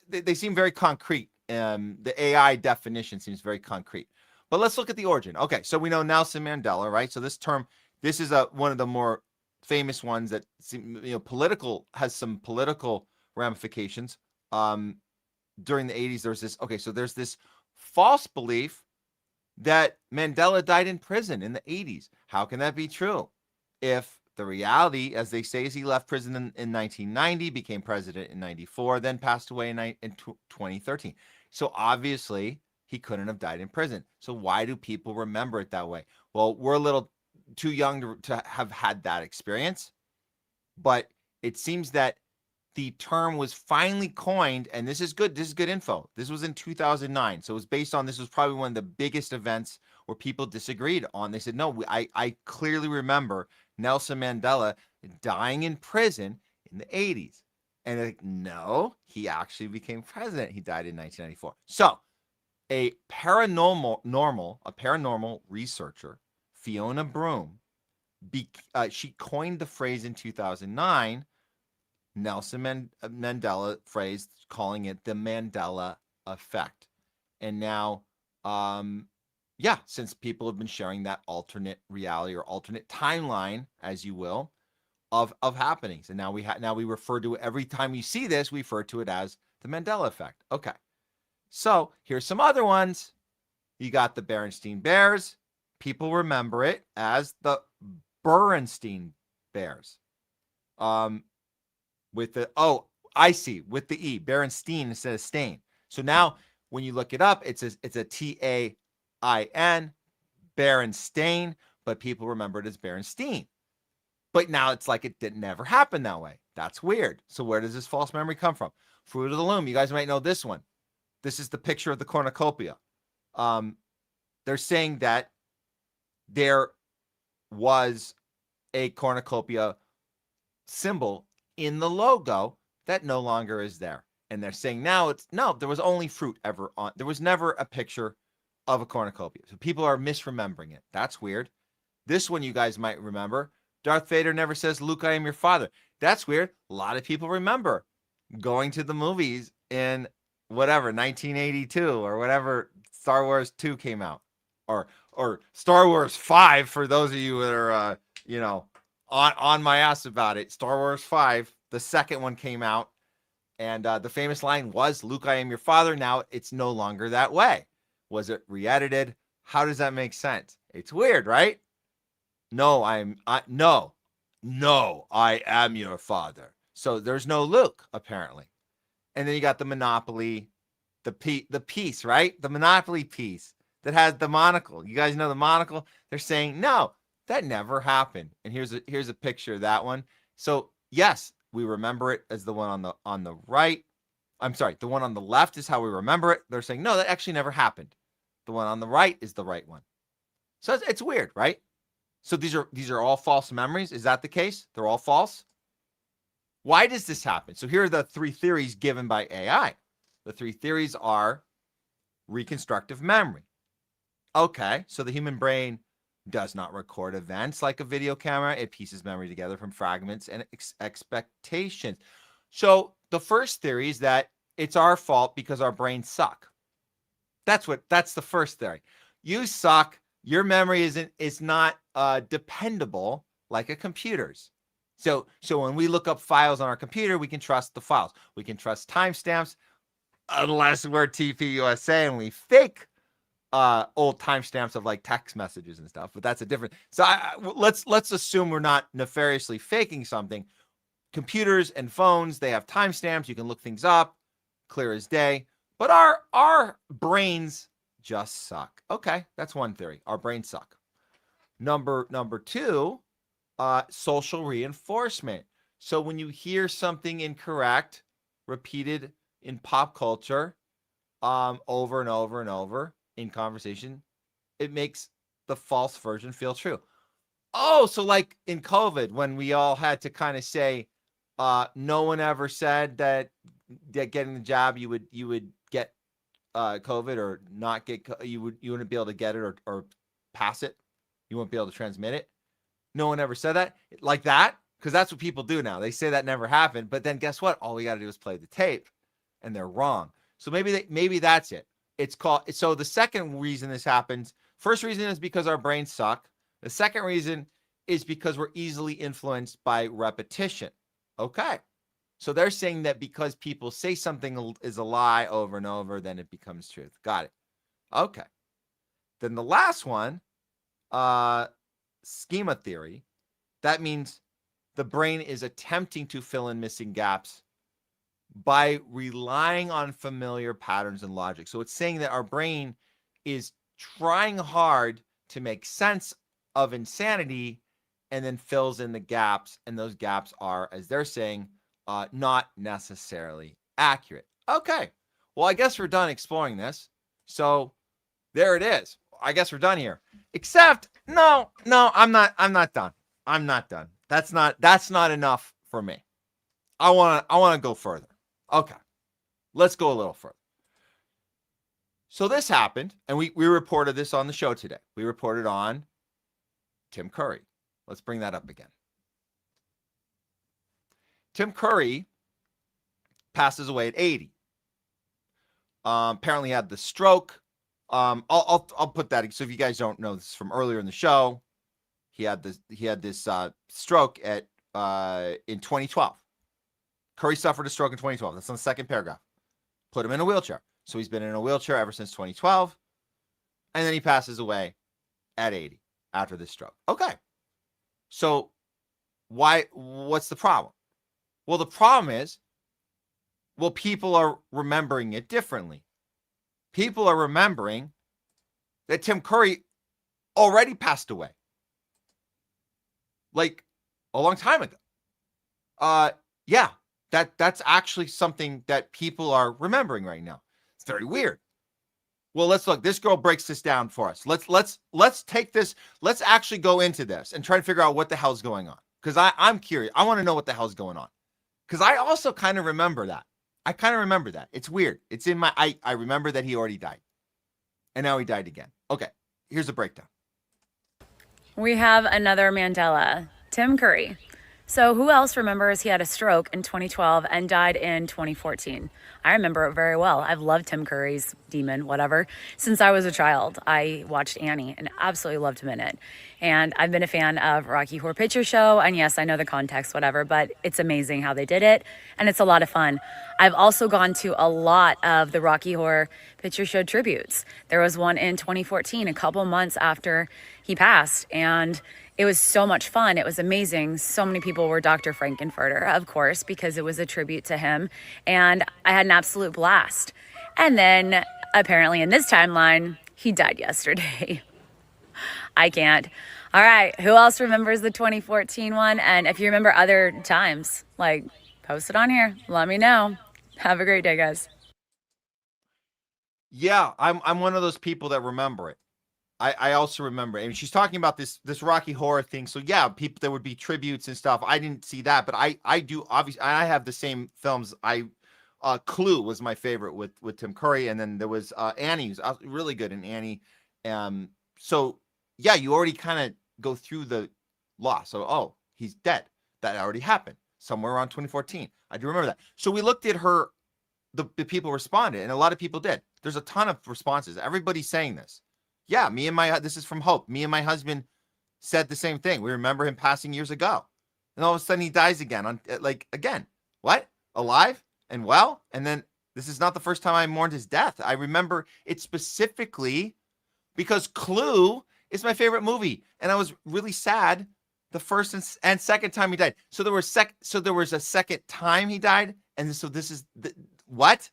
Speaker 3: they seem very concrete. The AI definition seems very concrete. But let's look at the origin. Okay, so we know Nelson Mandela, right? So this is one of the more famous ones that seem, has some political ramifications. During the 80s, there's this false belief that Mandela died in prison in the 80s. How can that be true? If the reality, as they say, is he left prison in 1990, became president in 94, then passed away in 2013. So obviously, he couldn't have died in prison. So why do people remember it that way? Well, we're a little too young to have had that experience, but it seems that the term was finally coined, and this is good info. This was in 2009. So it was based on, this was probably one of the biggest events where people disagreed on. They said, no, I clearly remember Nelson Mandela dying in prison in the 80s. And they're like, no, he actually became president. He died in 1994. So a paranormal researcher, Fiona Broom, she coined the phrase in 2009, Nelson Mandela phrase, calling it the Mandela effect. And now, since people have been sharing that alternate reality or alternate timeline, as you will, of happenings, and now we refer to it, every time you see this, we refer to it as the Mandela effect. Okay, so here's some other ones. You got the Berenstain Bears. People remember it as the Berenstain Bears. With the with the E, Berenstain instead of stain. So now when you look it up, it's a T-A-I-N, Berenstain, but people remember it as Berenstain. But now it's like it didn't never happen that way. That's weird. So where does this false memory come from? Fruit of the Loom. You guys might know this one. This is the picture of the cornucopia. They're saying that there was a cornucopia symbol in the logo that no longer is there. And they're saying now there was only fruit ever on. There was never a picture of a cornucopia. So people are misremembering it. That's weird. This one you guys might remember. Darth Vader never says, Luke, I am your father. That's weird. A lot of people remember going to the movies in 1982 or whatever Star Wars 2 came out. Or Star Wars 5 for those of you that are on my ass about it. Star Wars 5, the second one came out, and the famous line was, Luke, I am your father. Now it's no longer that way. Was it re-edited? How does that make sense? It's weird, right? No, I am your father. So there's no Luke, apparently. And then you got the Monopoly, the piece, right? The Monopoly piece that has the monocle. You guys know the monocle? They're saying, no, that never happened. And here's a picture of that one. So yes, we remember it as the one on the right. I'm sorry, the one on the left is how we remember it. They're saying, no, that actually never happened. The one on the right is the right one. So it's weird, right? So these are all false memories. Is that the case? They're all false? Why does this happen? So here are the three theories given by AI. The three theories are reconstructive memory. Okay, so the human brain does not record events like a video camera. It pieces memory together from fragments and expectations. So the first theory is that it's our fault because our brains suck. That's the first theory. You suck. Your memory is not dependable like a computer's. So when we look up files on our computer, we can trust the files. We can trust timestamps, unless we're TPUSA and we fake old timestamps of like text messages and stuff. But that's a different. So let's assume we're not nefariously faking something. Computers and phones, they have timestamps. You can look things up, clear as day. But our brains just suck. Okay, that's one theory. Our brains suck. Number two, social reinforcement. So when you hear something incorrect repeated in pop culture over and over and over in conversation, it makes the false version feel true. Oh, so like in COVID, when we all had to kind of say, no one ever said that getting the jab you would get COVID or not get, you wouldn't be able to get it or pass it. You won't be able to transmit it. No one ever said that like that, because that's what people do now. They say that never happened, but then guess what? All we got to do is play the tape, and they're wrong. So maybe that's it. It's called. So the second reason this happens, first reason is because our brains suck. The second reason is because we're easily influenced by repetition. Okay. So they're saying that because people say something is a lie over and over, then it becomes truth. Got it. Okay. Then the last one, schema theory. That means the brain is attempting to fill in missing gaps by relying on familiar patterns and logic. So it's saying that our brain is trying hard to make sense of insanity and then fills in the gaps. And those gaps are, as they're saying, not necessarily accurate. Okay. Well, I guess we're done exploring this. So there it is. I guess we're done here. Except, no, I'm not done. I'm not done. That's not enough for me. I want to go further. Okay. Let's go a little further. So this happened, and we reported this on the show today. We reported on Tim Curry. Let's bring that up again. Tim Curry passes away at 80. Apparently had the stroke. I'll put that. So if you guys don't know, this is from earlier in the show. He had this stroke in 2012. Curry suffered a stroke in 2012. That's on the second paragraph. Put him in a wheelchair. So he's been in a wheelchair ever since 2012. And then he passes away at 80 after this stroke. Okay. So what's the problem? Well, the problem is, people are remembering it differently. People are remembering that Tim Curry already passed away. Like a long time ago. Yeah, that's actually something that people are remembering right now. It's very weird. Well, let's look. This girl breaks this down for us. Let's take this. Let's actually go into this and try to figure out what the hell's going on. Because I'm curious. I want to know what the hell's going on. Because I also kind of remember that. It's weird. It's in my, I remember that he already died. And now he died again. Okay, here's a breakdown.
Speaker 16: We have another Mandela, Tim Curry. So who else remembers he had a stroke in 2012 and died in 2014? I remember it very well. I've loved Tim Curry's Demon, whatever, since I was a child. I watched Annie and absolutely loved him in it. And I've been a fan of Rocky Horror Picture Show. And yes, I know the context, whatever, but it's amazing how they did it. And it's a lot of fun. I've also gone to a lot of the Rocky Horror Picture Show tributes. There was one in 2014, a couple months after he passed. And it was so much fun. It was amazing. So many people were Dr. Frankenfurter, of course, because it was a tribute to him. And I had an absolute blast. And then apparently in this timeline, he died yesterday. I can't. All right. Who else remembers the 2014 one? And if you remember other times, like, post it on here. Let me know. Have a great day, guys.
Speaker 3: Yeah, I'm one of those people that remember it. I also remember, and she's talking about this Rocky Horror thing. So yeah, people, there would be tributes and stuff. I didn't see that, but I do, obviously. I have the same films. Clue was my favorite with Tim Curry, and then there was Annie, who's really good in Annie. So yeah, you already kind of go through the loss. So oh, he's dead. That already happened somewhere around 2014. I do remember that. So we looked at her. The people responded, and a lot of people did. There's a ton of responses. Everybody's saying this. Yeah, this is from Hope. Me and my husband said the same thing. We remember him passing years ago. And all of a sudden he dies again. Again, what? Alive and well? And then this is not the first time I mourned his death. I remember it specifically because Clue is my favorite movie. And I was really sad the first and second time he died. So there was a second time he died. And so this is what?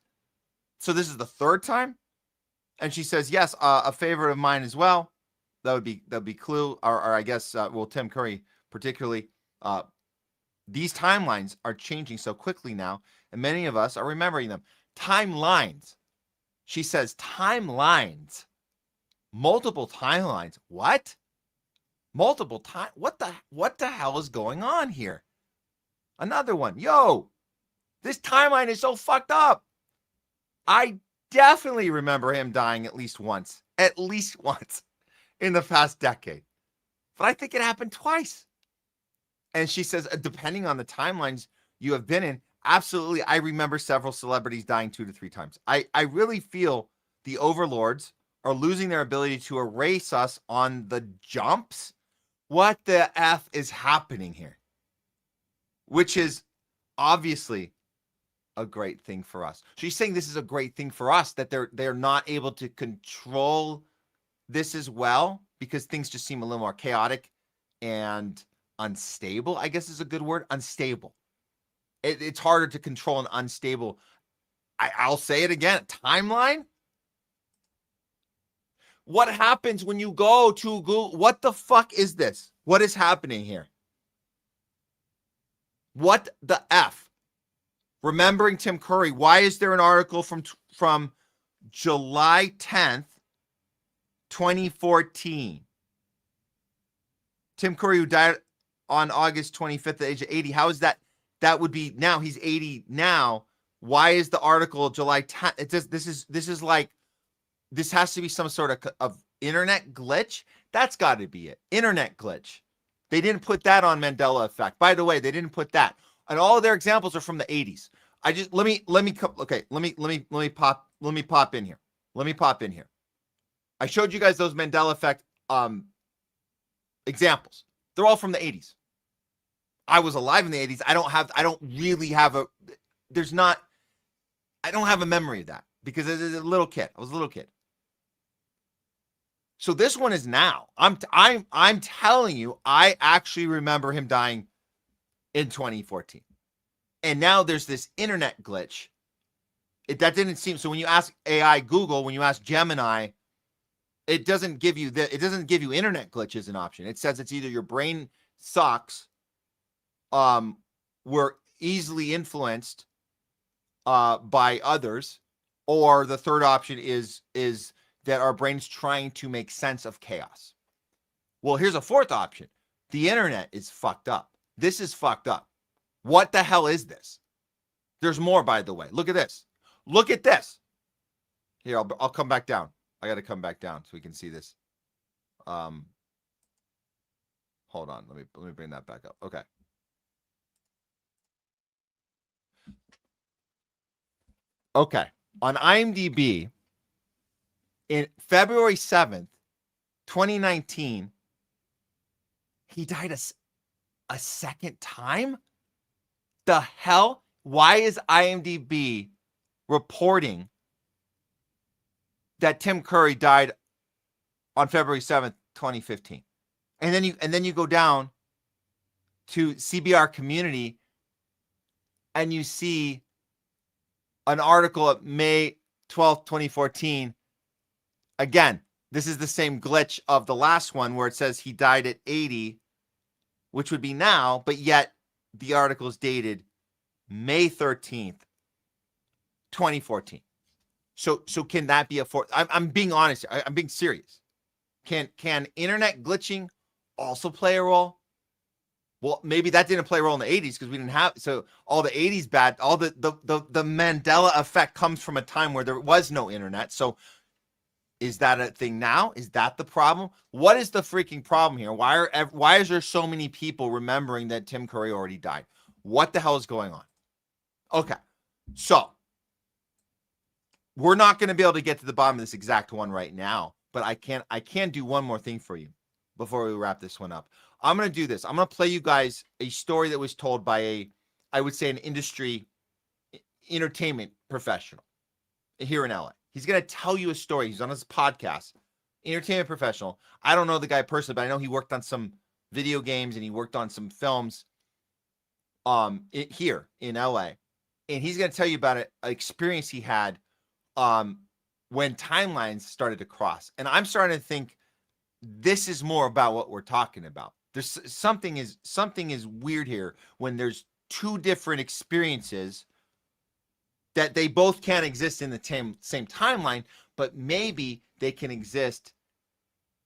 Speaker 3: So this is the third time? And she says, yes, a favorite of mine as well. That would be Clue, or I guess, Tim Curry particularly. These timelines are changing so quickly now, and many of us are remembering them. Timelines. She says timelines. Multiple timelines. What? Multiple time. What the hell is going on here? Another one. Yo, this timeline is so fucked up. I definitely remember him dying at least once in the past decade. But I think it happened twice. And she says, depending on the timelines you have been in, absolutely, I remember several celebrities dying 2 to 3 times. I really feel the overlords are losing their ability to erase us on the jumps. What the F is happening here? Which is obviously a great thing for us. She's saying this is a great thing for us, that they're not able to control this as well, because things just seem a little more chaotic and unstable, I guess is a good word. Unstable. It's harder to control an unstable. I'll say it again. Timeline. What happens when you go to Google? What the fuck is this? What is happening here? What the F? Remembering Tim Curry. Why is there an article from July 10th, 2014? Tim Curry, who died on August 25th at the age of 80. How is that? That would be now. He's 80 now. Why is the article July 10th? This has to be some sort of internet glitch. That's got to be it. Internet glitch. They didn't put that on Mandela effect. By the way, they didn't put that. And all of their examples are from the 80s. Let me pop in here. I showed you guys those Mandela effect examples. They're all from the 80s. I was alive in the 80s. I don't have a memory of that because as a little kid, I was a little kid. So this one is now. I'm telling you, I actually remember him dying in 2014. And now there's this internet glitch. That didn't seem so. When you ask AI Google, when you ask Gemini, it doesn't give you internet glitch as an option. It says it's either your brain sucks, were easily influenced by others, or the third option is that our brain's trying to make sense of chaos. Well, here's a fourth option. The internet is fucked up. This is fucked up. What the hell is this? There's more, by the way. Look at this. Look at this. Here, I'll come back down. I got to come back down so we can see this. Hold on. Let me bring that back up. Okay. Okay. On IMDb, in February 7th, 2019, he died a second time? The hell? Why is IMDb reporting that Tim Curry died on February 7th, 2015? And then you go down to CBR Community and you see an article of May 12th, 2014. Again, this is the same glitch of the last one where it says he died at 80, which would be now, but yet the article is dated May 13th, 2014. So can that be a fourth? I'm being honest. I'm being serious. Can internet glitching also play a role? Well, maybe that didn't play a role in the 80s because we didn't have, so all the 80s bad, all the Mandela effect comes from a time where there was no internet. So is that a thing now? Is that the problem? What is the freaking problem here? Why is there so many people remembering that Tim Curry already died? What the hell is going on? Okay, so we're not going to be able to get to the bottom of this exact one right now, but I can do one more thing for you before we wrap this one up. I'm going to do this. I'm going to play you guys a story that was told by I would say an industry entertainment professional here in LA. He's going to tell you a story. He's on his podcast, entertainment professional. I don't know the guy personally, but I know he worked on some video games and he worked on some films here in LA. And he's going to tell you about an experience he had when timelines started to cross. And I'm starting to think this is more about what we're talking about. There's something is weird here when there's two different experiences that they both can't exist in the same timeline, but maybe they can exist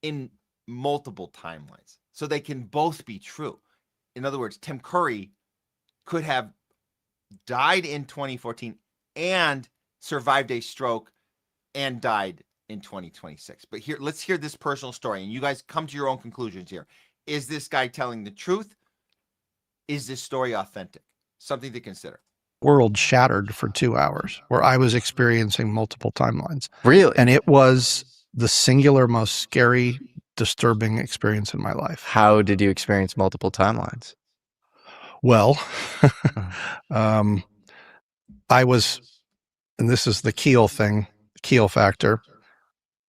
Speaker 3: in multiple timelines. So they can both be true. In other words, Tim Curry could have died in 2014 and survived a stroke and died in 2026. But here, let's hear this personal story, and you guys come to your own conclusions here. Is this guy telling the truth? Is this story authentic? Something to consider.
Speaker 17: World shattered for 2 hours where I was experiencing multiple timelines.
Speaker 18: Really?
Speaker 17: And it was the singular most scary, disturbing experience in my life.
Speaker 18: How did you experience multiple timelines?
Speaker 17: Well, I was, and this is the Keel thing, Keel factor.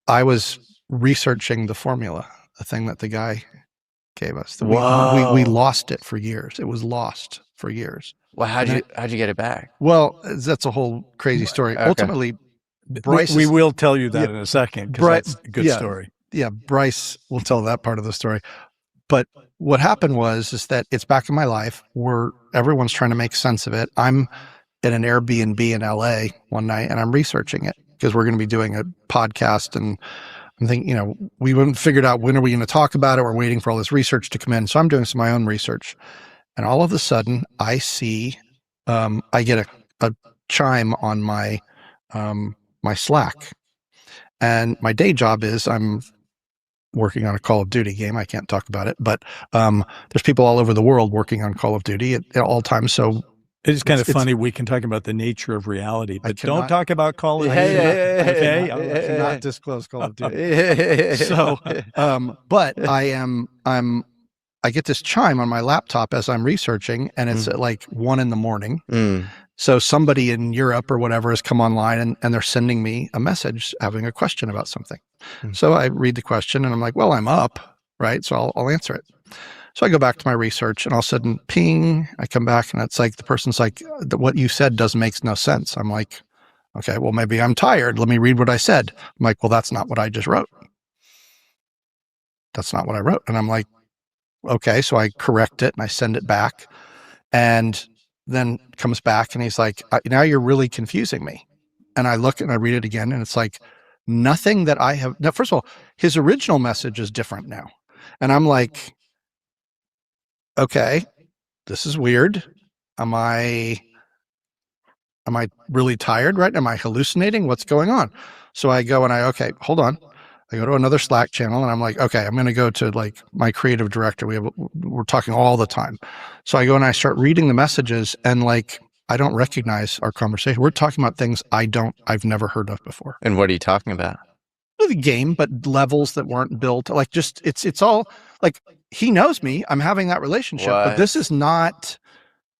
Speaker 17: I was researching the formula, the thing that the guy gave us. We lost it for years. It was lost for years.
Speaker 18: Well, how'd you get it back?
Speaker 17: Well, that's a whole crazy story.
Speaker 18: Okay.
Speaker 17: Ultimately, Bryce.
Speaker 19: We will tell you that in a second because that's a good story.
Speaker 17: Yeah, Bryce will tell that part of the story. But what happened is that it's back in my life where everyone's trying to make sense of it. I'm at an Airbnb in LA one night and I'm researching it because we're going to be doing a podcast, and I'm thinking, we haven't figured out when are we going to talk about it. We're waiting for all this research to come in. So I'm doing some of my own research. And all of a sudden I see, I get a chime on my, my Slack, and my day job is I'm working on a Call of Duty game. I can't talk about it, but, there's people all over the world working on Call of Duty at all times. So
Speaker 19: it's kind of funny. We can talk about the nature of reality, but don't talk about Call of Duty. Okay.
Speaker 17: I cannot disclose Call of Duty. So, but I get this chime on my laptop as I'm researching, and it's at like 1 a.m. So somebody in Europe or whatever has come online and they're sending me a message having a question about something. So I read the question and I'm like, well, I'm up, right? So I'll answer it. So I go back to my research and all of a sudden, ping, I come back and it's like, the person's like, what you said makes no sense. I'm like, okay, well, maybe I'm tired. Let me read what I said. I'm like, well, that's not what I just wrote. That's not what I wrote. And I'm like, okay. So I correct it and I send it back, and then comes back and he's like, now you're really confusing me. And I look and I read it again, and it's like nothing that I have. Now, first of all, his original message is different now. And I'm like, okay, this is weird. Am I really tired, right? Am I hallucinating? What's going on? So I go and okay, hold on. I go to another Slack channel and I'm like, okay, I'm going to go to like my creative director. We're talking all the time. So I go and I start reading the messages, and like, I don't recognize our conversation. We're talking about things I've never heard of before.
Speaker 18: And what are you talking about?
Speaker 17: The game, but levels that weren't built. Like, just, it's all like, he knows me. I'm having that relationship, but this is not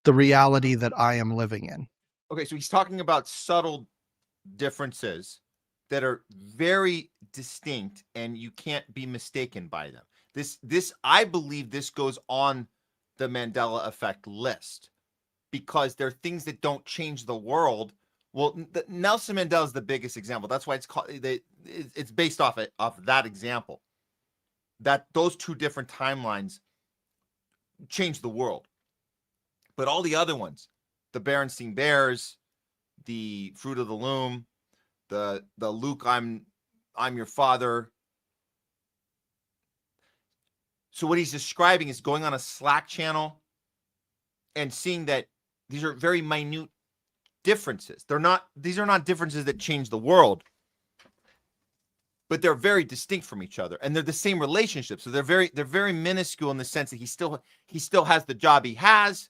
Speaker 17: the reality that I am living in.
Speaker 3: Okay. So he's talking about subtle differences that are very distinct and you can't be mistaken by them. This, I believe this goes on the Mandela effect list because there are things that don't change the world. Well, Nelson Mandela is the biggest example. That's why it's called, it's based off that example, that those two different timelines changed the world. But all the other ones, the Berenstein Bears, the Fruit of the Loom, the Luke, I'm your father, So what he's describing is going on a Slack channel and seeing that these are very minute differences. These are not differences that change the world, but they're very distinct from each other, and they're the same relationship. So they're very minuscule in the sense that he still has the job he has.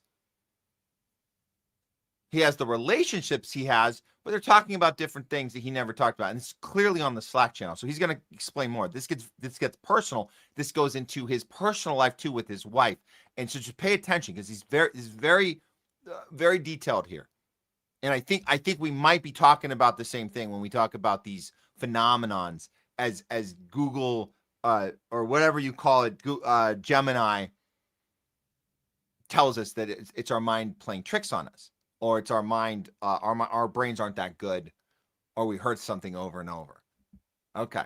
Speaker 3: He has the relationships he has, but they're talking about different things that he never talked about. And it's clearly on the Slack channel. So he's going to explain more. This gets personal. This goes into his personal life too with his wife. And so just pay attention because he's very detailed here. And I think we might be talking about the same thing when we talk about these phenomenons as Google or whatever you call it, Gemini tells us that it's our mind playing tricks on us. Or it's our mind, our brains aren't that good, or we heard something over and over. Okay.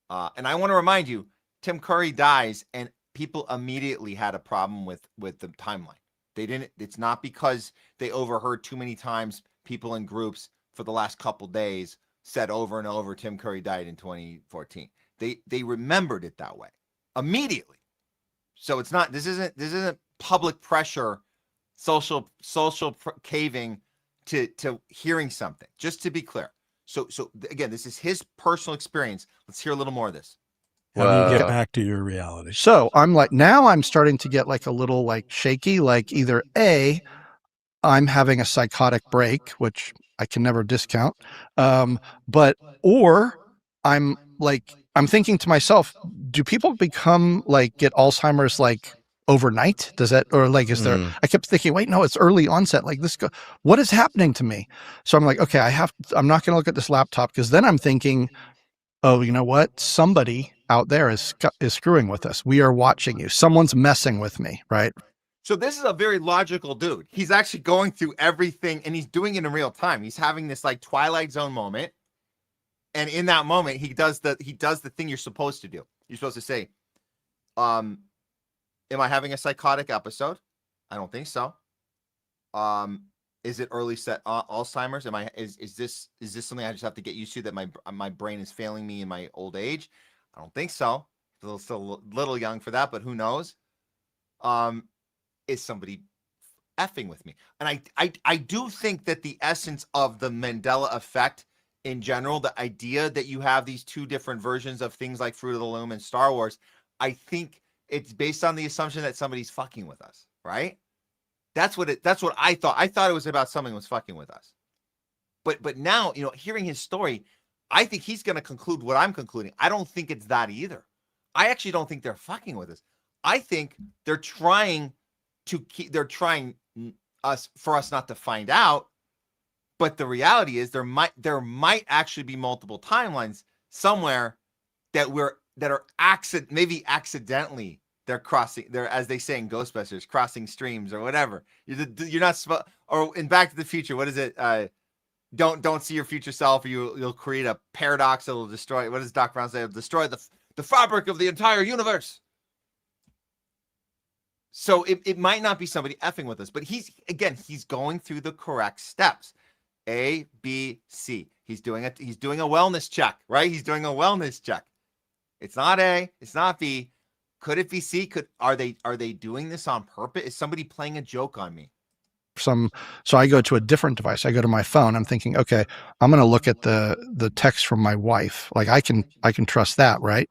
Speaker 3: And I want to remind you, Tim Curry dies, and people immediately had a problem with the timeline. They didn't. It's not because they overheard too many times people in groups for the last couple days said over and over, Tim Curry died in 2014. They remembered it that way immediately. So it's not. This isn't public pressure. Social caving to hearing something, just to be clear. So again, this is his personal experience. Let's hear a little more of this.
Speaker 19: How do you get back to your reality?
Speaker 17: So I'm like, now I'm starting to get like a little like shaky, like either A, I'm having a psychotic break, which I can never discount. Or I'm thinking to myself, do people become like get Alzheimer's like overnight? Does that, or like, is there, I kept thinking, wait, no, it's early onset. Like what is happening to me? So I'm like, okay, I'm not going to look at this laptop, because then I'm thinking, oh, you know what? Somebody out there is screwing with us. We are watching you. Someone's messing with me. Right.
Speaker 3: So this is a very logical dude. He's actually going through everything, and he's doing it in real time. He's having this like Twilight Zone moment. And in that moment, he does the thing you're supposed to do. You're supposed to say, am I having a psychotic episode? I don't think so. Is it early set Alzheimer's? Is this something I just have to get used to, that my brain is failing me in my old age? I don't think so. Still a little young for that, but who knows? Is somebody effing with me? And I do think that the essence of the Mandela effect in general, the idea that you have these two different versions of things like Fruit of the Loom and Star Wars, I think it's based on the assumption that somebody's fucking with us, right? That's what I thought. I thought it was about someone was fucking with us. But now, hearing his story, I think he's going to conclude what I'm concluding. I don't think it's that either. I actually don't think they're fucking with us. I think they're trying for us not to find out. But the reality is there might actually be multiple timelines somewhere that are maybe accidentally they're crossing. They're, as they say in Ghostbusters, crossing streams or whatever. You're not supposed. Or in Back to the Future, what is it? Don't see your future self, or you'll create a paradox that will destroy. What does Doc Brown say? It'll destroy the fabric of the entire universe. So it might not be somebody effing with us, but he's going through the correct steps. A, B, C. He's doing a wellness check, right? He's doing a wellness check. It's not A, it's not B. Could it be C? Are they doing this on purpose? Is somebody playing a joke on me?
Speaker 17: So I go to a different device. I go to my phone. I'm thinking, okay, I'm going to look at the text from my wife. Like I can trust that, right?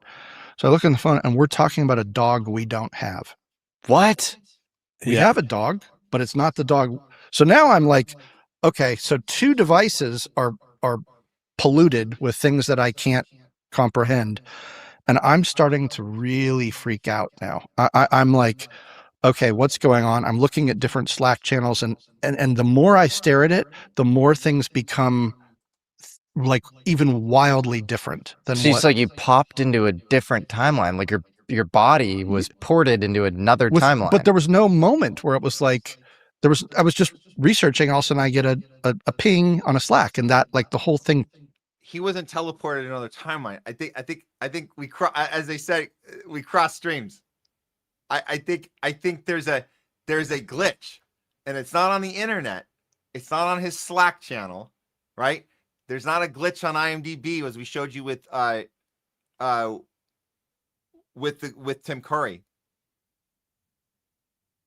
Speaker 17: So I look on the phone, and we're talking about a dog we don't have.
Speaker 18: What?
Speaker 17: We have a dog, but it's not the dog. So now I'm like, okay, so two devices are polluted with things that I can't comprehend. And I'm starting to really freak out now. I'm like, okay, what's going on? I'm looking at different Slack channels, and the more I stare at it, the more things become like even wildly different than
Speaker 18: it's like you popped into a different timeline. Like your body was ported into another timeline.
Speaker 17: But there was no moment where it was like I was just researching. All of a sudden I get a ping on a Slack, and that, like, the whole thing.
Speaker 3: He wasn't teleported in another timeline. I think we as they say, we cross streams. I think there's a glitch, and it's not on the internet. It's not on his Slack channel, right? There's not a glitch on IMDb, as we showed you with Tim Curry.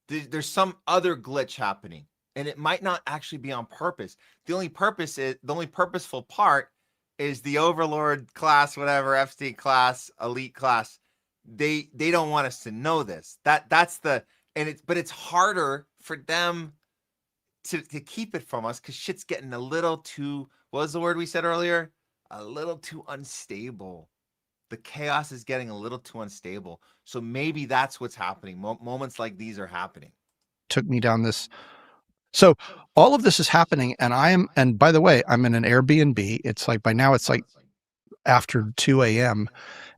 Speaker 3: There's some other glitch happening, and it might not actually be on purpose. The only purposeful part is the overlord class, whatever, Epstein class, elite class. They don't want us to know this. But it's harder for them to keep it from us because shit's getting a little too, what was the word we said earlier? A little too unstable. The chaos is getting a little too unstable. So maybe that's what's happening. Moments like these are happening.
Speaker 17: Took me down this. So all of this is happening, and by the way, I'm in an Airbnb. It's like, by now it's like after 2 a.m.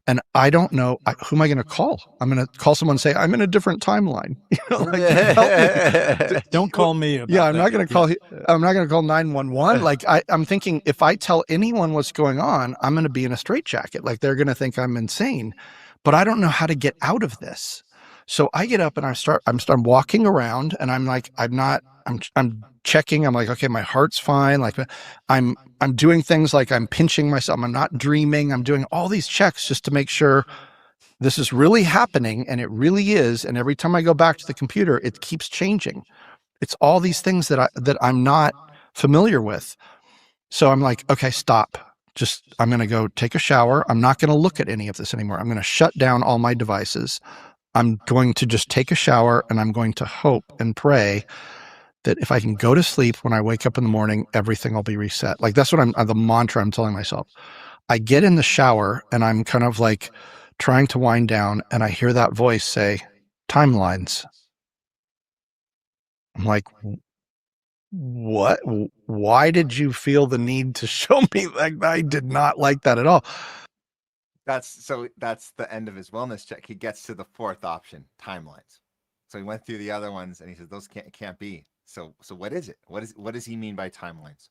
Speaker 17: and I don't know who am I going to call. I'm going to call someone and say, I'm in a different timeline. Help me.
Speaker 19: Don't call me.
Speaker 17: I'm not going to call. I'm not going to call 911. Like I'm thinking, if I tell anyone what's going on, I'm going to be in a straitjacket. Like they're going to think I'm insane, but I don't know how to get out of this. So I get up and I'm walking around, and I'm like, I'm checking. I'm like, okay, my heart's fine. Like I'm doing things like I'm pinching myself. I'm not dreaming. I'm doing all these checks just to make sure this is really happening, and it really is. And every time I go back to the computer, it keeps changing. It's all these things that I'm not familiar with. So I'm like, okay, stop. I'm going to go take a shower. I'm not going to look at any of this anymore. I'm going to shut down all my devices. I'm going to just take a shower, and I'm going to hope and pray that if I can go to sleep, when I wake up in the morning, everything will be reset. Like that's what the mantra I'm telling myself. I get in the shower, and I'm kind of like trying to wind down, and I hear that voice say, timelines. I'm like, what? Why did you feel the need to show me? Like, I did not like that at all.
Speaker 3: That's the end of his wellness check. He gets to the fourth option, timelines. So he went through the other ones, and he said, those can't be. So what is it? What does he mean by timelines?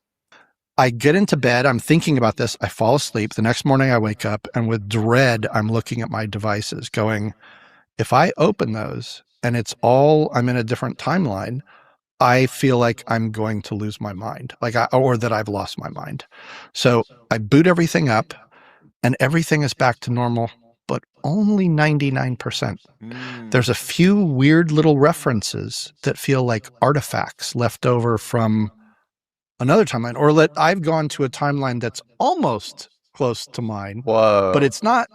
Speaker 17: I get into bed. I'm thinking about this. I fall asleep. The next morning I wake up, and with dread, I'm looking at my devices going, if I open those and I'm in a different timeline, I feel like I'm going to lose my mind, or that I've lost my mind. So I boot everything up, and everything is back to normal, but only 99%. There's a few weird little references that feel like artifacts left over from another timeline, or that I've gone to a timeline that's almost close to mine.
Speaker 18: Whoa.
Speaker 17: But it's not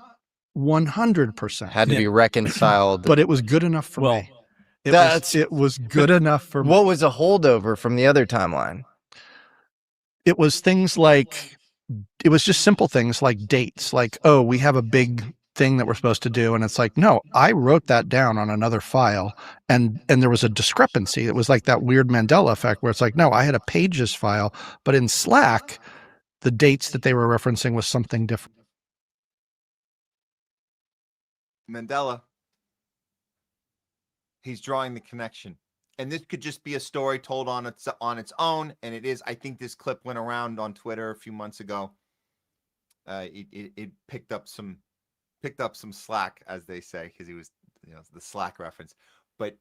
Speaker 17: 100%.
Speaker 18: Had to be reconciled.
Speaker 17: But it was good enough for me. It was good enough for me.
Speaker 18: What was a holdover from the other timeline?
Speaker 17: It was things like, it was just simple things like dates, like, oh, we have a big thing that we're supposed to do. And it's like, no, I wrote that down on another file. And there was a discrepancy. It was like that weird Mandela effect where it's like, no, I had a Pages file, but in Slack, the dates that they were referencing was something different.
Speaker 3: Mandela. He's drawing the connection. And this could just be a story told on its own. And it is, I think this clip went around on Twitter a few months ago. It picked up some slack, as they say, because he was, the Slack reference. But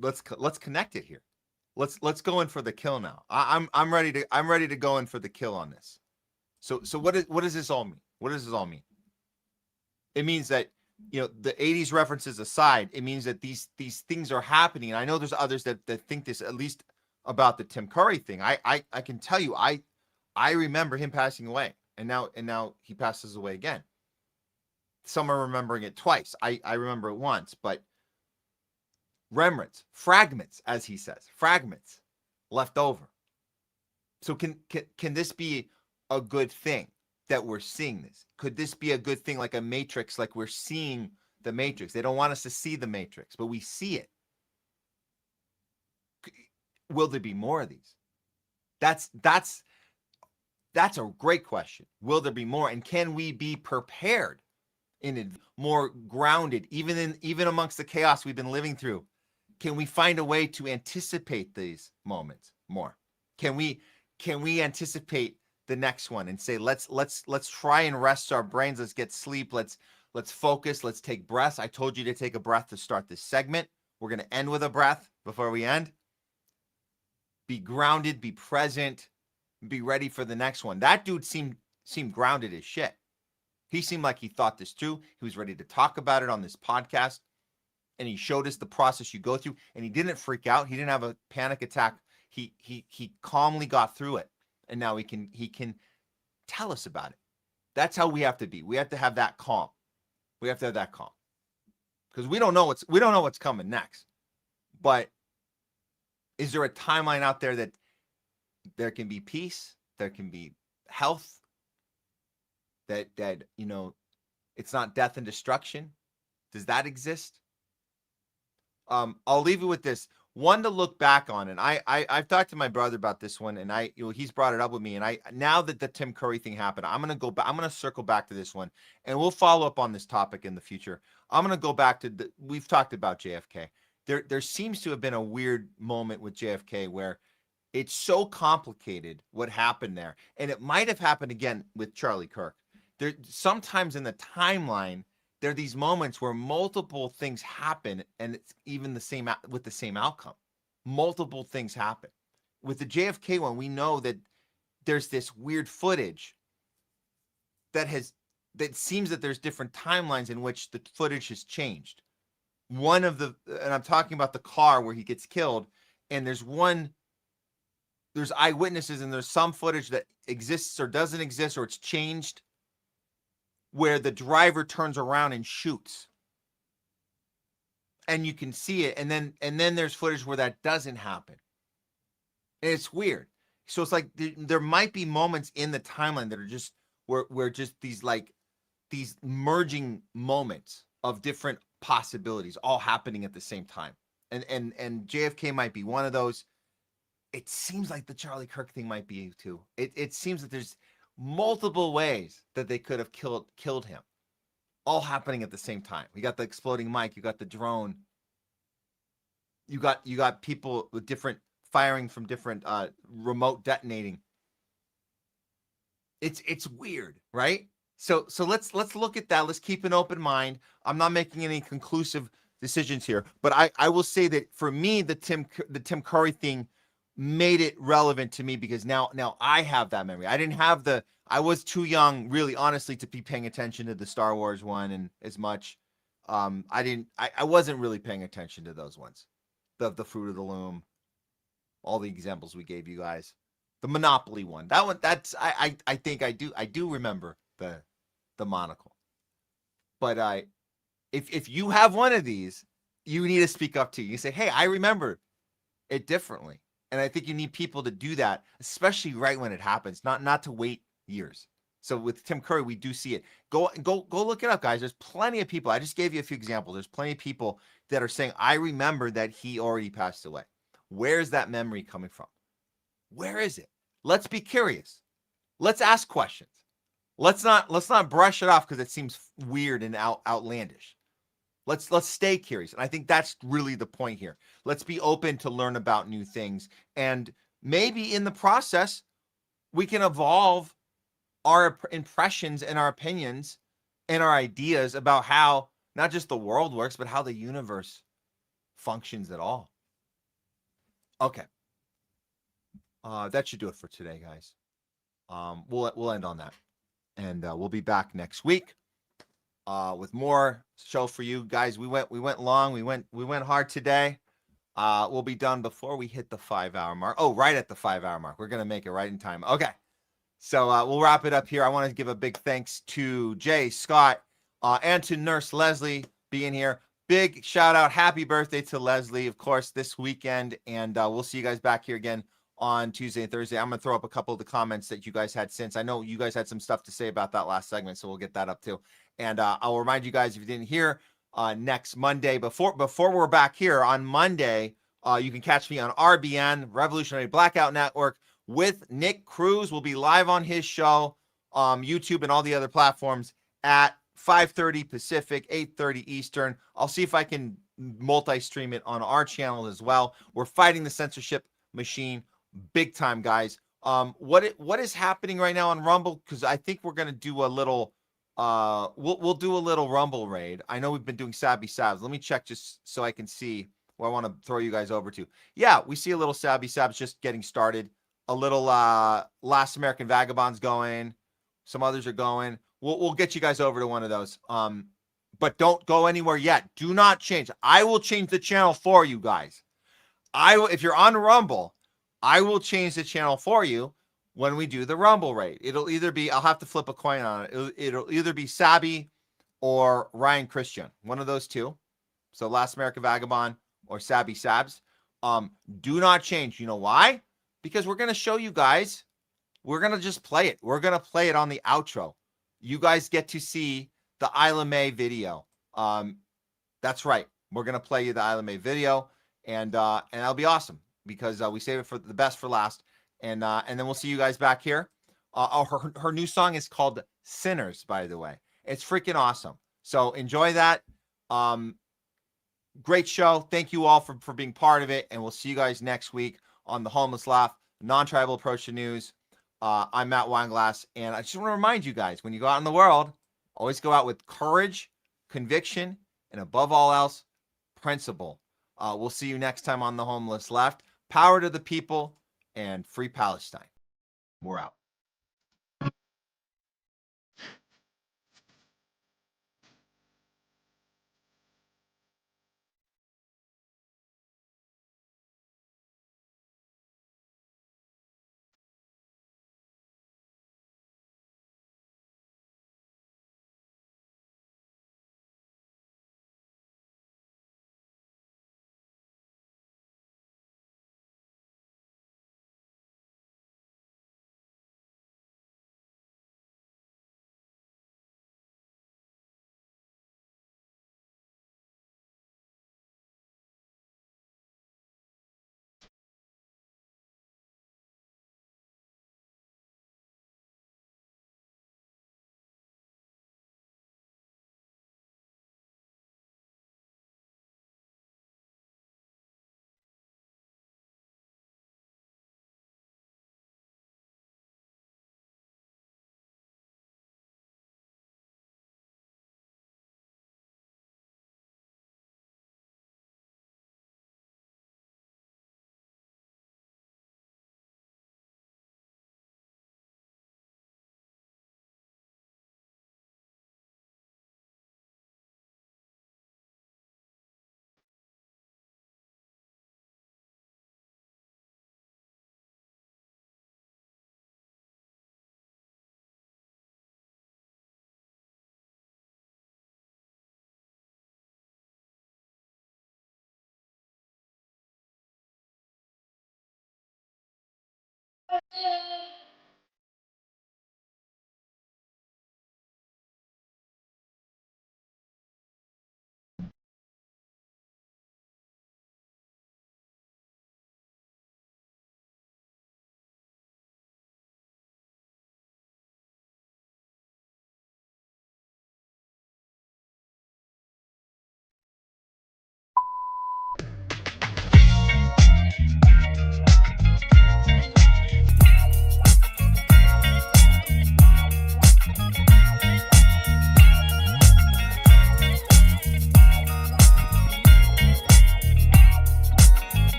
Speaker 3: let's connect it here. Let's go in for the kill now. I'm ready to go in for the kill on this. So what does this all mean? What does this all mean? It means that, the 80s references aside, it means that these things are happening. And I know there's others that think this, at least about the Tim Curry thing. I can tell you, I remember him passing away, and now he passes away again. Some are remembering it twice. I remember it once, but remnants, fragments, as he says, fragments left over. So can this be a good thing that we're seeing this? Could this be a good thing, like a Matrix, like we're seeing the Matrix? They don't want us to see the Matrix, but we see it. Will there be more of these? That's a great question. Will there be more? And can we be prepared more grounded, even amongst the chaos we've been living through? Can we find a way to anticipate these moments more? Can we anticipate the next one and say, let's try and rest our brains. Let's get sleep. Let's focus. Let's take breaths. I told you to take a breath to start this segment. We're going to end with a breath before we end. Be grounded, be present, be ready for the next one. That dude seemed grounded as shit. He seemed like he thought this through. He was ready to talk about it on this podcast. and he showed us the process you go through, and he didn't freak out. He didn't have a panic attack. He calmly got through it, and now he can tell us about it. That's how we have to be. We have to have that calm. We have to have that calm, because we don't know what's coming next. But is there a timeline out there that there can be peace, there can be health, that it's not death and destruction? Does that exist? I'll leave you with this one to look back on, and I've talked to my brother about this one, and he's brought it up with me, and now that the Tim Curry thing happened, I'm gonna circle back to this one, and we'll follow up on this topic in the future. I'm gonna go back to we've talked about JFK. There seems to have been a weird moment with JFK where it's so complicated what happened there, and it might have happened again with Charlie Kirk. There sometimes in the timeline, there are these moments where multiple things happen, and it's even the same with the same outcome. Multiple things happen. With the JFK one, we know that there's this weird footage that seems that there's different timelines in which the footage has changed. And I'm talking about the car where he gets killed, and there's eyewitnesses, and there's some footage that exists or doesn't exist, or it's changed, where the driver turns around and shoots, and you can see it, and then there's footage where that doesn't happen, and it's weird. So it's like there might be moments in the timeline that are just where just these merging moments of different possibilities all happening at the same time, and JFK might be one of those. It seems like the Charlie Kirk thing might be too. It seems that there's multiple ways that they could have killed him, all happening at the same time. You got the exploding mic, you got the drone, you got people with different firing from different remote detonating. It's weird, right? So let's look at that. Let's keep an open mind. I'm not making any conclusive decisions here, but I will say that for me, the Tim Curry thing made it relevant to me, because now I have that memory. I was too young, really, honestly, to be paying attention to the Star Wars one and as much. I wasn't really paying attention to those ones. The Fruit of the Loom, all the examples we gave you guys. The Monopoly one. That one, I think I do remember the monocle. But if you have one of these, you need to speak up too. You say, hey, I remember it differently. And I think you need people to do that, especially right when it happens, not to wait years. So with Tim Curry, we do see it. Go look it up, guys. There's plenty of people. I just gave you a few examples. There's plenty of people that are saying, I remember that he already passed away. Where's that memory coming from? Where is it? Let's be curious. Let's ask questions. Let's not brush it off because it seems weird and outlandish. Let's stay curious. And I think that's really the point here. Let's be open to learn about new things. And maybe in the process, we can evolve our impressions and our opinions and our ideas about how not just the world works, but how the universe functions at all. Okay. That should do it for today, guys. We'll end on that. And we'll be back next week. With more show for you guys. We went long. We went hard today. We'll be done before we hit the 5-hour mark. Oh, right at the 5-hour mark. We're gonna make it right in time. Okay. So we'll wrap it up here. I want to give a big thanks to Jay Scott and to Nurse Leslie being here. Big shout out, happy birthday to Leslie, of course, this weekend. And we'll see you guys back here again on Tuesday and Thursday. I'm gonna throw up a couple of the comments that you guys had since. I know you guys had some stuff to say about that last segment, so we'll get that up too. And I'll remind you guys, if you didn't hear, next Monday, before we're back here on Monday, you can catch me on RBN, Revolutionary Blackout Network, with Nick Cruz. We'll be live on his show, YouTube and all the other platforms at 5:30 Pacific, 8:30 Eastern. I'll see if I can multi-stream it on our channel as well. We're fighting the censorship machine big time, guys. What is happening right now on Rumble? Because I think we're gonna do a little. We'll do a little Rumble raid. I know we've been doing Sabby Sabs. Let me check just so I can see where I want to throw you guys over to. Yeah, we see a little Sabby Sabs just getting started. A little Last American Vagabonds going. Some others are going. We'll get you guys over to one of those. But don't go anywhere yet. Do not change. I will change the channel for you guys. If you're on Rumble, I will change the channel for you when we do the Rumble raid. It'll either be, I'll have to flip a coin on it. It'll either be Sabby or Ryan Christian, one of those two. So Last American Vagabond or Sabby Sabs. Do not change. You know why? Because we're going to show you guys. We're going to just play it. We're going to play it on the outro. You guys get to see the Isla May video. That's right. We're going to play you the Isla May video, and that'll be awesome because we save it for the best for last. And then we'll see you guys back here. Her new song is called Sinners, by the way. It's freaking awesome. So enjoy that. Great show. Thank you all for being part of it. And we'll see you guys next week on the Homeless Laugh, non-tribal approach to news. I'm Matt Weinglass. And I just want to remind you guys, when you go out in the world, always go out with courage, conviction, and above all else, principle. We'll see you next time on the Homeless Left. Power to the people and free Palestine. We're out.